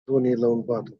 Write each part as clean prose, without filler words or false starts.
दोन्ही लावून पाहतो.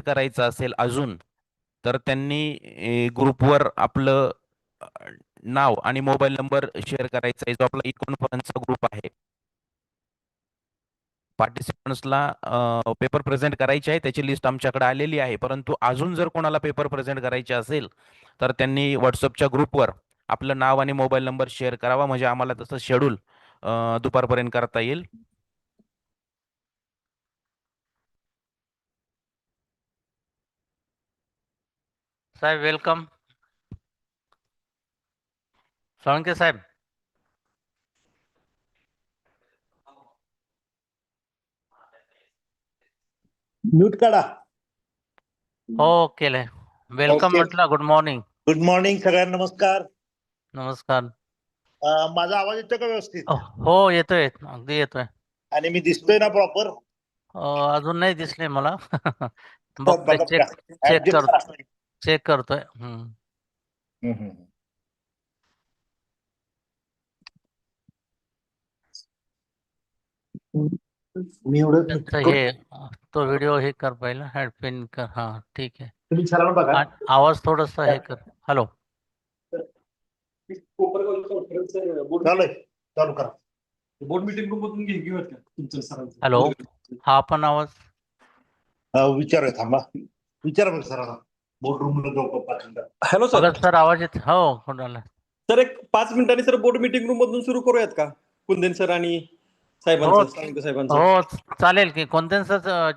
करायचं असेल अजून, तर त्यांनी ग्रुपवर आपलं नाव आणि मोबाईल नंबर शेअर करायचा आहे. जो आपला ई कॉन्फरन्सचा ग्रुप आहे, पार्टिसिपंट्सला पेपर प्रेझेंट करायचे आहे, त्याची लिस्ट आमच्याकडे आलेली आहे. परंतु अजून जर कोणाला पेपर प्रेझेंट करायचे असेल, तर त्यांनी व्हॉट्सअपच्या ग्रुपवर आपलं नाव आणि मोबाईल नंबर शेअर करावा, म्हणजे आम्हाला तसं शेड्यूल दुपारपर्यंत करता येईल. साहेब वेलकम. सोळंके साहेब. म्यूट काढा. हो केलंय. वेलकम म्हटलं. Good morning. गुड मॉर्निंग सगळ्यांना. नमस्कार. नमस्कार. माझा आवाज येतो का व्यवस्थित? हो येतोय, अगदी येतोय. आणि मी दिसतोय ना प्रॉपर? अजून नाही दिसले मला. बघतोय, चेक करतोय. मी एवढं हे तो व्हिडिओ हे कर पहिला, ऍड पिन कर. हा ठीक आहे. तुम्ही छान बघा. आवाज थोडासा हे कर. हॅलो. चालू करा. बोर्ड मीटिंग रूम मधून घेऊयात का तुमच्या सरांचं? हॅलो. हा पण आवाज विचारूया. थांबा, विचारा बघ सरांना. बोर्ड रूम ला जाऊ का? Hello sir. सर आवाज येत. हो कोणाला? सर एक 5 मिनिटांनी सर बोर्ड मीटिंग रूम मधून सुरू करूयात का? कुंदेन सर आणि साहेबांचं, साळुंखे साहेबांचं. हो चालेल की. कोणते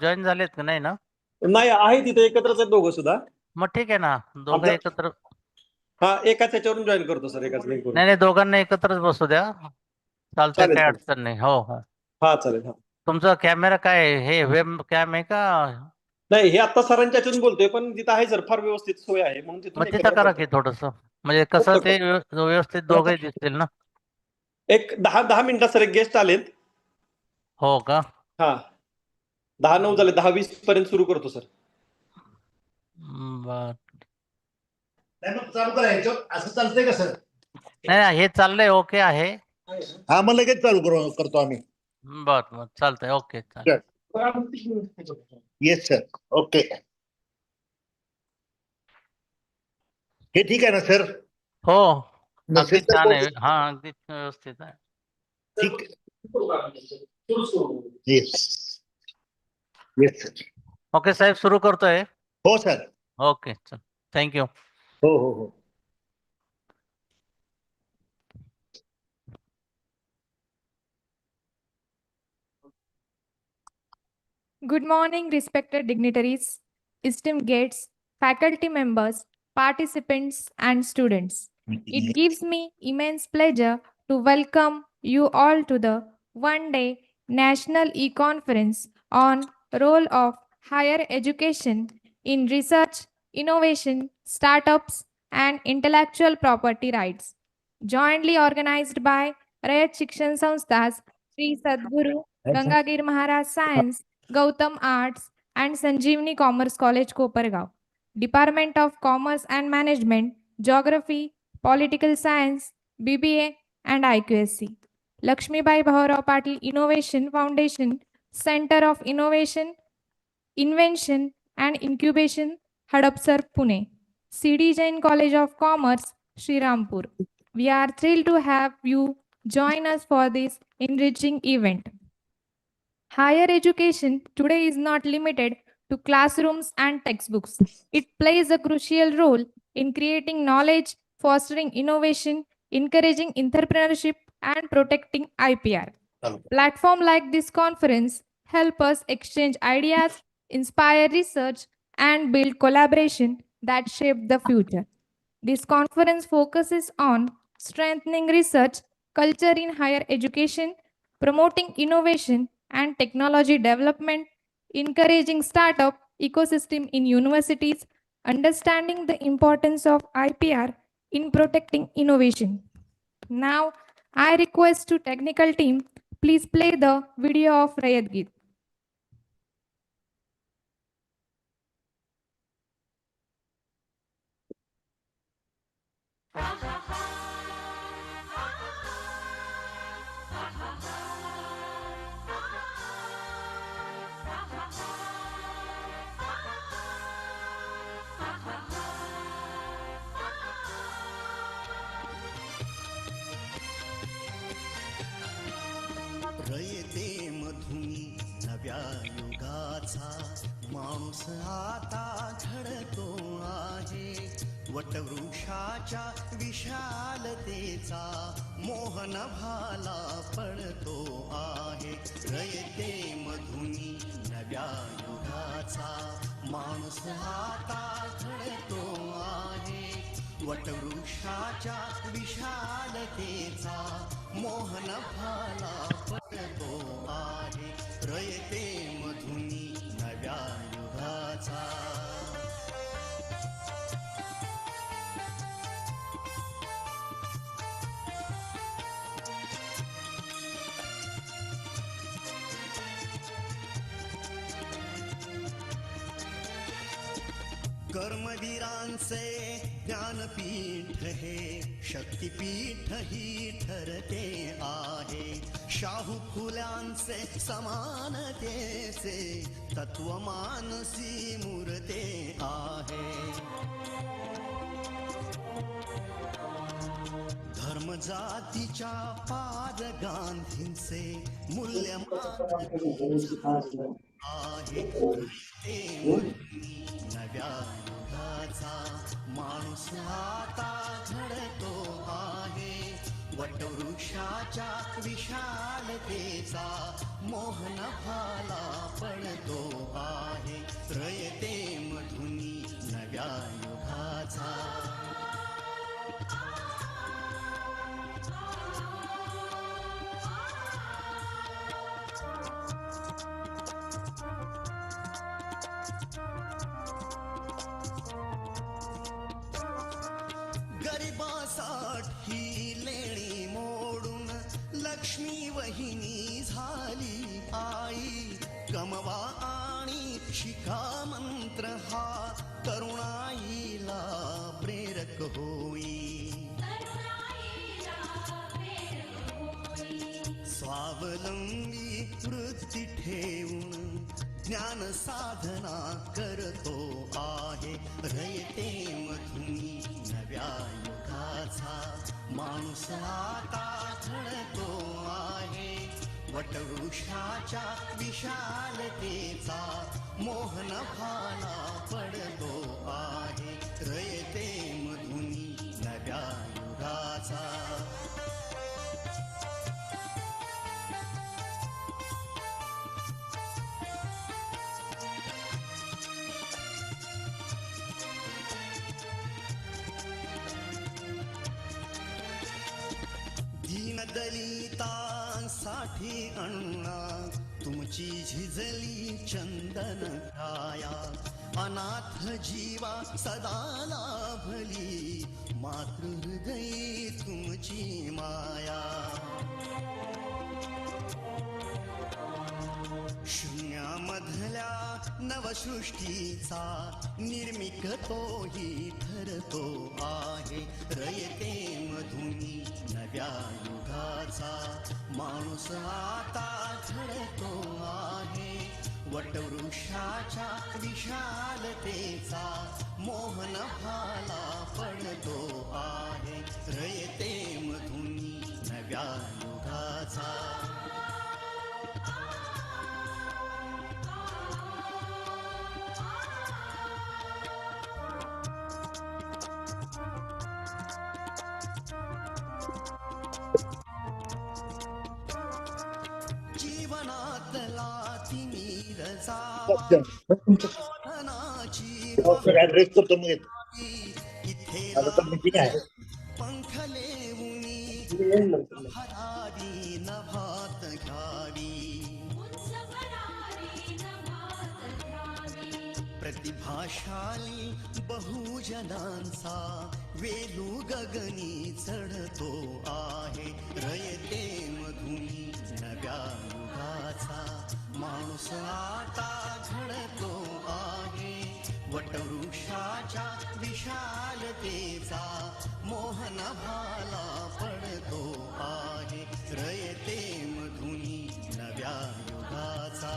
जॉईन झालेत की नाही ना? नाही, आहे तिथे एकत्रच आहेत दोघं सुद्धा. मग ठीक आहे ना, दोघं एकत्र. हा, एकाच ह्याच्यावरून जॉईन करतो सर, एकाच लिंक करून. नाही दोघांना एकत्रच बसू द्या. चालतंय, चालेल, काय चालेल. अडचण नाही. हो हो. हा चालेल. हा तुमचा कॅमेरा काय हे वेब कॅम आहे का? नाही, हे आता सरांच्या याच्यातून बोलतोय, पण तिथं आहे सर, फार व्यवस्थित सोय आहे म्हणून तिथून मग तिथं एकत्र करा करतो. की थोडस, म्हणजे कसं ते व्यवस्थित दोघंही दिसतील ना. एक 10 मिनिटात सर, एक गेस्ट आलेत. हो का? हा, 10:09 झाले. 10:20 पर्यंत सुरू करतो सर. बर. नाही मग चालू करायचं, असं चालतंय का सर? नाही हे चाललंय, ओके आहे. हा, मग लगेच चालू करतो आम्ही. बर बर, चालतंय. ओके चालेल. Yes sir. ओके. हे ठीक आहे ना सर? हो अगदी नसेल तर छान आहे. हा अगदी व्यवस्थित आहे. ठीक. Yes yes sir. ओके साहेब, सुरू करतोय. हो सर. ओके चल, थँक्यू. हो हो हो. Good morning, respected dignitaries, esteemed guests, faculty members, participants, and students. It gives me immense pleasure to welcome you all to the one-day National E-Conference on Role of Higher Education in Research, Innovation, Startups, and Intellectual Property Rights, jointly organized by Rayat Shikshan Sanstha's Sri Sadguru Gangagir Maharaj Science, Gautam Arts, and Sanjeevani Commerce College, Kopargaon. Department of Commerce and Management, Geography, Political Science, BBA, and IQSC. Lakshmibai Bhavarao Patil Innovation Foundation, Center of Innovation, Invention, and Incubation, Hadapsar, Pune. CD Jain College of Commerce, Srirampur. We are thrilled to have you join us for this enriching event. Higher education today is not limited to classrooms and textbooks. It plays a crucial role in creating knowledge, fostering innovation, encouraging entrepreneurship, and protecting IPR. Platforms like this conference help us exchange ideas, inspire research, and build collaboration that shape the future. This conference focuses on strengthening research culture in higher education, promoting innovation and technology development, encouraging startup ecosystem in universities, understanding the importance of IPR in protecting innovation. Now, I request to technical team, please play the video of Rayat Geet. रयते मधुनी नव्या युगाचा माणूस आता घडतो आहे, वटवृक्षाच्या विशालतेचा मोहन भाला पडतो आहे. रयते मधुनी नव्या युगाचा माणूस आता घडतो आहे. वटवृक्षाच्या विशालतेचा मोहन भाला पडतो आहे. रयते मधुनी नव्या युगाचा. कर्मवीरांचे ज्ञानपीठ हे शक्तिपीठ ही ठरते आहे. शाहू फुल्यांचे समानतेचे तत्वमानसी मूर्ते आहे. धर्म जातीच्या पाद गांधींचे मूल्यमान आहे. ते नव्या युगाचा माणूस आता घडतो आहे. वटवृक्षाच्या विशालतेचा मोहन भाला पडतो आहे. रयते मधुनी नव्या युगाचा. गरिबासाठी लेणी मोडून लक्ष्मी वहिनी झाली आई. कमवा आणि शिका मंत्र हा तरुणाईला प्रेरक होई. स्वावलंबी वृत्ती ठेवून ज्ञान साधना करतो आहे. रयते मधुनी नव्या युगाचा माणूस आता घडतो आहे. वटवृक्षाच्या विशालतेचा मोहन भाला पडतो आहे. रयते मधुनी नव्या युगाचा. दलितांसाठी अण्णा तुमची झिजली चंदन छाया. अनाथ जीवा सदा लाभली मातृहृदयी तुमची माया. शून्यामधल्या नवसृष्टीचा निर्मिक तोही ठरतो आहे. रयते मधुनी नव्या युगाचा माणूस आता घडतो आहे. वटवृक्षाच्या विशालतेचा मोहन भाला पडतो आहे. रयते मधुनी नव्या युगाचा. जीवनातला तिमिर जावा बोधनाची ऍड्रेस करतो मग येतो. इथे आता तर मीटिंग आहे. पंख लेऊनी भरारी नभात घ्यावी. प्रतिभाशाली बहुजनांचा वेलू गगनी चढतो आहे. रयते मधुनी नव्या युगाचा माणूस आता घडतो आहे. वटवृक्षाच्या विशालतेचा मोहन भाला पडतो आहे. रयते मधुनी नव्या युगाचा.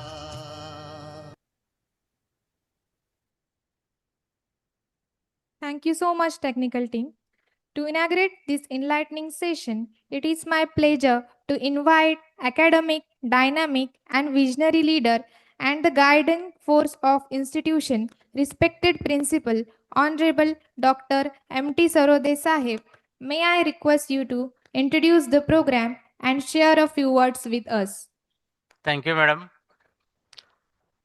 Thank you so much, technical team. To inaugurate this enlightening session, it is my pleasure to invite academic, dynamic, and visionary leader and the guiding force of institution, respected principal Honorable Dr. M.T. Sarode Sahib, may I request you to introduce the program and share a few words with us. Thank you, madam.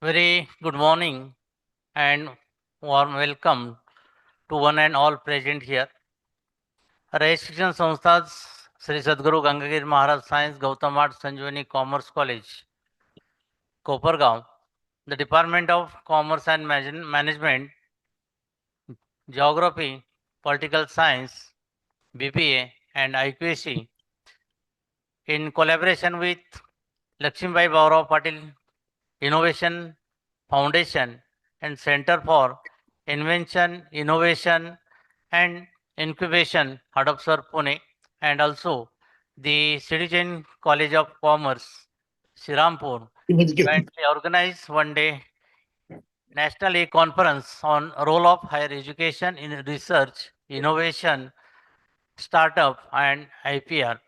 Very good morning and warm welcome to one and all present here. Rayat Shikshan Sanstha Shri Sadguru Gangagiri Maharaj science Gautam art Sanjivani commerce college Kopargaon, the Department of Commerce and Management, Geography, Political Science, BPA and IQAC in collaboration with Lakshmibai Baurao Patil Innovation Foundation and Center for Invention, Innovation and Incubation, Hadapsar, Pune, and also the Citizen College of Commerce, Srirampur, jointly organized one day National E-Conference on role of higher education in research, innovation, startup, and IPR.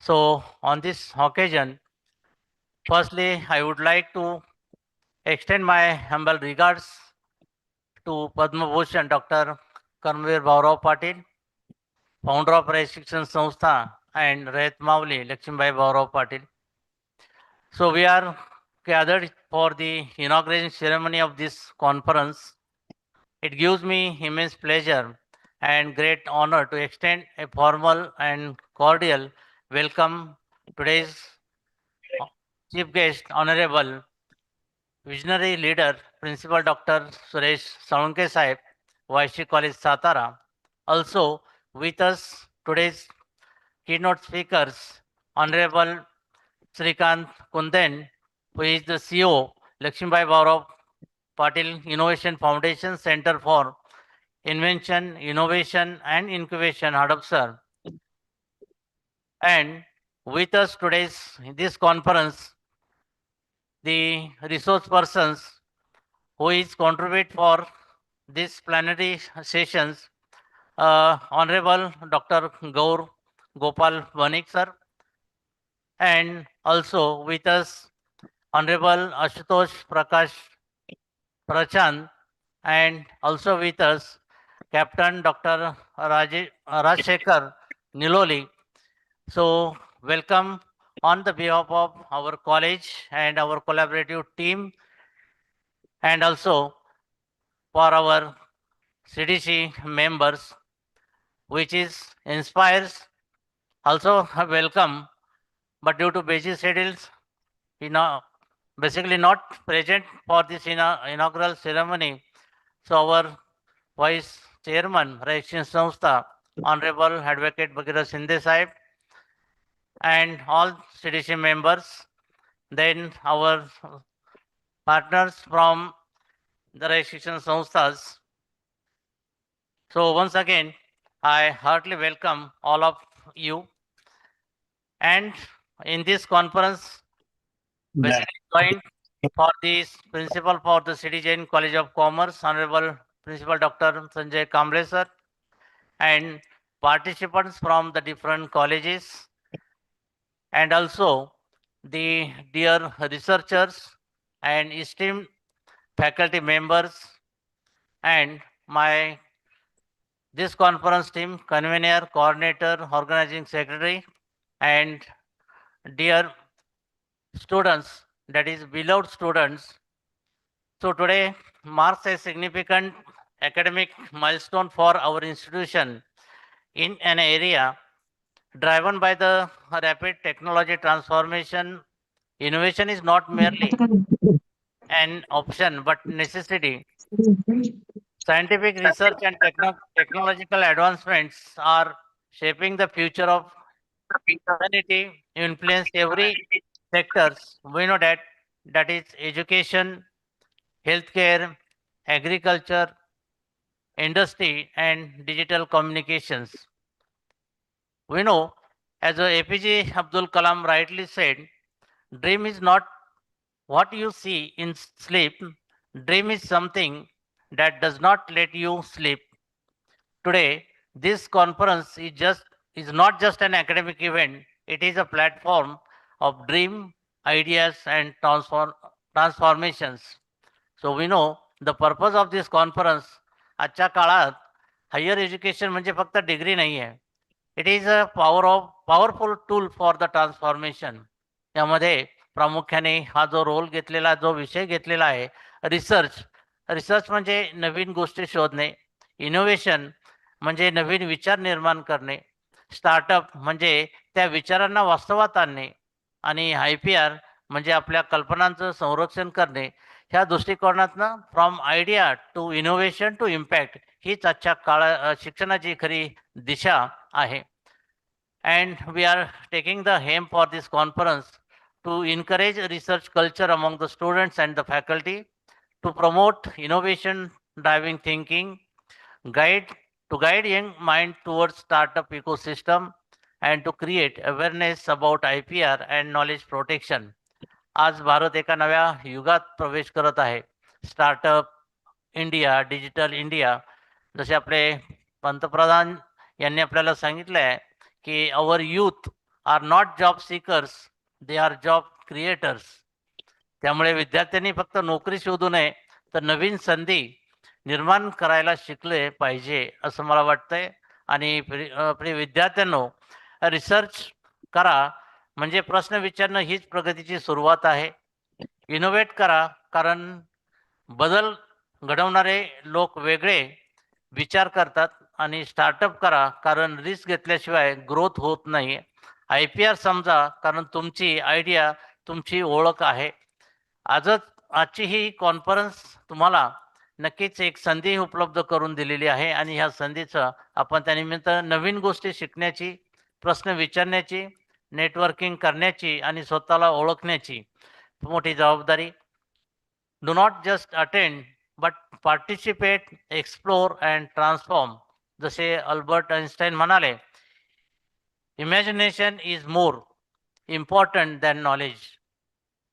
So on this occasion, firstly, I would like to extend my humble regards to Padma Bhushan Dr. Karmveer Baurao Patil, founder of Rayat Shikshan Sanstha, and Rayat Mavli Lakshmibai Baurao Patil. So we are gathered for the inauguration ceremony of this conference. It gives me immense pleasure and great honor to extend a formal and cordial welcome today's chief guest, Honorable Visionary Leader, Principal Dr. Suresh Salunke Sahib, YC College Satara. Also with us today's keynote speakers, Honorable Srikant Kunden, who is the CEO, Lakshmibai Baurao Patil Innovation Foundation Center for Invention, Innovation and Incubation, Hadapsar. And with us today's this conference, the resource persons who is contribute for this plenary sessions, Honorable Dr. Gaur Gopal Vanik sir, and also with us Honorable Ashutosh Prakash Prachand, and also with us Captain Dr. Rajshekar Niloli. So welcome on the behalf of our college and our collaborative team, and also for our CDC members, which is inspires also a welcome, but due to busy schedules, basically not present for this inaugural ceremony. So our Vice Chairman, Rajshin Sanstha, Honorable Advocate Bhagirath Shinde Sahib, and all CDC members, then our partners from the Rajshin Sansthas. So once again, I heartily welcome all of you. And in this conference, basically joined for this principal for the Citizen College of Commerce, Honorable Principal Dr. Sanjay Kamble sir, and participants from the different colleges, and also the dear researchers and esteemed faculty members, and my this conference team, convener, coordinator, organizing secretary, and dear students, that is beloved students. So today marks a significant academic milestone for our institution in an area driven by the rapid technology transformation. Innovation is not merely an option but necessity. Scientific research and technological advancements are shaping the future of humanity, influence every sectors. We know that is education, healthcare, agriculture, industry, and digital communications. We know, as APJ Abdul Kalam rightly said, dream is not what you see in sleep. Dream is something that does not let you sleep. Today, this conference is not just an academic event. It is a platform of dream, ideas, and transformations. So we know the purpose of this conference आजच्या काळात higher education म्हणजे फक्त degree नाही आहे. It is a powerful tool for the transformation. यामध्ये प्रामुख्याने हा जो रोल घेतलेला, जो विषय घेतलेला आहे, रिसर्च. रिसर्च म्हणजे नवीन गोष्टी शोधणे, इनोव्हेशन म्हणजे नवीन विचार निर्माण करणे, स्टार्टअप म्हणजे त्या विचारांना वास्तवात आणणे, आणि IPR म्हणजे आपल्या कल्पनांचं संरक्षण करणे. ह्या दृष्टिकोनातनं from idea to innovation to impact हीच आजच्या शिक्षणाची खरी दिशा आहे. And we are taking the aim for this conference to encourage research culture among the students and the faculty, to promote innovation driving thinking, guide guide young mind towards startup ecosystem, and to create awareness about IPR and knowledge protection. आज भारत एका नव्या युगात प्रवेश करत आहे. Startup India, digital India. जसे आपले पंतप्रधान यांनी आपल्याला सांगितलं आहे की our youth are not job seekers, they are job creators. त्यामुळे विद्यार्थ्यांनी फक्त नोकरी शोधू नये, तर नवीन संधी निर्माण करायला शिकले पाहिजे असं मला वाटतंय. आणि प्रिय विद्यार्थ्यांनो, रिसर्च करा म्हणजे प्रश्न विचारणं हीच प्रगतीची सुरुवात आहे. इनोव्हेट करा, कारण बदल घडवणारे लोक वेगळे विचार करतात. आणि स्टार्टअप करा, कारण रिस्क घेतल्याशिवाय ग्रोथ होत नाही. IPR समजा, कारण तुमची आयडिया तुमची ओळख आहे. आजची ही कॉन्फरन्स तुम्हाला नक्कीच एक संधी उपलब्ध करून दिलेली आहे, आणि ह्या संधीचं आपण त्यानिमित्त नवीन गोष्टी शिकण्याची, प्रश्न विचारण्याची, नेटवर्किंग करण्याची आणि स्वतःला ओळखण्याची मोठी जबाबदारी. Do not just attend, but participate, explore and transform. जसे अल्बर्ट आइन्स्टाईन म्हणाले, imagination is more important than knowledge.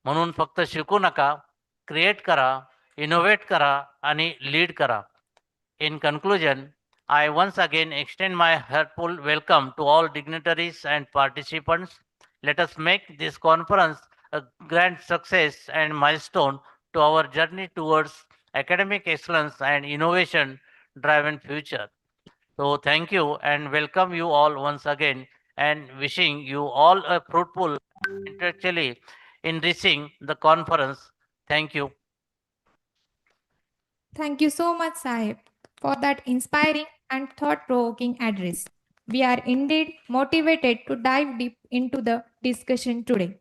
म्हणून फक्त शिकू नका, क्रिएट करा, इनोव्हेट करा आणि लीड करा. In conclusion, I once again extend my heartfelt welcome to all dignitaries and participants. Let us make this conference a grand success and milestone to our journey towards academic excellence and innovation driven future. So thank you and welcome you all once again, and wishing you all a fruitful, intellectually enriching the conference. Thank you. Thank you so much, Sahib, for that inspiring and thought provoking address. We are indeed motivated to dive deep into the discussion today.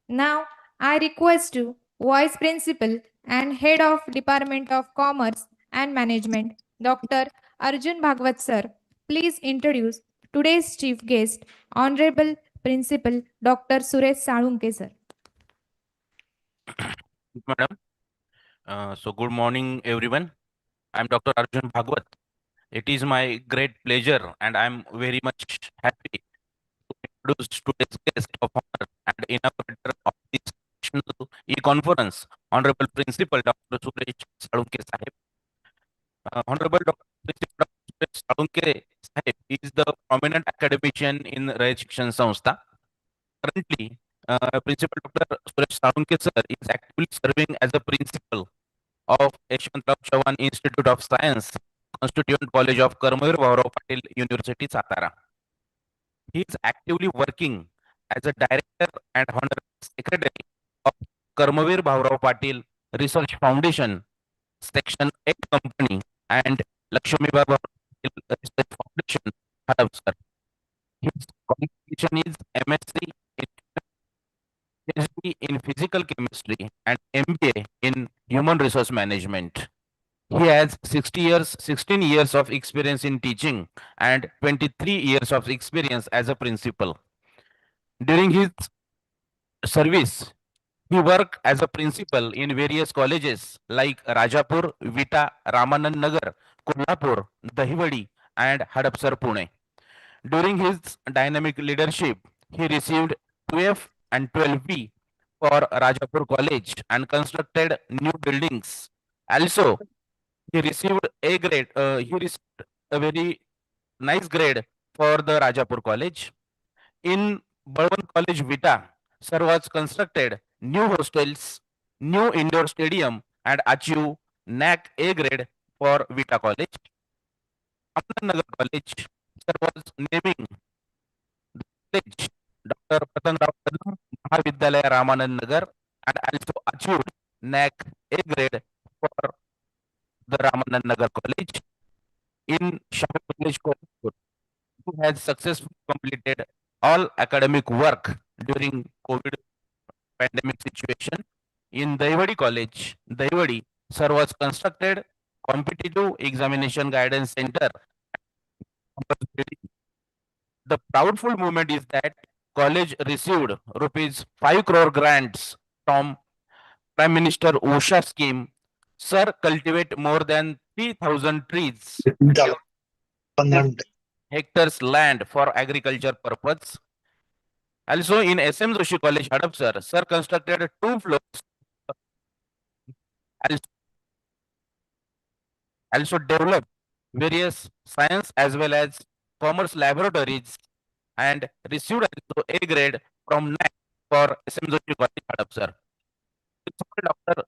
Now, I request you, Vice Principal and Head of Department of Commerce and Management, Dr. Arjun Bhagwat sir, please introduce today's chief guest, Honorable Principal Dr. Suresh Salunke sir. Madam. So good morning, everyone. I'm Dr. Arjun Bhagwat. It is my great pleasure, and I'm very much happy to introduce today's guest of honor and inaugurator of this national e-conference, Honorable Principal Dr. Suresh Salunke Sahib. Honorable Dr. Principal Dr. Suresh Salunke Sahib is the prominent academician in Raya Shikshan Sanstha. Currently, Principal Dr. Suresh Salunke sir is actively serving as a principal of Yashwantrao Chavan Institute of Science, Constituent College of Karmavir Bhaurao Patil University, Satara. He is actively working as a director and honorary secretary of Karmavir Bhaurao Patil Research Foundation, Section 8 Company, and Lakshmi Baba Research Foundation, Hadavsar. His qualification is MSc in PhD in Physical Chemistry and MBA in Human Resource Management. He has 16 years of experience in teaching and 23 years of experience as a principal. During his service, he worked as a principal in various colleges like Rajapur, Vita, Ramanand Nagar, Kolhapur, Dahiwadi, and Hadapsar, Pune. During his dynamic leadership, he received 12 and 12B for Rajapur College and constructed new buildings. Also, he received A grade. He received a very nice grade for the Rajapur College. In Balwan College Vita, sir was constructed new hostels, new indoor stadium, and achieved NAC A grade for Vita College. Ramanand College, sir was naming the college Dr. Patangrao Kadam Mahavidyalaya Ramanand Nagar and also achieved NAC A grade for the Ramanand Nagar College in Shahu College, Kolhapur, who has successfully completed all academic work during COVID pandemic situation. In Daivadi College, Daivadi, sir was constructed competitive examination guidance center. The proudful moment is that college received rupees 5 crore grants from Prime Minister Usha scheme. Sir cultivate more than 3,000 trees, 15 hectares land for agriculture purpose. Also in SM Joshi College, Hadapsar, sir constructed 2 floors, also also developed various science as well as commerce laboratories and received also A grade from NAC for SM Joshi College, Hadapsar. Principal Dr.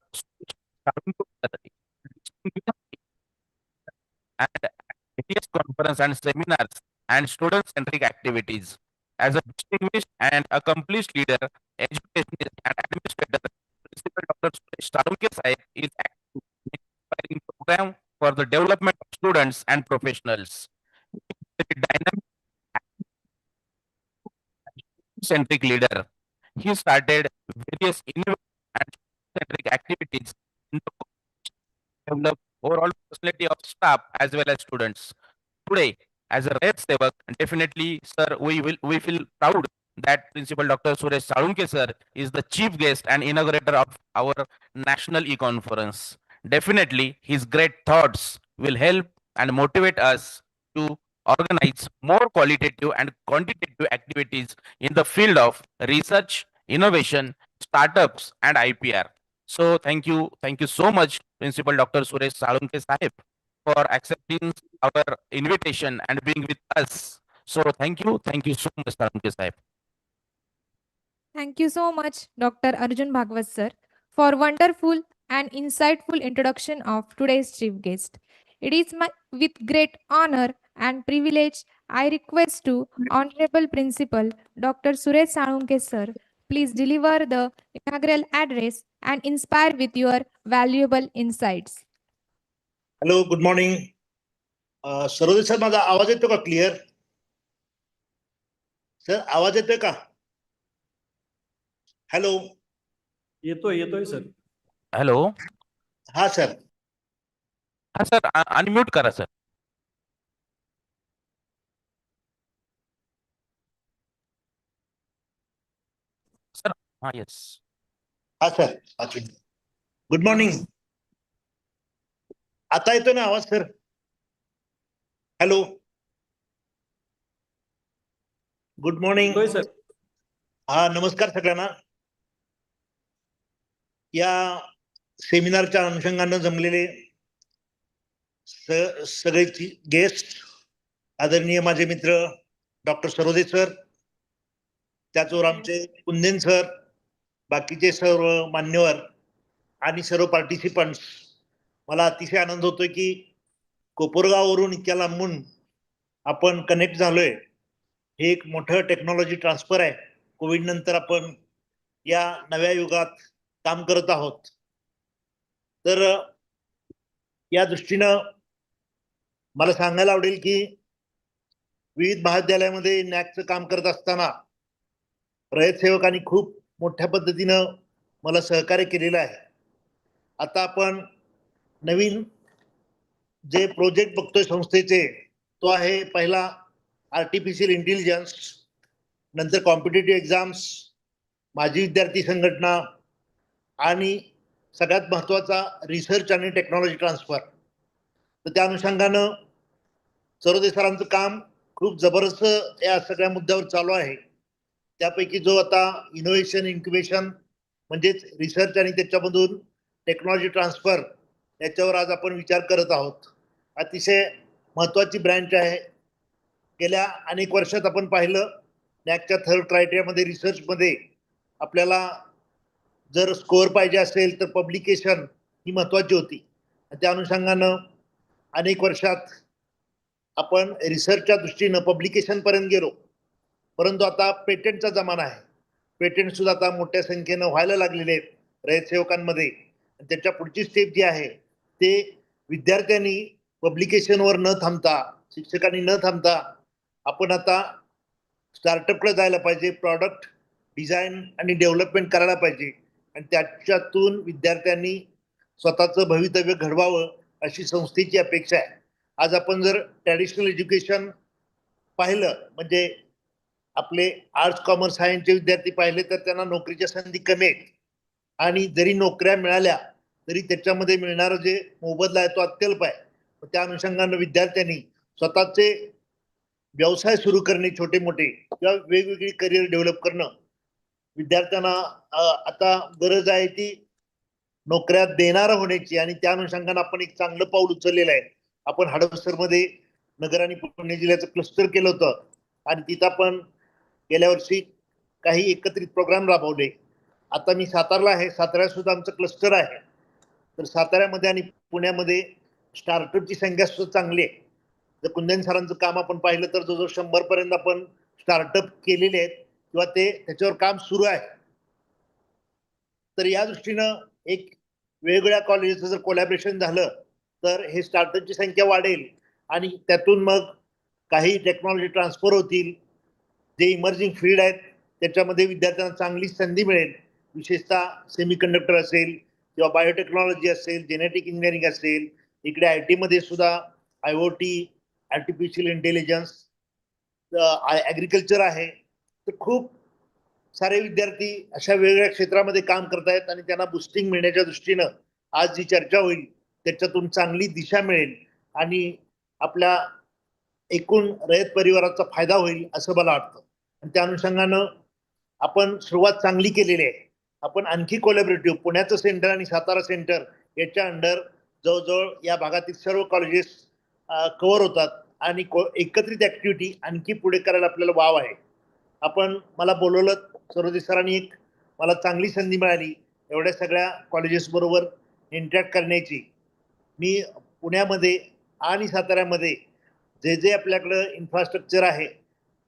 and various conference and seminars and student-centric activities. As a distinguished and accomplished leader, educationist and administrator, Principal Dr. Suresh Salunke Sahib is active in inspiring program for the development of students and professionals. Very dynamic centric leader. He started various innovative and centric activities in the develop overall personality of staff as well as students. Today, as a Rayat Sevak, definitely, sir, we feel proud that Principal Dr. Suresh Salunke sir is the chief guest and inaugurator of our national e-conference. Definitely, his great thoughts will help and motivate us to organize more qualitative and quantitative activities in the field of research, innovation, startups, and IPR. So thank you so much, Principal Dr. Suresh Salunke Sahib, for accepting our invitation and being with us. So thank you so much, Salunke Sahib. Thank you so much, Dr. Arjun Bhagwat sir, for wonderful and insightful introduction of today's chief guest. It is with great honor and privilege I request to Honorable Principal Dr. Suresh Salunke sir, please deliver the inaugural address and inspire with your valuable insights. Hello good morning Sarode sir माझा आवाज येतो का clear sir आवाज येतोय का hello येतोय sir. Hello हा sir हा सर अनम्यूट करा सर. सर हा येस. हा सर गुड मॉर्निंग आता येतोय ना आवाज सर हॅलो गुड मॉर्निंग येतोय सर. हा नमस्कार सगळ्यांना या सेमिनारच्या अनुषंगानं जमलेले सगळे गेस्ट आदरणीय माझे मित्र डॉक्टर सरोदे सर त्याचबरोबर आमचे कुंदेन सर बाकीचे सर्व मान्यवर आणि सर्व पार्टिसिपंट्स मला अतिशय आनंद होतोय की कोपरगाववरून इतक्या लांबून आपण कनेक्ट झालोय हे एक मोठं टेक्नॉलॉजी ट्रान्सफर आहे कोविड नंतर आपण या नव्या युगात काम करत आहोत तर या दृष्टीनं मला सांगायला आवडेल की विविध महाविद्यालयामध्ये नॅकचं काम करत असताना रयत सेवकांनी खूप मोठ्या पद्धतीनं मला सहकार्य केलेलं आहे आता आपण नवीन जे प्रोजेक्ट बघतोय संस्थेचे तो आहे पहिला आर्टिफिशियल इंटेलिजन्स नंतर कॉम्पिटेटिव्ह एक्झाम्स माजी विद्यार्थी संघटना आणि सगळ्यात महत्वाचा रिसर्च आणि टेक्नॉलॉजी ट्रान्सफर तर त्या अनुषंगानं सरोदे सरांचं काम खूप जबरदस्त या सगळ्या मुद्द्यावर चालू आहे त्यापैकी जो आता इनोव्हेशन इन्क्युबेशन म्हणजेच रिसर्च आणि त्याच्यामधून टेक्नॉलॉजी ट्रान्सफर याच्यावर आज आपण विचार करत आहोत अतिशय महत्वाची ब्रँच आहे गेल्या अनेक वर्षात आपण पाहिलं नॅकच्या थर्ड क्रायटेरियामध्ये रिसर्चमध्ये आपल्याला जर स्कोअर पाहिजे असेल तर पब्लिकेशन ही महत्वाची होती त्या अनुषंगानं अनेक वर्षात आपण रिसर्चच्या दृष्टीनं पब्लिकेशन पर्यंत गेलो, परंतु आता पेटंटचा जमाना आहे. पेटंट सुद्धा आता मोठ्या संख्येनं व्हायला लागलेले आहेत रयत सेवकांमध्ये. त्याच्या पुढची स्टेप जी आहे ते विद्यार्थ्यांनी पब्लिकेशनवर न थांबता, शिक्षकांनी न थांबता आपण आता स्टार्टअपकडे जायला पाहिजे, प्रॉडक्ट डिझाईन आणि डेव्हलपमेंट करायला पाहिजे आणि त्याच्यातून विद्यार्थ्यांनी स्वतःचं भवितव्य घडवावं अशी संस्थेची अपेक्षा आहे. आज आपण जर ट्रॅडिशनल एज्युकेशन पाहिलं, म्हणजे आपले आर्ट्स कॉमर्स सायन्सचे विद्यार्थी पाहिले तर त्यांना नोकरीच्या संधी कमी आहेत आणि जरी नोकऱ्या मिळाल्या तरी त्याच्यामध्ये मिळणारा जे मोबदला आहे तो अत्यल्प आहे. त्या अनुषंगाने विद्यार्थ्यांनी स्वतःचे व्यवसाय सुरू करणे, छोटे मोठे किंवा वेगवेगळी करिअर डेव्हलप करणं, विद्यार्थ्यांना आता गरज आहे ती नोकऱ्या देणारा होण्याची आणि त्या अनुषंगाने आपण एक चांगलं पाऊल उचललेलं आहे. आपण हडपसरमध्ये नगर आणि पुणे जिल्ह्याचं क्लस्टर केलं होतं आणि तिथं आपण गेल्या वर्षी काही एकत्रित प्रोग्राम राबवले. आता मी सातारला आहे, साताऱ्यात सुद्धा आमचं क्लस्टर आहे. तर साताऱ्यामध्ये आणि पुण्यामध्ये स्टार्टअपची संख्या सुद्धा चांगली आहे. जर कुंदन सरांचं काम आपण पाहिलं तर जवळजवळ 100 पर्यंत आपण स्टार्टअप केलेले आहेत किंवा ते त्याच्यावर काम सुरू आहे. तर या दृष्टीनं एक वेगवेगळ्या कॉलेजचं जर कोलॅबरेशन झालं तर हे स्टार्टअपची संख्या वाढेल आणि त्यातून मग काही टेक्नॉलॉजी ट्रान्सफर होतील. जे इमर्जिंग फील्ड आहेत त्याच्यामध्ये विद्यार्थ्यांना चांगली संधी मिळेल. विशेषतः सेमीकंडक्टर असेल किंवा बायोटेक्नॉलॉजी असेल, जेनेटिक इंजिनिअरिंग असेल, इकडे IT मध्ये सुद्धा IoT, आर्टिफिशियल इंटेलिजन्स, ॲग्रिकल्चर आहे. तर खूप सारे विद्यार्थी अशा वेगवेगळ्या क्षेत्रामध्ये काम करतायत आणि त्यांना बुस्टिंग मिळण्याच्या दृष्टीनं आज जी चर्चा होईल त्याच्यातून चांगली दिशा मिळेल आणि आपल्या एकूण रयत परिवाराचा फायदा होईल असं मला वाटतं. आणि त्या अनुषंगानं आपण सुरुवात चांगली केलेली आहे. आपण आणखी कोलॅबरेटिव्ह पुण्याचं सेंटर आणि सातारा सेंटर याच्या अंडर जवळजवळ या भागातील सर्व कॉलेजेस कव्हर होतात आणि एकत्रित ऍक्टिव्हिटी आणखी पुढे करायला आपल्याला वाव आहे. आपण मला बोलवलं, सरोदे सरांनी एक मला चांगली संधी मिळाली एवढ्या सगळ्या कॉलेजेस बरोबर इंटरॅक्ट करण्याची. मी पुण्यामध्ये आणि साताऱ्यामध्ये जे जे आपल्याकडं इन्फ्रास्ट्रक्चर आहे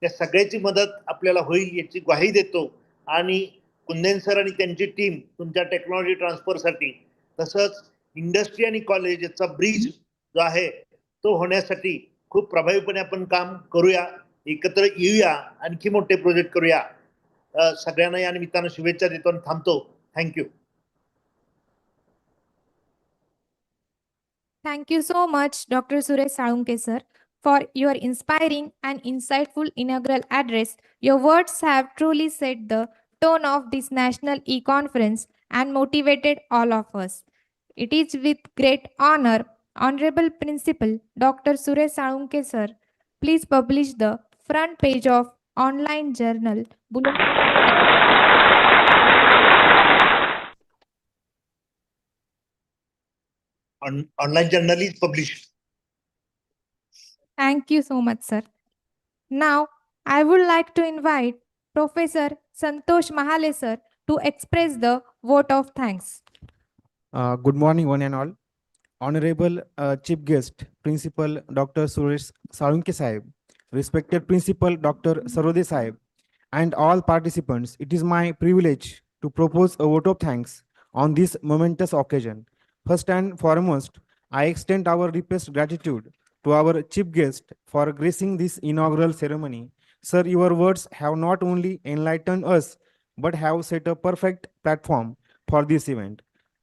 त्या सगळ्याची मदत आपल्याला होईल याची ग्वाही देतो आणि कुंदेन सर आणि त्यांची टीम तुमच्या टेक्नॉलॉजी ट्रान्सफरसाठी तसंच इंडस्ट्री आणि कॉलेज याचा ब्रिज जो आहे तो होण्यासाठी खूप प्रभावीपणे आपण काम करूया, एकत्र येऊया, आणखी मोठे प्रोजेक्ट करूया. सगळ्यांना या निमित्तानं शुभेच्छा देतो आणि थांबतो. Thank you. Thank you so much, Dr. Suresh Salunke sir, for your inspiring and insightful inaugural address. Your words have truly set the tone of this national e-conference and motivated all of us. It is with great honor, Honorable Principal Dr. Suresh Salunke sir, please publish the front page of online journal Online journal is published. Thank you so much, sir. Now, I would like to invite Professor Santosh Mahale, sir, to express the vote of thanks. Good morning, one and all. Honorable Chief Guest, Principal Dr. Suresh Salunke Sahib, respected Principal Dr. Sarode Sahib, and all participants, it is my privilege to propose a vote of thanks on this momentous occasion. First and foremost, I extend our deepest gratitude to our Chief Guest for gracing this inaugural ceremony. Sir, your words have not only enlightened us, but have set a perfect platform for this event.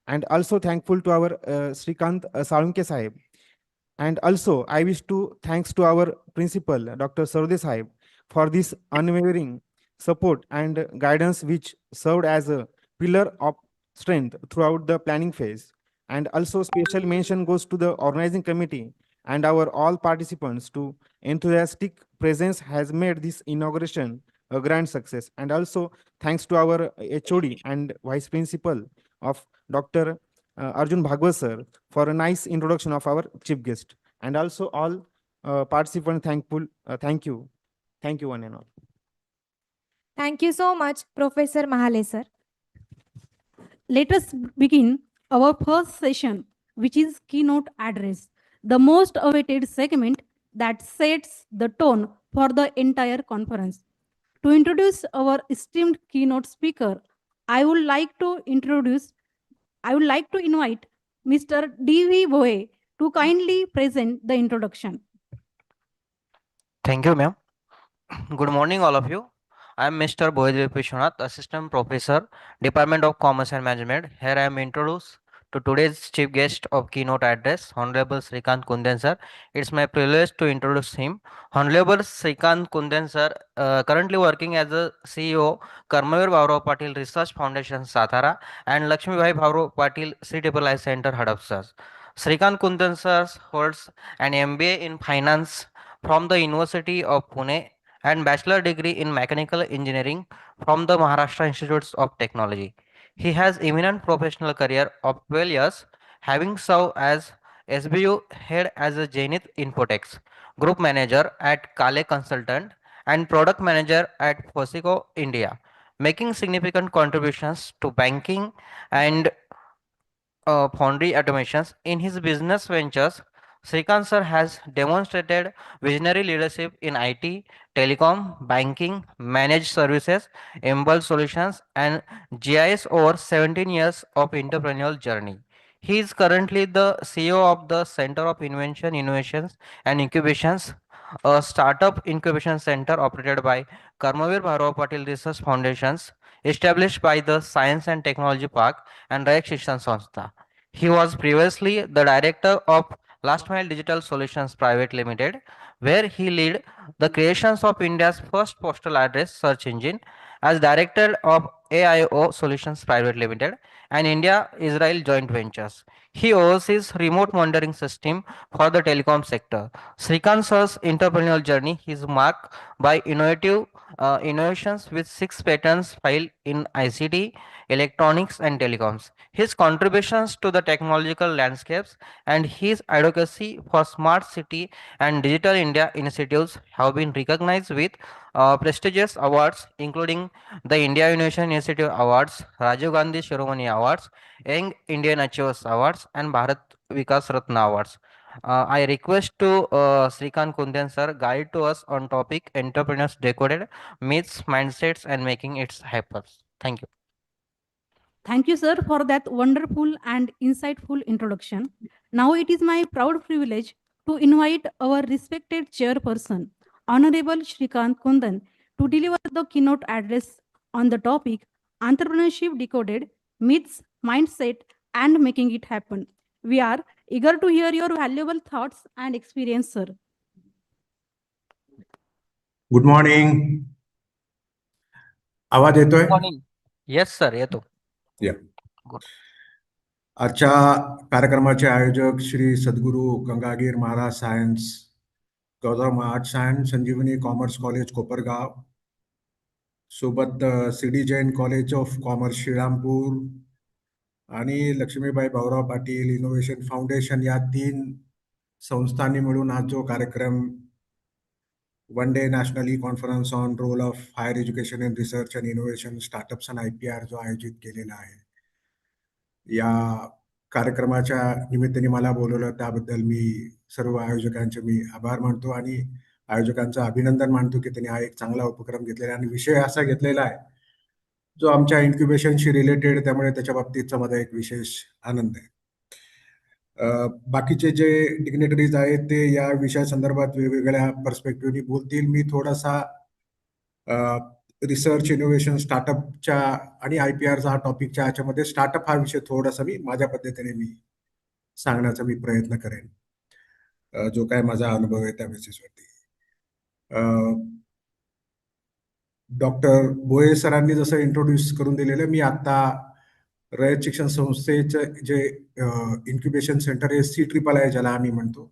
And also thankful to our Srikant Salunke Sahib. And also, I wish to thanks to our principal, Dr. Sarode Sahib, for this unwavering support and guidance which served as a pillar of strength throughout the planning phase. And also special mention goes to the organizing committee and our all participants to enthusiastic presence has made this inauguration a grand success. And also thanks to our HOD and vice principal of Dr. Arjun Bhagwat sir for a nice introduction of our chief guest. And also all participants thankful. Thank you. Thank you one and all. Thank you so much, Professor Mahale, sir. Let us begin our first session, which is keynote address, the most awaited segment that sets the tone for the entire conference. To introduce our esteemed keynote speaker, I would like to invite Mr. D.V. Boe to kindly present the introduction. Thank you, ma'am. Good morning, all of you. I am Mr. Boydev Vishwanath, Assistant Professor, Department of Commerce and Management. Here I am introduced to today's chief guest of keynote address, Honorable Srikant Kundan sir. It's my privilege to introduce him. Honorable Srikant Kundan sir, currently working as a CEO, Karmavir Bhaurao Patil Research Foundation, Satara, and Lakshmi Bhai Bhaurao Patil CIII Center, Hadapsar. Srikant Kundan sir holds an MBA in Finance from the University of Pune and bachelor degree in mechanical engineering from the Maharashtra Institutes of Technology. He has eminent professional career of 12 years, having served as SBU head as a Zenith Infotex, group manager at Kale Consultant, and product manager at Foseco India, making significant contributions to banking and foundry automations. In his business ventures, Srikant sir has demonstrated visionary leadership in IT, telecom, banking, managed services, embedded solutions, and GIS over 17 years of entrepreneurial journey. He is currently the CEO of the Center of Invention, Innovations, and Incubations, a startup incubation center operated by Karmavir Bhaurao Patil Research Foundations, established by the Science and Technology Park and Rayak Shikshan Sanstha. He was previously the director of Last Mile Digital Solutions Private Limited, where he led the creations of India's first postal address search engine as director of AIO Solutions Private Limited and India-Israel joint ventures. He oversees remote monitoring system for the telecom sector. Srikant sir's entrepreneurial journey is marked by innovations with 6 patents filed in ICT, electronics and telecoms. His contributions to the technological landscapes and his advocacy for smart city and digital India initiatives have been recognized with prestigious awards including the India Innovation Initiative Awards, Rajiv Gandhi Shiromani Awards, Young Indian Achievers Awards and Bharat Vikas Ratna Awards. I request to Srikant Kundan sir guide to us on topic entrepreneurs decoded, myths, mindsets and making it happen. Thank you. Thank you, sir, for that wonderful and insightful introduction. Now it is my proud privilege to invite our respected chairperson, Honorable Shrikant Kundan, to deliver the keynote address on the topic Entrepreneurship Decoded, Myths, Mindset, and Making It Happen. We are eager to hear your valuable thoughts and experience, sir. Good morning. आवाज येतोय? Morning. Yes, sir. येतो. या. Good. आजच्या कार्यक्रमाचे आयोजक Shri Sadguru Gangagir Maharaj science, Gautam art science, Sanjivani commerce college Kopargaon, सोबत CD Jain college of commerce Shrirampur आणि Laxmibai Bhaurao Patil innovation foundation या 3 संस्थांनी मिळून आज जो कार्यक्रम one day national e conference on role of higher education in research and innovation startups and IPR जो आयोजित केलेला आहे, या कार्यक्रमाच्या निमित्ताने मला बोलवलं त्याबद्दल मी सर्व आयोजकांचे मी आभार मानतो आणि आयोजकांचं अभिनंदन मानतो की त्यांनी हा एक चांगला उपक्रम घेतलेला आणि विषय असा घेतलेला आहे जो आमच्या इन्क्युबेशनशी रिलेटेड, त्यामुळे त्याच्या बाबतीतचा माझा एक विशेष आनंद आहे. बाकीचे जे डिग्नेटरीज आहेत ते या विषयासंदर्भात वेगवेगळ्या पर्स्पेक्टिव्हनी बोलतील. मी थोडासा रिसर्च इनोव्हेशन स्टार्टअपच्या आणि IPRचा हा टॉपिकच्या ह्याच्यामध्ये स्टार्टअप हा विषय थोडासा मी माझ्या पद्धतीने मी सांगण्याचा मी प्रयत्न करेन, जो काय माझा अनुभव आहे त्या बेसिसवरती. डॉक्टर बोये सरांनी जसं इंट्रोड्यूस करून दिलेलं, मी आता रयत शिक्षण संस्थेचं जे इन्क्युबेशन सेंटर आहे CIII ज्याला आम्ही म्हणतो,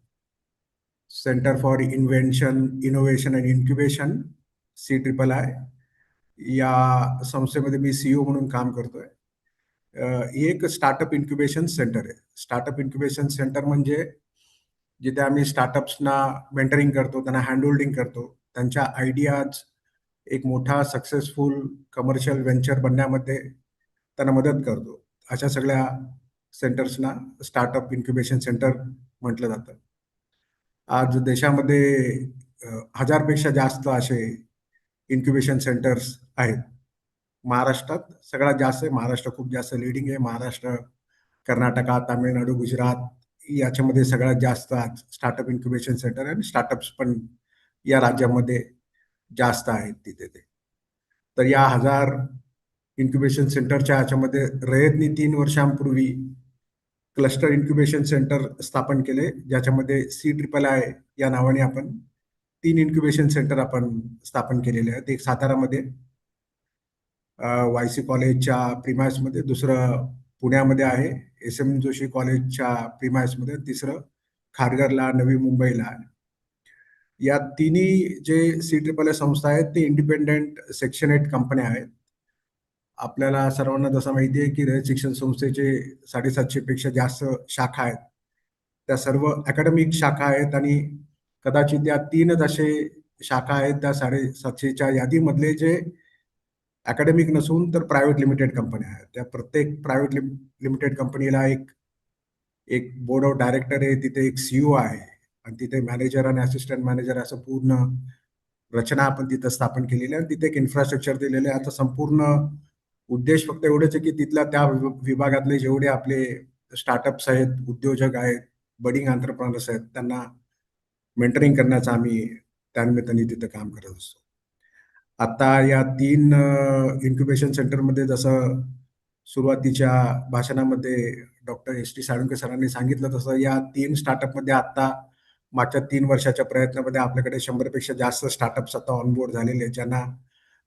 centre for invention, innovation and incubation, CIII, या संस्थेमध्ये मी CEO म्हणून काम करतोय. ही एक स्टार्टअप इन्क्युबेशन सेंटर आहे. स्टार्टअप इन्क्युबेशन सेंटर म्हणजे जिथे आम्ही स्टार्टअप्सना मेंटरिंग करतो, त्यांना हँडहोल्डिंग करतो, त्यांच्या आयडियाज एक मोठा सक्सेसफुल कमर्शियल व्हेंचर बनण्यामध्ये त्यांना मदत करतो. अशा सगळ्या सेंटर्सना स्टार्टअप इन्क्युबेशन सेंटर म्हटलं जातं. आज देशामध्ये 1000पेक्षा जास्त असे इन्क्युबेशन सेंटर्स आहेत. महाराष्ट्रात सगळ्यात जास्त आहे. महाराष्ट्र खूप जास्त लीडिंग आहे. महाराष्ट्र, कर्नाटका, तामिळनाडू, गुजरात याच्यामध्ये सगळ्यात जास्त आज स्टार्टअप इन्क्युबेशन सेंटर आणि स्टार्टअप्स पण या राज्यामध्ये जास्त आहेत तिथे ते. तर या 1000 इन्क्युबेशन सेंटरच्या ह्याच्यामध्ये रयतनी 3 वर्षांपूर्वी क्लस्टर इन्क्युबेशन सेंटर स्थापन केले, ज्याच्यामध्ये CIII या नावाने आपण 3 इन्क्युबेशन सेंटर आपण स्थापन केलेले आहेत. एक सातारामध्ये YC कॉलेजच्या प्रिमाइसमध्ये, दुसरं पुण्यामध्ये आहे SM जोशी कॉलेजच्या प्रिमाइसमध्ये, तिसरं खारघरला, नवी मुंबईला आहे. या तिन्ही जे CIII संस्था आहेत ते इंडिपेंडेंट सेक्शन 8 कंपन्या आहेत. आपल्याला सर्वांना जसं माहिती आहे की रयत शिक्षण संस्थेचे 750 पेक्षा जास्त शाखा आहेत. त्या सर्व अकॅडमिक शाखा आहेत आणि कदाचित या 3च असे शाखा आहेत त्या 750च्या यादीमधले जे अकॅडमिक नसून तर प्रायव्हेट लिमिटेड कंपन्या आहेत. त्या प्रत्येक प्रायव्हेट लिमिटेड कंपनीला एक बोर्ड ऑफ डायरेक्टर आहे, तिथे एक CEO आहे आणि तिथे मॅनेजर आणि असिस्टंट मॅनेजर असं पूर्ण रचना आपण तिथं स्थापन केलेली आहे. तिथे एक इन्फ्रास्ट्रक्चर दिलेलं आहे. आता संपूर्ण उद्देश फक्त एवढंच आहे की तिथल्या त्या विभागातले जेवढे आपले स्टार्टअप्स आहेत, उद्योजक आहेत, बडिंग एंटरप्रेन्योर्स आहेत, त्यांना मेंटरिंग करण्याचं आम्ही त्यानिमित्ताने तिथं काम करत असतो. आता या 3 इन्क्युबेशन सेंटरमध्ये जसं सुरुवातीच्या भाषणामध्ये डॉक्टर ST साळुंके सरांनी सांगितलं, तसं या 3 स्टार्टअपमध्ये आता मागच्या 3 वर्षाच्या प्रयत्नामध्ये आपल्याकडे 100पेक्षा जास्त स्टार्टअप्स आता ऑनबोर्ड झालेले आहेत, ज्यांना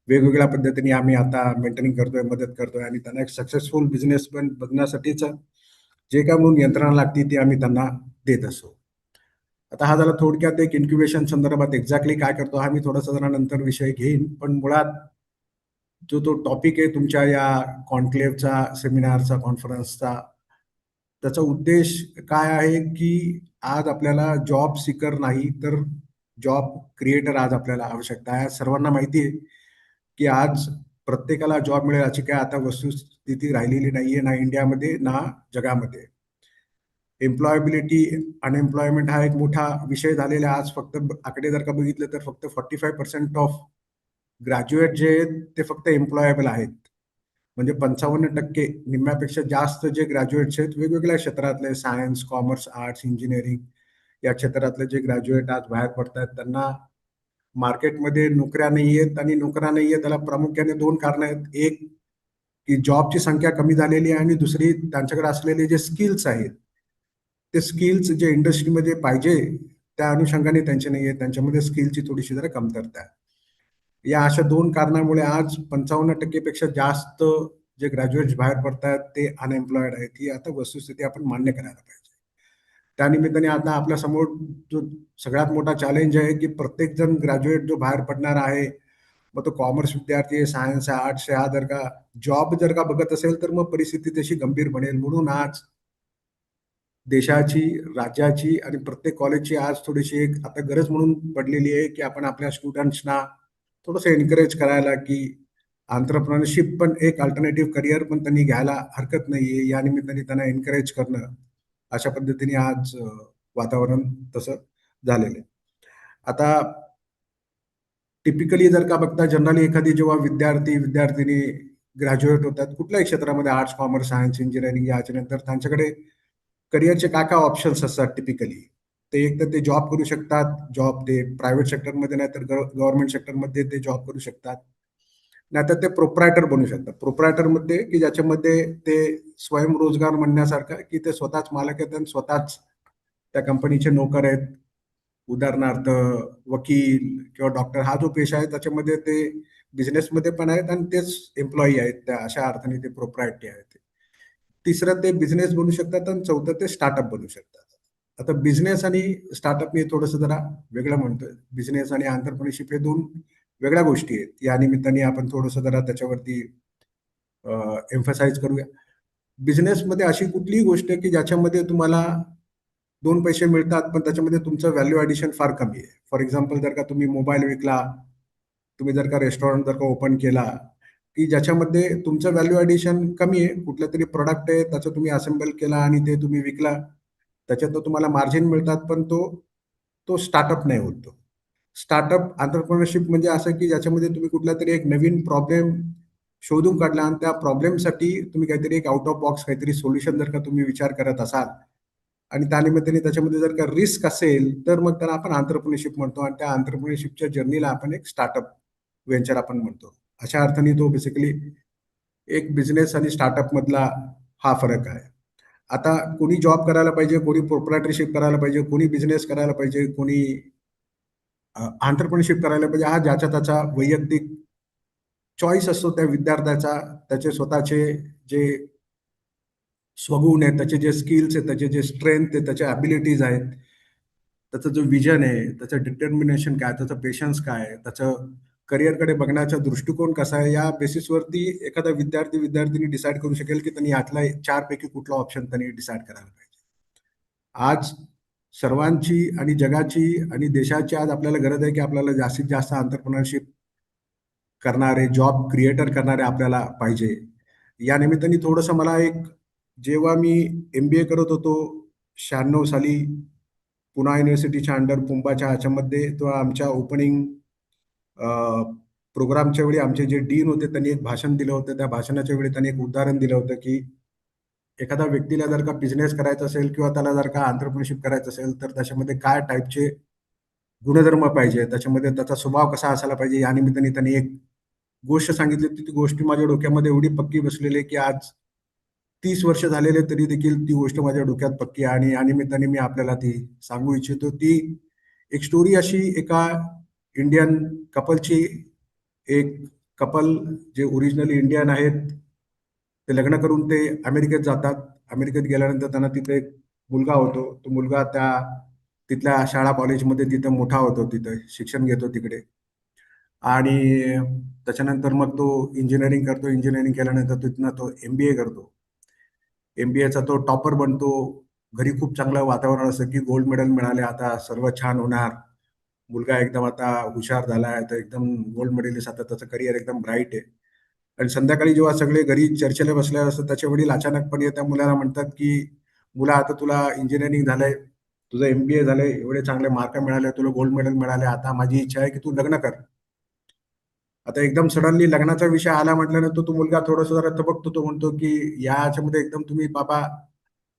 वेगवेगळ्या पद्धतीने आम्ही आता मेंटरिंग करतोय, मदत करतोय आणि त्यांना एक सक्सेसफुल बिझनेस पण बनण्यासाठीच जे काय म्हणून यंत्रणा लागते ती आम्ही त्यांना देत असतो. आता हा झाला थोडक्यात एक इन्क्युबेशन संदर्भात एक्झॅक्टली काय करतो हा मी थोडासा जरा नंतर विषय घेईन, पण मुळात जो तो टॉपिक आहे तुमच्या या कॉन्क्लेव्हचा, सेमिनारचा, कॉन्फरन्सचा, त्याचा उद्देश काय आहे की आज आपल्याला जॉब सीकर नाही तर जॉब क्रिएटर आज आपल्याला आवश्यकता आहे. सर्वांना माहिती आहे की आज प्रत्येकाला जॉब मिळेल याची काय आता वस्तुस्थिती राहिलेली नाहीये, ना इंडियामध्ये ना जगामध्ये. एम्प्लॉयबिलिटी, अनएम्प्लॉयमेंट हा एक मोठा विषय झालेला आहे. आज फक्त आकडे जर का बघितले तर फक्त 45% ऑफ ग्रॅज्युएट जे आहेत ते फक्त एम्प्लॉयबल आहेत. म्हणजे 55% निम्म्यापेक्षा जास्त जे ग्रॅज्युएट्स आहेत वेगवेगळ्या क्षेत्रातले सायन्स, कॉमर्स, आर्ट्स, इंजिनिअरिंग या क्षेत्रातले जे ग्रॅज्युएट आज बाहेर पडतात त्यांना मार्केटमध्ये नोकऱ्या नाही आहेत आणि नोकऱ्या नाही आहेत त्याला प्रामुख्याने 2 कारणं आहेत. एक की जॉबची संख्या कमी झालेली आहे आणि दुसरी त्यांच्याकडे असलेले जे स्किल्स आहेत ते स्किल्स जे इंडस्ट्रीमध्ये पाहिजे त्या अनुषंगाने त्यांचे नाही आहेत, त्यांच्यामध्ये स्किलची थोडीशी जरा कमतरता आहे. या अशा 2 कारणामुळे आज 55% पेक्षा जास्त जे ग्रॅज्युएट्स बाहेर पडतात ते अनएम्प्लॉयड आहेत. ही आता वस्तुस्थिती आपण मान्य करायला पाहिजे. त्यानिमित्ताने आता आपल्या समोर जो सगळ्यात मोठा चॅलेंज आहे की प्रत्येक जण ग्रॅज्युएट जो बाहेर पडणार आहे, मग तो कॉमर्स विद्यार्थी आहे, सायन्स आहे, आर्ट्स आहे, हा जर का जॉब जर का बघत असेल तर मग परिस्थिती तशी गंभीर बनेल. म्हणून आज देशाची, राज्याची आणि प्रत्येक कॉलेजची आज थोडीशी एक आता गरज म्हणून पडलेली आहे की आपण आपल्या स्टुडंट्सना थोडंसं एनकरेज करायला की एंटरप्रेन्योरशिप पण एक अल्टरनेटिव्ह करिअर पण त्यांनी घ्यायला हरकत नाहीये. या निमित्ताने त्यांना एनकरेज करणं, अशा पद्धतीने आज वातावरण तसं झालेलं आहे. आता टिपिकली जर का बघता जनरली एखादी जेव्हा विद्यार्थिनी ग्रॅज्युएट होतात कुठल्याही क्षेत्रामध्ये आर्ट्स, कॉमर्स, सायन्स, इंजिनिअरिंग याच्यानंतर त्यांच्याकडे करिअरचे काय ऑप्शन्स असतात टिपिकली. ते एक तर ते जॉब करू शकतात, जॉब ते प्रायव्हेट सेक्टरमध्ये नाही तर गव्हर्नमेंट सेक्टरमध्ये ते जॉब करू शकतात. नाहीतर ते प्रोप्रायटर बनू शकतात. प्रोप्रायटरमध्ये की ज्याच्यामध्ये ते स्वयंरोजगार म्हणण्यासारखं की ते स्वतःच मालक आहेत आणि स्वतःच त्या कंपनीचे नोकर आहेत. उदाहरणार्थ वकील किंवा डॉक्टर हा जो पेशा आहे त्याच्यामध्ये ते बिझनेसमध्ये पण आहेत आणि तेच एम्प्लॉई आहेत. त्या अशा अर्थाने ते प्रोप्रायटी आहेत. तिसरं ते बिझनेस बनू शकतात आणि चौथं ते स्टार्टअप बनू शकतात. आता बिझनेस आणि स्टार्टअप मी थोडंसं जरा वेगळं म्हणतोय. बिझनेस आणि एंटरप्रेन्योरशिप हे 2 वेगळ्या गोष्टी आहेत. या निमित्ताने आपण थोडंसं जरा त्याच्यावरती एम्फसाइज करूया. बिझनेसमध्ये अशी कुठलीही गोष्ट आहे की ज्याच्यामध्ये तुम्हाला 2 पैसे मिळतात पण त्याच्यामध्ये तुमचं व्हॅल्यू ॲडिशन फार कमी आहे. फॉर एक्झाम्पल जर का तुम्ही मोबाईल विकला, तुम्ही जर का रेस्टॉरंट जर का ओपन केला, की ज्याच्यामध्ये तुमचं व्हॅल्यू ॲडिशन कमी आहे. कुठलं तरी प्रॉडक्ट आहे त्याचं तुम्ही असेंबल केला आणि ते तुम्ही विकला. त्याच्यातनं तुम्हाला मार्जिन मिळतात पण तो तो स्टार्टअप नाही होत. स्टार्टअप एंटरप्रेन्योरशिप म्हणजे असं की ज्याच्यामध्ये तुम्ही कुठला तरी एक नवीन प्रॉब्लेम शोधून काढला आणि त्या प्रॉब्लेमसाठी तुम्ही काहीतरी एक आउट ऑफ बॉक्स काहीतरी सोल्युशन जर का तुम्ही विचार करत असाल आणि त्यानिमित्ताने त्याच्यामध्ये जर का रिस्क असेल तर मग त्याला आपण एंटरप्रेन्योरशिप म्हणतो आणि त्या एंटरप्रेन्योरशिपच्या जर्नीला आपण एक स्टार्टअप व्हेंचर आपण म्हणतो. अशा अर्थाने तो बेसिकली एक बिझनेस आणि स्टार्टअप मधला हा फरक आहे. आता कोणी जॉब करायला पाहिजे, कोणी प्रोप्रायटरशिप करायला पाहिजे, कोणी बिझनेस करायला पाहिजे, कोणी एंटरप्रेन्योरशिप करायला पाहिजे, हा ज्याचा त्याचा वैयक्तिक चॉईस असतो त्या विद्यार्थ्याचा. त्याचे स्वतःचे जे स्वगुण आहेत, त्याचे जे स्किल्स आहेत, त्याचे जे स्ट्रेंथ आहे, त्याच्या ॲबिलिटीज आहेत, त्याचं जो विजन आहे, त्याचं डिटर्मिनेशन काय, त्याचं पेशन्स काय आहे, त्याचं करिअरकडे बघण्याचा दृष्टिकोन कसा आहे, या बेसिसवरती एखादा विद्यार्थिनी डिसाईड करू शकेल की त्यांनी यातला 4 पैकी कुठला ऑप्शन त्यांनी डिसाईड करायला पाहिजे. आज सर्वांची आणि जगाची आणि देशाची आज आपल्याला गरज आहे की आपल्याला जास्तीत जास्त एंटरप्रेन्योरशिप करणारे, जॉब क्रिएटर करणारे आपल्याला पाहिजे. या निमित्ताने थोडंसं मला एक, जेव्हा मी MBA करत होतो 96 साली पुणा युनिव्हर्सिटीच्या अंडर पुंबाच्या ह्याच्यामध्ये, तेव्हा आमच्या ओपनिंग प्रोग्रामच्या वेळी आमचे जे डीन होते त्यांनी एक भाषण दिलं होतं. त्या भाषणाच्या वेळी त्यांनी एक उदाहरण दिलं होतं की एखाद्या व्यक्तीला जर का बिझनेस करायचा असेल किंवा त्याला जर का एंटरप्रेन्योरशिप करायचं असेल तर त्याच्यामध्ये काय टाईपचे गुणधर्म पाहिजे, त्याच्यामध्ये त्याचा स्वभाव कसा असायला पाहिजे, या निमित्ताने त्यांनी एक गोष्ट सांगितली होती. ती गोष्ट माझ्या डोक्यामध्ये एवढी पक्की बसलेली आहे की आज 30 वर्ष झालेले तरी देखील ती गोष्ट माझ्या डोक्यात पक्की आहे आणि या निमित्ताने मी आपल्याला ती सांगू इच्छितो. ती एक स्टोरी अशी एका इंडियन कपलची. एक कपल जे ओरिजिनली इंडियन आहेत, ते लग्न करून ते अमेरिकेत जातात. अमेरिकेत गेल्यानंतर त्यांना तिथे एक मुलगा होतो. तो मुलगा त्या तिथल्या शाळा कॉलेजमध्ये तिथं मोठा होतो, तिथं शिक्षण घेतो तिकडे. आणि त्याच्यानंतर मग तो इंजिनिअरिंग करतो. इंजिनिअरिंग केल्यानंतर तिथनं तो MBA करतो. MBAचा तो टॉपर बनतो. घरी खूप चांगलं वातावरण असतं की गोल्ड मेडल मिळाले, आता सर्व छान होणार. मुलगा एकदम आता हुशार झाला आहे, तर एकदम गोल्ड मेडलिस्ट, आता त्याचं करिअर एकदम ब्राईट आहे. आणि संध्याकाळी जेव्हा सगळे घरी चर्चेला बसलेले असतात, त्याचे वडील अचानकपणे त्या मुलाला म्हणतात की मुला, आता तुला इंजिनिअरिंग झालंय, तुझं MBA झालंय, एवढे चांगले मार्क मिळाले, तुला गोल्ड मेडल मिळाले, आता माझी इच्छा आहे की तू लग्न कर. आता एकदम सडनली लग्नाचा विषय आला म्हटल्यानंतर तो मुलगा थोडासा जरा तबकतो. तो म्हणतो की याच्यामध्ये एकदम तुम्ही बाबा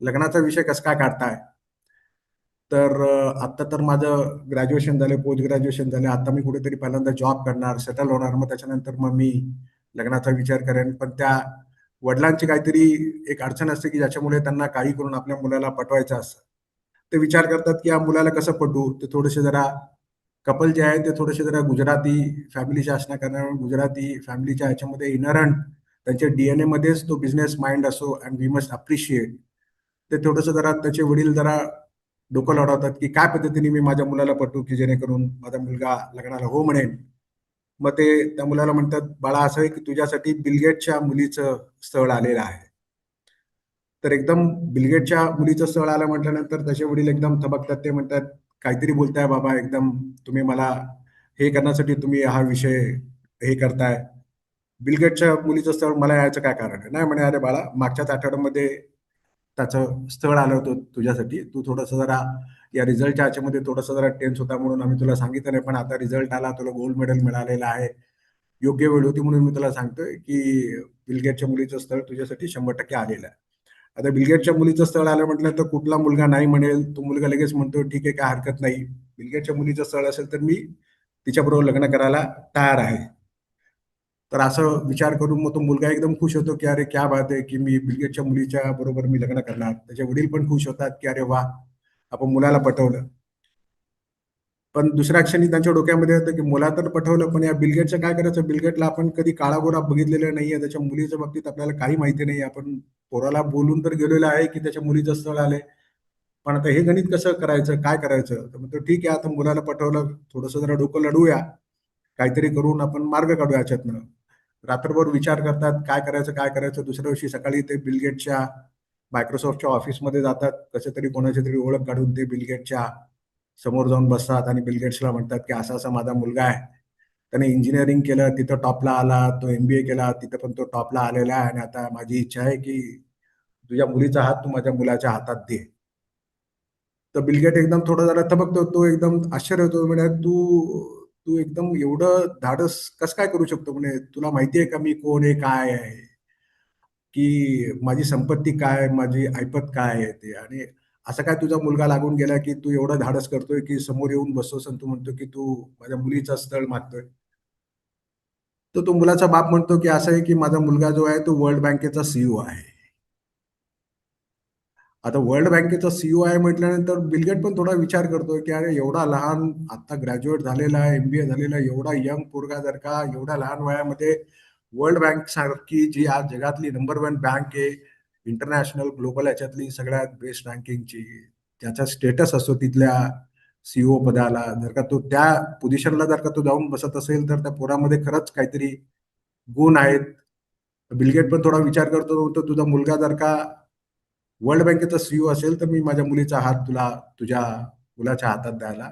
लग्नाचा विषय कसं काय काढताय? तर आत्ता तर माझं ग्रॅज्युएशन झालं, पोस्ट ग्रॅज्युएशन झालं. आता मी कुठेतरी पहिल्यांदा जॉब करणार, सेटल होणार. मग त्याच्यानंतर मग मी लग्नाचा विचार करेन. पण त्या वडिलांची काहीतरी एक अडचण असते की ज्याच्यामुळे त्यांना काही करून आपल्या मुलाला पटवायचं असतं. ते विचार करतात की या मुलाला कसं पटवू? ते थोडेसे जरा कपल जे आहे ते थोडेसे जरा गुजराती फॅमिलीचे असण्या कारणाने गुजराती फॅमिलीच्या ह्याच्यामध्ये इनरंट त्यांच्या DNA मध्येच तो बिझनेस माइंड असो अँड वी मस्ट अप्रिशिएट. ते थोडंसं जरा त्याचे वडील जरा डोकं लढवतात की काय पद्धतीने मी माझ्या मुलाला पटवू की जेणेकरून माझा मुलगा लग्नाला हो म्हणेन. मग ते त्या मुलाला म्हणतात, बाळा असं आहे की तुझ्यासाठी बिलगेटच्या मुलीचं स्थळ आलेलं आहे. तर एकदम बिलगेटच्या मुलीचं स्थळ आलं म्हटल्यानंतर त्याचे वडील एकदम थबकतात. ते म्हणतात, काहीतरी बोलताय बाबा, एकदम तुम्ही मला हे करण्यासाठी तुम्ही हा विषय हे करताय. बिलगेटच्या मुलीचं स्थळ मला यायचं काय कारण आहे? नाही म्हणे, अरे बाळा, मागच्याच आठवड्यामध्ये त्याचं स्थळ आलं होतं तुझ्यासाठी. तू थोडंसं जरा या रिझल्टच्या ह्याच्यामध्ये थोडासा जरा टेन्स होता म्हणून आम्ही तुला सांगितलं नाही. पण आता रिझल्ट आला, तुला गोल्ड मेडल मिळालेलं आहे. योग्य वेळ होती म्हणून मी तुला सांगतोय की बिलगेटच्या मुलीचं स्थळ तुझ्यासाठी 100% आलेलं आहे. आता बिलगेटच्या मुलीचं स्थळ आलं म्हटलं तर कुठला मुलगा नाही म्हणेल? तो मुलगा लगेच म्हणतो, ठीक आहे, काय हरकत नाही. बिलगेटच्या मुलीचं स्थळ असेल तर मी तिच्याबरोबर लग्न करायला तयार आहे. तर असं विचार करून मग तो मुलगा एकदम खुश होतो की अरे क्या बात आहे की मी बिलगेटच्या मुलीच्या बरोबर मी लग्न करणार. त्याचे वडील पण खुश होतात की अरे वा, आपण मुलाला पटवलं. पण दुसऱ्या क्षणी त्यांच्या डोक्यामध्ये होतं की मुला तर पटवलं, पण या बिलगेटचं काय करायचं? बिलगेटला आपण कधी काळागोरा बघितलेलं नाहीये. त्याच्या मुलीच्या बाबतीत आपल्याला काही माहिती नाही. आपण पोराला बोलून तर गेलेलं आहे की त्याच्या मुलीचं स्थळ आलंय. पण आता हे गणित कसं करायचं? काय करायचं? तर म्हणतो, ठीक आहे, आता मुलाला पटवलं, थोडंसं जरा डोकं लढवूया. काहीतरी करून आपण मार्ग काढू याच्यातनं. रात्रभर विचार करतात, काय करायचं, काय करायचं. दुसऱ्या दिवशी सकाळी ते बिलगेटच्या मायक्रोसॉफ्टच्या ऑफिसमध्ये जातात. कशा तरी कोणाची तरी ओळख काढून ते बिलगेटच्या समोर जाऊन बसतात आणि बिलगेट्सला म्हणतात की असा असा माझा मुलगा आहे. त्याने इंजिनिअरिंग केलं, तिथं टॉपला आला. तो MBA केला, तिथं पण तो टॉपला आलेला आहे. आणि आता माझी इच्छा आहे की तुझ्या मुलीचा हात तू माझ्या मुलाच्या हातात दे. तर बिलगेट एकदम थोडा जरा थबकतो. तो एकदम आश्चर्य होतो. म्हणे, "तू तू एकदम एवढं धाडस कसं काय करू शकतो?" म्हणे, "तुला माहिती आहे का मी कोण आहे, काय आहे? की माझी संपत्ती काय, माझी ऐपत काय आहे ते? आणि असा काय तुझा मुलगा लागून गेला, की तू एवढं धाडस करतोय, की समोर येऊन बसतोस आणि तू म्हणतो, की तू माझ्या मुलीचं स्थळ मागतोय?" तर तो मुलाचा बाप म्हणतो, की असं आहे, की माझा मुलगा जो आहे तो वर्ल्ड बँकेचा सीईओ आहे. आता वर्ल्ड बँकेचा सीईओ आहे म्हटल्यानंतर बिलगेट पण थोडा विचार करतो, की अरे एवढा लहान आता ग्रॅज्युएट झालेला आहे, एमबीए झालेला आहे, एवढा यंग पोरगा जर का एवढ्या लहान वयामध्ये वर्ल्ड बँक सारखी जी आज जगातली नंबर 1 बँक आहे, इंटरनॅशनल ग्लोबल याच्यातली सगळ्यात बेस्ट रँकिंगची, त्याचा स्टेटस असतो तिथल्या सीईओ पदाला, जर का तो त्या पोझिशनला जर का तो जाऊन बसत असेल, तर त्या पोरामध्ये खरंच काहीतरी गुण आहेत. बिलगेट पण थोडा विचार करतो, तर तुझा मुलगा जर का वर्ल्ड बँकेचा सीईओ असेल, तर मी माझ्या मुलीचा हात तुला तुझ्या मुलाच्या हातात द्यायला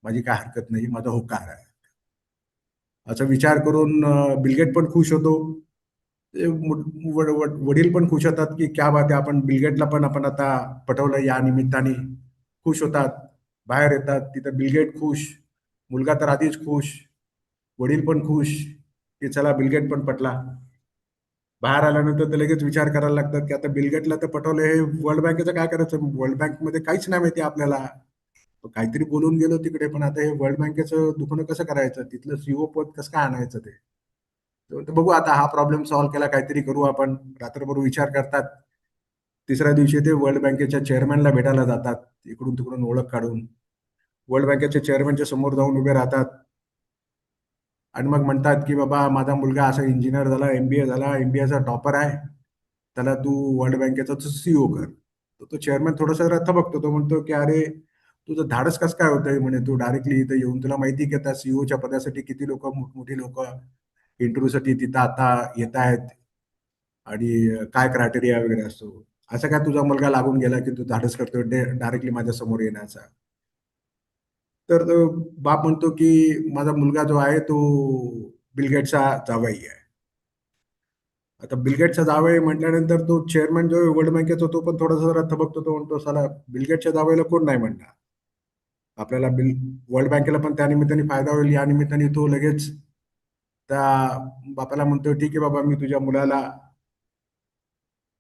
माझी काय हरकत नाही, माझा होकार आहे. असा विचार करून बिलगेट पण खुश होतो. ते वडील पण खुश होतात, की क्या बात आहे, आपण बिलगेटला पण आपण आता पटवलं या निमित्ताने. खुश होतात, बाहेर येतात. तिथं बिलगेट खुश, मुलगा तर आधीच खुश, वडील पण खुश, की चला बिलगेट पण पटला. बाहेर आल्यानंतर ते लगेच विचार करायला लागतात, की आता बिलगेटला तर पटवलं, हे वर्ल्ड बँकेचं काय करायचं? वर्ल्ड बँकमध्ये काहीच नाही माहिती आपल्याला. तो काहीतरी बोलून गेलो तिकडे, पण आता हे वर्ल्ड बँकेचं दुखणं कसं करायचं? तिथलं सीईओ पद कसं काय आणायचं ते? तर बघू आता हा प्रॉब्लेम सॉल्व्ह केला, काहीतरी करू आपण. रात्रभर विचार करतात. तिसऱ्या दिवशी ते वर्ल्ड बँकेच्या चेअरमॅनला भेटायला जातात, इकडून तिकडून ओळख काढून. वर्ल्ड बँकेच्या चेअरमॅनच्या समोर जाऊन उभे राहतात आणि मग म्हणतात, की "बाबा माझा मुलगा असा इंजिनिअर झाला, एमबीए झाला, एमबीएचा टॉपर आहे. त्याला तू वर्ल्ड बँकेचा तू सीईओ कर." तर तो चेअरमॅन थोडासा जरा बघतो. तो म्हणतो, की "अरे, तुझं धाडस कसं काय होतंय?" म्हणे, "तू डायरेक्टली इथं येऊन तुला माहिती आहे, की त्या सीईओच्या पदासाठी किती लोकं, मोठी लोकं इंटरव्ह्यूसाठी तिथं आता येत आहेत आणि काय क्रायटेरिया वगैरे असतो. असा काय तुझा मुलगा लागून गेला, की तू धाडस करतोय डायरेक्टली माझ्या समोर येण्याचा?" तर बाप म्हणतो, की "माझा मुलगा जो आहे तो बिल गेट्सचा जावई आहे." आता बिल गेट्सचा जावई म्हटल्यानंतर तो चेअरमन जो आहे वर्ल्ड बँकेचा, तो पण थोडासा जरा थबकतो. तो म्हणतो, "साला बिल गेट्सच्या जावईला कोण नाही म्हणणार? आपल्याला वर्ल्ड बँकेला पण त्या निमित्ताने फायदा होईल." या निमित्ताने तो लगेच त्या बापाला म्हणतो, "ठीक आहे बाबा, मी तुझ्या मुलाला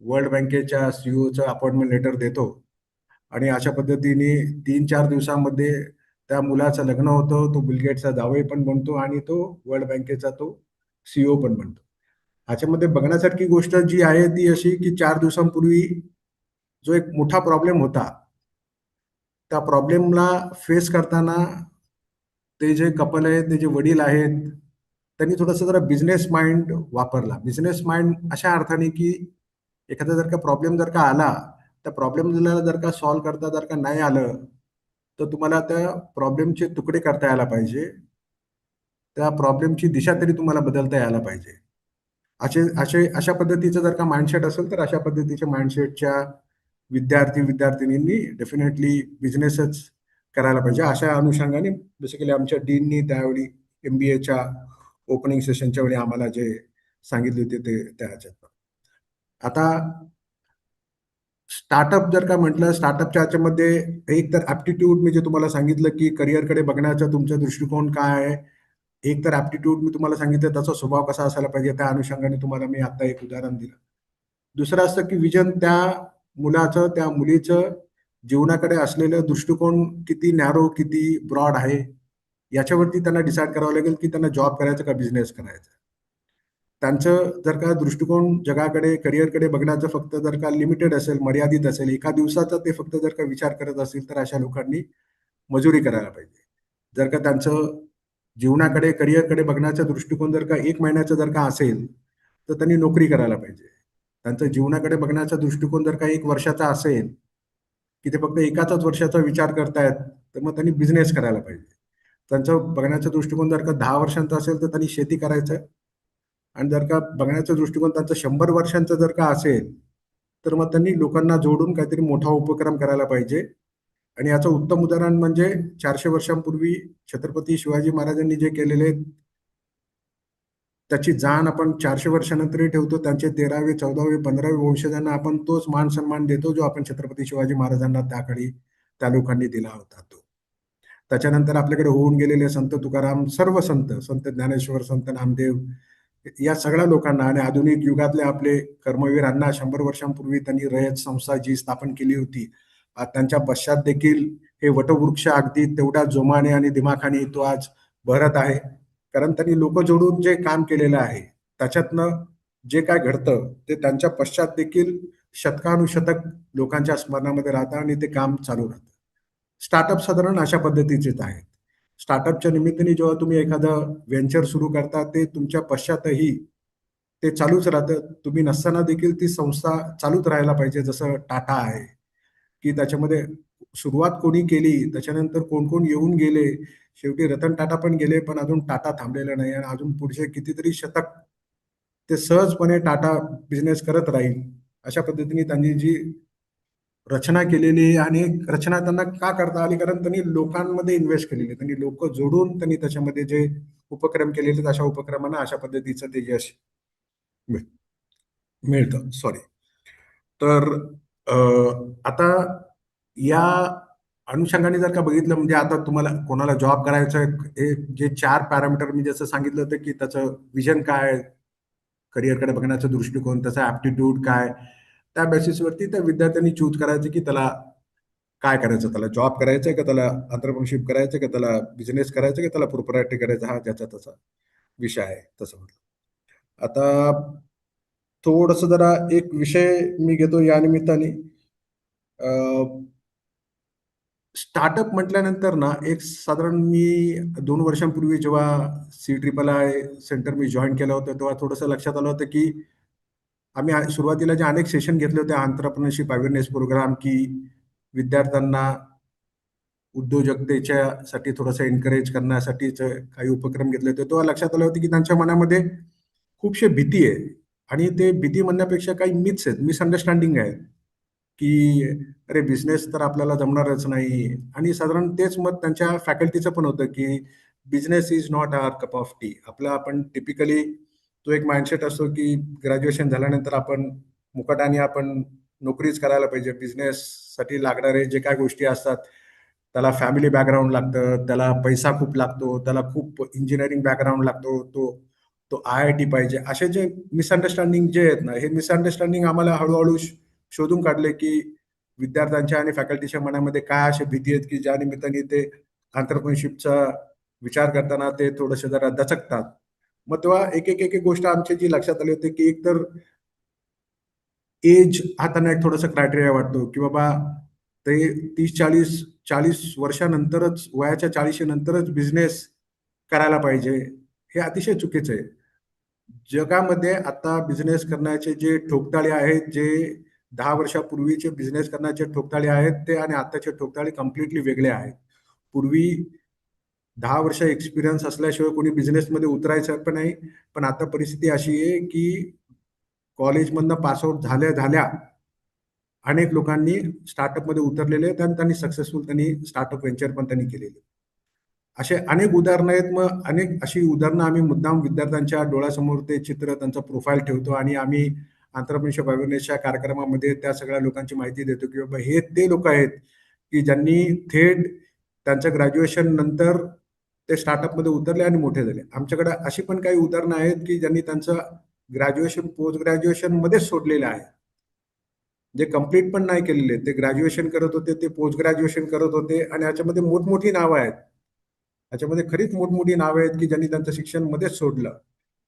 वर्ल्ड बँकेच्या सीईओचं अपॉइंटमेंट लेटर देतो." आणि अशा पद्धतीने 3-4 दिवसामध्ये त्या मुलाचं लग्न होतं. तो बिल गेट्सचा जावई पण बनतो आणि तो वर्ल्ड बँकेचा तो सीईओ पण बनतो. ह्याच्यामध्ये बघण्यासारखी गोष्ट जी आहे ती अशी, की 4 दिवसांपूर्वी जो एक मोठा प्रॉब्लेम होता, त्या प्रॉब्लेमला फेस करताना ते जे कपल आहेत, ते जे वडील आहेत, त्यांनी थोडंसं जरा बिझनेस माइंड वापरला. बिझनेस माइंड अशा अर्थाने, की एखादा जर का प्रॉब्लेम जर का आला, त्या प्रॉब्लेमला जर का सॉल्व्ह करता जर का नाही आलं, तर तुम्हाला त्या प्रॉब्लेमचे तुकडे करता यायला पाहिजे. त्या प्रॉब्लेमची दिशा तरी तुम्हाला बदलता यायला पाहिजे. असे असे अशा पद्धतीचं जर का माइंडसेट असेल, तर अशा पद्धतीच्या माइंडसेटच्या विद्यार्थिनींनी डेफिनेटली बिझनेसच करायला पाहिजे. अशा अनुषंगाने बेसिकली आमच्या डीननी त्यावेळी एमबीएच्या ओपनिंग सेशनच्या वेळी आम्हाला जे सांगितले होते ते त्या ह्याच्यात. आता स्टार्टअप जर का म्हटलं, स्टार्टअपच्या ह्याच्यामध्ये एक तर ॲप्टिट्यूड मी जे तुम्हाला सांगितलं, की करिअरकडे बघण्याचा तुमचा दृष्टिकोन काय आहे? एक तर ॲप्टिट्यूड मी तुम्हाला सांगितलं, त्याचा स्वभाव कसा असायला पाहिजे, त्या अनुषंगाने तुम्हाला मी आता एक उदाहरण दिलं. दुसरं असतं, की विजन त्या मुलाचं, त्या मुलीचं जीवनाकडे असलेलं दृष्टिकोन किती नॅरो, किती ब्रॉड आहे, याच्यावरती त्यांना डिसाईड करावं लागेल, की त्यांना जॉब करायचा का बिझनेस करायचा. त्यांचं जर का दृष्टिकोन जगाकडे, करिअरकडे बघण्याचं फक्त जर का लिमिटेड असेल, मर्यादित असेल, एका दिवसाचा ते फक्त जर का विचार करत असतील, तर अशा लोकांनी मजुरी करायला पाहिजे. जर का त्यांचं जीवनाकडे, करिअरकडे बघण्याचा दृष्टिकोन जर का 1 महिन्याचा जर का असेल, तर त्यांनी नोकरी करायला पाहिजे. त्यांचं जीवनाकडे बघण्याचा दृष्टिकोन जर का 1 वर्षाचा असेल, की ते फक्त एकाच वर्षाचा विचार करतायत, तर मग त्यांनी बिझनेस करायला पाहिजे. त्यांचं बघण्याचा दृष्टिकोन जर का 10 वर्षांचा असेल, तर त्यांनी शेती करायचं. आणि जर का बघण्याचा दृष्टिकोन त्यांचा 100 वर्षांचा जर का असेल, तर मग त्यांनी लोकांना जोडून काहीतरी मोठा उपक्रम करायला पाहिजे. आणि याचं उत्तम उदाहरण म्हणजे 400 वर्षांपूर्वी छत्रपती शिवाजी महाराजांनी जे केलेले, त्याची जाण आपण 400 वर्षानंतरही ठेवतो. त्यांचे 13वे, 14वे, 15वे वंशजांना आपण तोच मान-सन्मान देतो, जो आपण छत्रपती शिवाजी महाराजांना त्या काळी त्या लोकांनी दिला होता तो. त्याच्यानंतर आपल्याकडे होऊन गेलेले संत तुकाराम, सर्व संत, संत ज्ञानेश्वर, संत नामदेव, या सगळ्या लोकांना आणि आधुनिक युगातले आपले कर्मवीर अण्णा 100 वर्षांपूर्वी त्यांनी रयत संस्था जी स्थापन केली होती, त्यांच्या पश्चात देखील हे वटवृक्ष अगदी तेवढ्या जोमाने आणि दिमाखाने तो आज बहरत आहे. कारण त्यांनी लोक जोडून जे काम केलेलं आहे त्याच्यातनं जे काय घडतं ते त्यांच्या पश्चात देखील शतकानुशतक लोकांच्या स्मरणामध्ये राहतं आणि ते काम चालू राहतं. स्टार्टअप साधारण अशा पद्धतीचेच आहेत. स्टार्टअपच्या निमित्ताने जेव्हा तुम्ही एखादं व्हेंचर सुरू करता ते तुमच्या पश्चातही ते चालूच राहतं. तुम्ही नसताना देखील ती संस्था चालूच राहायला पाहिजे. जसं टाटा आहे, की त्याच्यामध्ये सुरुवात कोणी केली, त्याच्यानंतर कोण कोण येऊन गेले, शेवटी रतन टाटा पण गेले, पण अजून टाटा थांबलेला नाही आणि अजून पुढचे कितीतरी शतक ते सहजपणे टाटा बिझनेस करत राहील. अशा पद्धतीने त्यांनी जी रचना केलेली आहे आणि रचना त्यांना का करता आली, कारण त्यांनी लोकांमध्ये इन्व्हेस्ट केलेली, त्यांनी लोक जोडून त्यांनी त्याच्यामध्ये जे उपक्रम केलेले अशा उपक्रमांना अशा पद्धतीचं ते यश मिळतं. सॉरी. तर आता या अनुषंगाने जर का बघितलं, म्हणजे आता तुम्हाला कोणाला जॉब करायचा आहे, हे जे 4 पॅरामीटर मी जसं सांगितलं होतं, की त्याचं विजन काय, करिअरकडे बघण्याचा दृष्टिकोन, त्याचा ॲप्टिट्यूड काय, त्या बेसिसवरती त्या विद्यार्थ्यांनी चूज करायचं की त्याला काय करायचं, त्याला जॉब करायचा आहे का, त्याला एंटरप्रेन्योरशिप करायचं आहे का, त्याला बिझनेस करायचा का, त्याला प्रोप्रायटरी करायचा, हा ज्याचा त्याचा विषय आहे. तसं म्हटलं आता थोडंसं जरा एक विषय मी घेतो या निमित्ताने. स्टार्टअप म्हटल्यानंतर ना, एक साधारण मी 2 वर्षांपूर्वी जेव्हा CIII सेंटर मी जॉईन केलं होतं, तेव्हा थोडंसं लक्षात आलं होतं की आम्ही सुरुवातीला जे अनेक सेशन घेतले होते एंटरप्रेन्योरशिप अवेअरनेस प्रोग्राम, की विद्यार्थ्यांना उद्योजकतेच्यासाठी थोडंसं एन्करेज करण्यासाठीच काही उपक्रम घेतले होते. तेव्हा लक्षात आलं होतं की त्यांच्या मनामध्ये खूपशी भीती आहे आणि ते भीती म्हणण्यापेक्षा काही मिथ्स आहेत, मिसअंडरस्टँडिंग आहेत, की अरे बिझनेस तर आपल्याला जमणारच नाही. आणि साधारण तेच मत त्यांच्या फॅकल्टीचं पण होतं, की business is not our cup of tea. आपला आपण टिपिकली तो एक माइंडसेट असतो, की ग्रॅज्युएशन झाल्यानंतर आपण मुकाट्याने आपण नोकरीच करायला पाहिजे. बिझनेससाठी लागणारे जे काही गोष्टी असतात, त्याला फॅमिली बॅकग्राऊंड लागतं, त्याला पैसा खूप लागतो, त्याला खूप इंजिनिअरिंग बॅकग्राऊंड लागतो, तो तो IIT पाहिजे. असे जे मिसअंडरस्टँडिंग जे आहेत ना, हे मिसअंडरस्टँडिंग आम्हाला हळूहळू शोधून काढले, की विद्यार्थ्यांच्या आणि फॅकल्टीच्या मनामध्ये काय अशा भीती आहेत, की ज्या निमित्ताने ते एंटरप्रेन्योरशिपचा विचार करताना ते थोडेसे जरा दचकतात. मग तेव्हा एक गोष्ट आमची जी लक्षात आली होती, की एकतर एज हा त्यांना एक थोडासा क्रायटेरिया वाटतो, की बाबा ते 30-40 वर्षानंतरच, वयाच्या 40 नंतरच बिझनेस करायला पाहिजे. हे अतिशय चुकीचं आहे. जगामध्ये आता बिझनेस करण्याचे जे ठोकताळे आहेत, जे 10 वर्षापूर्वीचे बिझनेस करण्याचे ठोकताळे आहेत, ते आणि आताचे ठोकताळे कंप्लीटली वेगळे आहेत. पूर्वी 10 वर्ष एक्सपिरियन्स असल्याशिवाय कोणी बिझनेसमध्ये उतरायचं पण नाही. पण आता परिस्थिती अशी आहे, की कॉलेजमधनं पास आउट झाल्या अनेक लोकांनी स्टार्टअपमध्ये उतरलेले आहेत आणि त्यांनी सक्सेसफुल स्टार्टअप व्हेंचर पण त्यांनी केलेले. असे अनेक उदाहरणं आहेत. मग अनेक अशी उदाहरणं आम्ही मुद्दाम विद्यार्थ्यांच्या डोळ्यासमोर ते चित्र, त्यांचं प्रोफाईल ठेवतो आणि आम्ही एंटरप्रेन्योरशिप अवेअरनेसच्या कार्यक्रमामध्ये त्या सगळ्या लोकांची माहिती देतो, की बाबा हे ते लोक आहेत, की ज्यांनी थेट त्यांचं ग्रॅज्युएशन नंतर ते स्टार्टअपमध्ये उतरले आणि मोठे झाले. आमच्याकडे अशी पण काही उदाहरणं आहेत, की ज्यांनी त्यांचं ग्रॅज्युएशन पोस्ट ग्रॅज्युएशनमध्येच सोडलेलं आहे. जे कंप्लीट पण नाही केलेले, ते ग्रॅज्युएशन करत होते, ते पोस्ट ग्रॅज्युएशन करत होते आणि याच्यामध्ये मोठमोठी नावं आहेत. याच्यामध्ये खरीच मोठमोठी नावं आहेत, की ज्यांनी त्यांचं शिक्षण मध्येच सोडलं.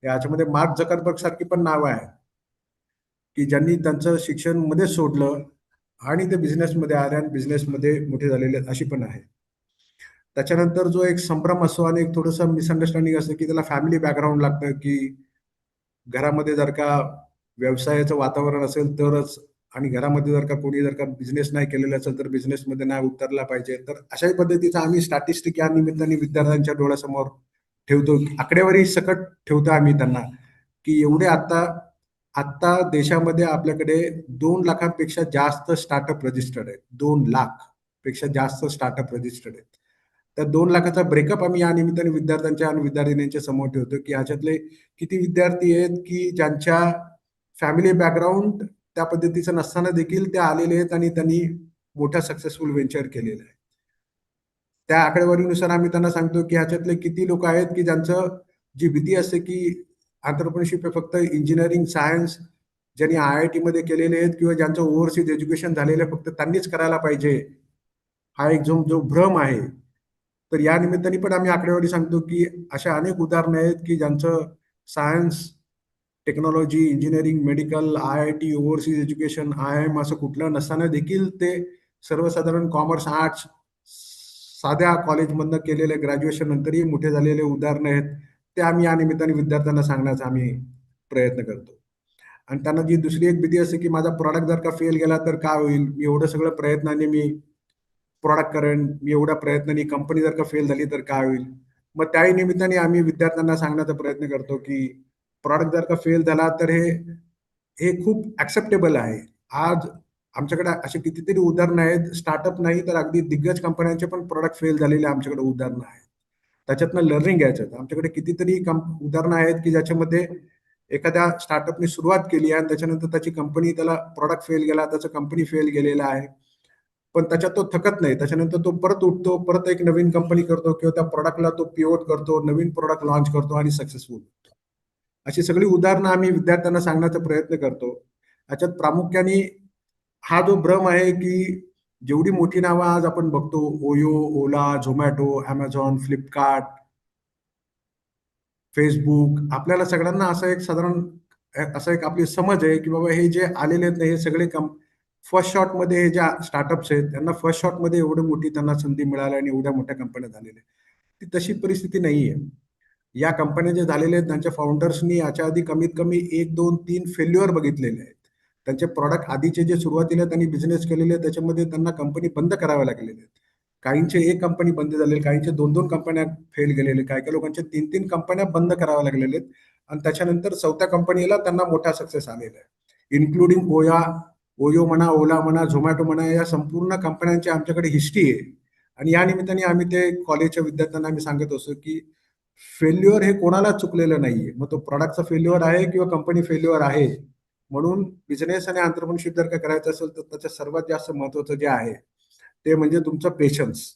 याच्यामध्ये मार्क झकरबर्ग सारखी पण नावं आहेत, की ज्यांनी त्यांचं शिक्षण मध्येच सोडलं आणि ते बिझनेसमध्ये आले आणि बिझनेसमध्ये मोठे झालेले आहेत, अशी पण आहे. त्याच्यानंतर जो एक संभ्रम असतो आणि एक थोडंसं मिसअंडरस्टँडिंग असतं, की त्याला फॅमिली बॅकग्राऊंड लागतं, की घरामध्ये जर का व्यवसायाचं वातावरण असेल तरच, आणि घरामध्ये जर का कोणी जर का बिझनेस नाही केलेला असेल तर बिझनेसमध्ये नाही उतरला पाहिजे. तर अशाही पद्धतीचा आम्ही स्टॅटिस्टिक या निमित्ताने विद्यार्थ्यांच्या डोळ्यासमोर ठेवतो, आकडेवारी सकट ठेवतो आम्ही त्यांना, की एवढे आता आत्ता देशामध्ये आपल्याकडे 2 लाखांपेक्षा जास्त स्टार्टअप रजिस्टर्ड आहेत. 2 लाख पेक्षा जास्त स्टार्टअप रजिस्टर्ड आहेत. त्या 2 लाखाचा ब्रेकअप आम्ही या निमित्ताने विद्यार्थ्यांच्या आणि विद्यार्थिनींच्या समोर ठेवतो, की ह्याच्यातले किती विद्यार्थी आहेत, की ज्यांच्या फॅमिली बॅकग्राऊंड त्या पद्धतीचं नसताना देखील ते आलेले आहेत आणि त्यांनी मोठा सक्सेसफुल व्हेंचर केलेलं आहे. त्या आकडेवारीनुसार आम्ही त्यांना सांगतो की ह्याच्यातले किती लोक आहेत की ज्यांचं जी भीती असते की एंटरप्रेन्योरशिप हे फक्त इंजिनिअरिंग सायन्स ज्यांनी IIT मध्ये केलेले आहेत किंवा ज्यांचं ओव्हरसीज एज्युकेशन झालेलं आहे फक्त त्यांनीच करायला पाहिजे, हा एक जो जो भ्रम आहे. तर या निमित्ताने पण आम्ही आकडेवारी सांगतो की अशा अनेक उदाहरणं आहेत की ज्यांचं science, technology, engineering, medical, IIT, overseas education, IIM असं कुठलं नसताना देखील ते सर्वसाधारण कॉमर्स, आर्ट्स साध्या कॉलेजमधनं केलेले ग्रॅज्युएशन नंतरही मोठे झालेले उदाहरणं आहेत. ते आम्ही या निमित्ताने विद्यार्थ्यांना सांगण्याचा आम्ही प्रयत्न करतो. आणि त्यांना जी दुसरी एक भीती असते की माझा प्रॉडक्ट जर का फेल गेला तर काय होईल? मी एवढं सगळं प्रयत्नाने मी प्रॉडक्ट करेन, मी एवढ्या प्रयत्नाने कंपनी जर का फेल झाली तर काय होईल? मग त्याही निमित्ताने आम्ही विद्यार्थ्यांना सांगण्याचा प्रयत्न करतो की प्रॉडक्ट जर का फेल झाला तर हे हे खूप ॲक्सेप्टेबल आहे. आज आमच्याकडे असे कितीतरी उदाहरणं आहेत, स्टार्टअप नाही तर अगदी दिग्गज कंपन्यांचे पण प्रॉडक्ट फेल झालेले आमच्याकडे उदाहरणं आहेत. त्याच्यातनं लर्निंग घ्यायचं. आमच्याकडे कितीतरी उदाहरणं आहेत की ज्याच्यामध्ये एखाद्या स्टार्टअपने सुरुवात केली आणि त्याच्यानंतर त्याची कंपनी त्याला प्रॉडक्ट फेल गेला, त्याचं कंपनी फेल गेलेला आहे. पण त्याच्यात तो थकत नाही. त्याच्यानंतर तो परत उठतो, परत एक नवीन कंपनी करतो किंवा त्या प्रॉडक्टला तो पिव्होट करतो, नवीन प्रॉडक्ट लॉन्च करतो आणि सक्सेसफुल होतो. अशी सगळी उदाहरणं आम्ही विद्यार्थ्यांना सांगण्याचा प्रयत्न करतो. याच्यात प्रामुख्याने हा जो भ्रम आहे की जेवढी मोठी नावं आज आपण बघतो, ओयो, ओला, झोमॅटो, Amazon, फ्लिपकार्ट, फेसबुक, आपल्याला सगळ्यांना असं एक साधारण असं एक आपली समज आहे की बाबा हे जे आलेले आहेत ना हे सगळे फर्स्ट शॉटमध्ये हे ज्या स्टार्टअप्स आहेत त्यांना फर्स्ट शॉटमध्ये एवढी मोठी त्यांना संधी मिळाली आणि एवढ्या मोठ्या कंपन्या झालेल्या आहेत. ती तशी परिस्थिती नाहीये. या कंपन्या जे झालेल्या आहेत त्यांच्या फाउंडर्सनी याच्या आधी कमीत कमी 1, 2, 3 फेल्युअर बघितलेले आहेत. त्यांचे प्रॉडक्ट आधीचे जे सुरुवातीला त्यांनी बिझनेस केलेले आहेत त्याच्यामध्ये त्यांना कंपनी बंद कराव्या लागलेल्या आहेत. काहींचे एक कंपनी बंद झालेली, काहींचे 2-2 कंपन्या फेल गेलेले, काही लोकांचे 3-3 कंपन्या बंद कराव्या लागलेल्या आहेत आणि त्याच्यानंतर 4थ्या कंपनीला त्यांना मोठा सक्सेस आलेला आहे. इन्क्लुडिंग ओयो म्हणा, ओला म्हणा, झोमॅटो म्हणा, या संपूर्ण कंपन्यांची आमच्याकडे हिस्ट्री आहे. आणि या निमित्ताने आम्ही ते कॉलेजच्या विद्यार्थ्यांना आम्ही सांगत असतो की फेल्युअर हे कोणालाच चुकलेलं नाहीये. मग तो प्रॉडक्टचा फेल्युअर आहे किंवा कंपनी फेल्युअर आहे. म्हणून बिझनेस आणि एंटरप्रेन्योरशिप जर का करायचं असेल तर त्याचं सर्वात जास्त महत्त्वाचं जे आहे ते म्हणजे तुमचं पेशन्स.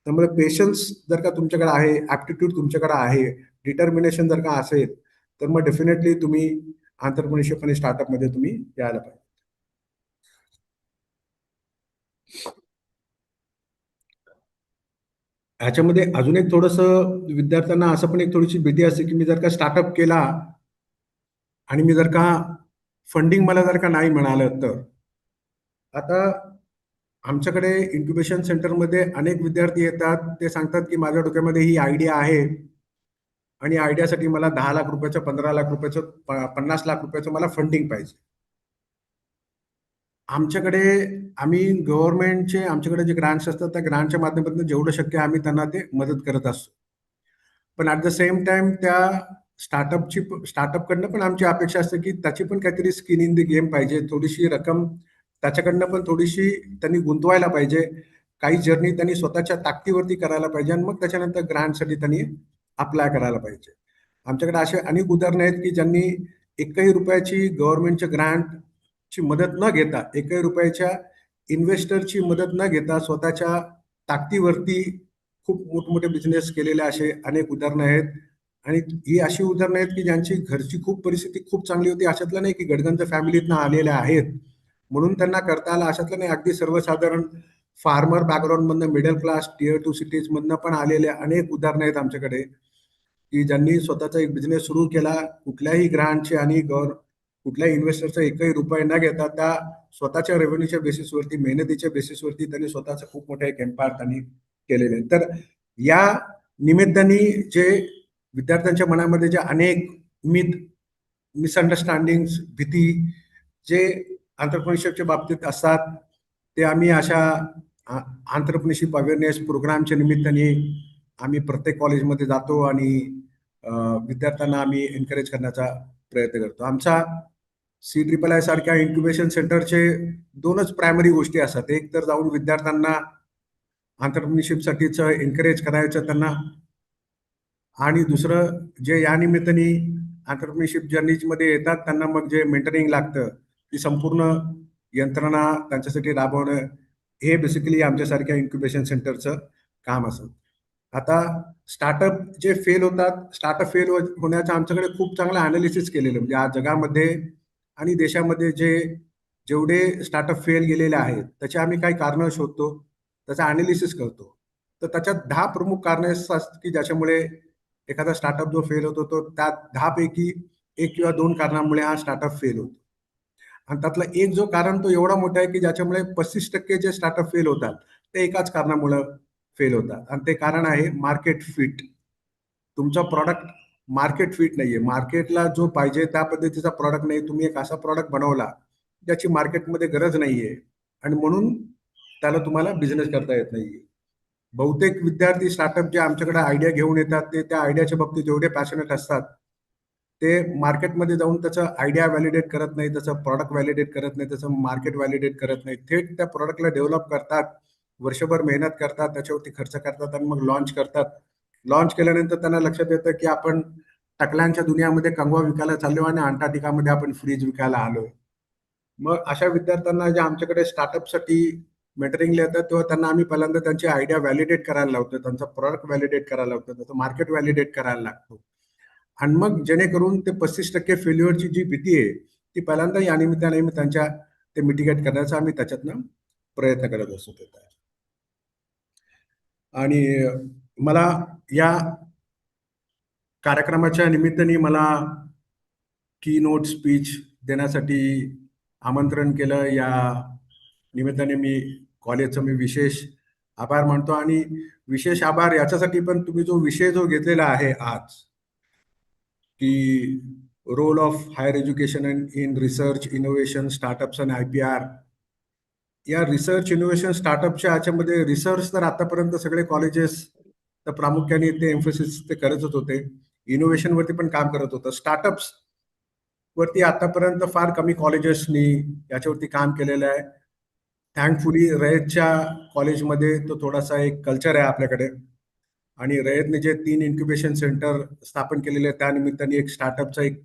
त्यामुळे पेशन्स जर का तुमच्याकडे आहे, ॲप्टिट्यूड तुमच्याकडे आहे, डिटर्मिनेशन जर का असेल, तर मग डेफिनेटली तुम्ही एंटरप्रेन्योरशिप आणि स्टार्टअपमध्ये तुम्ही यायला पाहिजे. ह्याच्यामध्ये अजून एक थोडंसं विद्यार्थ्यांना असं पण एक थोडीशी भीती असते की मी जर का स्टार्टअप केला आणि मी जर का फंडिंग मला जर का नाही मिळालं तर. आता आमच्याकडे इन्क्युबेशन सेंटरमध्ये अनेक विद्यार्थी येतात. ते सांगतात की माझ्या डोक्यामध्ये ही आयडिया आहे आणि आयडियासाठी मला 10 लाख रुपयाचं, 15 लाख रुपयाचं, 50 लाख रुपयाचं मला फंडिंग पाहिजे. आमच्याकडे आम्ही गव्हर्नमेंटचे आमच्याकडे जे ग्रांट्स असतात त्या ग्रांटच्या माध्यमातून जेवढं शक्य आम्ही त्यांना ते मदत करत असतो. पण ॲट द सेम टाइम त्या स्टार्टअपकडनं पण आमची अपेक्षा असते की त्याची पण काहीतरी स्किन इन द गेम पाहिजे. थोडीशी रक्कम त्याच्याकडनं पण थोडीशी त्यांनी गुंतवायला पाहिजे. काही जर्नी त्यांनी स्वतःच्या ताकदीवरती करायला पाहिजे आणि मग त्याच्यानंतर ग्रांटसाठी त्यांनी अप्लाय करायला पाहिजे. आमच्याकडे असे अनेक उदाहरणं आहेत की ज्यांनी एकही रुपयाची गव्हर्नमेंटच्या ग्रांटची मदत न घेता, एकही रुपयाच्या इन्व्हेस्टरची मदत न घेता स्वतःच्या ताकदीवरती खूप मोठमोठे बिझनेस केलेले असे अनेक उदाहरणं आहेत. आणि ही अशी उदाहरणं आहेत की ज्यांची घरची खूप परिस्थिती खूप चांगली होती. अशातलं नाही की गडगंज फॅमिलीतनं आलेल्या आहेत म्हणून त्यांना करता आलं, अशातलं नाही. अगदी सर्वसाधारण फार्मर बॅकग्राऊंडमधनं, मिडल क्लास, टियर 2 सिटीजमधनं पण आलेले अनेक उदाहरणं आहेत आमच्याकडे की ज्यांनी स्वतःचा एक बिझनेस सुरू केला. कुठल्याही ग्रांटचे आणि कुठल्याही इन्व्हेस्टरचा एकही रुपये न घेता त्या स्वतःच्या रेव्हेन्यूच्या बेसिसवरती, मेहनतीच्या बेसिसवरती त्यांनी स्वतःचं खूप मोठं एक एम्पायर त्यांनी केलेले आहे. तर या निमित्ताने जे विद्यार्थ्यांच्या मनामध्ये जे अनेक मिसअंडरस्टँडिंग्स, भीती जे एंटरप्रेन्योरशिपच्या बाबतीत असतात ते आम्ही अशा एंटरप्रेन्योरशिप अवेअरनेस प्रोग्रामच्या निमित्ताने आम्ही प्रत्येक कॉलेजमध्ये जातो आणि विद्यार्थ्यांना आम्ही एनकरेज करण्याचा प्रयत्न करतो. आमचा CIII सारख्या इन्क्युबेशन सेंटरचे 2च प्रायमरी गोष्टी असतात. एक तर जाऊन विद्यार्थ्यांना एंटरप्रेन्योरशिपसाठीचं एनकरेज करायचं त्यांना, आणि दुसरं जे या निमित्ताने एंटरप्रेन्योरशिप जर्नीमध्ये येतात त्यांना मग जे मेंटरिंग लागतं ती संपूर्ण यंत्रणा त्यांच्यासाठी राबवणं हे बेसिकली आमच्यासारख्या इन्क्युबेशन सेंटरचं काम असतं. आता स्टार्टअप जे फेल होतात, स्टार्टअप फेल होण्याचं आमच्याकडे खूप चांगलं अनालिसिस केलेलं, म्हणजे आज जगामध्ये आणि देशामध्ये जेवढे स्टार्टअप फेल गेलेले आहेत त्याचे आम्ही काही कारणं शोधतो, त्याचं अनालिसिस करतो. तर त्याच्यात 10 प्रमुख कारणे असतात की ज्याच्यामुळे एखादा स्टार्टअप जो फेल होतो तो त्या 10 पैकी 1 किंवा 2 कारणामुळे हा स्टार्टअप फेल होतो. आणि त्यातला एक जो कारण तो एवढा मोठा आहे की ज्याच्यामुळे 35% जे स्टार्टअप फेल होतात ते एकाच कारणामुळे फेल होतात, आणि ते कारण आहे मार्केट फिट. तुमचा प्रॉडक्ट मार्केट फिट नाहीये, मार्केटला जो पाहिजे त्या पद्धतीचा प्रॉडक्ट नाही, तुम्ही एक असा प्रॉडक्ट बनवला ज्याची मार्केटमध्ये गरज नाहीये आणि म्हणून त्याला तुम्हाला बिझनेस करता येत नाहीये. बहुतेक विद्यार्थी स्टार्टअप जे आमच्याकडे आयडिया घेऊन येतात ते त्या आयडियाच्या बाबतीत जेवढे पॅशनेट असतात ते मार्केटमध्ये जाऊन त्याचं आयडिया व्हॅलिडेट करत नाही, त्याचं प्रॉडक्ट व्हॅलिडेट करत नाही, त्याचं मार्केट व्हॅलिडेट करत नाही, थेट त्या प्रॉडक्टला डेव्हलप करतात, वर्षभर मेहनत करतात, त्याच्यावरती खर्च करतात आणि मग लॉन्च करतात. लॉन्च केल्यानंतर त्यांना लक्षात येतं की आपण टकल्यांच्या दुनियामध्ये कंगवा विकायला चाललो आणि अंटार्क्टिकामध्ये आपण फ्रीज विकायला आलोय. मग अशा विद्यार्थ्यांना जे आमच्याकडे स्टार्टअपसाठी मेंटरिंगला येतात तेव्हा त्यांना आम्ही पहिल्यांदा त्यांची आयडिया व्हॅलिडेट करायला लावतो, त्यांचा प्रॉडक्ट व्हॅलिडेट करायला लावतो, त्याचं मार्केट व्हॅलिडेट करायला लागतो. आणि मग जेणेकरून ते 35% फेल्युअरची जी भीती आहे ती पहिल्यांदा या निमित्ताने त्यांच्या ते मिटिगेट करण्याचा आम्ही त्याच्यातनं प्रयत्न करत असतो. आणि मला या कार्यक्रमाच्या निमित्ताने मला की नोट स्पीच देण्यासाठी आमंत्रण केलं. या निमित्ताने मी कॉलेजचा मी विशेष आभार मानतो, आणि विशेष आभार याच्यासाठी पण तुम्ही जो विषय जो घेतलेला आहे आज की role of higher education in research innovation startups आणि IPR, या रिसर्च इनोव्हेशन स्टार्टअपच्या ह्याच्यामध्ये रिसर्च तर आतापर्यंत सगळे कॉलेजेस तर प्रामुख्याने ते एम्फोसिस ते करतच होते, इनोव्हेशन वरती पण काम करत होतं. स्टार्टअप्स वरती आतापर्यंत फार कमी कॉलेजेसनी याच्यावरती काम केलेलं आहे. थँकफुली रयतच्या कॉलेजमध्ये तो थोडासा एक कल्चर आहे आपल्याकडे, आणि रयतने जे 3 इन्क्युबेशन सेंटर स्थापन केलेले आहे त्यानिमित्ताने एक स्टार्टअपचा एक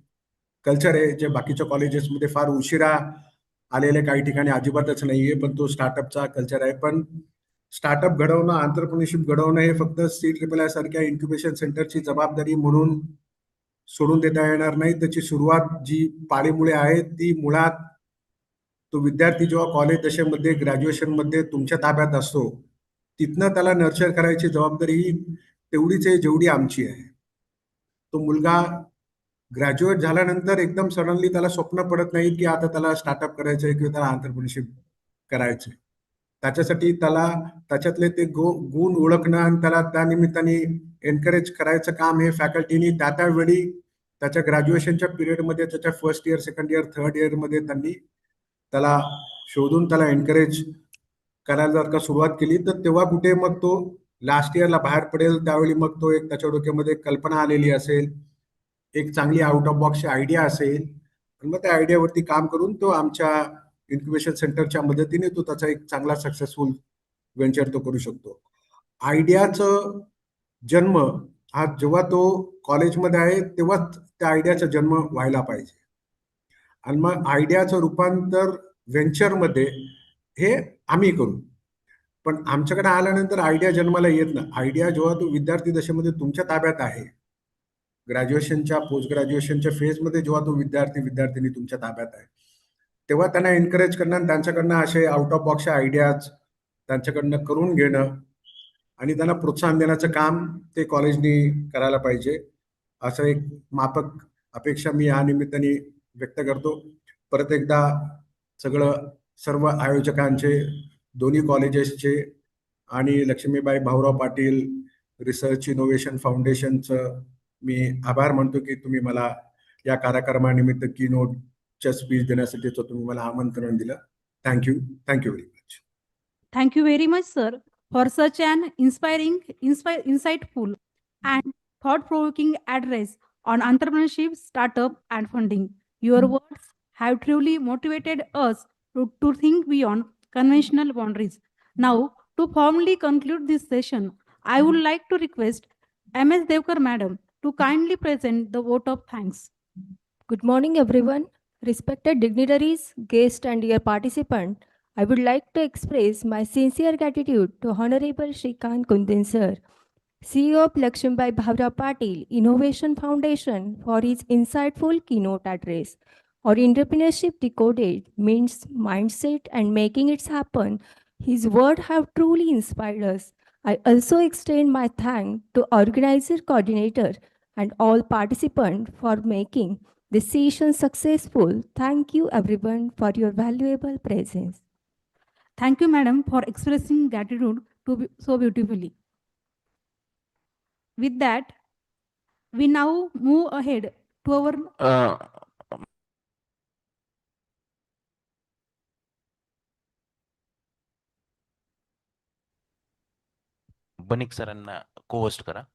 कल्चर आहे जे बाकीच्या कॉलेजेसमध्ये फार उशिरा आलेले काही ठिकाणी अजिबातच नाहीये, पण तो स्टार्टअपचा कल्चर आहे. पण स्टार्टअप घडवणं, एंटरप्रेन्योरशिप घडवणं हे फक्त CIII सारख्या इन्क्युबेशन सेंटरची जबाबदारी म्हणून सोडून देता येणार नाही. त्याची सुरुवात जी पाळीमुळे आहे ती मुळात तो विद्यार्थी जेव्हा कॉलेज दशेमध्ये ग्रॅज्युएशनमध्ये तुमच्या ताब्यात असतो तिथनं त्याला नर्चर करायची जबाबदारी ही तेवढीच आहे जेवढी आमची आहे. तो मुलगा ग्रॅज्युएट झाल्यानंतर एकदम सडनली त्याला स्वप्न पडत नाही की आता त्याला स्टार्टअप करायचंय किंवा त्याला एंटरप्रेन्योरशिप करायचंय. त्याच्यासाठी त्याला त्याच्यातले ते गुण ओळखणं आणि त्याला त्या निमित्ताने एनकरेज करायचं काम हे फॅकल्टीनी त्या वेळी त्याच्या ग्रॅज्युएशनच्या पिरियडमध्ये त्याच्या first year, second year, third इयरमध्ये त्यांनी त्याला शोधून त्याला एनकरेज करायला जर का सुरुवात केली तर तेव्हा कुठे मग तो लास्ट इयरला बाहेर पडेल त्यावेळी मग तो एक त्याच्या डोक्यामध्ये कल्पना आलेली असेल, एक चांगली आउट ऑफ बॉक्सची आयडिया असेल, आणि मग त्या आयडियावरती काम करून तो आमच्या इन्क्युबेशन सेंटरच्या मदतीने तो त्याचा एक चांगला सक्सेसफुल व्हेंचर तो करू शकतो. आयडियाचं जन्म हा जेव्हा तो कॉलेजमध्ये आहे तेव्हाच त्या आयडियाचा जन्म व्हायला पाहिजे, आणि मग आयडियाचं रूपांतर व्हेंचरमध्ये हे आम्ही करू. पण आमच्याकडे आल्यानंतर आयडिया जन्माला येत नाही. आयडिया जेव्हा तो विद्यार्थी दशेमध्ये तुमच्या ताब्यात आहे, ग्रॅज्युएशनच्या पोस्ट ग्रॅज्युएशनच्या फेजमध्ये जेव्हा तो विद्यार्थिनी तुमच्या ताब्यात आहे तेव्हा त्यांना एनकरेज करणं आणि त्यांच्याकडनं असे आउट ऑफ बॉक्सच्या आयडियाज त्यांच्याकडनं करून घेणं आणि त्यांना प्रोत्साहन देण्याचं काम ते कॉलेजनी करायला पाहिजे, असं एक माफक अपेक्षा मी या निमित्ताने व्यक्त करतो. परत एकदा सर्व आयोजकांचे, दोन्ही कॉलेजेसचे आणि लक्ष्मीबाई भाऊराव पाटील रिसर्च इनोव्हेशन फाउंडेशनचं मी आभार मानतो की तुम्ही मला या कार्यक्रमानिमित्त की नोटच्या स्पीच देण्यासाठीचं तुम्ही मला आमंत्रण दिलं. Thank you very much. Thank you very much, sir, for such an insightful, and thought-provoking address on entrepreneurship, startup, and funding. Your words have truly motivated us to think beyond conventional boundaries. Now, to formally conclude this session, I would like to request MS Devkar Madam to kindly present the vote of thanks. Good morning, everyone. Respected dignitaries, guests, and dear participants, I would like to express my sincere gratitude to Honorable Shrikant Kundan sir, CEO of Lakshmibai Bhavra Patil Innovation Foundation, for his insightful keynote address. Our entrepreneurship decoded means mindset and making it happen. His words have truly inspired us. I also extend my thanks to organizer, coordinator, and all participants for making the session successful. Thank you everyone for your valuable presence. Thank you, madam, for expressing gratitude so beautifully. With that, we now move ahead to our Banik सरांना को host करा.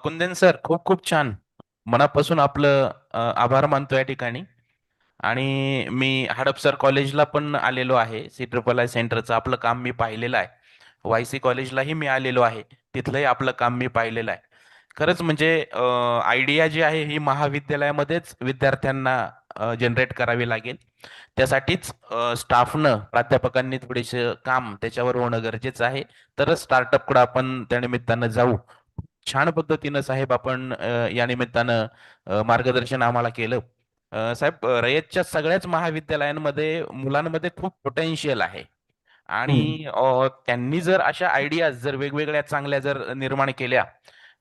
Kundan sir, खूप खूप छान. मनापासून आपलं आभार मानतो या ठिकाणी. आणि मी हडपसर कॉलेजला पण आलेलो आहे. CIII सेंटरचं आपलं काम मी पाहिलेलं आहे. YC कॉलेजलाही मी आलेलो आहे. तिथलंही आपलं काम मी पाहिलेलं आहे. खरंच म्हणजे आयडिया जी आहे ही महाविद्यालयामध्येच विद्यार्थ्यांना जनरेट करावी लागेल. त्यासाठीच स्टाफनं, प्राध्यापकांनी थोडेसे काम त्याच्यावर होणं गरजेचं आहे. तरच स्टार्टअपकडे आपण त्या निमित्तानं जाऊ. छान पद्धतीनं साहेब आपण या निमित्तानं मार्गदर्शन आम्हाला केलं. साहेब, रयतच्या सगळ्याच महाविद्यालयांमध्ये मुलांमध्ये खूप पोटेन्शियल आहे. आणि त्यांनी जर अशा आयडियाज जर वेगवेगळ्या चांगल्या जर निर्माण केल्या,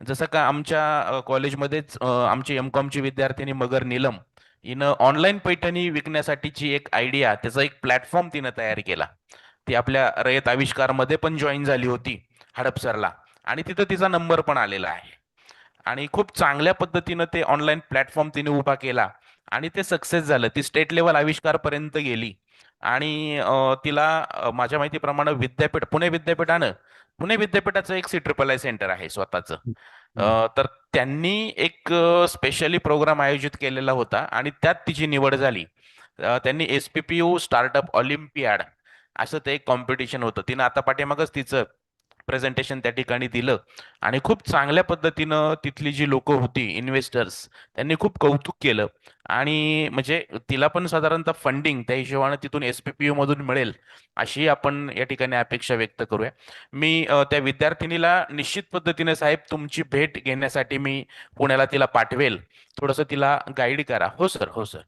जसं का आमच्या कॉलेजमध्येच आमची MCOMची विद्यार्थिनी मगर नीलम हिनं ऑनलाईन पैठणी विकण्यासाठीची एक आयडिया, त्याचा एक प्लॅटफॉर्म तिनं तयार केला. ती आपल्या रयत आविष्कारमध्ये पण जॉईन झाली होती हडपसरला, आणि तिथं तिचा नंबर पण आलेला आहे. आणि खूप चांगल्या पद्धतीनं ते ऑनलाईन प्लॅटफॉर्म तिने उभा केला आणि ते सक्सेस झालं. ती स्टेट लेवल आविष्कारपर्यंत गेली. आणि तिला माझ्या माहितीप्रमाणे पुणे विद्यापीठाचं एक CIII सेंटर आहे स्वतःचं. तर त्यांनी एक स्पेशली प्रोग्राम आयोजित केलेला होता आणि त्यात तिची निवड झाली. त्यांनी SPPU स्टार्टअप ऑलिम्पियाड असं ते एक कॉम्पिटिशन होतं. तिनं आता पाठीमागच तिचं प्रेझेंटेशन त्या ठिकाणी दिलं आणि खूप चांगल्या पद्धतीनं तिथली जी लोक होती, इन्व्हेस्टर्स, त्यांनी खूप कौतुक केलं. आणि म्हणजे तिला पण साधारणतः फंडिंग त्या हिशोबाने तिथून SPPU मधून मिळेल अशी आपण या ठिकाणी अपेक्षा व्यक्त करूया. मी त्या विद्यार्थिनीला निश्चित पद्धतीने साहेब तुमची भेट घेण्यासाठी मी पुण्याला तिला पाठवेल. थोडंसं तिला गाईड करा. हो सर, हो सर.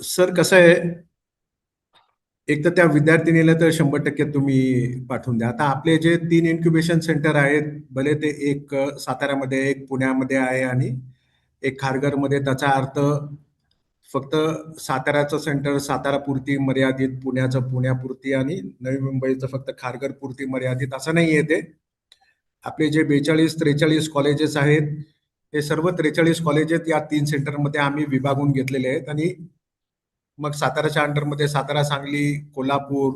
सर कसं आहे, एक तर त्या विद्यार्थिनीला तर 100% तुम्ही पाठवून द्या. आता आपले जे 3 इन्क्युबेशन सेंटर आहेत, भले ते एक साताऱ्यामध्ये, एक पुण्यामध्ये आहे आणि एक खारघरमध्ये. त्याचा अर्थ फक्त साताऱ्याचं सेंटर सातारापुरती मर्यादित, पुण्याचं पुण्यापुरती आणि नवी मुंबईचं फक्त खारघरपुरती मर्यादित असं नाहीये ते. आपले जे 42-43 कॉलेजेस आहेत, हे सर्व 43 कॉलेजेस या 3 सेंटरमध्ये आम्ही विभागून घेतलेले आहेत. आणि मग साताराच्या अंडरमध्ये सातारा, सांगली, कोल्हापूर,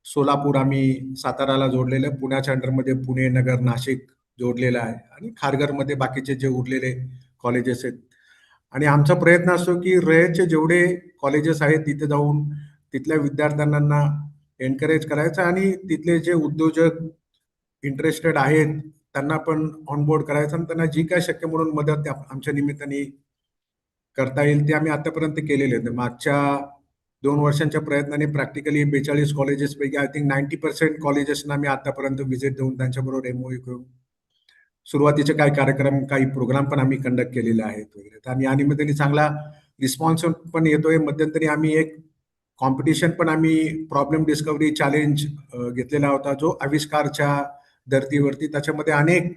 सोलापूर आम्ही साताराला जोडलेलं आहे. पुण्याच्या अंडरमध्ये पुणे, नगर, नाशिक जोडलेलं आहे. आणि खारघरमध्ये बाकीचे जे उरलेले कॉलेजेस आहेत. आणि आमचा प्रयत्न असतो की रयतचे जेवढे कॉलेजेस आहेत तिथे जाऊन तिथल्या विद्यार्थ्यांना एनकरेज करायचं आणि तिथले जे उद्योजक इंटरेस्टेड आहेत त्यांना पण ऑनबोर्ड करायचं आणि त्यांना जी काय शक्य म्हणून मदत आमच्या निमित्ताने करता येईल ते आम्ही आतापर्यंत केलेले आहेत. मागच्या 2 वर्षांच्या प्रयत्नाने प्रॅक्टिकली 42 कॉलेजेसपैकी आय थिंक 90% कॉलेजेसना मी आतापर्यंत व्हिजिट देऊन त्यांच्याबरोबर MOU करून सुरुवातीचे काही कार्यक्रम, काही प्रोग्राम पण आम्ही कंडक्ट केलेले आहेत वगैरे. आणि या निमित्ताने चांगला रिस्पॉन्स पण येतोय. मध्यंतरी आम्ही एक कॉम्पिटिशन पण आम्ही प्रॉब्लेम डिस्कव्हरी चॅलेंज घेतलेला होता, जो आविष्कारच्या धर्तीवरती. त्याच्यामध्ये अनेक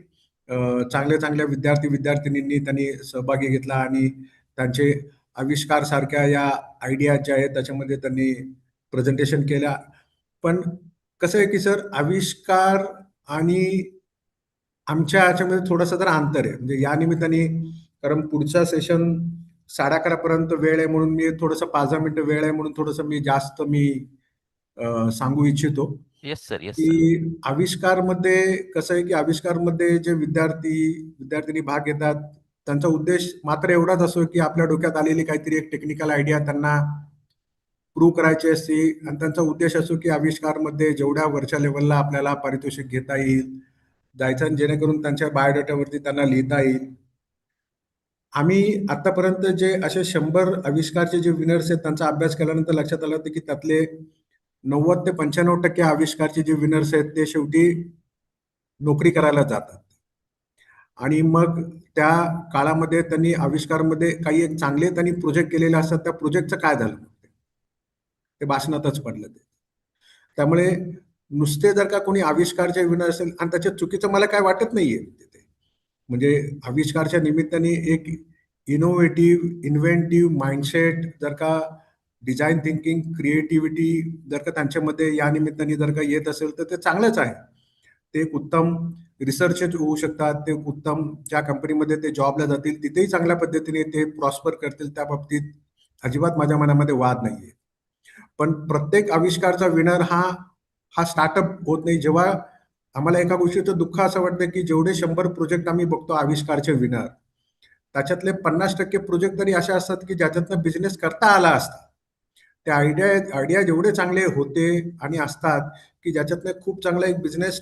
चांगल्या विद्यार्थिनींनी त्यांनी सहभागी घेतला आणि त्यांचे आविष्कार सारख्या या आयडिया ज्या आहेत त्याच्यामध्ये त्यांनी प्रेझेंटेशन केल्या. पण कसं आहे की सर, आविष्कार आणि आमच्या याच्यामध्ये थोडंसं जरा अंतर आहे. म्हणजे या निमित्ताने, कारण पुढचा सेशन 11:30 पर्यंत वेळ आहे म्हणून मी थोडंसं 5-10 मिनिटं वेळ आहे म्हणून थोडंसं मी जास्त सांगू इच्छितो. Yes sir, yes sir. की आविष्कारमध्ये कसं आहे की आविष्कारमध्ये जे विद्यार्थिनी भाग घेतात त्यांचा उद्देश मात्र एवढाच असतो की आपल्या डोक्यात आलेली काहीतरी एक टेक्निकल आयडिया त्यांना प्रूव्ह करायची असते. आणि त्यांचा उद्देश असतो की आविष्कारमध्ये जेवढ्या वरच्या लेवलला आपल्याला पारितोषिक घेता येईल जायचं, जेणेकरून त्यांच्या बायोडेटावरती त्यांना लिहिता येईल. आम्ही आतापर्यंत जे असे 100 आविष्कारचे जे विनर्स आहेत त्यांचा अभ्यास केल्यानंतर लक्षात आलं की त्यातले 90 ते 95% आविष्कारचे जे विनर्स आहेत ते शेवटी नोकरी करायला जातात. आणि मग त्या काळामध्ये त्यांनी आविष्कारमध्ये काही एक चांगले त्यांनी प्रोजेक्ट केलेले असतात, त्या प्रोजेक्टचं काय झालं? ते भाषणातच पडलं ते. त्यामुळे नुसते जर का कोणी आविष्कारचे विनर असेल आणि त्याच्यात चुकीचं मला काय वाटत नाहीये तिथे. म्हणजे आविष्कारच्या निमित्ताने एक इनोव्हेटिव्ह, इन्व्हेंटिव्ह माइंडसेट जर का डिझाइन थिंकिंग, क्रिएटिव्हिटी जर का त्यांच्यामध्ये या निमित्ताने जर का येत असेल तर ते चांगलंच आहे. ते एक उत्तम रिसर्चच होऊ शकतात. ते उत्तम ज्या कंपनीमध्ये ते जॉबला जातील तिथेही चांगल्या पद्धतीने ते प्रॉस्पर करतील. त्या बाबतीत अजिबात माझ्या मनामध्ये वाद नाहीये. पण प्रत्येक आविष्कारचा विनर हा स्टार्टअप होत नाही. जेव्हा आम्हाला एका गोष्टीचं दुःख असं वाटतं की जेवढे 100 प्रोजेक्ट आम्ही बघतो आविष्कारचे विनर, त्याच्यातले 50% प्रोजेक्ट तरी असे असतात की ज्याच्यातनं बिझनेस करता आला असता. ते आयडिया जेवढे चांगले होते आणि असतात की ज्याच्यातनं खूप चांगला एक बिझनेस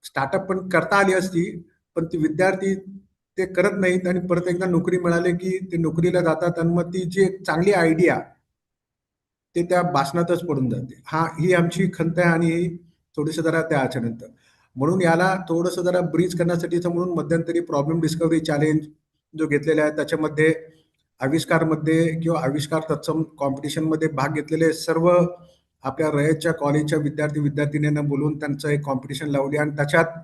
स्टार्टअप पण करता आली असती, पण ती विद्यार्थी ते करत नाहीत आणि परत एकदा नोकरी मिळाली की ते नोकरीला जातात आणि मग ती जी एक चांगली आयडिया ते त्या भाषणातच पडून जाते. ही आमची खंत आहे आणि ही थोडीसं जरा त्या याच्यानंतर. म्हणून याला थोडंसं जरा ब्रीज करण्यासाठीचं म्हणून मध्यंतरी प्रॉब्लेम डिस्कव्हरी चॅलेंज जो घेतलेला आहे त्याच्यामध्ये आविष्कारमध्ये किंवा आविष्कार तत्सम कॉम्पिटिशनमध्ये भाग घेतलेले सर्व आपल्या रयतच्या कॉलेजच्या विद्यार्थी-विद्यार्थिनींना बोलवून त्यांचं एक कॉम्पिटिशन लावली आणि त्याच्यात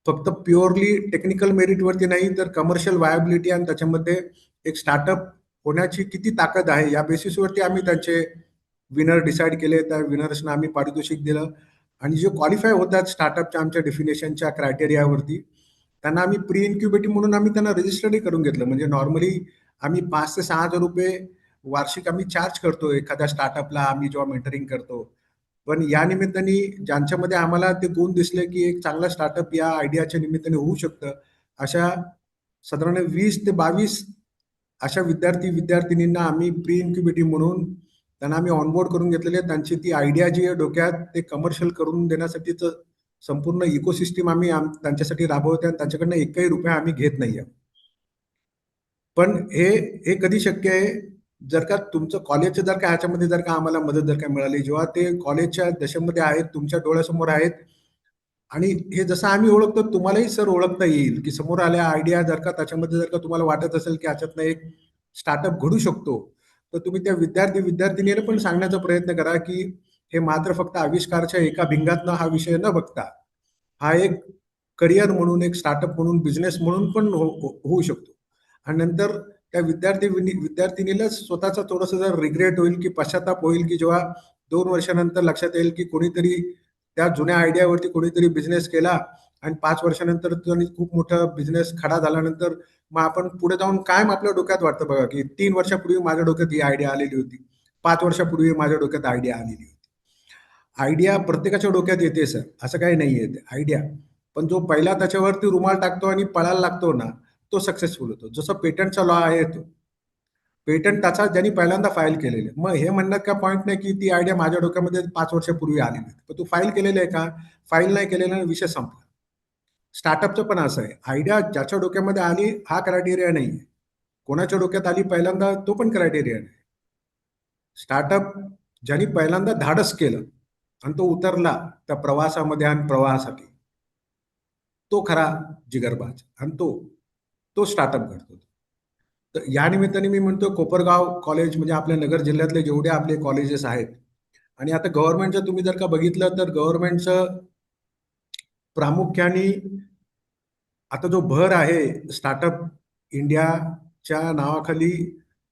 फक्त प्युअरली टेक्निकल मेरिटवरती नाही तर कमर्शियल व्हायबिलिटी आणि त्याच्यामध्ये एक स्टार्टअप होण्याची किती ताकद आहे या बेसिसवरती आम्ही त्यांचे विनर डिसाईड केले. त्या विनर्सना आम्ही पारितोषिक दिलं आणि जे क्वालिफाय होतात स्टार्टअपच्या आमच्या डेफिनेशनच्या क्रायटेरियावरती त्यांना आम्ही प्री इन्क्युबेटिव्ह म्हणून आम्ही त्यांना रजिस्टरही करून घेतलं. म्हणजे नॉर्मली आम्ही 5 ते 6,000 रुपये वार्षिक आम्ही चार्ज करतो एखाद्या स्टार्टअपला आम्ही जेव्हा मेंटरिंग करतो. पण या निमित्ताने ज्यांच्यामध्ये आम्हाला ते गुण दिसले की एक चांगला स्टार्टअप या आयडियाच्या निमित्ताने होऊ शकतं, अशा साधारण 20 ते 22 अशा विद्यार्थी-विद्यार्थिनींना आम्ही प्री इन्क्युबेटिव्ह म्हणून त्यांना आम्ही ऑनबोर्ड करून घेतलेले. त्यांची ती आयडिया जी आहे डोक्यात ते कमर्शियल करून देण्यासाठीचं संपूर्ण इकोसिस्टम आम्ही त्यांच्यासाठी राबवतो आणि त्यांच्याकडनं एकही रुपया आम्ही घेत नाहीये. पण हे कधी शक्य आहे जर का तुमचं कॉलेजचं जर का ह्याच्यामध्ये जर का आम्हाला मदत जर का मिळाली, जेव्हा ते कॉलेजच्या दशेमध्ये आहेत, तुमच्या डोळ्यासमोर आहेत आणि हे जसं आम्ही ओळखतो तुम्हालाही सर ओळखता येईल, की समोर आल्या आयडिया जर का त्याच्यामध्ये जर का तुम्हाला वाटत असेल, की ह्याच्यातनं एक स्टार्टअप घडू शकतो, तर तुम्ही त्या विद्यार्थी-विद्यार्थिनीला पण सांगण्याचा प्रयत्न करा, की हे मात्र फक्त आविष्कारच्या एका भिंगातनं हा विषय न बघता, हा एक करिअर म्हणून, एक स्टार्टअप म्हणून, बिझनेस म्हणून पण होऊ शकतो. आणि नंतर त्या विद्यार्थिनीला स्वतःचा थोडंसं जर रिग्रेट होईल, की पश्चाताप होईल, की जेव्हा 2 वर्षानंतर लक्षात येईल, की कोणीतरी त्या जुन्या आयडियावरती कोणीतरी बिझनेस केला आणि 5 वर्षानंतर त्यांनी खूप मोठा बिझनेस खडा झाल्यानंतर मग आपण पुढे जाऊन कायम आपल्या डोक्यात वाटतं बघा, की 3 वर्षापूर्वी माझ्या डोक्यात ही आयडिया आलेली होती. 5 वर्षापूर्वी माझ्या डोक्यात आयडिया आलेली होती. आयडिया प्रत्येकाच्या डोक्यात येते सर, असं काही नाहीये आयडिया. पण जो पहिला त्याच्यावरती रुमाल टाकतो आणि पळायला लागतो ना, तो सक्सेसफुल होतो. जसं पेटंटचा लॉ आहे तो. पेटंट त्याचा ज्यांनी पहिल्यांदा फाईल केलेलं आहे. मग हे म्हणण्यात का पॉइंट नाही, की ती आयडिया माझ्या डोक्यामध्ये 5 वर्षापूर्वी आलेली होती. पण तू फाईल केलेलं आहे का? फाईल नाही केलेला विषय संपला. स्टार्टअपचं पण असं आहे. आयडिया ज्याच्या डोक्यामध्ये आली हा क्रायटेरिया नाहीये. कोणाच्या डोक्यात आली पहिल्यांदा तो पण क्रायटेरिया नाही. स्टार्टअप ज्यांनी पहिल्यांदा धाडस केलं आणि तो उतरला त्या प्रवासामध्ये आणि प्रवाहासाठी, तो खरा जिगरबाज आणि तो स्टार्टअप करतो. तर या निमित्ताने मी म्हणतो कोपरगाव कॉलेज म्हणजे आपल्या नगर जिल्ह्यातले जेवढे आपले कॉलेजेस आहेत आणि आता गव्हर्नमेंटचं तुम्ही जर का बघितलं तर गव्हर्नमेंटचं प्रामुख्याने आता जो भर आहे स्टार्टअप इंडियाच्या नावाखाली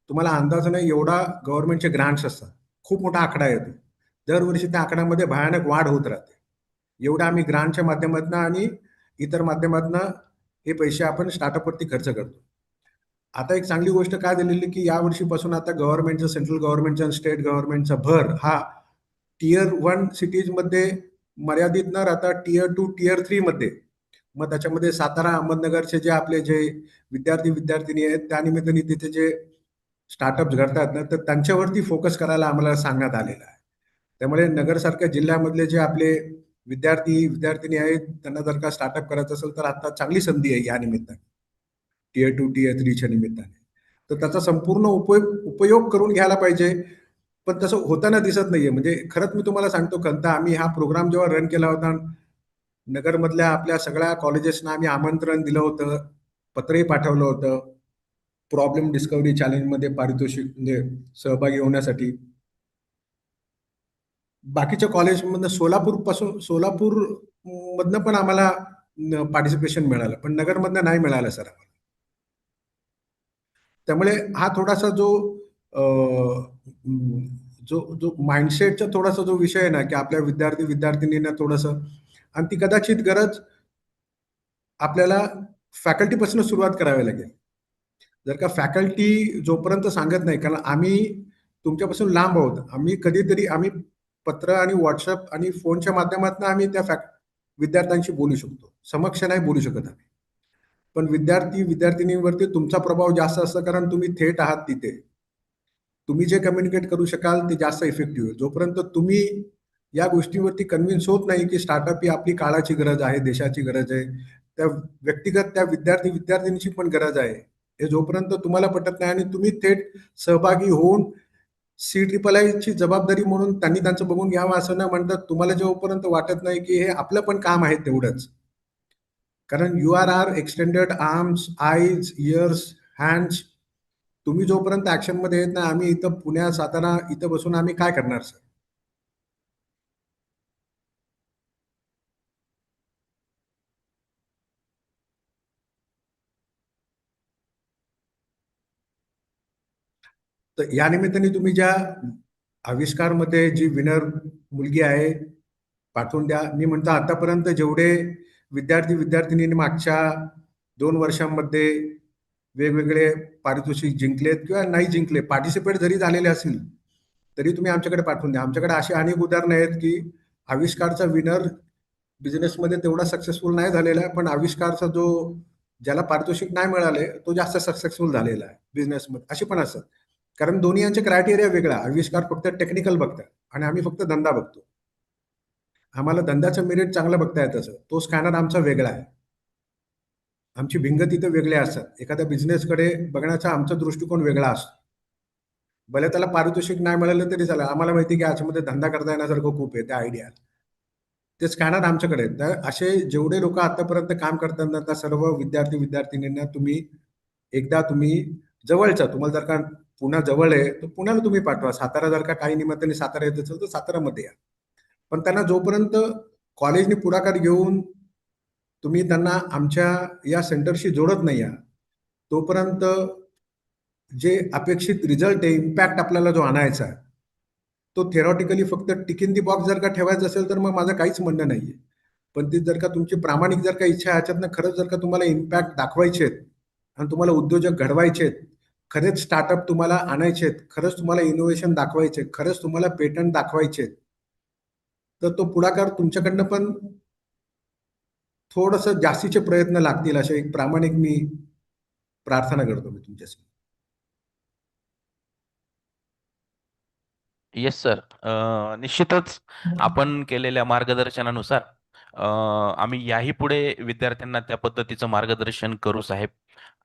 तुम्हाला अंदाज नाही एवढा गव्हर्नमेंटचे ग्रांट्स असतात. खूप मोठा आकडा येतो. दरवर्षी त्या आकड्यामध्ये भयानक वाढ होत राहते. एवढा आम्ही ग्रांटच्या माध्यमातून आणि इतर माध्यमातून हे पैसे आपण स्टार्टअपवरती खर्च करतो. आता एक चांगली गोष्ट काय झालेली की या वर्षीपासून आता गव्हर्नमेंटचं, सेंट्रल गव्हर्नमेंटचं आणि स्टेट गव्हर्नमेंटचा भर हा टियर 1 सिटीजमध्ये मर्यादित न राहता टियर 2, टियर 3 मध्ये. मग त्याच्यामध्ये सातारा, अहमदनगरचे जे आपले जे विद्यार्थी-विद्यार्थिनी आहेत त्या निमित्ताने तिथे जे स्टार्टअप्स घडतात ना, तर त्यांच्यावरती फोकस करायला आम्हाला सांगण्यात आलेलं आहे. त्यामुळे नगरसारख्या जिल्ह्यामधले जे आपले विद्यार्थी-विद्यार्थिनी आहेत, त्यांना जर का स्टार्टअप करायचं असेल तर आता चांगली संधी आहे या निमित्ताने. Tier 2, Tier 3च्या निमित्ताने. तर त्याचा संपूर्ण उपयोग करून घ्यायला पाहिजे. पण तसं होताना दिसत नाहीये. म्हणजे खरंच मी तुम्हाला सांगतो खंत आम्ही हा प्रोग्राम जेव्हा रन केला होता, नगरमधल्या आपल्या सगळ्या कॉलेजेसना आम्ही आमंत्रण दिलं होतं, पत्रही पाठवलं होतं, प्रॉब्लेम डिस्कव्हरी चॅलेंजमध्ये पारितोषिक म्हणजे सहभागी होण्यासाठी. बाकीच्या कॉलेजमधनं सोलापूर मधनं पण आम्हाला पार्टिसिपेशन मिळालं, पण नगरमधनं नाही मिळालं सर आम्हाला. त्यामुळे हा थोडासा जो जो जो माइंडसेटचा थोडासा जो विषय आहे ना, की आपल्या विद्यार्थींना थोडंसं, आणि ती कदाचित गरज आपल्याला फॅकल्टीपासून सुरुवात करावी लागेल. जर का फॅकल्टी जोपर्यंत सांगत नाही, कारण आम्ही तुमच्यापासून लांब आहोत, आम्ही पत्र आणि व्हॉट्सअप आणि फोनच्या माध्यमातून आम्ही त्या विद्यार्थ्यांशी बोलू शकतो, समक्ष नाही बोलू शकत आम्ही. पण विद्यार्थिनीवरती तुमचा प्रभाव जास्त असतो, कारण तुम्ही थेट आहात तिथे. तुम्ही जे कम्युनिकेट करू शकाल ते जास्त इफेक्टिव्ह आहे. जोपर्यंत तुम्ही या गोष्टीवरती कन्व्हिन्स होत नाही की स्टार्टअप ही आपली काळाची गरज आहे, देशाची गरज आहे, त्या व्यक्तिगत त्या विद्यार्थींची पण गरज आहे, हे जोपर्यंत तुम्हाला पटत नाही आणि तुम्ही थेट सहभागी होऊन CIII जबाबदारी म्हणून त्यांनी त्यांचं बघून घ्यावं असं न म्हणतात, तुम्हाला जोपर्यंत वाटत नाही की हे आपलं पण काम आहे तेवढंच. कारण you are extended arms, eyes, ears, hands. तुम्ही जोपर्यंत ऍक्शन मध्ये येत नाही, आम्ही इथं पुण्यात, सातारा इथं बसून आम्ही काय करणार सर? तर या निमित्ताने तुम्ही ज्या आविष्कारमध्ये जी विनर मुलगी आहे पाठवून द्या. मी म्हणतो आतापर्यंत जेवढे विद्यार्थिनींनी मागच्या 2 वर्षांमध्ये वेगवेगळे पारितोषिक जिंकलेत किंवा नाही जिंकले, पार्टिसिपेट जरी झालेले असतील, तरी तुम्ही आमच्याकडे पाठवून द्या. आमच्याकडे अशी अनेक उदाहरणं आहेत की आविष्कारचा विनर बिझनेसमध्ये तेवढा सक्सेसफुल नाही झालेला आहे, पण आविष्कारचा जो ज्याला पारितोषिक नाही मिळाले तो जास्त सक्सेसफुल झालेला आहे बिझनेसमध्ये. अशी पण असतात, कारण दोन्ही यांचे क्रायटेरिया वेगळा. आविष्कार फक्त टेक्निकल बघतात आणि आम्ही फक्त धंदा बघतो. आम्हाला धंद्याचं मेरिट चांगलं बघता येतं सर. तो स्कॅनर आमचा वेगळा आहे. आमची भिंग तिथं वेगळ्या असतात. एखाद्या बिझनेसकडे बघण्याचा आमचा दृष्टिकोन वेगळा असतो. भले त्याला पारितोषिक नाही मिळालं तरी चालेल, आम्हाला माहिती की याच्यामध्ये धंदा करता येण्यासारखं खूप आहे त्या आयडिया. ते स्कॅनर आमच्याकडे आहेत. तर असे जेवढे लोक आतापर्यंत काम करतात ना, त्या सर्व विद्यार्थिनींना तुम्ही जवळचा, तुम्हाला जर का पुणे जवळ आहे तर पुण्याला तुम्ही पाठवा. सातारा जर का काही निमित्ताने सातारा येत असेल तर सातारामध्ये या. पण त्यांना जोपर्यंत कॉलेजने पुढाकार घेऊन तुम्ही त्यांना आमच्या या सेंटरशी जोडत नाही आहात, तोपर्यंत जे अपेक्षित रिझल्ट आहे, इम्पॅक्ट आपल्याला जो आणायचा आहे, तो थेरॉटिकली फक्त टिक इन दी बॉक्स जर का ठेवायचा असेल तर मग माझं काहीच म्हणणं नाहीये. पण ती जर का तुमची प्रामाणिक जर का इच्छा ह्याच्यातनं खरंच जर का तुम्हाला इम्पॅक्ट दाखवायचे आहेत आणि तुम्हाला उद्योजक घडवायचे आहेत, खरेच स्टार्टअप तुम्हाला आणायचे आहेत, खरंच तुम्हाला इनोव्हेशन दाखवायचे, खरंच तुम्हाला पेटंट दाखवायचे, तर तो पुढाकार तुमच्याकडनं पण थोडंसं जास्तीचे प्रयत्न लागतील, असे एक प्रामाणिक मी प्रार्थना करतो मी तुमच्यासाठी. Yes sir. निश्चितच आपण केलेल्या मार्गदर्शनानुसार आम्ही याही पुढे विद्यार्थ्यांना त्या पद्धतीचं मार्गदर्शन करू साहेब.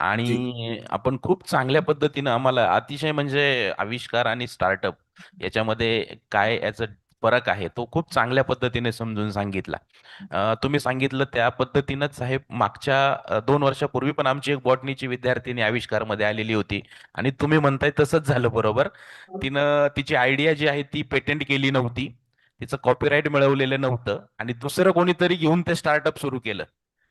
आणि आपण खूप चांगल्या पद्धतीनं आम्हाला अतिशय म्हणजे आविष्कार आणि स्टार्टअप याच्यामध्ये काय याचा फरक आहे तो खूप चांगल्या पद्धतीने समजून सांगितला. तुम्ही सांगितलं त्या पद्धतीनंच साहेब मागच्या 2 वर्षापूर्वी पण आमची एक बॉटनीची विद्यार्थिनी आविष्कारमध्ये आलेली होती आणि तुम्ही म्हणताय तसंच झालं बरोबर. तिनं तिची आयडिया जी आहे ती पेटंट केली नव्हती, तिचं कॉपीराईट मिळवलेलं नव्हतं आणि दुसरं कोणीतरी घेऊन ते स्टार्टअप सुरू केलं.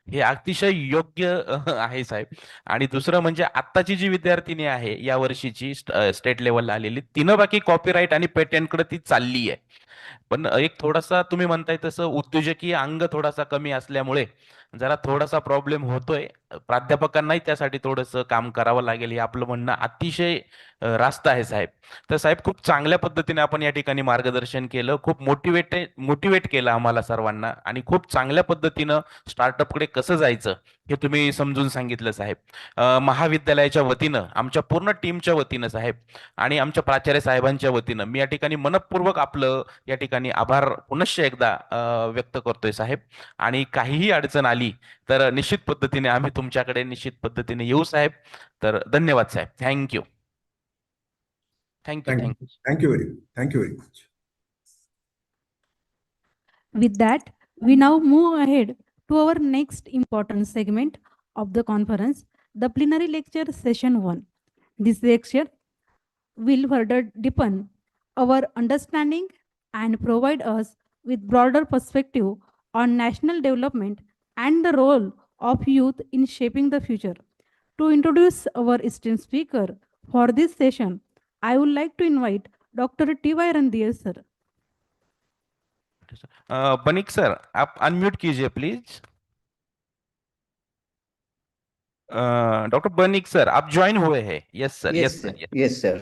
हे अतिशय योग्य आहे साहेब. आणि दुसरं म्हणजे आत्ताची जी विद्यार्थिनी आहे या वर्षीची स्टेट लेवलला आलेली, तिनं बाकी कॉपीराईट आणि पेटंटकडे ती चालली आहे. पण एक थोडासा तुम्ही म्हणताय तसं उद्योजकीय अंग थोडासा कमी असल्यामुळे जरा थोडासा प्रॉब्लेम होतोय. प्राध्यापकांनाही त्यासाठी थोडंसं काम करावं लागेल, हे आपलं म्हणणं अतिशय रास्त आहे साहेब. तर साहेब खूप चांगल्या पद्धतीने आपण या ठिकाणी मार्गदर्शन केलं, खूप मोटिवेट केलं आम्हाला सर्वांना आणि खूप चांगल्या पद्धतीनं स्टार्टअपकडे कसं जायचं हे तुम्ही समजून सांगितलं साहेब. महाविद्यालयाच्या वतीनं, आमच्या पूर्ण टीमच्या वतीनं साहेब आणि आमच्या प्राचार्य साहेबांच्या वतीनं मी या ठिकाणी मनपूर्वक आपलं या ठिकाणी आभार पुनश्च एकदा व्यक्त करतोय साहेब. आणि काहीही अडचण आली आली तर निश्चित पद्धतीने आम्ही तुमच्याकडे निश्चित पद्धतीने येऊ साहेब. तर धन्यवाद साहेब. Thank you. Thank you. Thank you. Thank you very much. With that, we now move ahead to our next important segment of the conference, the plenary lecture session 1. This lecture will further deepen our understanding and provide us with broader perspective on national development and the role of youth in shaping the future. To introduce our esteemed speaker for this session, I would like to invite Dr. T.Y. Randier sir. Banik sir आप unmute कीजिए please. Doctor Banik sir आप join हुए हैं. Yes sir. Yes sir. Yes sir.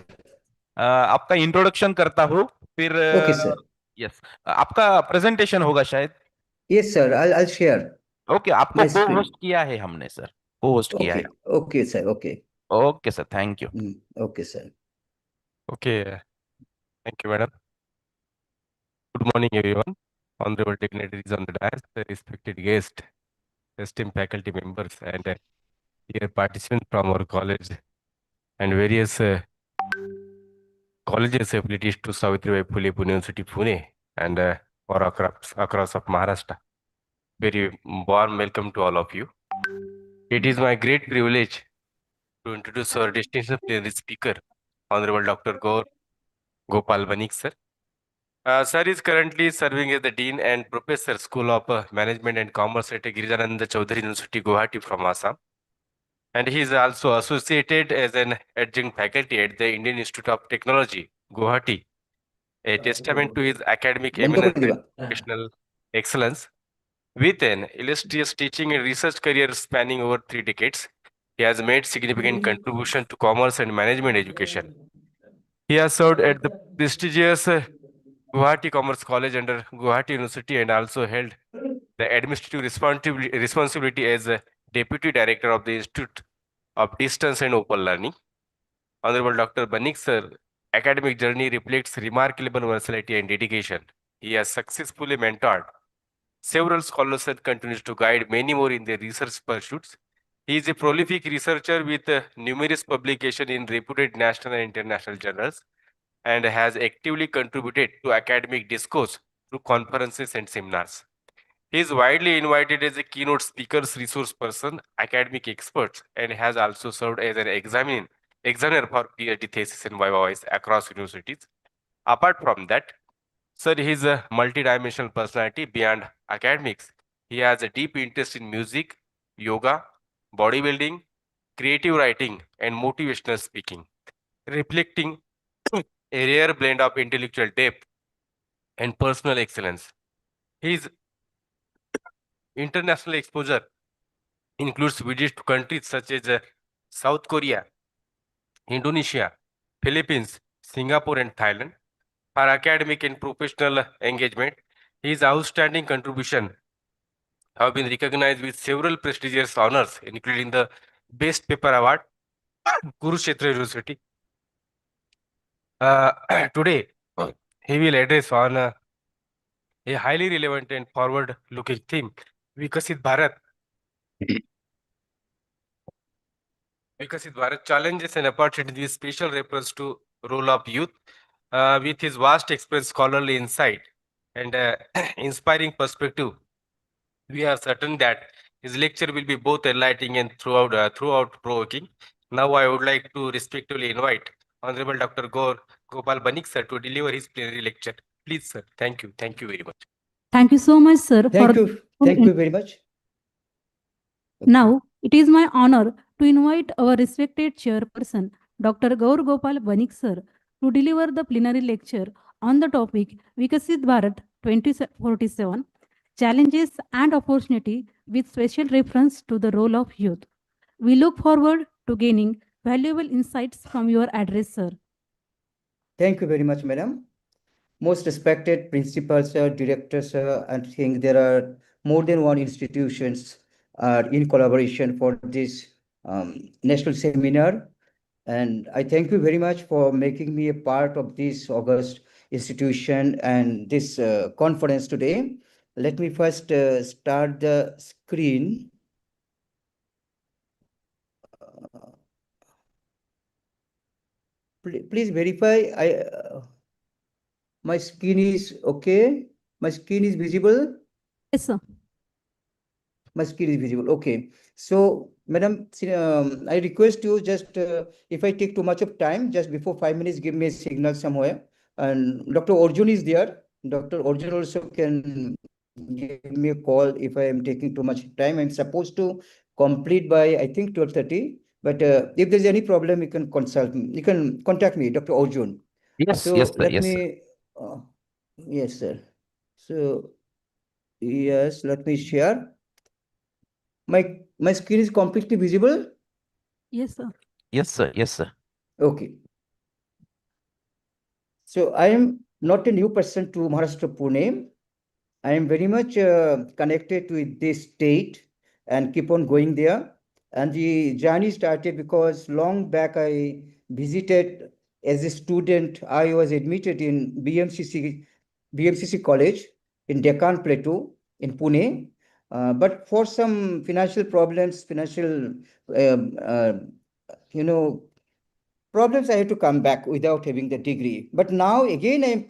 आपका introduction करता हूँ फिर. Okay sir. Yes आपका प्रेजेंटेशन होगा शायद. Yes sir, I'll share. Okay आपको My को screen. होस्ट किया है हमने सर. को होस्ट किया है. Okay sir, okay. Okay sir. Thank you. Okay sir. Okay, thank you, madam. Good morning, everyone. Honorable dignitaries on the dais, respected guests, esteemed faculty members, and dear participants from our college and various colleges affiliated to Savitribai Phule University, Pune, and or across of Maharashtra. Very warm welcome to all of you. It is my great privilege to introduce our distinguished plenary speaker, Honorable Dr. Gopal Banik, sir. Sir is currently serving as the Dean and Professor, School of Management and Commerce at Girijananda Chaudhary University, Guwahati from Assam. And he is also associated as an adjunct faculty at the Indian Institute of Technology, Guwahati, a testament to his academic eminence and professional excellence. With an illustrious teaching and research career spanning over 3 decades, he has made significant contribution to commerce and management education. He has served at the prestigious Guwahati Commerce College under Guwahati University and also held the administrative responsibility as a Deputy Director of the Institute of Distance and Open Learning. Honorable Dr. Banik sir, academic journey reflects remarkable versatility and dedication. He has successfully mentored several scholars and continues to guide many more in their research pursuits. He is a prolific researcher with numerous publications in reputed national and international journals and has actively contributed to academic discourse through conferences and seminars. He is widely invited as a keynote speaker, resource person, academic expert, and has also served as an examiner for PhD thesis and viva across universities. Apart from that, sir, he is a multidimensional personality beyond academics. He has a deep interest in music, yoga, bodybuilding, creative writing, and motivational speaking, reflecting a rare blend of intellectual depth and personal excellence. His international exposure includes visits to countries such as South Korea, Indonesia, Philippines, Singapore, and Thailand. For academic and professional engagement, his outstanding contribution have been recognized with several prestigious honors, including the Best Paper Award, Kurukshetra University. Today, he will address on a highly relevant and forward-looking theme, Vikasit Bharat. Vikasit Bharat challenges and opportunities with special reference to role of youth. With his vast experience, scholarly insight, and inspiring perspective, we are certain that his lecture will be both enlightening and throughout provoking. Now, I would like to respectfully invite Honorable Dr. Gopal Banik sir to deliver his plenary lecture. Please, sir. Thank you. Thank you very much. Thank you so much, sir. Thank you very much. Now, it is my honor to invite our respected chairperson, Dr. Gaur Gopal Banik sir, to deliver the plenary lecture on the topic Vikasit Bharat 2047, Challenges and Opportunity with special reference to the role of youth. We look forward to gaining valuable insights from your address, sir. Thank you very much, madam. Most respected principals, directors, I think there are more than one institutions in collaboration for this national seminar. And I thank you very much for making me a part of this August institution and this conference today. Let me first start the screen. Please verify my screen is okay. My screen is visible. Yes, sir. My screen is visible. Okay. So, madam, I request you just if I take too much of time, just before 5 minutes, give me a signal somewhere. And Dr. Arjun is there. Dr. Arjun also can give me a call if I am taking too much time. I'm supposed to complete by I think 12:30. But if there's any problem, you can consult me. You can contact me, Dr. Arjun. Yes, So yes, sir. let Yes, sir. me. Yes, sir. So yes, let me share. My screen is completely visible. Yes, sir. Yes, sir. Yes, sir. Okay. So I am not a new person to Maharashtra, Pune. I am very much connected with this state and keep on going there. And the journey started because long back I visited as a student. I was admitted in BMCC college in Deccan Plateau in Pune. But for some financial problems, um, uh, you know, problems, I had to come back without having the degree. But now again, I am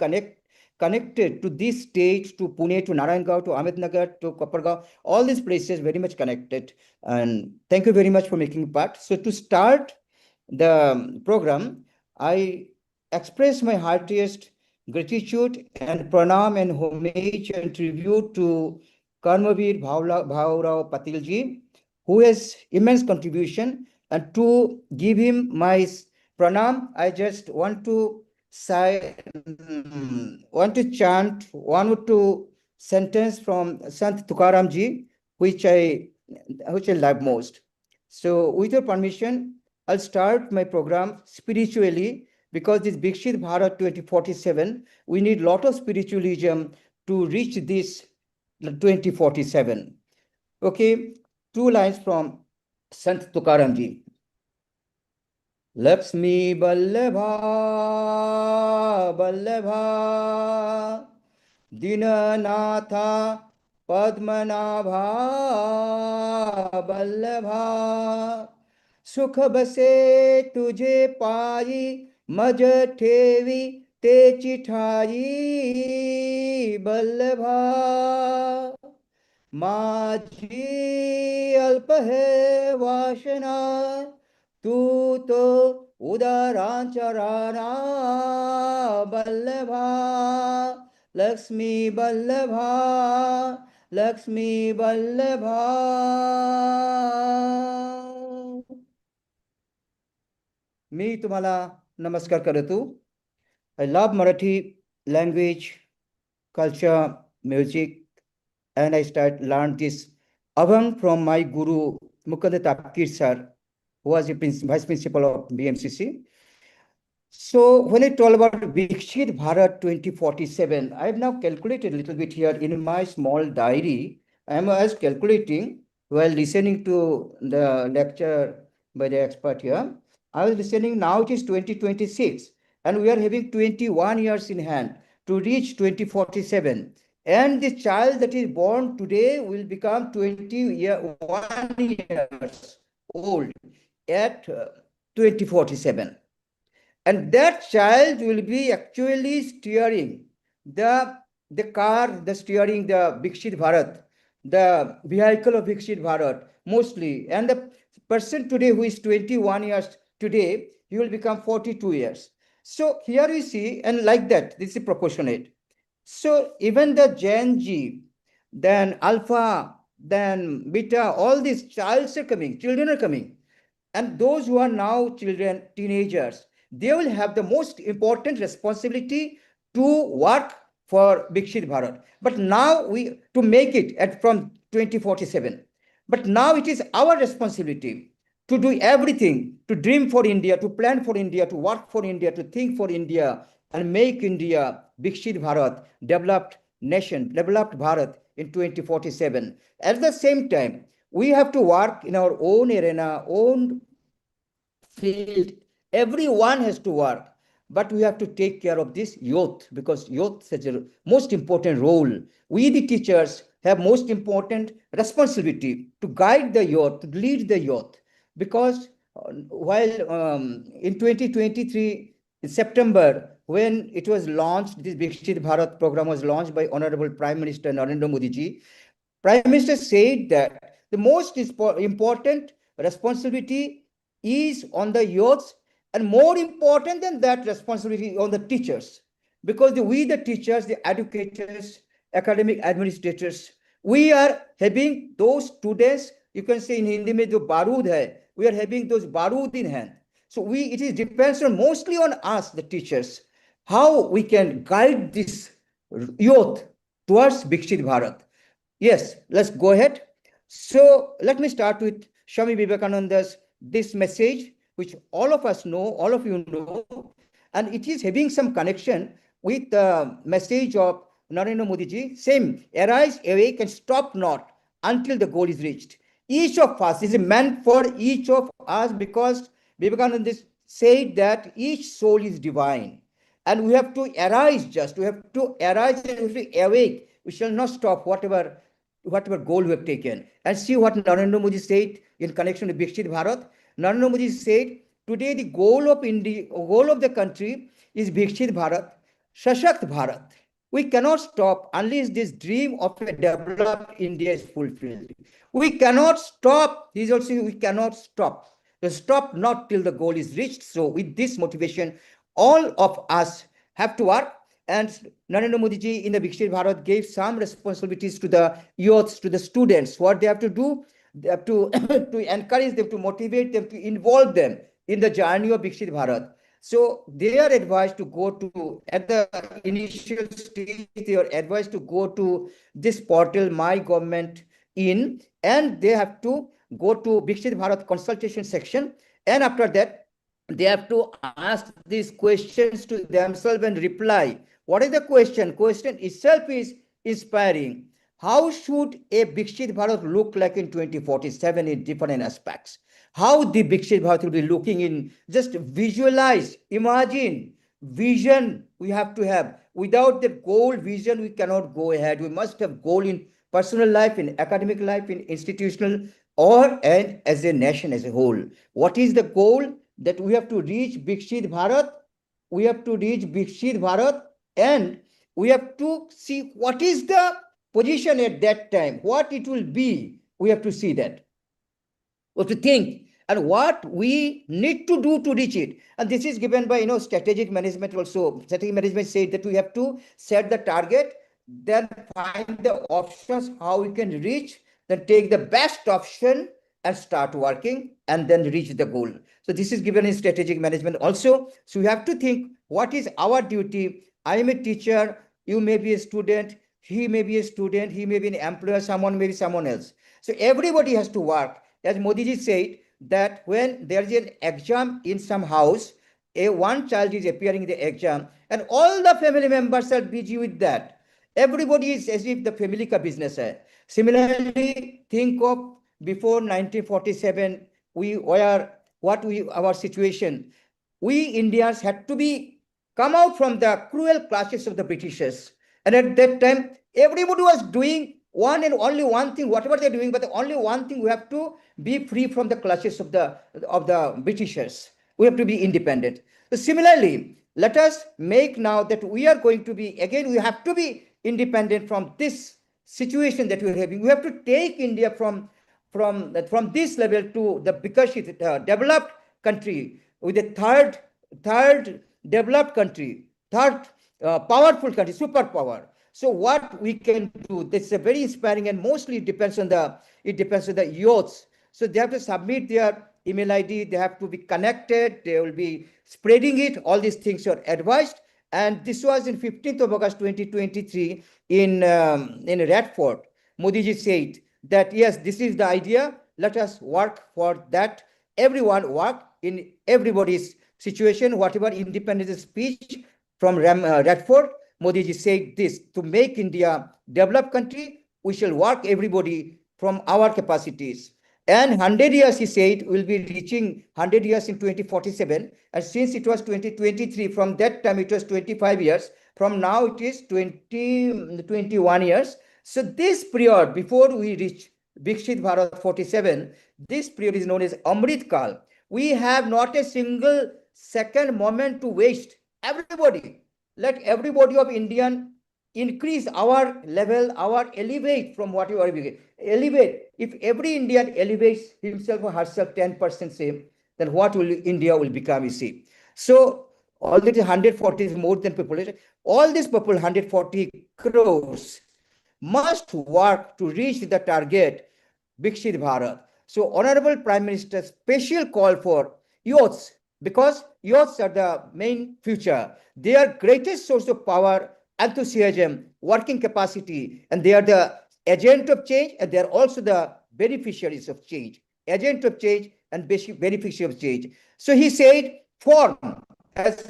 connected to these states, to Pune, to Narayangau, to Ahmednagar, to Kopargaon, all these places very much connected. And thank you very much for making part. So to start the program, I express my heartiest gratitude and pranam and homage and tribute to Karmavir Bhaurao Patilji, who has immense contribution, and to give him my pranam, I just want to say, want to chant one or two sentence from Sant Tukaram ji, which I love most. So, with your permission, I'll start my program spiritually, because this Bikshit Bharat 2047, we need lot of spiritualism to reach this 2047. Okay, two lines from Sant Tukaram ji. Lakshmi Ballabha Ballabha Dinanatha Padmanabha Ballabha Sukh base tujhe pai maj thevi te chithai Ballabha माझी अल्प है वासना तू तो उदारांचराना बल्लभा लक्ष्मी बल्लभा लक्ष्मी बल्लभा मी तुम्हाला नमस्कार करतो. I love Marathi language, culture, music, and I learned this Abhang from my guru Mukund Tapkir sir, who was the vice principal of BMCC. So when I told about Vikshit Bharat 2047, I have now calculated a little bit here in my small diary. I was calculating while listening to the lecture by the expert here. I was listening, now it is 2026, and we are having 21 years in hand to reach 2047. And the child that is born today will become 21 years old at 2047. And that child will be actually steering the car, the steering the Bikshit Bharat, the vehicle of Bikshit Bharat mostly. And the person today who is 21 years today, he will become 42 years. So here we see, and like that, this is proportionate. So even the Gen Z, then Alpha, then Beta, all these children are coming. And those who are now children, teenagers, they will have the most important responsibility to work for Bikshit Bharat. But now to make it from 2047. But now it is our responsibility to do everything, to dream for India, to plan for India, to work for India, to think for India, and make India Bikshit Bharat, developed nation, developed Bharat in 2047. At the same time, we have to work in our own arena, own field. Everyone has to work. but we have to take care of this youth, because youth has a most important role. We, the teachers, have most important responsibility to guide the youth, to lead the youth, because while in 2023, in September, when it was launched, this Viksit Bharat program was launched by Honorable Prime Minister Narendra Modi ji. Prime Minister said that the most important responsibility is on the youths, and more important than that responsibility on the teachers, because we, the teachers, the educators, academic administrators, we are having those students, you can say in Hindi mein jo barood hai, we are having those barood in hand. So it is depends on mostly on us, the teachers, how we can guide this youth towards Viksit Bharat. Yes, let's go ahead. So let me start with Swami Vivekananda's this message, which all of us know, all of you know, and it is having some connection with the message of Narendra Modi ji. Same, arise, awake, and stop not until the goal is reached. Each of us is meant for each of us, because Vivekananda said that each soul is divine, and we have to arise. Just we have to arise and we have to awake. We shall not stop whatever goal we have taken. And see what Narendra Modi said in connection with Viksit Bharat. Narendra Modi said, today the goal of India, goal of the country is Viksit Bharat, Sashakt Bharat. We cannot stop unless this dream of a developed India is fulfilled. We cannot stop. He is also, we cannot stop. Stop not till the goal is reached. So with this motivation, all of us have to work. And Narendra Modi ji in the Viksit Bharat gave some responsibilities to the youths, to the students. What they have to do, they have to, to encourage them, to motivate them, to involve them in the journey of Viksit Bharat. So they are advised to go to, at the initial stage, they are advised to go to this portal, My Government In, and they have to go to Viksit Bharat consultation section. And after that, they have to ask these questions to themselves and reply. What is the question? Question itself is inspiring. How should a Viksit Bharat look like in 2047 in different aspects? How the Viksit Bharat will be looking in, just visualize, imagine, vision we have to have. Without the goal, vision, we cannot go ahead. We must have goal in personal life, in academic life, in institutional, and as a nation as a whole. What is the goal? That we have to reach Viksit Bharat. We have to reach Viksit Bharat, and we have to see what is the position at that time, what it will be. We have to see that. We have to think and what we need to do to reach it. And this is given by strategic management also. Strategic management said that we have to set the target, then find the options how we can reach, then take the best option and start working, and then reach the goal. So this is given in strategic management also. So we have to think what is our duty. I am a teacher, you may be a student, he may be a student, he may be an employer, someone may be someone else. So everybody has to work. As Modi ji said, that when there is an exam in some house, one child is appearing in the exam, and all the family members are busy with that. Everybody is as if the family ka business hai. Similarly, think of before 1947, our situation. We Indians had to be come out from the cruel clutches of the Britishers. And at that time, everybody was doing one and only one thing, whatever they're doing, but the only one thing, we have to be free from the clutches of the Britishers. We have to be independent. So similarly, let us make now that we are going to be, again, we have to be independent from this situation that we're having. We have to take India from this level to the Bikashit, developed country, with a third developed country, third powerful country, superpower. So what we can do, this is a very inspiring, and mostly it depends on the youths. So they have to submit their email ID, they have to be connected, they will be spreading it, all these things are advised. And this was in 15th of August 2023 in Radford. Modi ji said that yes, this is the idea, let us work for that. Everyone work in everybody's situation, whatever independence speech from Radford. Modi ji said this, to make India developed country, we shall work everybody from our capacities. And 100 years, he said, will be reaching 100 years in 2047. And since it was 2023, from that time it was 25 years. From now it is 21 years. So this period, before we reach Viksit Bharat 47, this period is known as Amrit Kal. We have not a single second moment to waste. Everybody, let everybody of Indian increase our level, our elevate from what you are beginning. Elevate. If every Indian elevates himself or herself 10% same, then what will India will become, you see. So already 140 is more than population. All these people, 140 crores, must work to reach the target, Viksit Bharat. So Honorable Prime Minister special call for youths, because youths are the main future. They are greatest source of power, enthusiasm, working capacity, and they are the agent of change, and they are also the beneficiaries of change. Agent of change and beneficiary of change. So he said, form, as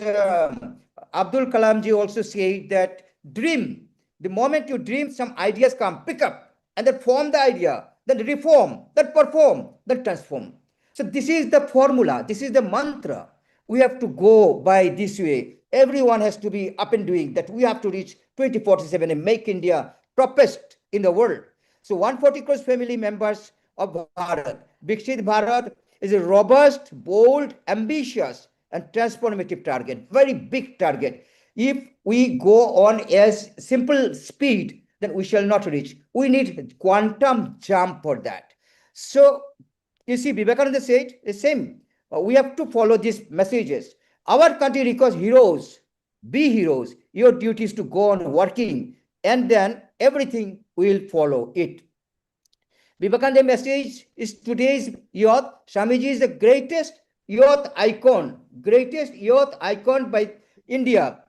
Abdul Kalamji also said, that dream. The moment you dream, some ideas come, pick up, and then form the idea, then reform, then perform, then transform. So this is the formula, this is the mantra. We have to go by this way. Everyone has to be up and doing that. We have to reach 2047 and make India topest in the world. So 140 crores family members of Bharat. Viksit Bharat is a robust, bold, ambitious, and transformative target, very big target. If we go on as simple speed, then we shall not reach. We need quantum jump for that. So you see, Vivekananda said the same. We have to follow these messages. Our country requires heroes. Be heroes. Your duty is to go on working, and then everything will follow it. Vivekananda message is today's youth. Swamiji is the greatest youth icon by India,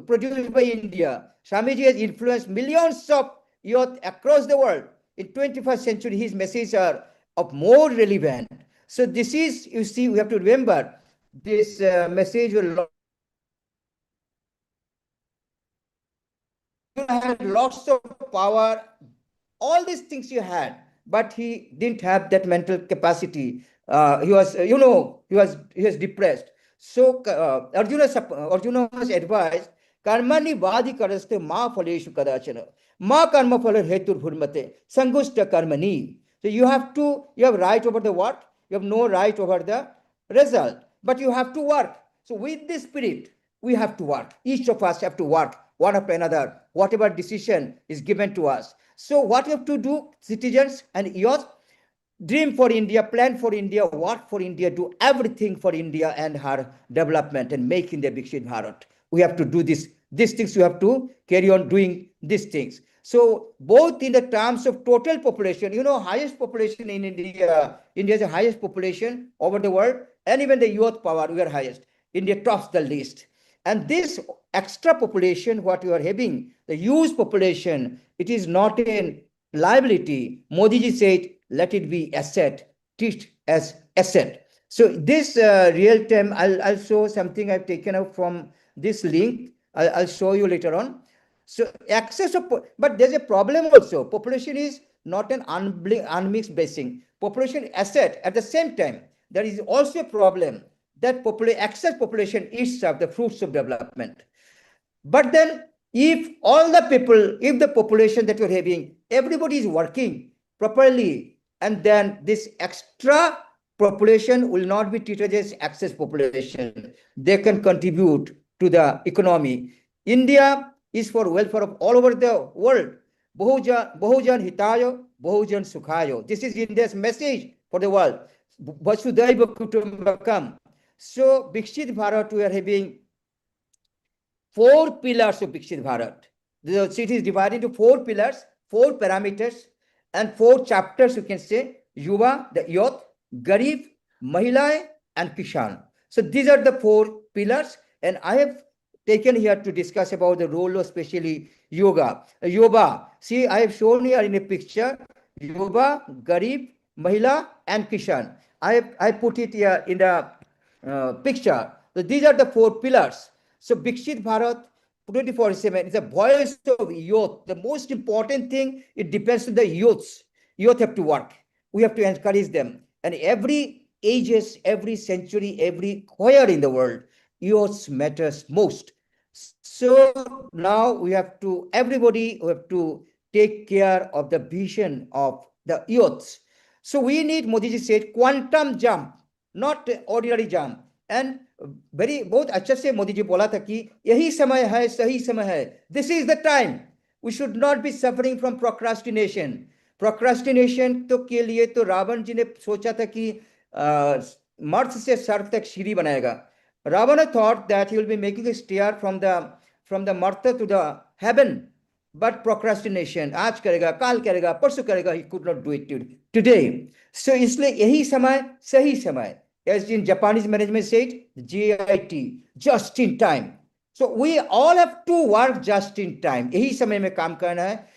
produced by India. Swamiji has influenced millions of youth across the world. In 21st century, his messages are of more relevant. So this is, you see, we have to remember this message will had lots of power, all these things you had, but he didn't have that mental capacity. He was, he was depressed. So Arjuna was advised, कर्मणि वादि करस्ते मा फलेषु कदाचन मा कर्म फल हेतु भूर्मते संगुष्ट कर्मणि. So you have right over the what? You have no right over the result, but you have to work. So with this spirit, we have to work. Each of us have to work one after another, whatever decision is given to us. So what you have to do, citizens and youth, dream for India, plan for India, work for India, do everything for India and her development and make India Viksit Bharat. We have to do this. These things we have to carry on doing these things. So both in the terms of total population, highest population in India, India is the highest population over the world, and even the youth power, we are highest. India tops the list. And this extra population, what you are having, the huge population, it is not a liability. Modi ji said, let it be asset, treat as asset. So this real time, I'll show something I've taken out from this link. I'll show you later on. So access of, but there's a problem also. Population is not an unmixed blessing. Population asset at the same time. There is also a problem that excess population eats up the fruits of development. But then if all the people, if the population that you're having, everybody is working properly, and then this extra population will not be treated as excess population. They can contribute to the economy. India is for welfare of all over the world. Bahujan hitayo, bahujan sukhayo. This is India's message for the world. Vasudhaiva Kutumbakam. So Viksit Bharat, we are having 4 pillars of Viksit Bharat. The city is divided into 4 pillars, 4 parameters, and 4 chapters, you can say. Yuva, the youth, Garib, Mahila, and Kishan. So these are the 4 pillars, and I have taken here to discuss about the role of especially yoga. Yoga, see, I have shown here in a picture, Yuva, Garib, Mahila, and Kishan. I put it here in the picture. So these are the 4 pillars. So Viksit Bharat 2047 is a voice of youth. The most important thing, it depends on the youths. Youth have to work. We have to encourage them. And every ages, every century, every where in the world, youth matters most. So now we have to, everybody, we have to take care of the vision of the youths. So we need, Modi ji said, quantum jump, not ordinary jump. And very बहुत अच्छे से मोदी जी बोला था कि यही समय है, सही समय है. This is the time. We should not be suffering from procrastination. Procrastination तो के लिए तो रावण जी ने सोचा था कि मर्थ से सर्प तक सीढ़ी बनाएगा. Ravana thought that he will be making a stair from the Martha to the heaven, but procrastination, आज करेगा, काल करेगा, परसों करेगा, he could not do it today. So इसलिए यही समय, सही समय. As in Japanese management said, JIT, just in time. So we all have to work just in time. यही समय में काम करना है.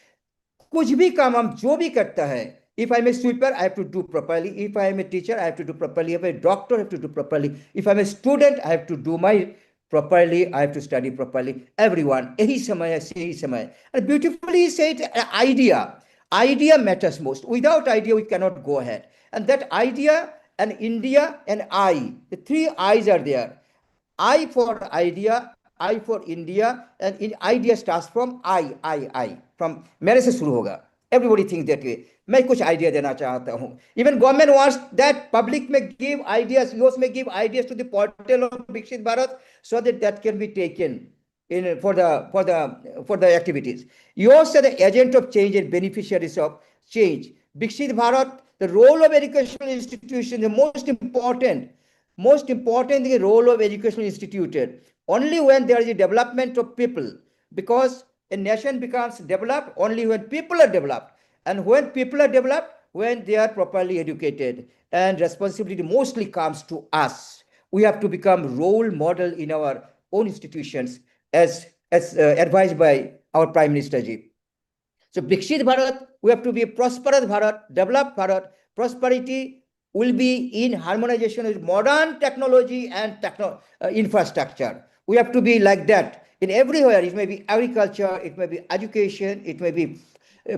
कुछ भी काम हम जो भी करता है, if I'm a sweeper, I have to do properly. If I am a teacher, I have to do properly. If I'm a doctor, I have to do properly. If I'm a student, I have to do my properly. I have to study properly. Everyone, यही समय है, यही समय. And beautifully said, idea matters most. Without idea, we cannot go ahead. And that idea and India and I, the three I's are there. I for idea, I for India, and in idea starts from I. From मेरे से शुरू होगा. Everybody thinks that way. मैं कुछ idea देना चाहता हूँ. Even government wants that public may give ideas, youth may give ideas to the portal of Viksit Bharat so that can be taken in for the activities. Youth are the agent of change and beneficiaries of change. Viksit Bharat, the role of educational institution, the most important the role of educational instituted only when there is a development of people, because a nation becomes developed only when people are developed, and when people are developed, when they are properly educated, and responsibility mostly comes to us. We have to become role model in our own institutions as advised by our Prime Minister ji. So Viksit Bharat, we have to be a prosperous Bharat, developed Bharat. Prosperity will be in harmonization with modern technology and infrastructure. We have to be like that in everywhere. It may be agriculture, it may be education, it may be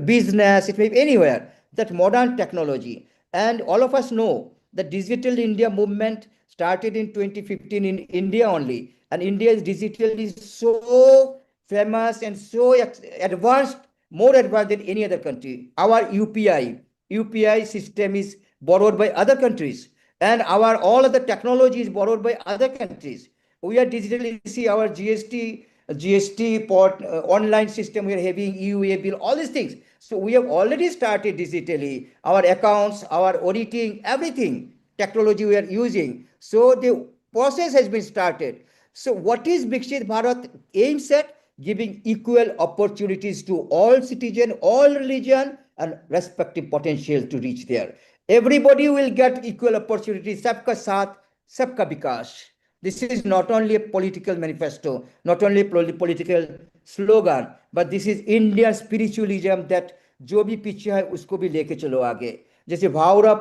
business, it may be anywhere. That modern technology. And all of us know the Digital India movement started in 2015 in India only. And India is digitally so famous and so advanced, more advanced than any other country. Our UPI system is borrowed by other countries, and all of the technology is borrowed by other countries. We are digitally, see our GST port online system, we are having EUA bill, all these things. So we have already started digitally, our accounts, our auditing, everything, technology we are using. So the process has been started. So what is Viksit Bharat aims at? Giving equal opportunities to all citizens, all religion, and respective potential to reach there. Everybody will get equal opportunities. Sabka saath, sabka vikas. This is not only a political manifesto, not only a political slogan, but this is Indian spiritualism that जो भी पीछे है उसको भी लेके चलो आगे. जैसे भावरा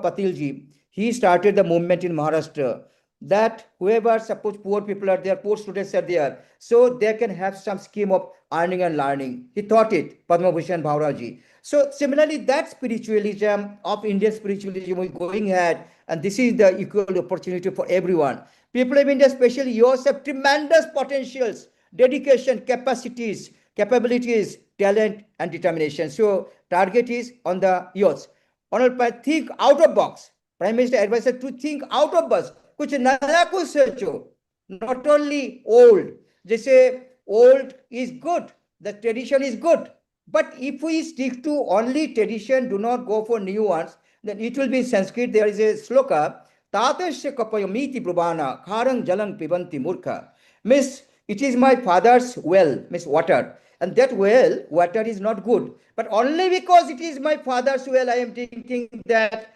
पटेल जी, he started the movement in Maharashtra that whoever, suppose poor people are there, poor students are there, so they can have some scheme of earning and learning. He thought it, Padma Bhushan Bhavra ji. So similarly, that spiritualism of Indian spiritualism is going ahead, and this is the equal opportunity for everyone. People of India, especially yours, have tremendous potentials, dedication, capacities, capabilities, talent, and determination. So target is on the youth. Honorable, think out of box. Prime Minister advisor to think out of box. कुछ नया कुछ सोचो. Not only old. जैसे old is good, the tradition is good. But if we stick to only tradition, do not go for new ones, then it will be in Sanskrit. There is a sloka, Tatasya kapayamiti brubana, kharang jalang pibanti murkha. Means it is my father's well, means water. And that well, water is not good. But only because it is my father's well, I am drinking that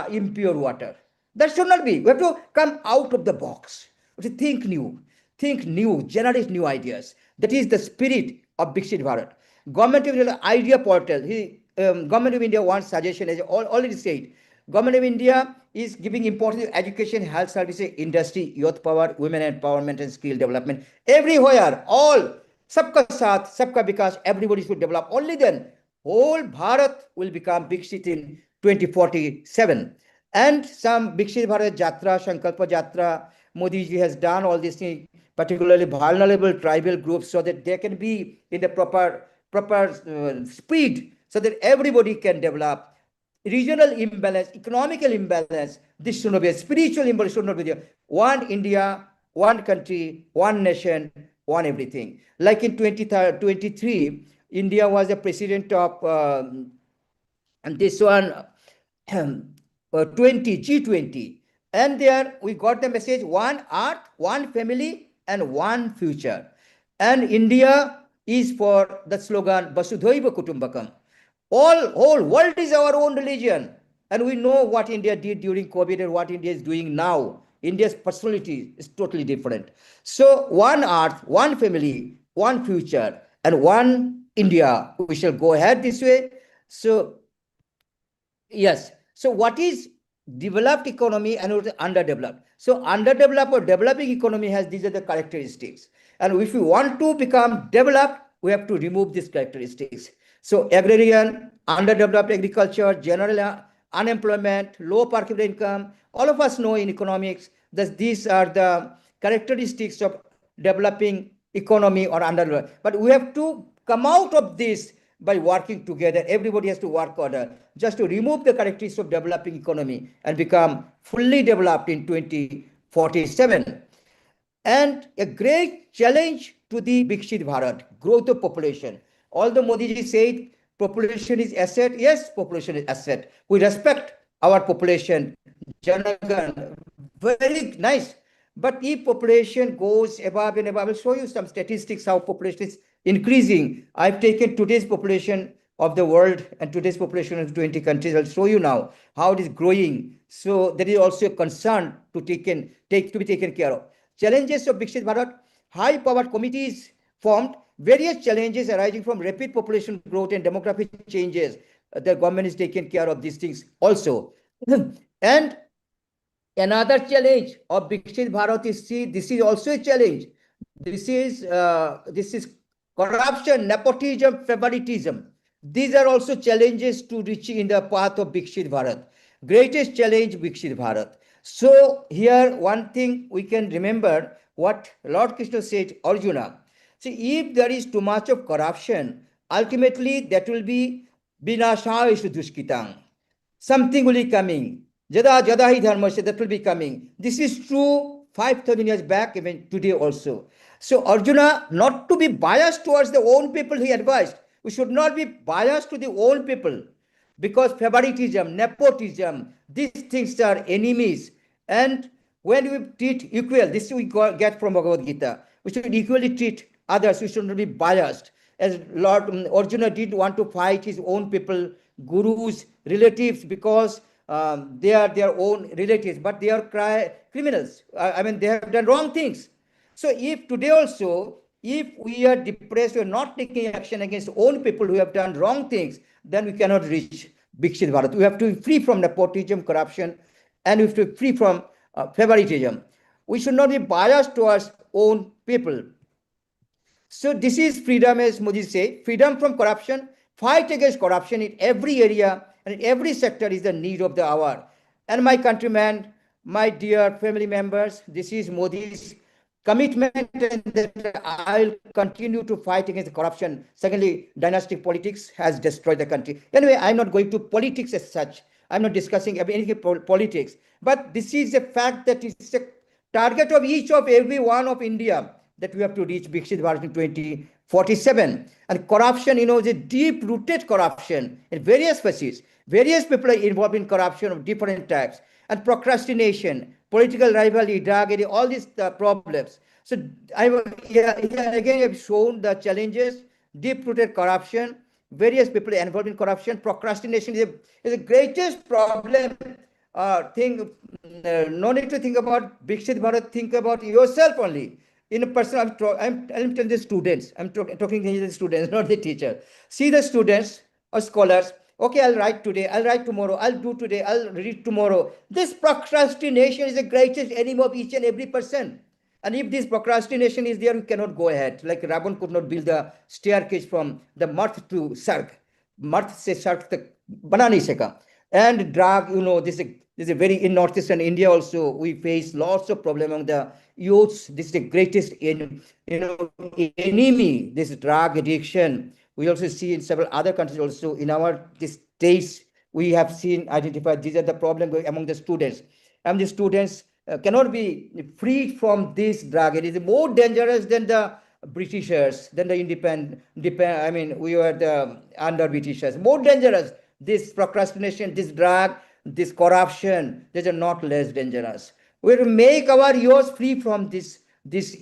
impure water. That should not be. We have to come out of the box. We have to think new, generate new ideas. That is the spirit of Viksit Bharat. Government of India idea portal. Government of India wants suggestion, as I already said. Government of India is giving importance to education, health services, industry, youth power, women empowerment, and skill development. Everywhere, all, sabka saath, sabka vikas, everybody should develop. Only then, whole Bharat will become Viksit in 2047. And some Viksit Bharat Jatra, Sankalpa Jatra, Modi ji has done all these things, particularly vulnerable tribal groups, so that they can be in the proper speed, so that everybody can develop. Regional imbalance, economical imbalance, this should not be a spiritual imbalance, should not be there. One India, one country, one nation, one everything. Like in 2023, India was the president of and this one G20, and there we got the message: one earth, one family, and one future. And India is for the slogan Vasudhaiva Kutumbakam. Whole world is our own religion, and we know what India did during COVID and what India is doing now. India's personality is totally different. So one earth, one family, one future, and one India. We shall go ahead this way. So yes. So what is developed economy and what is underdeveloped? So underdeveloped or developing economy has these are the characteristics. And if we want to become developed, we have to remove these characteristics. So agrarian, underdeveloped agriculture, general unemployment, low per capita income. All of us know in economics that these are the characteristics of developing economy or underdeveloped. But we have to come out of this by working together. Everybody has to work order just to remove the characteristics of developing economy and become fully developed in 2047. And a great challenge to the Viksit Bharat, growth of population. Although Modi ji said population is asset, yes, population is asset. We respect our population, Janagan, very nice. But if population goes above and above, I will show you some statistics how population is increasing. I've taken today's population of the world and today's population of 20 countries. I'll show you now how it is growing. So there is also a concern to be taken care of. Challenges of Viksit Bharat: high power committees formed, various challenges arising from rapid population growth and demographic changes. The government is taking care of these things also. And another challenge of Viksit Bharat is, see, this is also a challenge. This is corruption, nepotism, favoritism. These are also challenges to reach in the path of Viksit Bharat. Greatest challenge, Viksit Bharat. So here one thing we can remember what Lord Krishna said, Arjuna. See, if there is too much of corruption, ultimately that will be vinashayeshu dushkitang. Something will be coming. Jada hi dharma, that will be coming. This is true 5,000 years back, even today also. So Arjuna, not to be biased towards the own people, he advised. We should not be biased to the own people, because favoritism, nepotism, these things are enemies. And when we treat equal, this we get from Bhagavad Gita, we should equally treat others. We should not be biased. As Lord Arjuna did want to fight his own people, gurus, relatives, because they are their own relatives, but they are criminals. I mean, they have done wrong things. So if today also, if we are depressed, we are not taking action against own people who have done wrong things, then we cannot reach Viksit Bharat. We have to be free from nepotism, corruption, and we have to be free from favoritism. We should not be biased towards own people. So this is freedom, as Modi said, freedom from corruption, fight against corruption in every area and in every sector is the need of the hour. And my countrymen, my dear family members, this is Modi's commitment, and that I'll continue to fight against corruption. Secondly, dynastic politics has destroyed the country. Anyway, I'm not going to politics as such. I'm not discussing anything politics, but this is a fact that it's a target of each of every one of India, that we have to reach Viksit Bharat in 2047. And corruption, is a deep-rooted corruption in various facets. Various people are involved in corruption of different types. And procrastination, political rivalry, drug, all these problems. So again, I've shown the challenges, deep-rooted corruption, various people involved in corruption. Procrastination is the greatest problem. No need to think about Viksit Bharat, think about yourself only. In a person, I'm telling the students, I'm talking to the students, not the teacher. See the students or scholars, okay, I'll write today, I'll write tomorrow, I'll do today, I'll read tomorrow. This procrastination is the greatest enemy of each and every person. And if this procrastination is there, we cannot go ahead. Like Ravan could not build the staircase from the Marth to Sarg. Marth se Sarg tak bana nahi saka. And drug, this is very in northeastern India also. We face lots of problem among the youths. This is the greatest enemy. This drug addiction. We also see in several other countries also. In our states, we have seen identified these are the problem among the students, and the students cannot be freed from this drug. It is more dangerous than the Britishers, than the I mean, we were the under Britishers. More dangerous. This procrastination, this drug, this corruption, these are not less dangerous. We will make our youth free from these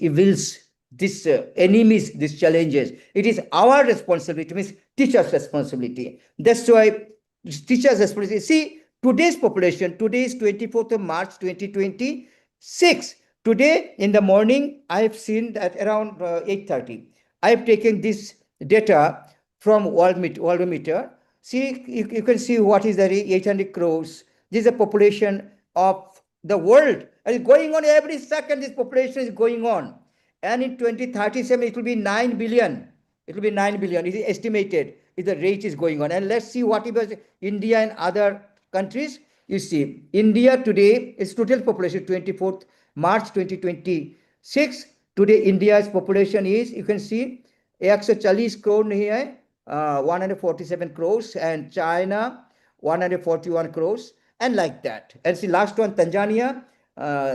evils, these enemies, these challenges. It is our responsibility, means teachers' responsibility. That's why teachers' responsibility. See, today's population, today is 24th of March 2026. Today in the morning, I have seen that around 8:30. I have taken this data from Worldometer. See, you can see what is the 800 crores. This is the population of the world. And it's going on every second, this population is going on. And in 2037, it will be 9 billion. It will be 9 billion. It is estimated if the rate is going on. And let's see what about India and other countries. You see, India today is total population 24th March 2026. Today, India's population is, you can see, 140 crore here, 147 crores, and China 141 crores, and like that. And see, last one, Tanzania,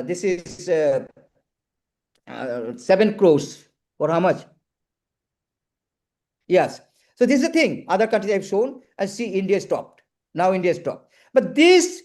this is 7 crores. For how much? Yes. So this is the thing. Other countries have shown, and see, India stopped. Now India stopped. But this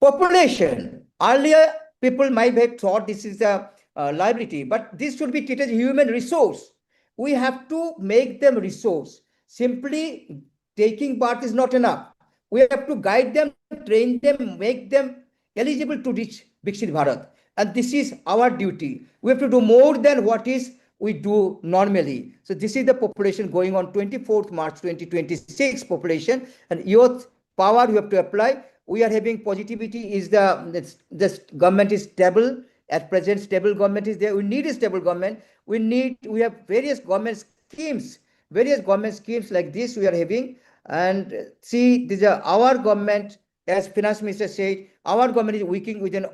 population, earlier people might have thought this is a liability, but this should be treated as human resource. We have to make them resource. Simply taking birth is not enough. We have to guide them, train them, make them eligible to reach Viksit Bharat. And this is our duty. We have to do more than what is we do normally. So this is the population going on 24th March 2026 population, and youth power you have to apply. We are having positivity is the government is stable at present. Stable government is there. We need a stable government. We have various government schemes like this we are having. And see, these are our government, as finance minister said, our government is working with an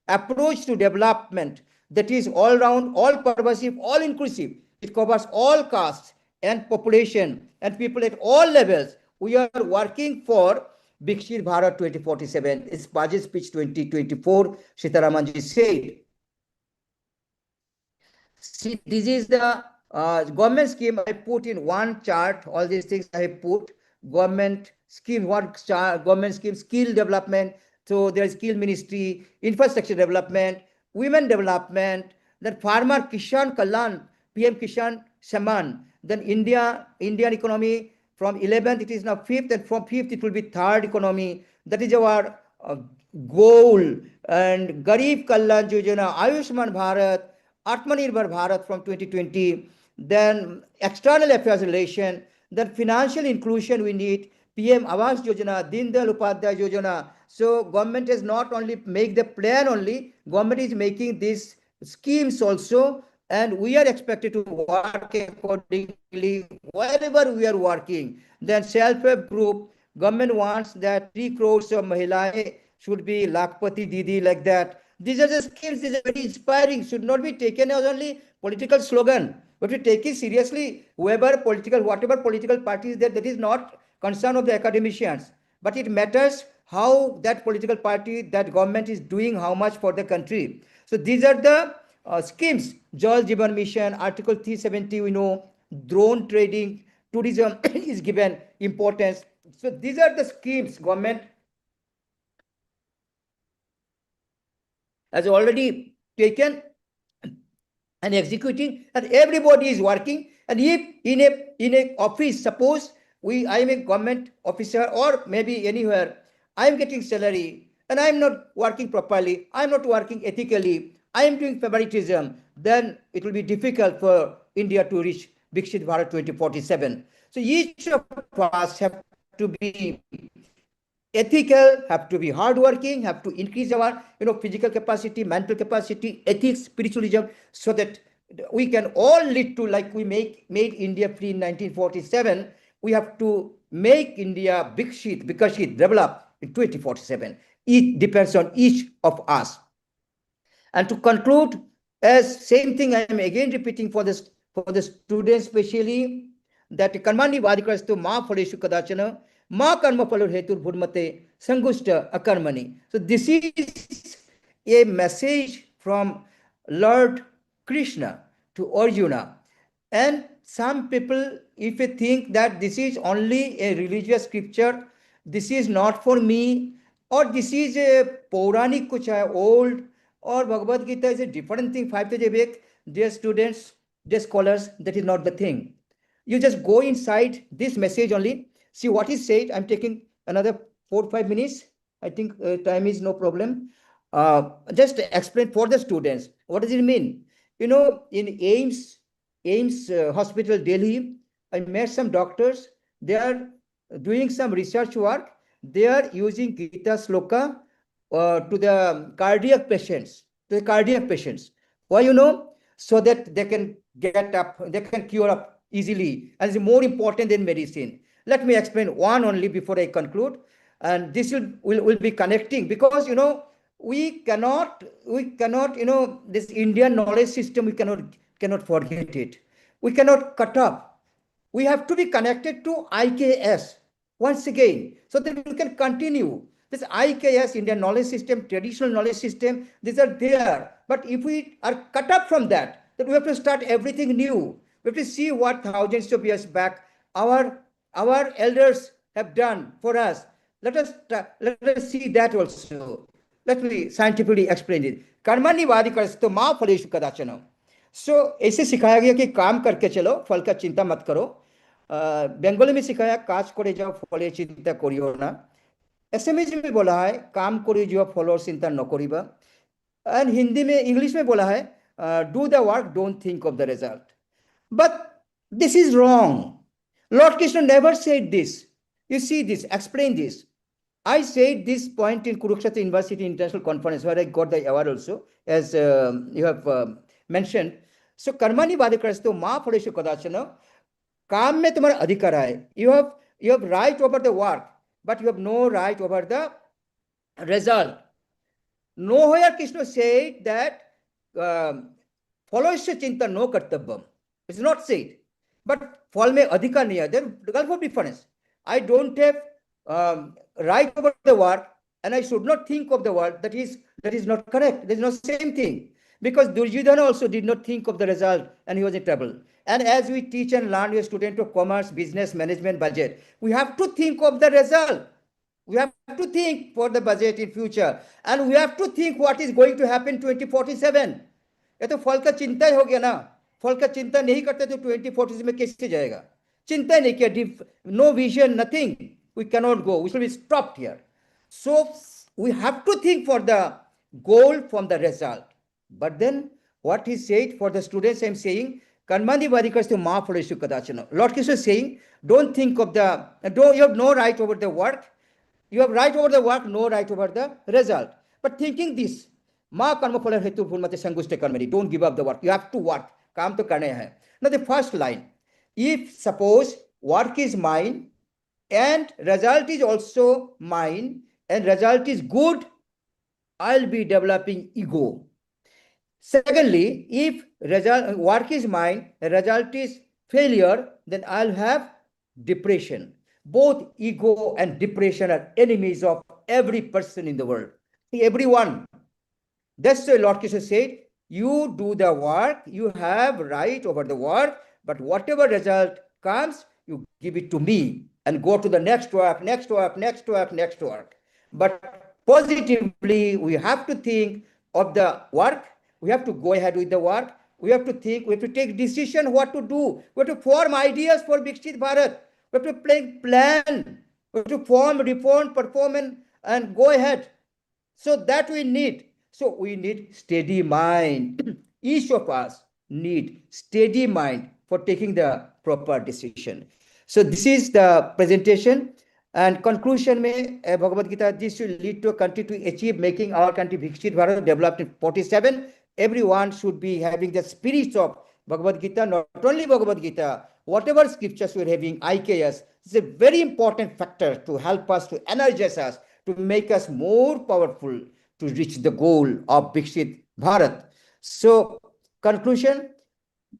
approach to development that is all round, all pervasive, all inclusive. It covers all castes and population and people at all levels. We are working for Viksit Bharat 2047. It's budget speech 2024, Sitaramanji said. See, this is the government scheme. I put in one chart, all these things I have put. Government scheme, government scheme, skill development. So there is skill ministry, infrastructure development, women development, then farmer Kishan Kalyan, PM Kishan Samman, then Indian economy from 11th, it is now 5th, and from 5th, it will be 3rd economy. That is our goal. And Garib Kalyan Yojana, Ayushman Bharat, Atmanirbhar Bharat from 2020, then external affairs relation, then financial inclusion we need, PM Awas Yojana, Deen Dayal Upadhyay Yojana. So government has not only make the plan only, government is making these schemes also, and we are expected to work accordingly wherever we are working. Then self-help group, government wants that 3 crores of Mahilaye should be Lakpati Didi, like that. These are the schemes, these are very inspiring, should not be taken as only political slogan, but we take it seriously. Whatever political party is there, that is not concern of the academicians, but it matters how that political party, that government is doing how much for the country. So these are the schemes. Jal Jeevan Mission, Article 370, we know, drone trading, tourism is given importance. So these are the schemes government has already taken and executing, and everybody is working. And if in a office, suppose I am a government officer or maybe anywhere, I am getting salary and I am not working properly, I am not working ethically, I am doing favoritism, then it will be difficult for India to reach Viksit Bharat 2047. So each of us have to be ethical, have to be hardworking, have to increase our physical capacity, mental capacity, ethics, spiritualism, so that we can all lead to, like we made India free in 1947. We have to make India Viksit, develop in 2047. It depends on each of us. And to conclude, as same thing I am again repeating for the students especially, that कर्माणि वाधिकारस्तु मा फलेषु कदाचन मा कर्म फलो हेतुर्भुर्मते sangushta akarmani. So this is a message from Lord Krishna to Arjuna. And some people, if you think that this is only a religious scripture, this is not for me, or this is a Puranic kuch hai, old, or Bhagavad Gita is a different thing, 5,000 back, dear students, dear scholars, that is not the thing. You just go inside this message only, see what is said. I'm taking another 4 or 5 minutes. I think time is no problem. Just explain for the students, what does it mean? You know, in AIMS Hospital, Delhi, I met some doctors. They are doing some research work. They are using Gita Sloka to the cardiac patients, Why, you know? So that they can get up, they can cure up easily, and it's more important than medicine. Let me explain one only before I conclude. And this will be connecting, because, you know, we cannot, you know, this Indian knowledge system, we cannot forget it. We cannot cut up. We have to be connected to IKS once again, so that we can continue. This IKS, Indian knowledge system, traditional knowledge system, these are there. But if we are cut up from that, then we have to start everything new. We have to see what thousands of years back our elders have done for us. Let us see that also. Let me scientifically explain it. कर्मणि वाधिकारस्तु मा फलेषु कदाचन. सो ऐसे सिखाया गया कि काम करके चलो, फल का चिंता मत करो. बंगाली में सिखाया काज करे जाओ, फले चिंता करियो ना. एसएमएस में बोला है काम करे जाओ, फल और चिंता न करिबा. एंड हिंदी में, इंग्लिश में बोला है do the work, don't think of the result. But this is wrong. Lord Krishna never said this. You see this, explain this. I said this point in Kurukshetra University International Conference, where I got the award also, as you have mentioned. So, कर्मणि वाधिकारस्तु मा फलेषु कदाचन. काम में तुम्हारा अधिकार है. You have right over the work, but you have no right over the result. Nowhere Krishna said that फलोष्य चिंता no Kartavyam. It's not said. But फल में अधिकार नहीं है. Then the gulf of difference. I don't have right over the work, and I should not think of the work. That is not correct. That is not the same thing. Because Duryodhana also did not think of the result, and he was in trouble. And as we teach and learn, we are student of commerce, business, management, budget. We have to think of the result. We have to think for the budget in future, and we have to think what is going to happen 2047. ये तो फल का चिंता ही हो गया ना. फल का चिंता नहीं करते तो 2040 में कैसे जाएगा? चिंता नहीं किया, no vision, nothing. We cannot go. We should be stopped here. So we have to think for the goal from the result. But then what he said for the students, I am saying, कर्मणि वाधिकारस्तु मा फलेषु कदाचन. Lord Krishna is saying, don't think of you have no right over the work. You have right over the work, no right over the result. But thinking this, मा कर्म फल हेतु भूर्मते संगुष्टे कर्मणि. Don't give up the work. You have to work. काम तो करना है. Now the first line, if suppose work is mine and result is also mine and result is good, I'll be developing ego. Secondly, if work is mine, result is failure, then I'll have depression. Both ego and depression are enemies of every person in the world. Everyone. That's why Lord Krishna said, you do the work, you have right over the work, but whatever result comes, you give it to me and go to the next work. But positively, we have to think of the work. We have to go ahead with the work. We have to think, we have to take decision what to do. We have to form ideas for Viksit Bharat. We have to plan. We have to form, reform, perform, and go ahead. So that we need. So we need steady mind. Each of us need steady mind for taking the proper decision. So this is the presentation. And conclusion में Bhagavad Gita, this should lead to a country to achieve making our country Viksit Bharat developed in 47. Everyone should be having the spirit of Bhagavad Gita, not only Bhagavad Gita, whatever scriptures we're having, IKS, is a very important factor to help us, to energize us, to make us more powerful to reach the goal of Viksit Bharat. So, conclusion.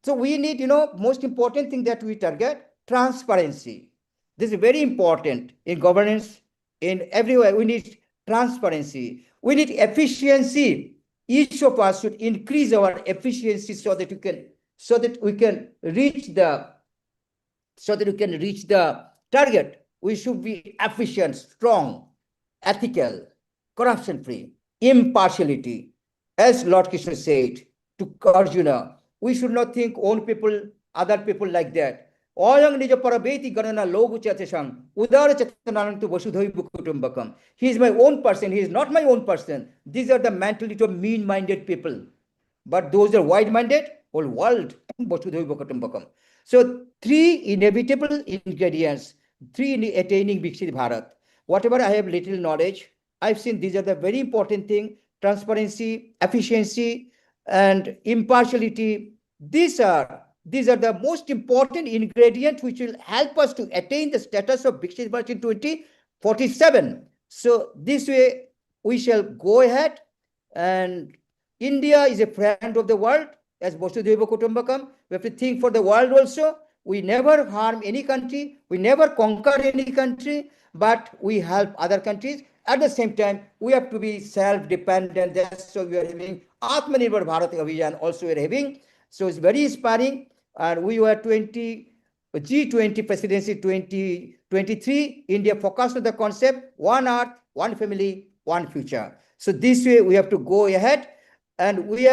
So we need, most important thing that we target, transparency. This is very important in governance, in everywhere. We need transparency. We need efficiency. Each of us should increase our efficiency so that we can reach the target. We should be efficient, strong, ethical, corruption-free, impartiality. As Lord Krishna said to Arjuna, we should not think own people, other people like that. Oyang nija parabeti ganana logu chatesang, udara chatanantu vasudhaiva kutumbakam. He is my own person, he is not my own person. These are the mentality of mean-minded people. But those are wide-minded, whole world, vasudhaiva kutumbakam. So three inevitable ingredients, three in attaining Viksit Bharat. Whatever I have little knowledge, I've seen these are the very important thing: transparency, efficiency, and impartiality. These are the most important ingredients which will help us to attain the status of Viksit Bharat in 2047. So this way we shall go ahead, and India is a friend of the world. As Vasudhaiva Kutumbakam, we have to think for the world also. We never harm any country, we never conquer any country, but we help other countries. At the same time, we have to be self-dependent. That's why we are having Atmanirbhar Bharat Abhiyan also we are having. So it's very inspiring. And we were G20 presidency 2023. India focused on the concept, one earth, one family, one future. So this way we have to go ahead, and we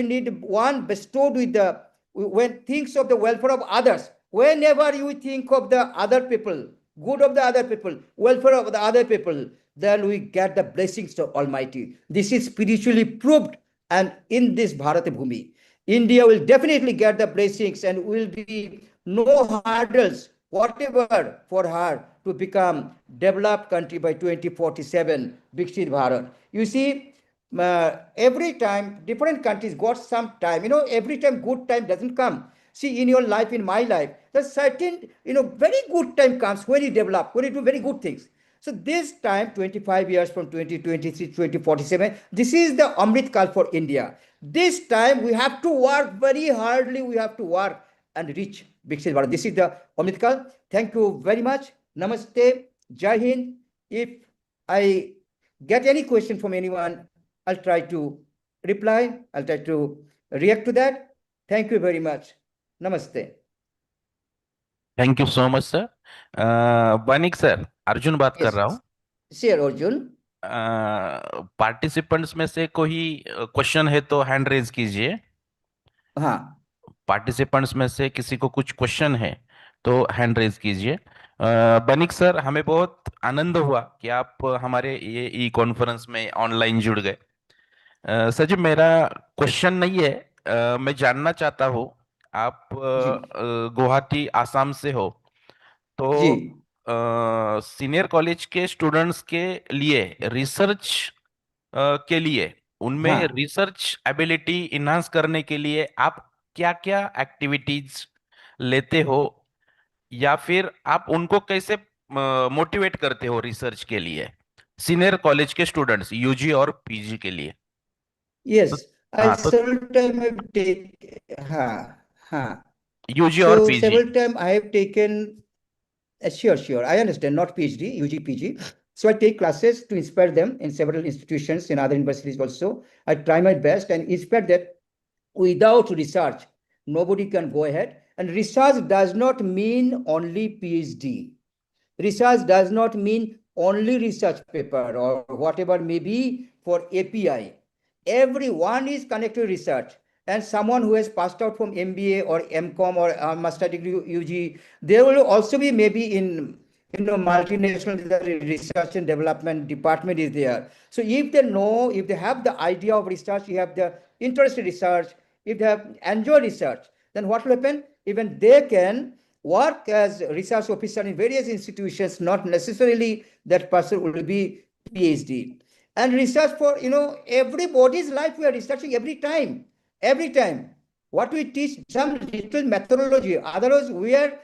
need one bestowed with when thinks of the welfare of others. Whenever you think of the other people, good of the other people, welfare of the other people, then we get the blessings of Almighty. This is spiritually proved, and in this Bharat Bhumi, India will definitely get the blessings, and will be no hurdles whatever for her to become developed country by 2047, Viksit Bharat. You see, every time different countries got some time, every time good time doesn't come. See, in your life, in my life, the certain, very good time comes when you develop, when you do very good things. So this time, 25 years from 2023 to 2047, this is the Amrit Kal for India. This time we have to work very hardly, we have to work and reach Viksit Bharat. This is the Amrit Kal. Thank you very much. Namaste, Jai Hind. If I get any question from anyone, I'll try to reply, I'll try to react to that. Thank you very much. Namaste. Thank you so much sir. Banik sir, Arjun बात कर रहा हूँ। Sir Arjun. Participants में से कोई question है तो hand raise कीजिए। हाँ, पार्टिसिपेंट्स में से किसी को कुछ क्वेश्चन है तो हैंड रेज कीजिए। बनिक सर, हमें बहुत आनंद हुआ कि आप हमारे ये ई कॉन्फ्रेंस में ऑनलाइन जुड़ गए। सर जी, मेरा क्वेश्चन नहीं है, मैं जानना चाहता हूँ, आप गुवाहाटी आसाम से हो, तो जी। सीनियर कॉलेज के स्टूडेंट्स के लिए रिसर्च के लिए, उनमें हाँ। रिसर्च एबिलिटी इन्हांस करने के लिए आप क्या क्या एक्टिविटीज लेते हो, या फिर आप उनको कैसे मोटिवेट करते हो रिसर्च के लिए, सीनियर कॉलेज के स्टूडेंट्स यूजी और पीजी के लिए? Yes, हाँ, तो several time I've taken, हाँ. यूजी और So PG. several time I have taken, sure, I understand, not PhD, UG, PG. So I take classes to inspire them in several institutions, in other universities also. I try my best and inspire that without research, nobody can go ahead. And research does not mean only PhD. Research does not mean only research paper or whatever may be for API. Everyone is connected to research. And someone who has passed out from MBA or MCOM or master degree UG, they will also be maybe in multinational research and development department is there. So if they know, if they have the idea of research, you have the interest in research, if they have enjoyed research, then what will happen? Even they can work as research officer in various institutions, not necessarily that person will be PhD. And research for, everybody's life, we are researching every time. What we teach, some little methodology. Otherwise, we are,